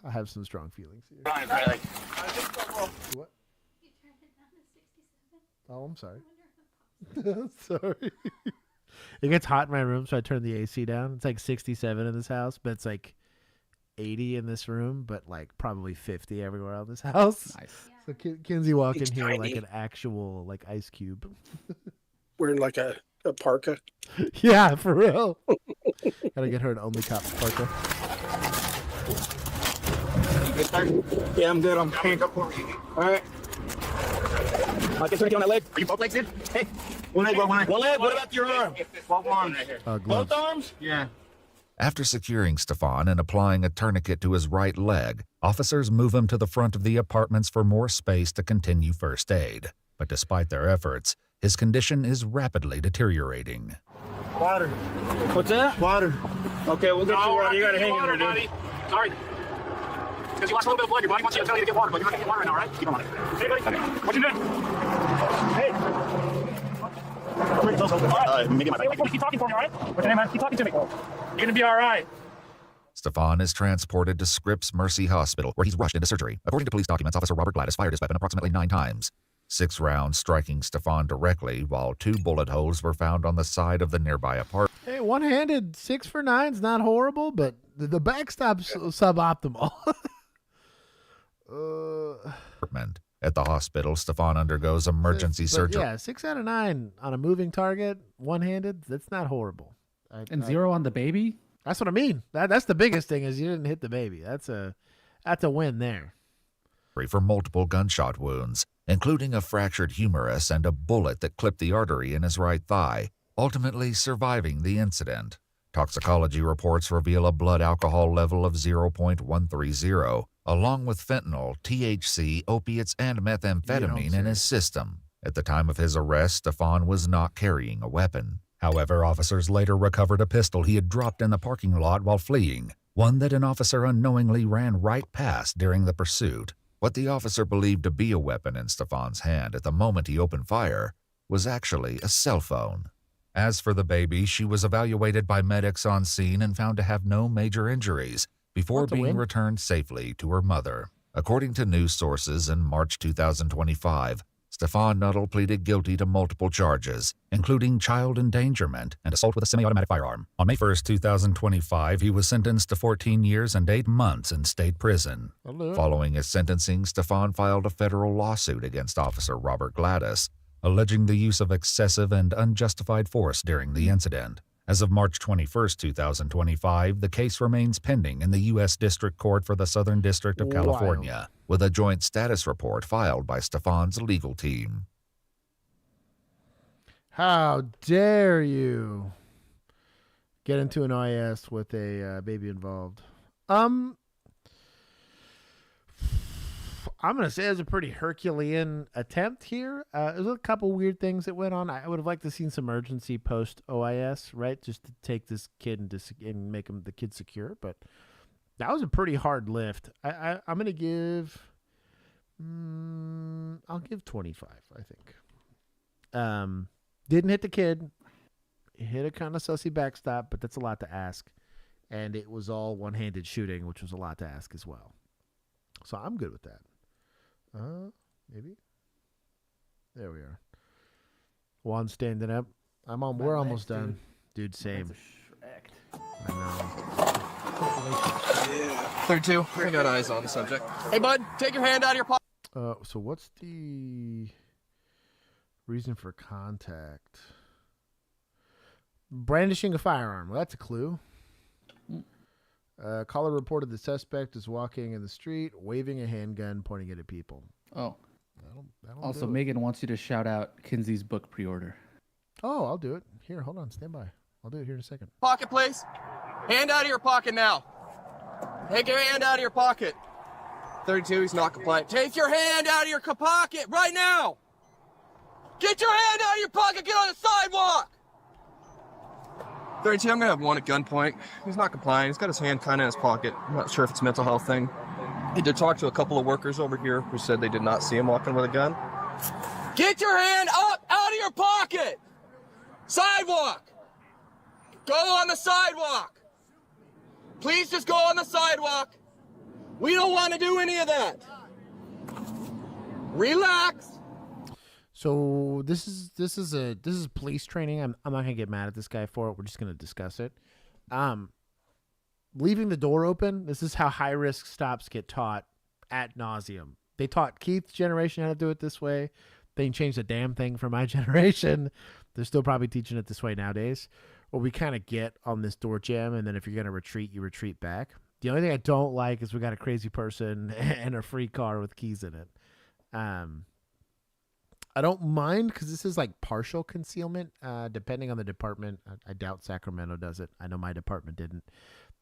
I have some strong feelings here. What? Oh, I'm sorry. Sorry. It gets hot in my room, so I turn the AC down. It's like 67 in this house, but it's like 80 in this room, but like probably 50 everywhere else in this house. Nice. So Kinsey walked in here tiny. like an actual like ice cube. Wearing like a parka. Yeah, for real. Gotta get her an Only Cops parka. Yeah, I'm good. I'm handcuffed. All right. I can turn on that leg. Are you both legs in? Hey. One leg, one leg. One leg? What about your arm? Both arms right here. Both arms? Yeah. After securing Stefan and applying a tourniquet to his right leg, officers move him to the front of the apartments for more space to continue first aid. But despite their efforts, his condition is rapidly deteriorating. Water. What's that? Water. Okay, we'll get you water. You gotta hang in there, dude. Sorry. Because you lost a little bit of blood, your body wants you to tell you to get water, but you're not getting water right now, all right? Keep on it. Hey, buddy. Okay. What you doing? Hey. Maybe my keep talking for me, all right? What's your name, man? Keep talking to me. You're gonna be all right. Stefan is transported to Scripps Mercy Hospital, where he's rushed into surgery. According to police documents, Officer Robert Gladys fired his weapon approximately 9 times, 6 rounds striking Stefan directly, while 2 bullet holes were found on the side of the nearby apartment. Hey, one-handed 6 for 9's not horrible, but the backstop's suboptimal. At the hospital, Stefan undergoes emergency surgery. Yeah, 6 out of 9 on a moving target, one-handed. That's not horrible. And 0 on the baby. That's what I mean. That's the biggest thing is you didn't hit the baby. That's a win there. For multiple gunshot wounds, including a fractured humerus and a bullet that clipped the artery in his right thigh, ultimately surviving the incident. Toxicology reports reveal a blood alcohol level of 0.130, along with fentanyl, THC, opiates, and methamphetamine in his system. At the time of his arrest, Stefan was not carrying a weapon. However, officers later recovered a pistol he had dropped in the parking lot while fleeing, one that an officer unknowingly ran right past during the pursuit. What the officer believed to be a weapon in Stefan's hand at the moment he opened fire was actually a cell phone. As for the baby, she was evaluated by medics on scene and found to have no major injuries before being returned safely to her mother. According to news sources, in March 2025, Stefan Nuttall pleaded guilty to multiple charges, including child endangerment and assault with a semi-automatic firearm. On May 1, 2025, he was sentenced to 14 years and 8 months in state prison. Following his sentencing, Stefan filed a federal lawsuit against Officer Robert Gladys, alleging the use of excessive and unjustified force during the incident. As of March 21, 2025, the case remains pending in the U.S. District Court for the Southern District of California, with a joint status report filed by Stefan's legal team. How dare you get into an OIS with a baby involved? I'm going to say it was a pretty Herculean attempt here. There's a couple weird things that went on. I would have liked to seen some urgency post OIS, right? Just to take this kid and make the kid secure. But that was a pretty hard lift. I'm going to give, I'll give 25, I think. Didn't hit the kid. Hit a kind of sussy backstop, but that's a lot to ask. And it was all one-handed shooting, which was a lot to ask as well. So I'm good with that. Maybe. There we are. Juan standing up. We're almost done. Dude, same. I know. 32. I got eyes on the subject. Hey, bud, take your hand out of your pocket. So what's the reason for contact? Brandishing a firearm. Well, that's a clue. Caller reported the suspect is walking in the street, waving a handgun, pointing it at people. Oh. That'll Also, do it. Megan wants you to shout out Kinsey's book pre-order. Oh, I'll do it. Here, hold on. Stand by. I'll do it here in a second. Pocket, please. Hand out of your pocket now. Take your hand out of your pocket. 32, he's not compliant. Take your hand out of your pocket right now. Get your hand out of your pocket. Get on the sidewalk. 32, I'm going to have one at gunpoint. He's not compliant. He's got his hand kind of in his pocket. I'm not sure if it's a mental health thing. He did talk to a couple of workers over here who said they did not see him walking with a gun. Get your hand up out of your pocket. Sidewalk. Go on the sidewalk. Please just go on the sidewalk. We don't want to do any of that. Relax. So this is police training. I'm not gonna get mad at this guy for it. We're just gonna discuss it. Leaving the door open. This is how high risk stops get taught ad nauseum. They taught Keith's generation how to do it this way. They didn't change the damn thing for my generation. They're still probably teaching it this way nowadays. Or we kind of get on this door jam, and then if you're gonna retreat, you retreat back. The only thing I don't like is we got a crazy person and a free car with keys in it. I don't mind because this is like partial concealment, depending on the department. I doubt Sacramento does it. I know my department didn't.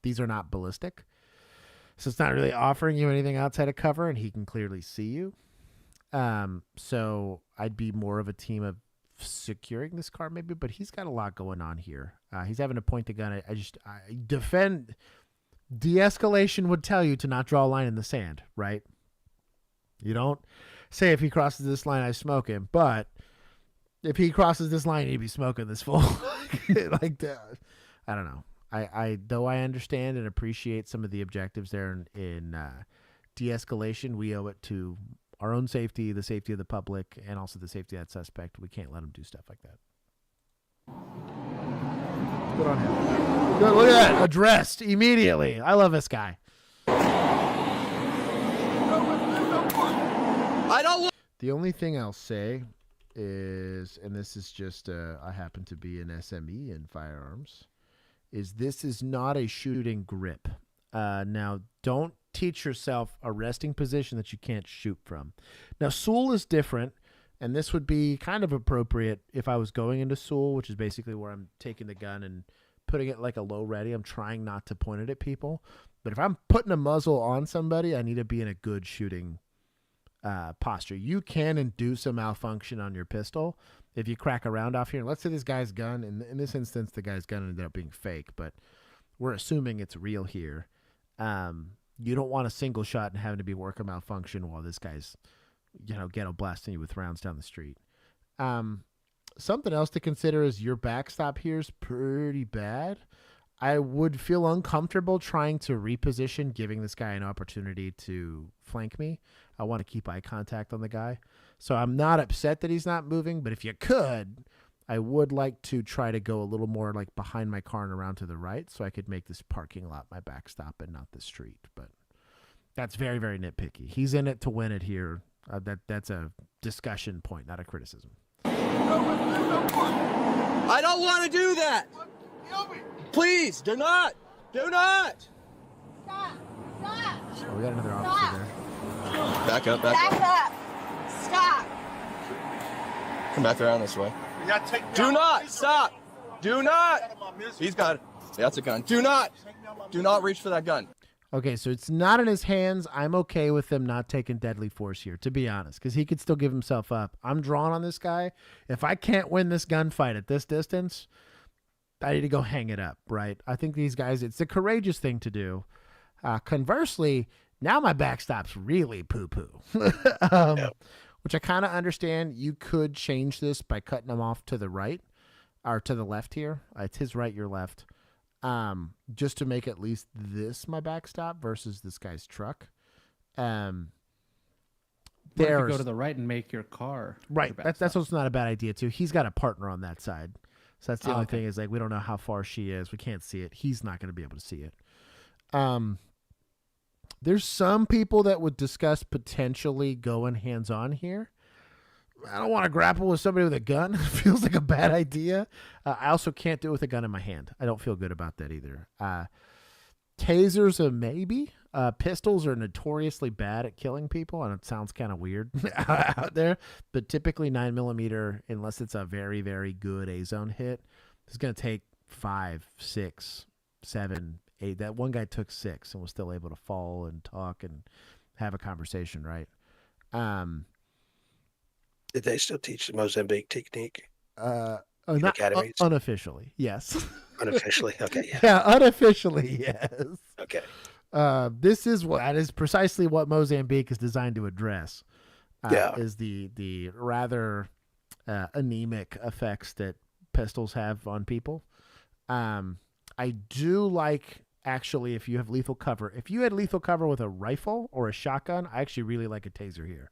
These are not ballistic. So it's not really offering you anything outside of cover, and he can clearly see you. So I'd be more of a team of securing this car maybe, but he's got a lot going on here. He's having to point the gun. I defend. De-escalation would tell you to not draw a line in the sand, right? You don't say if he crosses this line, I smoke him. But if he crosses this line, he'd be smoking this fool. Like that. I don't know. Though I understand and appreciate some of the objectives there in de-escalation, we owe it to our own safety, the safety of the public, and also the safety of that suspect. We can't let him do stuff like that. Good on him. Good, look at that. Addressed immediately. I love this guy. I don't. The only thing I'll say is, and this is just, I happen to be an SME in firearms, is this is not a shooting grip. Now, don't teach yourself a resting position that you can't shoot from. Now, Sewell is different, and this would be kind of appropriate if I was going into Sewell, which is basically where I'm taking the gun and putting it like a low ready. I'm trying not to point it at people. But if I'm putting a muzzle on somebody, I need to be in a good shooting posture. You can induce a malfunction on your pistol if you crack a round off here. And let's say this guy's gun, in this instance, the guy's gun ended up being fake, but we're assuming it's real here. You don't want a single shot and having to be work a malfunction while this guy's, ghetto blasting you with rounds down the street. Something else to consider is your backstop here is pretty bad. I would feel uncomfortable trying to reposition, giving this guy an opportunity to flank me. I want to keep eye contact on the guy. So I'm not upset that he's not moving, but if you could, I would like to try to go a little more like behind my car and around to the right so I could make this parking lot my backstop and not the street. But that's very, very nitpicky. He's in it to win it here. That's a discussion point, not a criticism. I don't want to do that. Please, do not. Do not. Oh, we got another officer there. Back up. Back up. Stop. Come back around this way. Do not stop. Do not. He's got it. That's a gun. Do not reach for that gun. Okay, so it's not in his hands. I'm okay with him not taking deadly force here, to be honest, because he could still give himself up. I'm drawn on this guy. If I can't win this gunfight at this distance, I need to go hang it up, right? I think these guys, it's a courageous thing to do. Conversely, now my backstop's really poo-poo, which I kind of understand. You could change this by cutting him off to the right or to the left here. It's his right, your left. Just to make at least this my backstop versus this guy's truck. What if you go to the right and make your car right? your That's what's not a bad idea too. He's got a partner on that side, so that's the only thing is like we don't know how far she is. We can't see it. He's not going to be able to see it. There's some people that would discuss potentially going hands-on here. I don't want to grapple with somebody with a gun. It feels like a bad idea. I also can't do it with a gun in my hand. I don't feel good about that either. Tasers a maybe. Pistols are notoriously bad at killing people, and it sounds kind of weird out there. But typically 9mm, unless it's a very, very good A-zone hit, it's going to take 5, 6, 7, 8. That one guy took 6 and was still able to fall and talk and have a conversation, right? Did they still teach the Mozambique technique? Not academies? Unofficially, yes. Unofficially, okay, yeah. Yeah, unofficially, yes. Okay. This is that is precisely what Mozambique is designed to address. Is the rather anemic effects that pistols have on people. I do like, actually, if you have lethal cover. If you had lethal cover with a rifle or a shotgun, I actually really like a taser here.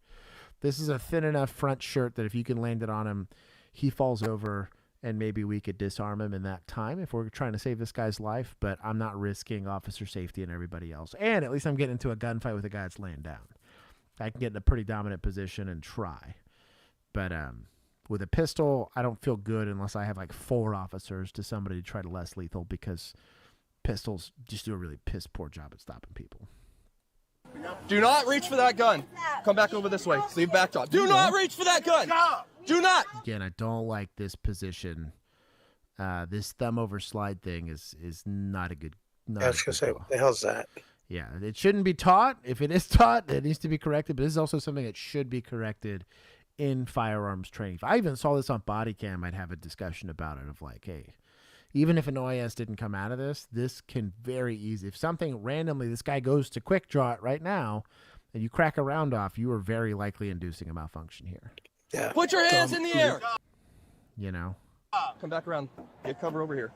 This is a thin enough front shirt that if you can land it on him, he falls over, and maybe we could disarm him in that time if we're trying to save this guy's life, but I'm not risking officer safety and everybody else. And at least I'm getting into a gunfight with a guy that's laying down. I can get in a pretty dominant position and try. But with a pistol, I don't feel good unless I have like 4 officers to somebody to try to less lethal, because pistols just do a really piss poor job at stopping people. Do not reach for that gun. Come back over this way. Leave backdrop. Do not reach for that gun. Do not. Again, I don't like this position. This thumb over slide thing is not a good. I was gonna say, what the hell's that? Yeah, it shouldn't be taught. If it is taught, it needs to be corrected. But this is also something that should be corrected in firearms training. If I even saw this on Bodycam, I'd have a discussion about it of like, hey, even if an OIS didn't come out of this, this can very easy. If something randomly, this guy goes to quick draw it right now, and you crack a round off, you are very likely inducing a malfunction here. Yeah. Put your hands in the air. You know. Come back around. Get cover over here.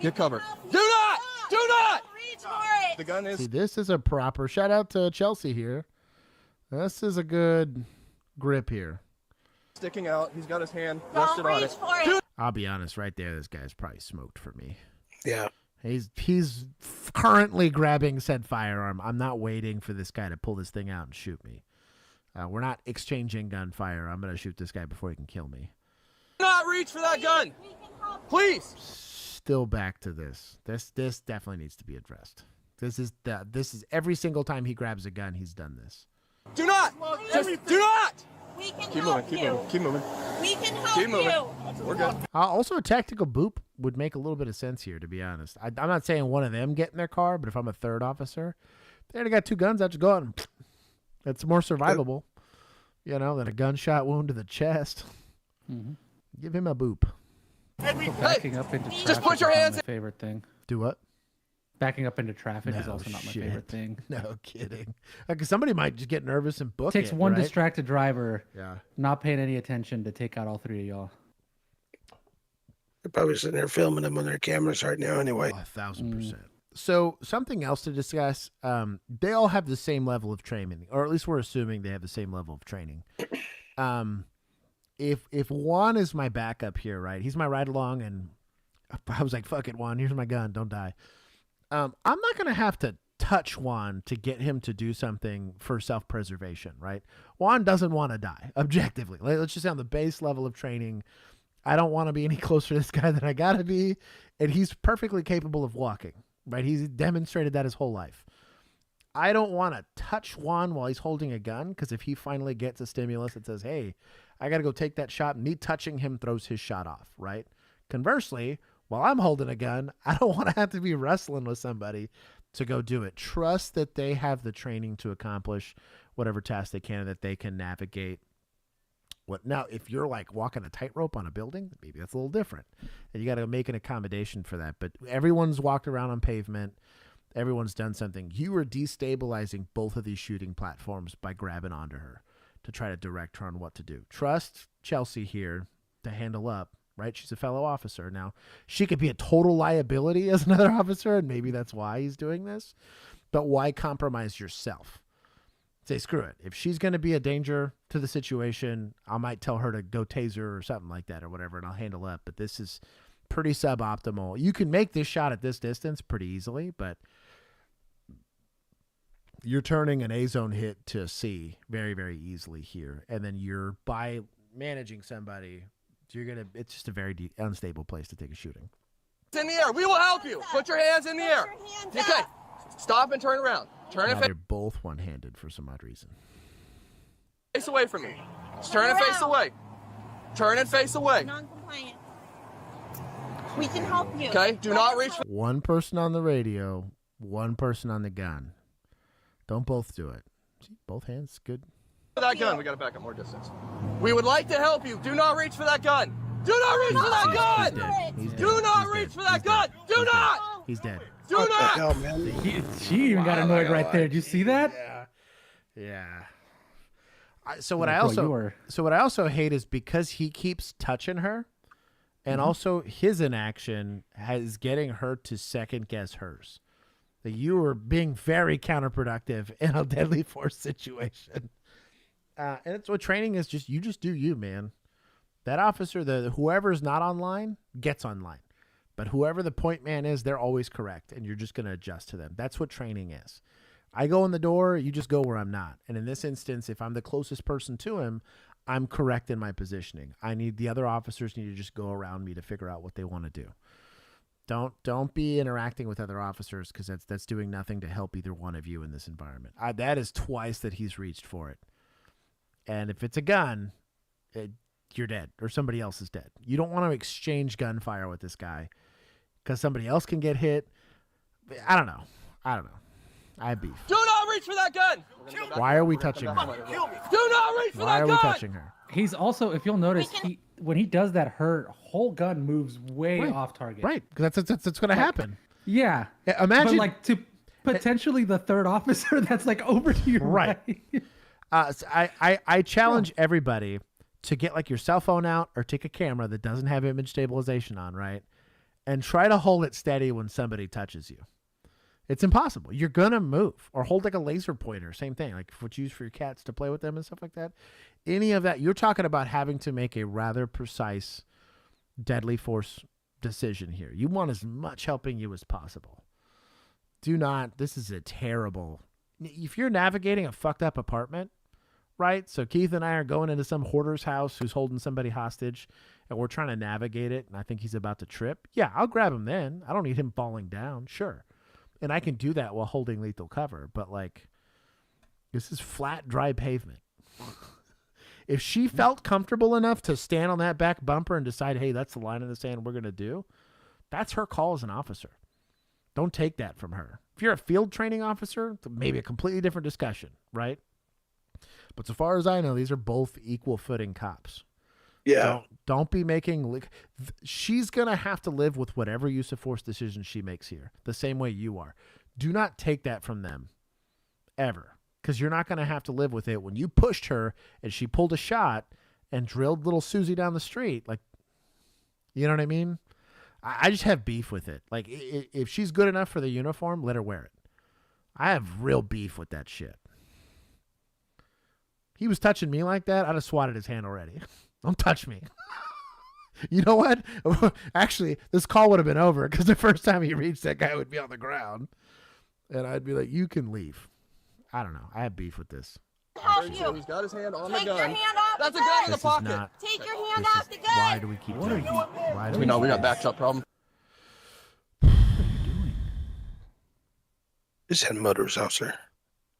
Get cover. Do not. Do not. Reach for it. The gun is. See, this is a proper. Shout out to Chelsea here. This is a good grip here. Sticking out. He's got his hand rested on it. For it. I'll be honest, right there, this guy's probably smoked for me. Yeah. He's currently grabbing said firearm. I'm not waiting for this guy to pull this thing out and shoot me. We're not exchanging gunfire. I'm going to shoot this guy before he can kill me. Do not reach for that gun. Please. Still back to this. This definitely needs to be addressed. This is every single time he grabs a gun, he's done this. Do not. Just do not. We can Keep help moving. you. Keep moving. We can help Keep moving. you. We're good. Also, a tactical boop would make a little bit of sense here, to be honest. I'm not saying one of them get in their car, but if I'm a third officer, they already got 2 guns. I just go out and it's more survivable, than a gunshot wound to the chest. Mm-hmm. Give him a boop. Backing up into traffic just put your is not hands my favorite thing. Do what? Backing up into traffic is No also not my shit. favorite thing. No kidding. Like somebody might just get nervous and book Takes it, one right? distracted driver, Yeah. not paying any attention to take out all 3 of y'all. They're probably sitting there filming them on their cameras right now anyway. 1,000%. So something else to discuss. They all have the same level of training, or at least we're assuming they have the same level of training. If Juan is my backup here, right? He's my ride along, and I was like, "Fuck it, Juan. Here's my gun. Don't die." I'm not gonna have to touch Juan to get him to do something for self-preservation, right? Juan doesn't want to die, objectively. Let's just say on the base level of training, I don't want to be any closer to this guy than I gotta be. And he's perfectly capable of walking, right? He's demonstrated that his whole life. I don't want to touch Juan while he's holding a gun, because if he finally gets a stimulus that says, hey, I got to go take that shot, me touching him throws his shot off, right? Conversely, while I'm holding a gun, I don't want to have to be wrestling with somebody to go do it. Trust that they have the training to accomplish whatever task they can, and that they can navigate. Now, if you're like walking a tightrope on a building, maybe that's a little different. And you got to make an accommodation for that. But everyone's walked around on pavement. Everyone's done something. You are destabilizing both of these shooting platforms by grabbing onto her to try to direct her on what to do. Trust Chelsea here to handle up, right? She's a fellow officer. Now, she could be a total liability as another officer, and maybe that's why he's doing this. But why compromise yourself? Say, screw it. If she's going to be a danger to the situation, I might tell her to go taser or something like that or whatever, and I'll handle up. But this is pretty suboptimal. You can make this shot at this distance pretty easily, but you're turning an A-zone hit to a C very, very easily here. And then you're, by managing somebody, it's just a very unstable place to take a shooting. It's in the air. We will help you. Put your hands in the air. Okay. Stop and turn around. Turn and they're both one-handed for some odd reason. Face away from me. Just turn and face away. Turn and face away. Non-compliant. We can help you. Okay. Do not reach. One person on the radio, one person on the gun. Don't both do it. See, both hands, good. For that gun, we got to back up more distance. We would like to help you. Do not reach for that gun. Do not reach for that gun. Do not reach for that gun. Do not. He's dead. Do not. Hell, man. She even got annoyed right there. Did you see that? Yeah. So what I also hate is because he keeps touching her, and also his inaction is getting her to second guess hers. That you are being very counterproductive in a deadly force situation. And it's what training is. You just do you, man. That officer, whoever's not online gets online. But whoever the point man is, they're always correct, and you're just going to adjust to them. That's what training is. I go in the door, you just go where I'm not. And in this instance, if I'm the closest person to him, I'm correct in my positioning. The other officers need to just go around me to figure out what they want to do. Don't be interacting with other officers, because that's doing nothing to help either one of you in this environment. That is twice that he's reached for it. And if it's a gun, you're dead, or somebody else is dead. You don't want to exchange gunfire with this guy, because somebody else can get hit. I don't know. I have beef. Do not reach for that gun. Why are we touching her? Do not reach for Why that are gun. we touching her? He's also, if you'll notice, when he does that, her whole gun moves way off target. Right, because that's going to happen. Yeah. Imagine, but like, to potentially the third officer that's like over to your right. So I challenge everybody to get like your cell phone out or take a camera that doesn't have image stabilization on, right? And try to hold it steady when somebody touches you. It's impossible. You're going to move. Or hold like a laser pointer. Same thing. Like what's used for your cats to play with them and stuff like that. Any of that. You're talking about having to make a rather precise deadly force decision here. You want as much helping you as possible. Do not. This is a terrible. If you're navigating a fucked up apartment, right? So Keith and I are going into some hoarder's house who's holding somebody hostage, and we're trying to navigate it, and I think he's about to trip. Yeah, I'll grab him then. I don't need him falling down. Sure. And I can do that while holding lethal cover. But, like, this is flat, dry pavement. If she felt comfortable enough to stand on that back bumper and decide, hey, that's the line in the sand we're going to do, that's her call as an officer. Don't take that from her. If you're a field training officer, maybe a completely different discussion, right? But so far as I know, these are both equal footing cops. Yeah. Don't be making. She's going to have to live with whatever use of force decision she makes here, the same way you are. Do not take that from them, ever, because you're not going to have to live with it when you pushed her and she pulled a shot and drilled little Susie down the street. Like, you know what I mean? I just have beef with it. Like, if she's good enough for the uniform, let her wear it. I have real beef with that shit. He was touching me like that, I'd have swatted his hand already. Don't touch me. You know what? Actually, this call would have been over, because the first time he reached, that guy would be on the ground. And I'd be like, you can leave. I don't know. I have beef with this. Help you. So he's got his hand on Take the gun. your hand off That's a gun in the This is pocket. not. Take your hand This off is- the gun. Why do we keep doing this? Why do We know we got do backstop problem. Is that motors officer?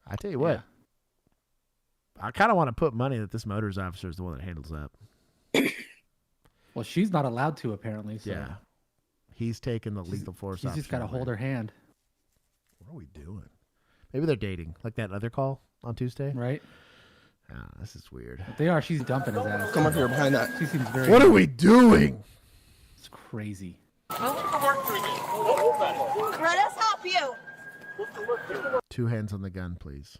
I tell you what. I kind of want to put money that this motors officer is the one that handles that. Well, she's not allowed to apparently. So Yeah. He's taking the lethal force she's just got to option hold away. her hand. What are we doing? Maybe they're dating, like that other call on Tuesday. Right. This is weird. If they are, she's dumping his ass. Come up here behind that. She seems very. What are we doing? It's crazy. Let us help you. 2 hands on the gun, please.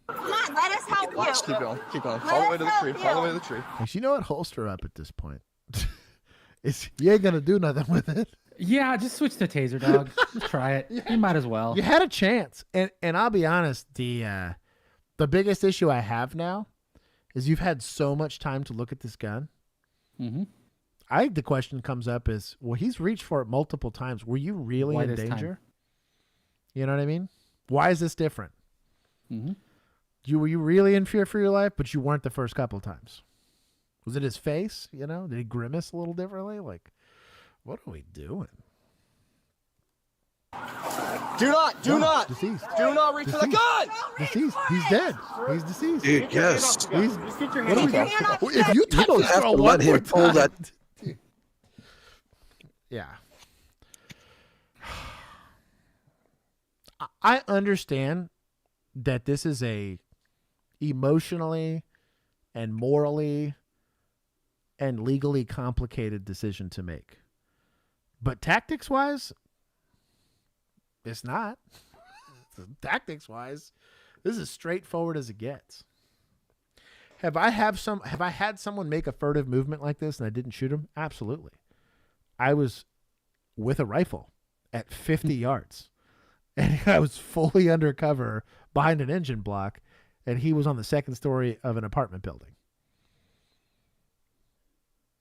Come on, let us help you. Just keep going. Keep going. Follow the way to the tree. Follow the way to the tree. Like, you know what? Holster up at this point. You ain't gonna do nothing with it. Yeah, just switch to taser, dog. Just try it. You might as well. You had a chance, and I'll be honest. The biggest issue I have now is you've had so much time to look at this gun. Mm-hmm. I think the question comes up is, well, he's reached for it multiple times. Were you really Why in this time? danger? You know what I mean? Why is this different? Mm-hmm. Were you really in fear for your life, but you weren't the first couple of times? Was it his face? You know, did he grimace a little differently? Like, what are we doing? Do not Deceased. do not reach for the gun. Deceased. He's dead. He's deceased. Dude, yes. What are we doing? If you touch don't this have girl to one let him more pull that. time- Yeah. I understand that this is a emotionally and morally and legally complicated decision to make. But tactics-wise, it's not. Tactics-wise, this is as straightforward as it gets. Have I had someone make a furtive movement like this and I didn't shoot him? Absolutely. I was with a rifle at 50 yards. And I was fully undercover behind an engine block, and he was on the second story of an apartment building.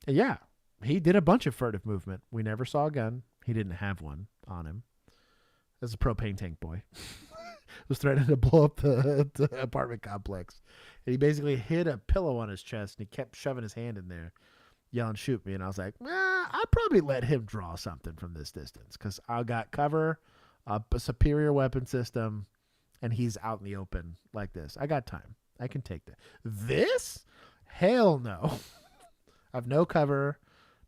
And yeah, he did a bunch of furtive movement. We never saw a gun. He didn't have one on him. As a propane tank boy. Was threatening to blow up the apartment complex. And he basically hid a pillow on his chest, and he kept shoving his hand in there, yelling, "Shoot me." And I was like, I'd probably let him draw something from this distance, because I got cover, a superior weapon system, and he's out in the open like this. I got time. I can take that. This? Hell no. I've no cover,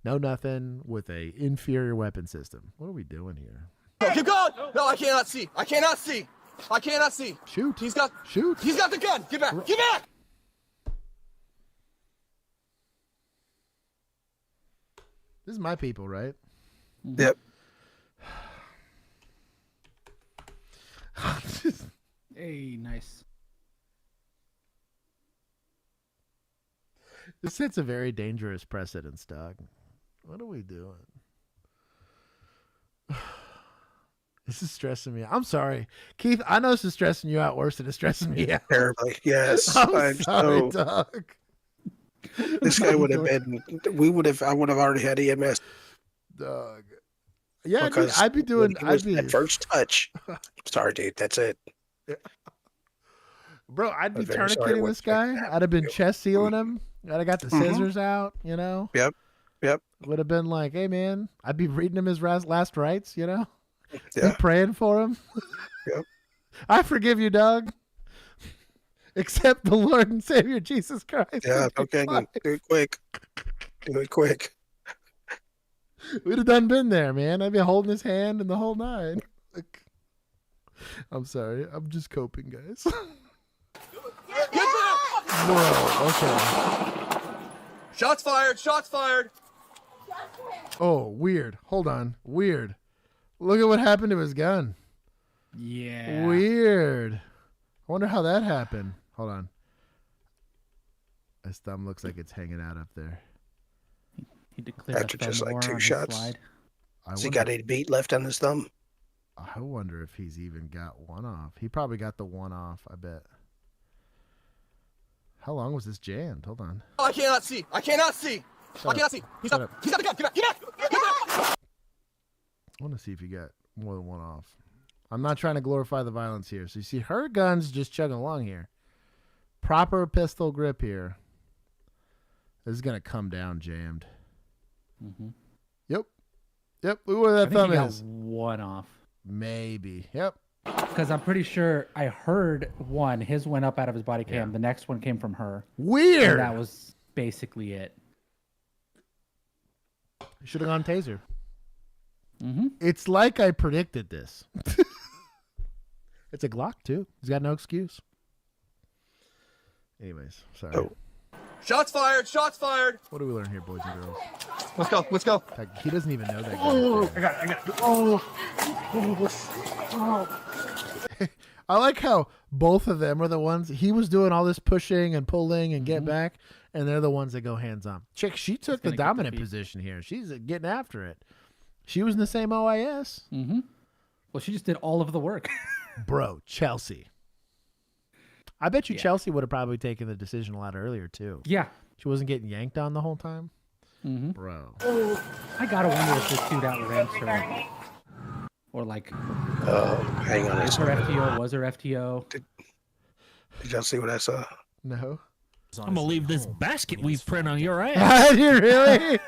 no nothing, with a inferior weapon system. What are we doing here? Keep going. No, I cannot see. I cannot see. I cannot see. Shoot. He's got the gun. Get back. Get back. This is my people, right? Yep. Hey, nice. This sets a very dangerous precedence, dog. What are we doing? This is stressing me out. I'm sorry. Keith, I know this is stressing you out worse than it's stressing me out. Terribly. Yes. I'm sorry, so, dog. This guy would have been, I would have already had EMS. Dog. Yeah, Because dude, I'd be doing, when he was I'd be, that first touch. Sorry, dude. That's it. bro, I'd be I'm very sorry tourniqueting what this guy. I'd have been chest sealing him. I'd have got the scissors out, you know? Yep. Yep. Would have been like, hey, man, I'd be reading him his last rites, you know? Yeah. Be praying for him. Yep. I forgive you, dog. Accept the Lord and Savior Jesus Christ. Yeah. Okay. Do it quick. Do it quick. We'd have done been there, man. I'd be holding his hand and the whole nine. Like, I'm sorry. I'm just coping, guys. Whoa. Okay. Shots fired. Shots fired. Oh, weird. Hold on. Weird. Look at what happened to his gun. Yeah. Weird. I wonder how that happened. Hold on. His thumb looks like it's hanging out up there. He declared After a just like femoral 2 on his shots. slide. Has he got 8 beat left on his thumb? I wonder if he's even got one off. He probably got the one off, I bet. How long was this jammed? Hold on. Oh, I cannot see. I cannot see. I cannot see. He's got the gun. Get back. Get back. Get back. I want to see if he got more than one off. I'm not trying to glorify the violence here. So you see her gun's just chugging along here. Proper pistol grip here. This is gonna come down jammed. Mm-hmm. Yep. Look where that thumb is. One off. Maybe. Yep. Because I'm pretty sure I heard one. His went up out of his body cam. The next one came from her. Weird. And that was basically it. Should have gone taser. Mm-hmm. It's like I predicted this. It's a Glock too. He's got no excuse. Anyways, sorry. Oh. Shots fired! Shots fired! What do we learn here, boys and girls? Let's go. Let's go. Like, he doesn't even know that. I got it. Oh. I like how both of them are the ones. He was doing all this pushing and pulling and get back, and they're the ones that go hands on. Chick, she took the dominant position here. She's getting after it. She was in the same OIS. Mm-hmm. Well, she just did all of the work. Bro, Chelsea. I bet you Chelsea would have probably taken the decision a lot earlier, too. Yeah. She wasn't getting yanked on the whole time. Mm-hmm. Bro. I gotta wonder if this dude outranks her. Or like... hang on a is her second. FTO? Was her FTO? Did y'all see what I saw? No. I'm gonna leave this basket weave print on your ass. Did you really?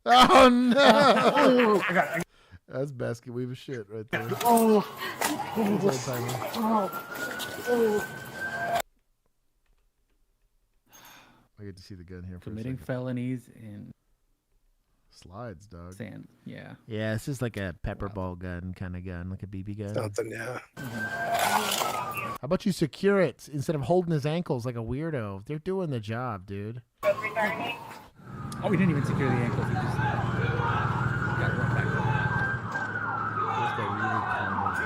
Oh, no. That's basket weave of shit right there. I get to see the gun here for Committing a second. felonies in slides, dog. Sand. Yeah. Yeah, it's just like a pepper ball gun kind of gun, like a BB gun. Something, yeah. How about you secure it instead of holding his ankles like a weirdo? They're doing the job, dude. Oh, we didn't even secure the ankles. We just got it right back. This guy really calm his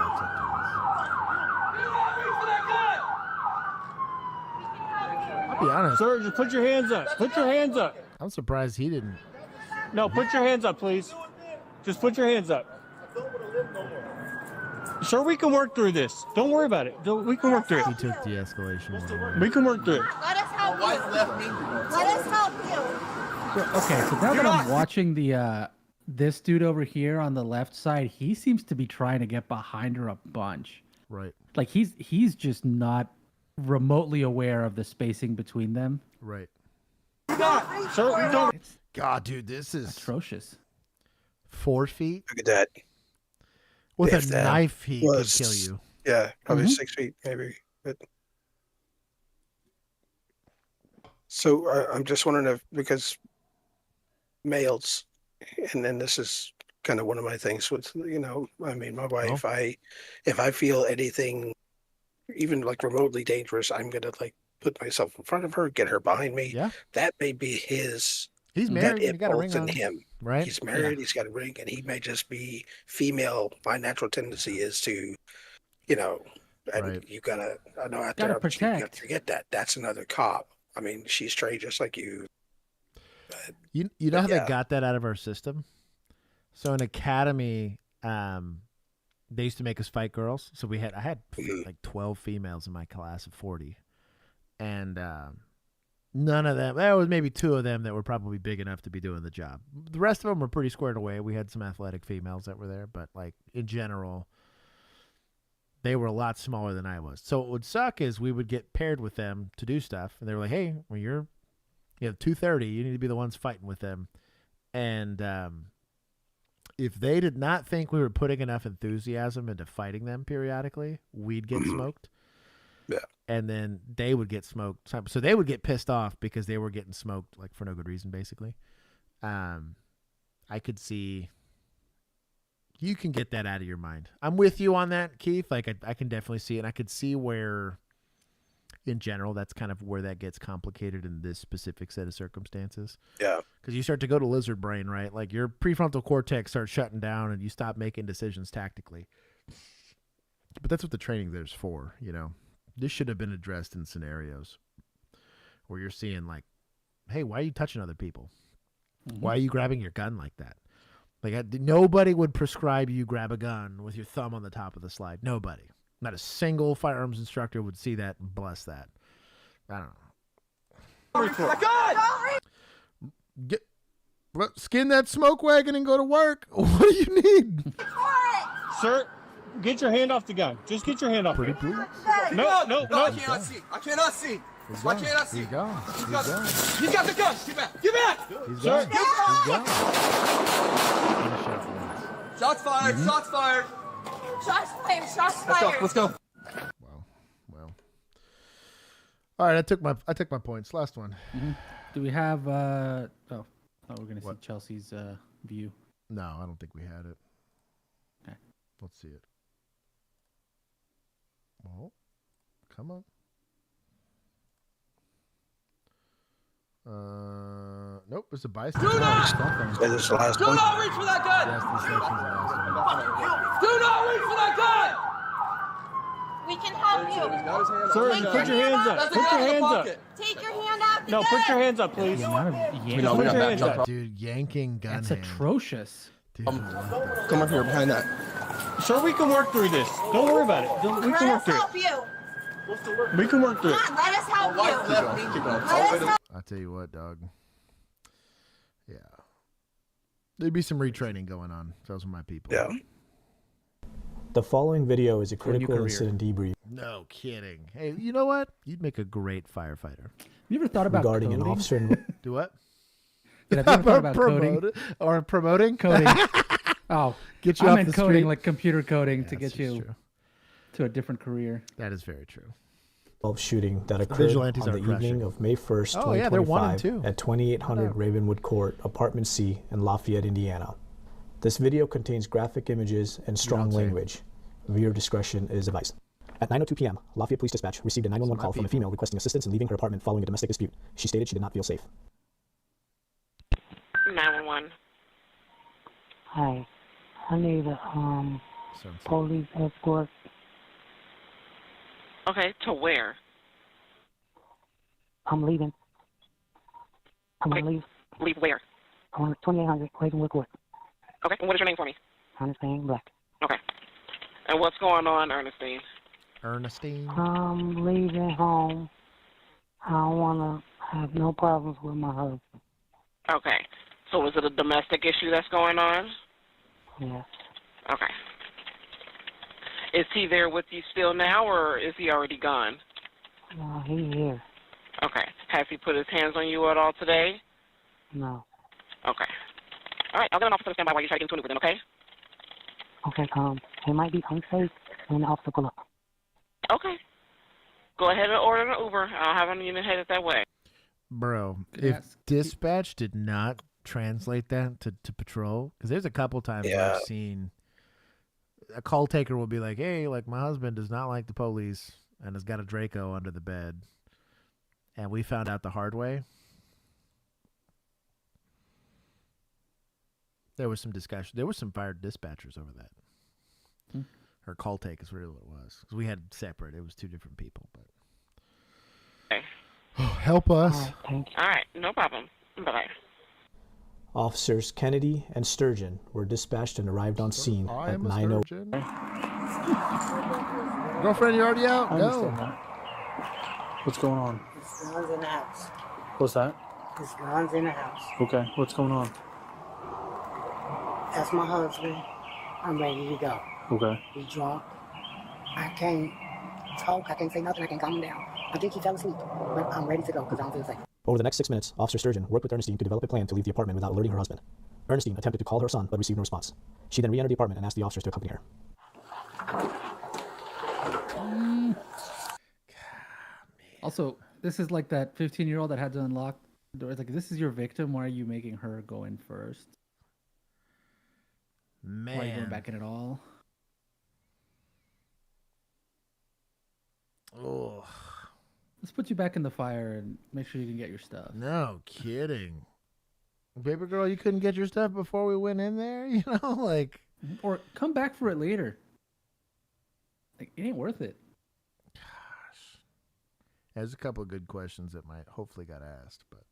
I'll be honest. Sir, just put your hands up. Put your hands up. I'm surprised he didn't. No, put your hands up, please. Just put your hands up. Sir, we can work through this. Don't worry about it. We can work through it. He took de-escalation. We can work through it. Let us help you. Let us help you. Okay, so now that I'm watching the this dude over here on the left side, he seems to be trying to get behind her a bunch. Right. Like he's just not remotely aware of the spacing between them. Right. Sir, we don't. God, dude, this is atrocious. 4 feet. Look at that. With If a that knife, he was- could kill you. Yeah, probably 6 feet, maybe. But so I'm just wondering if, because males, and then this is kind of one of my things with, I mean, my wife, if I feel anything, even like remotely dangerous, I'm gonna like put myself in front of her, get her behind me. Yeah. That may be his. He's that married. He got a ring impulse on in him. Right. He's married. He's got a ring, and he may just be female. My natural tendency is to, and Right. you gotta. I know out Gotta there, but you gotta protect. forget that. That's another cop. I mean, she's trained just like you. You know how yeah. they got that out of our system? So in academy, they used to make us fight girls. So I had like 12 females in my class of 40, and none of them. There was maybe 2 of them that were probably big enough to be doing the job. The rest of them were pretty squared away. We had some athletic females that were there, but like in general, they were a lot smaller than I was. So what would suck is we would get paired with them to do stuff, and they were like, "Hey, when you have 230, you need to be the ones fighting with them." And if they did not think we were putting enough enthusiasm into fighting them periodically, we'd get smoked. Yeah. And then they would get smoked. So they would get pissed off because they were getting smoked like for no good reason, basically. I could see you can get that out of your mind. I'm with you on that, Keith. Like I can definitely see it. And I could see where in general, that's kind of where that gets complicated in this specific set of circumstances. Yeah. Because you start to go to lizard brain, right? Like your prefrontal cortex starts shutting down and you stop making decisions tactically. But that's what the training there's for, This should have been addressed in scenarios where you're seeing like, hey, why are you touching other people? Mm-hmm. Why are you grabbing your gun like that? Like nobody would prescribe you grab a gun with your thumb on the top of the slide. Nobody. Not a single firearms instructor would see that and bless that. I don't know. Skin that smoke wagon and go to work. What do you need? Sir, get your hand off the gun. Just get your hand off. Pretty please. No. I cannot see. I cannot see. He's I gone. cannot see. He's gone. He's He's got, gone. he's got the gun. Get back. Get back. He's Sir, gone. get back. He's gone. Shots fired. Shots fired. Shots fired. Shots Let's fired. go. Let's go. Well. All right, I took my points. Last one. Do we have? Oh, we're gonna see Chelsea's view. No, I don't think we had it. Okay. Let's see it. Well, come on. Nope, it's a bystander. Do not! Say this is the last Do one. not reach for that gun. Yes, this section's the last one. Do not reach for that gun. We can help you. Sir, Take put your hands up. That's Put a your gun in hands the up. pocket. Take your hand out. No, put your hands up, please. The amount of yanking. We got hands back up. Dude, yanking gun That's hand. atrocious. Dude, Come up here behind that. Sir, we can work through this. Don't worry about it. We Let can work us through help it. you. We can work through it. Come on, let us help you. Keep going. Let us help. I'll tell you what, dog. Yeah. There'd be some retraining going on. Those are my people. Yeah. The following video is a For a new critical career. incident debrief No kidding. Hey, you know what? You'd make a great firefighter. You ever thought about regarding an coding? officer in Do what? Have you ever thought about coding? Or promoting? Coding. Oh, Get you I off meant the coding, street? like computer coding, to Yeah, get that's you true. to a different career. That is very true. shooting that occurred vigilantes on are the evening crushing. of May 1st, Oh, yeah, they're 1 and 2025 2. at 2800 Ravenwood Court, Apartment C in Lafayette, Indiana. This video contains graphic images and strong don't say. language. Viewer discretion is advised. At 9:02 p.m., Lafayette Police Dispatch received a 911 call from a female requesting assistance in leaving her apartment following a domestic dispute. She stated she did not feel safe. 911. Hi, I need a police escort. Okay, to where? I'm leaving. I'm gonna leave. Leave where? I'm on 2800 Ravenwood Court. Okay, and what is your name for me? Ernestine Black. Okay. And what's going on, Ernestine? Ernestine? I'm leaving home. I wanna have no problems with my husband. Okay. So is it a domestic issue that's going on? Yes. Okay. Is he there with you still now, or is he already gone? No, he here. Okay. Has he put his hands on you at all today? No. Okay. All right, I'll get an officer to stand by while you try to get in tune with him, okay? Okay, it might be unsafe when the officer pull up. Okay. Go ahead and order an Uber. I'll have an unit headed that way. Bro, if dispatch did not translate that to patrol, because there's a couple times where I've seen a call taker will be like, hey, like my husband does not like the police and has got a Draco under the bed. And we found out the hard way. There was some discussion. There was some fired dispatchers over that. Or call take is really what it was. 'Cause we had separate. It was two different people. But Okay. help us. All right, no problem. Bye-bye. Officers Kennedy and Sturgeon were dispatched and arrived on scene I at am a 9:00. sturgeon. Girlfriend, you already out? I No. understand that. What's going on? There's guns in the house. What's that? There's guns in the house. Okay, what's going on? That's my husband. I'm ready to go. Okay. He drunk. I can't talk. I can't say nothing. I can't calm him down. I think he fell asleep. But I'm ready to go because I don't feel safe. Over the next 6 minutes, Officer Sturgeon worked with Ernestine to develop a plan to leave the apartment without alerting her husband. Ernestine attempted to call her son but received no response. She then re-entered the apartment and asked the officers to accompany her. Also, this is like that 15-year-old that had to unlock the door. It's like, this is your victim. Why are you making her go in first? Why are you going Man. back in at all? Oh. Let's put you back in the fire and make sure you can get your stuff. No kidding. Baby girl, you couldn't get your stuff before we went in there? You know, like. Or come back for it later. Like, it ain't worth it. There's a couple of good questions that might hopefully got asked, but.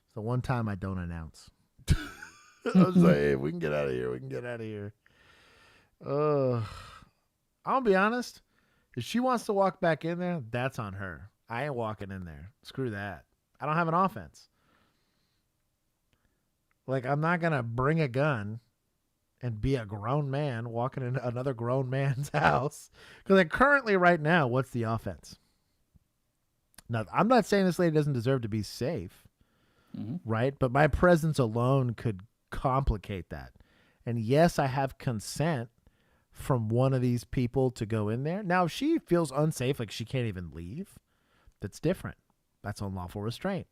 It's the one time I don't announce. I was like, hey, we can get out of here. We can get out of here. I'll be honest. If she wants to walk back in there, that's on her. I ain't walking in there. Screw that. I don't have an offense. Like, I'm not going to bring a gun and be a grown man walking into another grown man's house. Because like, currently right now, what's the offense? Now, I'm not saying this lady doesn't deserve to be safe, right? But my presence alone could complicate that. And yes, I have consent from one of these people to go in there. Now, if she feels unsafe, like she can't even leave, that's different. That's unlawful restraint,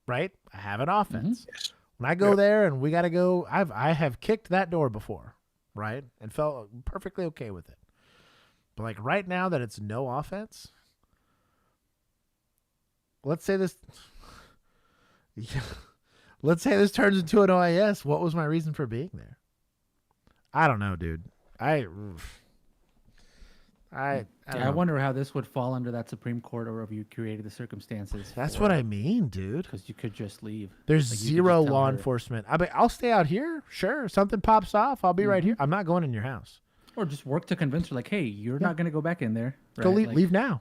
right? I have an offense. Yes. When I go there and we got to go, I have kicked that door before, right? And felt perfectly okay with it. But like right now that it's no offense, let's say this turns into an OIS. What was my reason for being there? I don't know, dude. I wonder how this would fall under that Supreme Court, or if you created the circumstances. That's what I mean, dude. Because you could just leave. There's Like, zero law enforcement. I'll stay out here. Sure. If something pops off, I'll be right here. I'm not going in your house. Or just work to convince her, like, hey, you're not going to go back in there. Go right? leave now.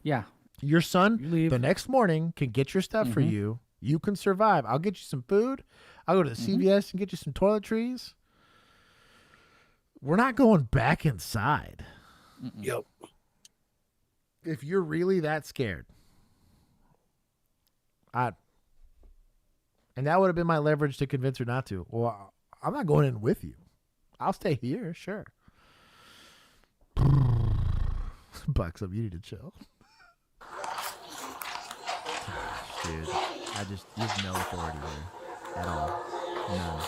Yeah. Your son, the next morning, can get your stuff for you. You can survive. I'll get you some food. I'll go to the CVS and get you some toiletries. We're not going back inside. Yep. If you're really that scared, and that would have been my leverage to convince her not to. Well, I'm not going in with you. I'll stay here, sure. Bucks up, you need to chill. Dude, you have no authority here at all. None.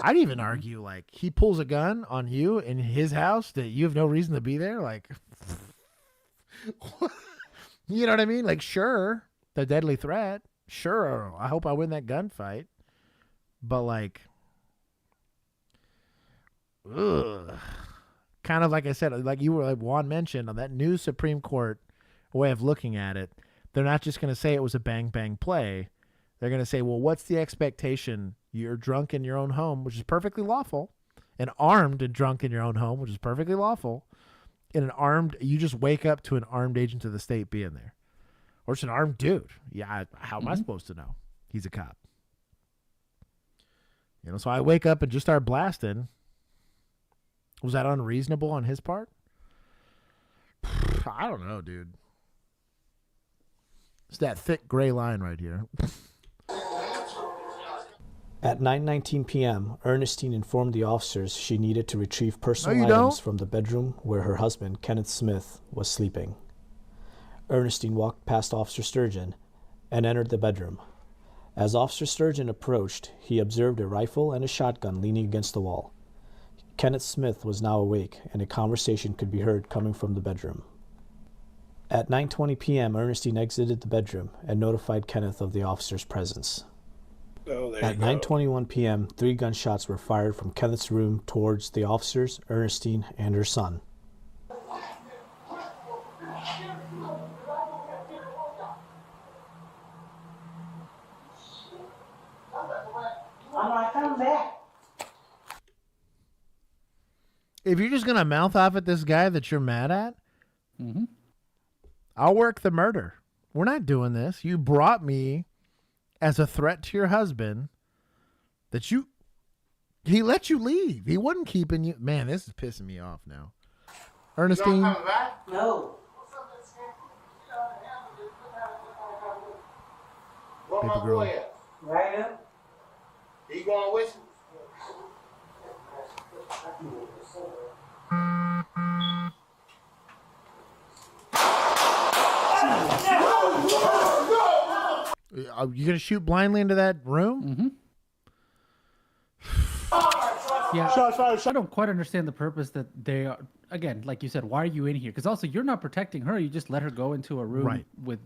I'd even argue, like, he pulls a gun on you in his house that you have no reason to be there. Like, you know what I mean? Like, sure, the deadly threat. Sure, I hope I win that gunfight. But, like, ugh. Kind of like I said, like you were, like Juan mentioned, on that new Supreme Court way of looking at it, they're not just going to say it was a bang-bang play. They're going to say, well, what's the expectation? You're drunk in your own home, which is perfectly lawful, and armed and drunk in your own home, which is perfectly lawful, and you just wake up to an armed agent of the state being there. Or it's an armed dude. Yeah, how am I supposed to know? He's a cop. You know, so I wake up and just start blasting. Was that unreasonable on his part? I don't know, dude. It's that thick gray line right here. At 9:19 p.m., Ernestine informed the officers she needed to retrieve personal items from the bedroom where her husband, Kenneth Smith, was sleeping. Ernestine walked past Officer Sturgeon and entered the bedroom. As Officer Sturgeon approached, he observed a rifle and a shotgun leaning against the wall. Kenneth Smith was now awake, and a conversation could be heard coming from the bedroom. At 9:20 p.m., Ernestine exited the bedroom and notified Kenneth of the officer's presence. At 9:21 p.m., 3 gunshots were fired from Kenneth's room towards the officers, Ernestine, and her son. I'm not coming back. If you're just going to mouth off at this guy that you're mad at, I'll work the murder. We're not doing this. You brought me as a threat to your husband he let you leave. He wasn't keeping you. Man, this is pissing me off now. Ernestine. You not coming back? No. Where my boy at? Right up. He going with you? Are you going to shoot blindly into that room? Yeah, I don't quite understand the purpose that they are. Again, like you said, why are you in here? Because also, you're not protecting her. You just let her go into a room with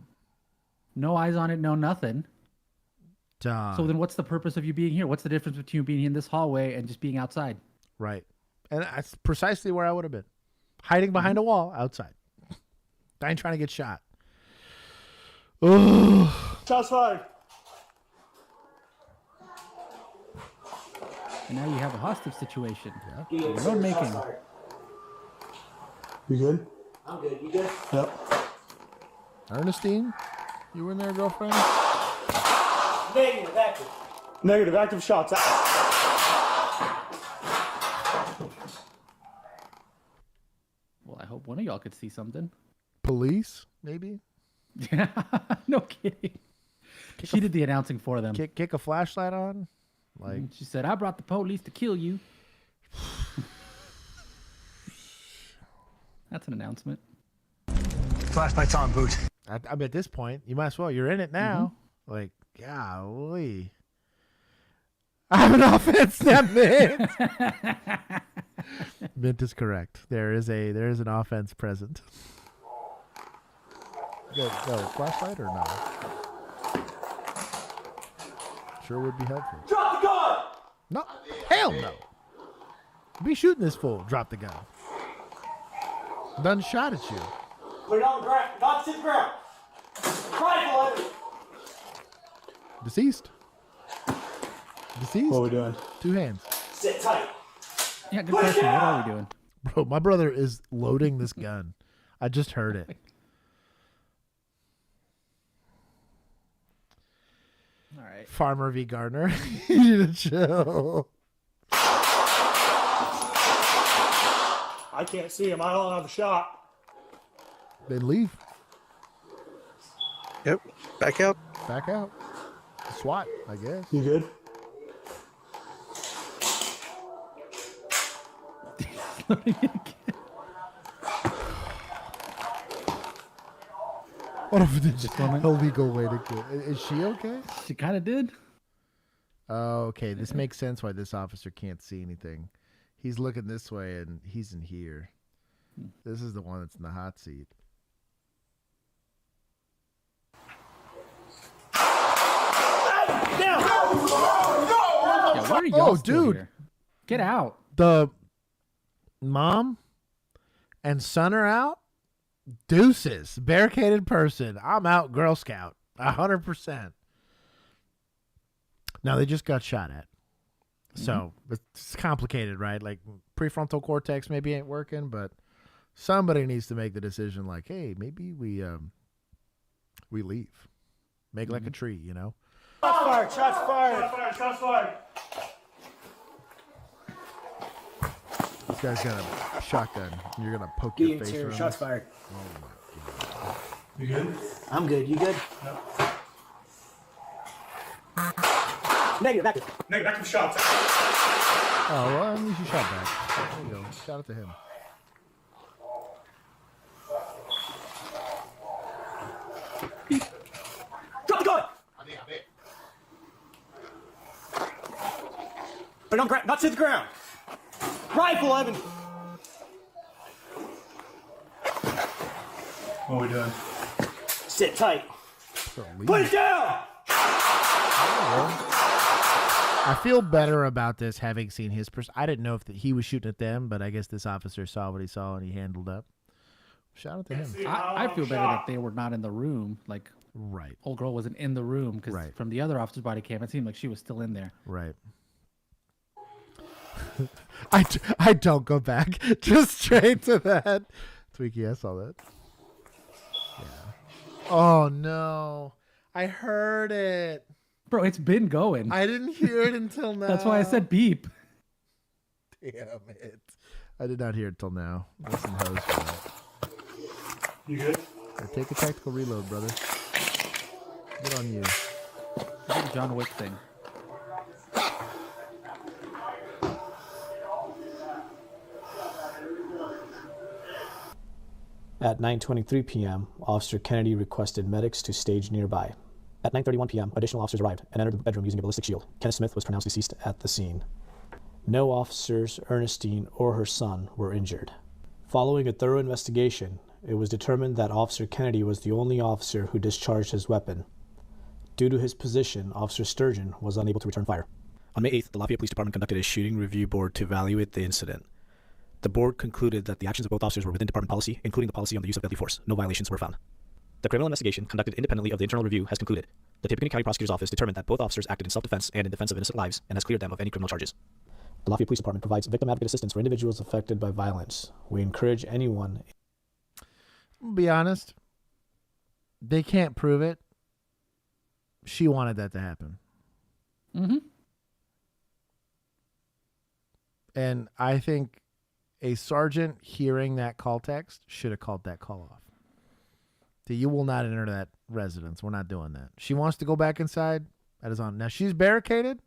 no eyes on it, no nothing. Duh. So then what's the purpose of you being here? What's the difference between you being in this hallway and just being outside? Right. And that's precisely where I would have been. Hiding behind a wall outside. I ain't trying to get shot. Ugh. Shots fired. And now you have a hostage situation. Yeah. Your own making. You good? I'm good. You good? Yep. Ernestine, you were in there, girlfriend? Negative, active. Negative. Active shots. Well, I hope one of y'all could see something. Police, maybe? Yeah, no kidding. She did the announcing for them. Kick a flashlight on? Like she said, I brought the police to kill you. That's an announcement. Flashlight's on, Boot. I'm at this point, you might as well. You're in it now. Like, golly. I have an offense, that Mint. Mint is correct. There is an offense present. Go flashlight or no? Sure would be helpful. Drop the gun! No, hell no. Be shooting this fool. Drop the gun. Done shot at you. Put it on the ground. Not to the ground. Rifle it. Deceased. Deceased. What are we doing? 2 hands. Sit tight. Yeah, good question. What are we doing? Bro, my brother is loading this gun. I just heard it. All right. Farmer v. Gardner. You need to chill. I can't see him. I don't have a shot. Then leave. Yep. Back out. Back out. SWAT, I guess. You good? What if it's a legal way to kill? Is she okay? She kind of did. Oh, okay. This makes sense why this officer can't see anything. He's looking this way and he's in here. This is the one that's in the hot seat. Yeah, where are y'all still dude. here? Get out. The mom and son are out. Deuces. Barricaded person. I'm out, Girl Scout. 100%. Now, they just got shot at. So, it's complicated, right? Like, prefrontal cortex maybe ain't working, but somebody needs to make the decision like, hey, maybe we leave. Make like a tree, you know? Shots fired. Shots fired. Shots fired. Shots fired. This guy's got a shotgun. You're going to poke your face around. Shots this? fired. Oh, my God. You good? I'm good. You good? No. Negative. Active. Negative. Active shots. Oh, well, at least you shot back. There you go. Shout out to him. Drop the gun! Put it on ground. Not to the ground. Rifle, Evan. What are we doing? Sit tight. Put it down! I feel better about this having seen his I didn't know if he was shooting at them, but I guess this officer saw what he saw and he handled up. Shout out to him. I feel better that they were not in the room. Like, right. Old girl wasn't in the room because from the other officer's body cam, it seemed like she was still in there. Right. I don't go back. Just straight to that. Tweaky, I saw that. Yeah. Oh, no. I heard it. Bro, it's been going. I didn't hear it until now. That's why I said beep. Damn it. I did not hear it until now. Listen, host for that. You good? Take a tactical reload, brother. Good on you. Do the John Wick thing. At 9:23 p.m., Officer Kennedy requested medics to stage nearby. At 9:31 p.m., additional officers arrived and entered the bedroom using a ballistic shield. Kenneth Smith was pronounced deceased at the scene. No officers, Ernestine or her son, were injured. Following a thorough investigation, it was determined that Officer Kennedy was the only officer who discharged his weapon. Due to his position, Officer Sturgeon was unable to return fire. On May 8th, the Lafayette Police Department conducted a shooting review board to evaluate the incident. The board concluded that the actions of both officers were within department policy, including the policy on the use of deadly force. No violations were found. The criminal investigation, conducted independently of the internal review, has concluded. The Tippecanoe County Prosecutor's Office determined that both officers acted in self-defense and in defense of innocent lives, and has cleared them of any criminal charges. The Lafayette Police Department provides victim advocate assistance for individuals affected by violence. We encourage anyone... I'll be honest. They can't prove it. She wanted that to happen. Mm-hmm. And I think a sergeant hearing that call text should have called that call off. You will not enter that residence. We're not doing that. She wants to go back inside. That is on. Now, she's barricaded.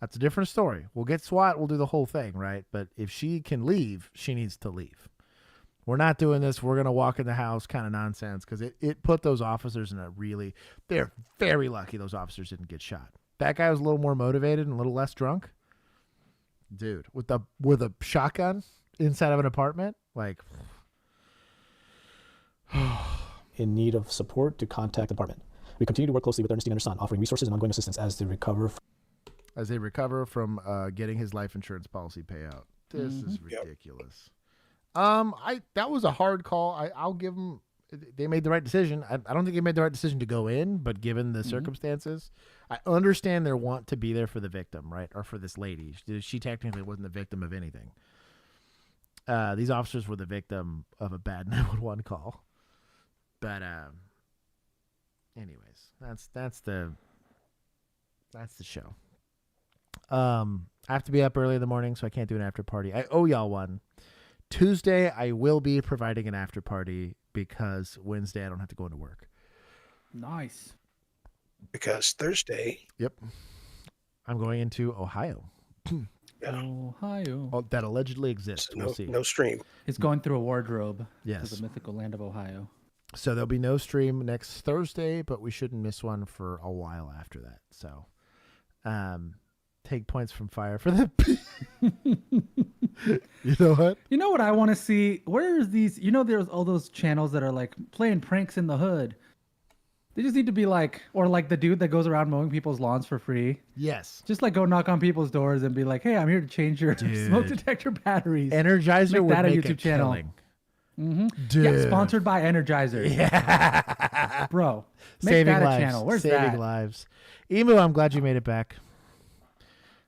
That's a different story. We'll get SWAT. We'll do the whole thing, right? But if she can leave, she needs to leave. We're not doing this. We're going to walk in the house kind of nonsense because it put those officers in a really, they're very lucky those officers didn't get shot. That guy was a little more motivated and a little less drunk. Dude, with a shotgun inside of an apartment, like... in need of support to contact the department. We continue to work closely with Ernestine and her son, offering resources and ongoing assistance as they recover from getting his life insurance policy payout. This is ridiculous. That was a hard call. I'll give them. They made the right decision. I don't think they made the right decision to go in, but given the circumstances, I understand their want to be there for the victim, right, or for this lady. She technically wasn't the victim of anything. These officers were the victim of a bad 911 call. But anyways, that's the show. I have to be up early in the morning, so I can't do an after party. I owe y'all one. Tuesday, I will be providing an after party because Wednesday I don't have to go into work. Nice. Because Thursday. Yep. I'm going into Ohio. Ohio. Oh, that allegedly exists. So we'll see. No stream. It's going through a wardrobe. Yes. To the mythical land of Ohio. So there'll be no stream next Thursday, but we shouldn't miss one for a while after that. So, take points from fire for the. You know what? You know what I want to see? Where's these? You know, there's all those channels that are like playing pranks in the hood. They just need to be like, or like the dude that goes around mowing people's lawns for free. Yes. Just like go knock on people's doors and be like, "Hey, I'm here to change your smoke detector batteries." Energizer would that make a YouTube channel. Killing. Dude. Yeah, sponsored by Energizer. Yeah. Bro, make Saving that lives. a channel. Where's Saving that? lives. Emu, I'm glad you made it back.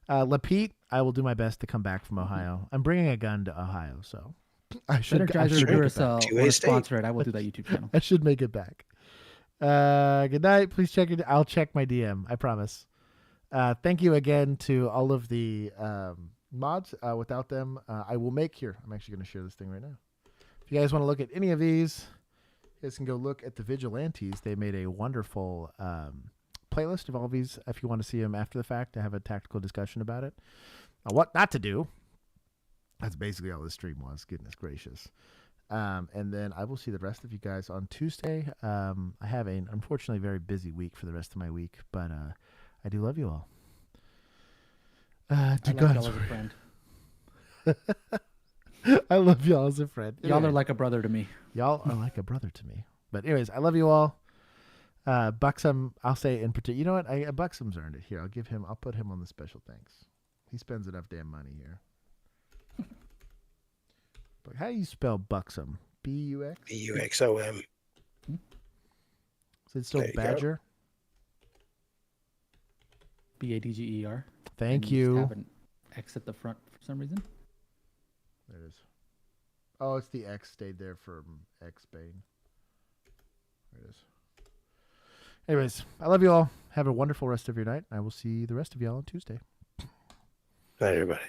Lapete, I will do my best to come back from Ohio. I'm bringing a gun to Ohio, so I should. Energizer or Duracell want to sponsor it. I will do that YouTube channel. I should make it back. Good night. Please check it. I'll check my DM. I promise. Thank you again to all of the mods. Without them, I will make here. I'm actually going to share this thing right now. If you guys want to look at any of these, you guys can go look at the Vigilantes. They made a wonderful playlist of all of these. If you want to see them after the fact, to have a tactical discussion about it. What not to do. That's basically all this stream was. Goodness gracious. And then I will see the rest of you guys on Tuesday. I have an unfortunately very busy week for the rest of my week, but I do love you all. I love y'all as a friend. I love y'all as a friend. Y'all are like a brother to me. Y'all are like a brother to me. But anyways, I love you all. Buxom, I'll say in particular. You know what? Buxom's earned it. Here, I'll put him on the special thanks. He spends enough damn money here. But how do you spell Buxom? B-U-X? B-U-X-O-M. Is it still Badger? B-A-D-G-E-R. Thank and you. Have an X at the front for some reason. There it is. Oh, it's the X stayed there from X-Bane. There it is. Anyways, I love you all. Have a wonderful rest of your night. I will see the rest of y'all on Tuesday. Night, everybody.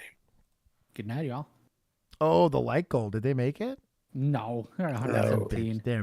Good night, y'all. Oh, the light gold. Did they make it? No. They're 117. They're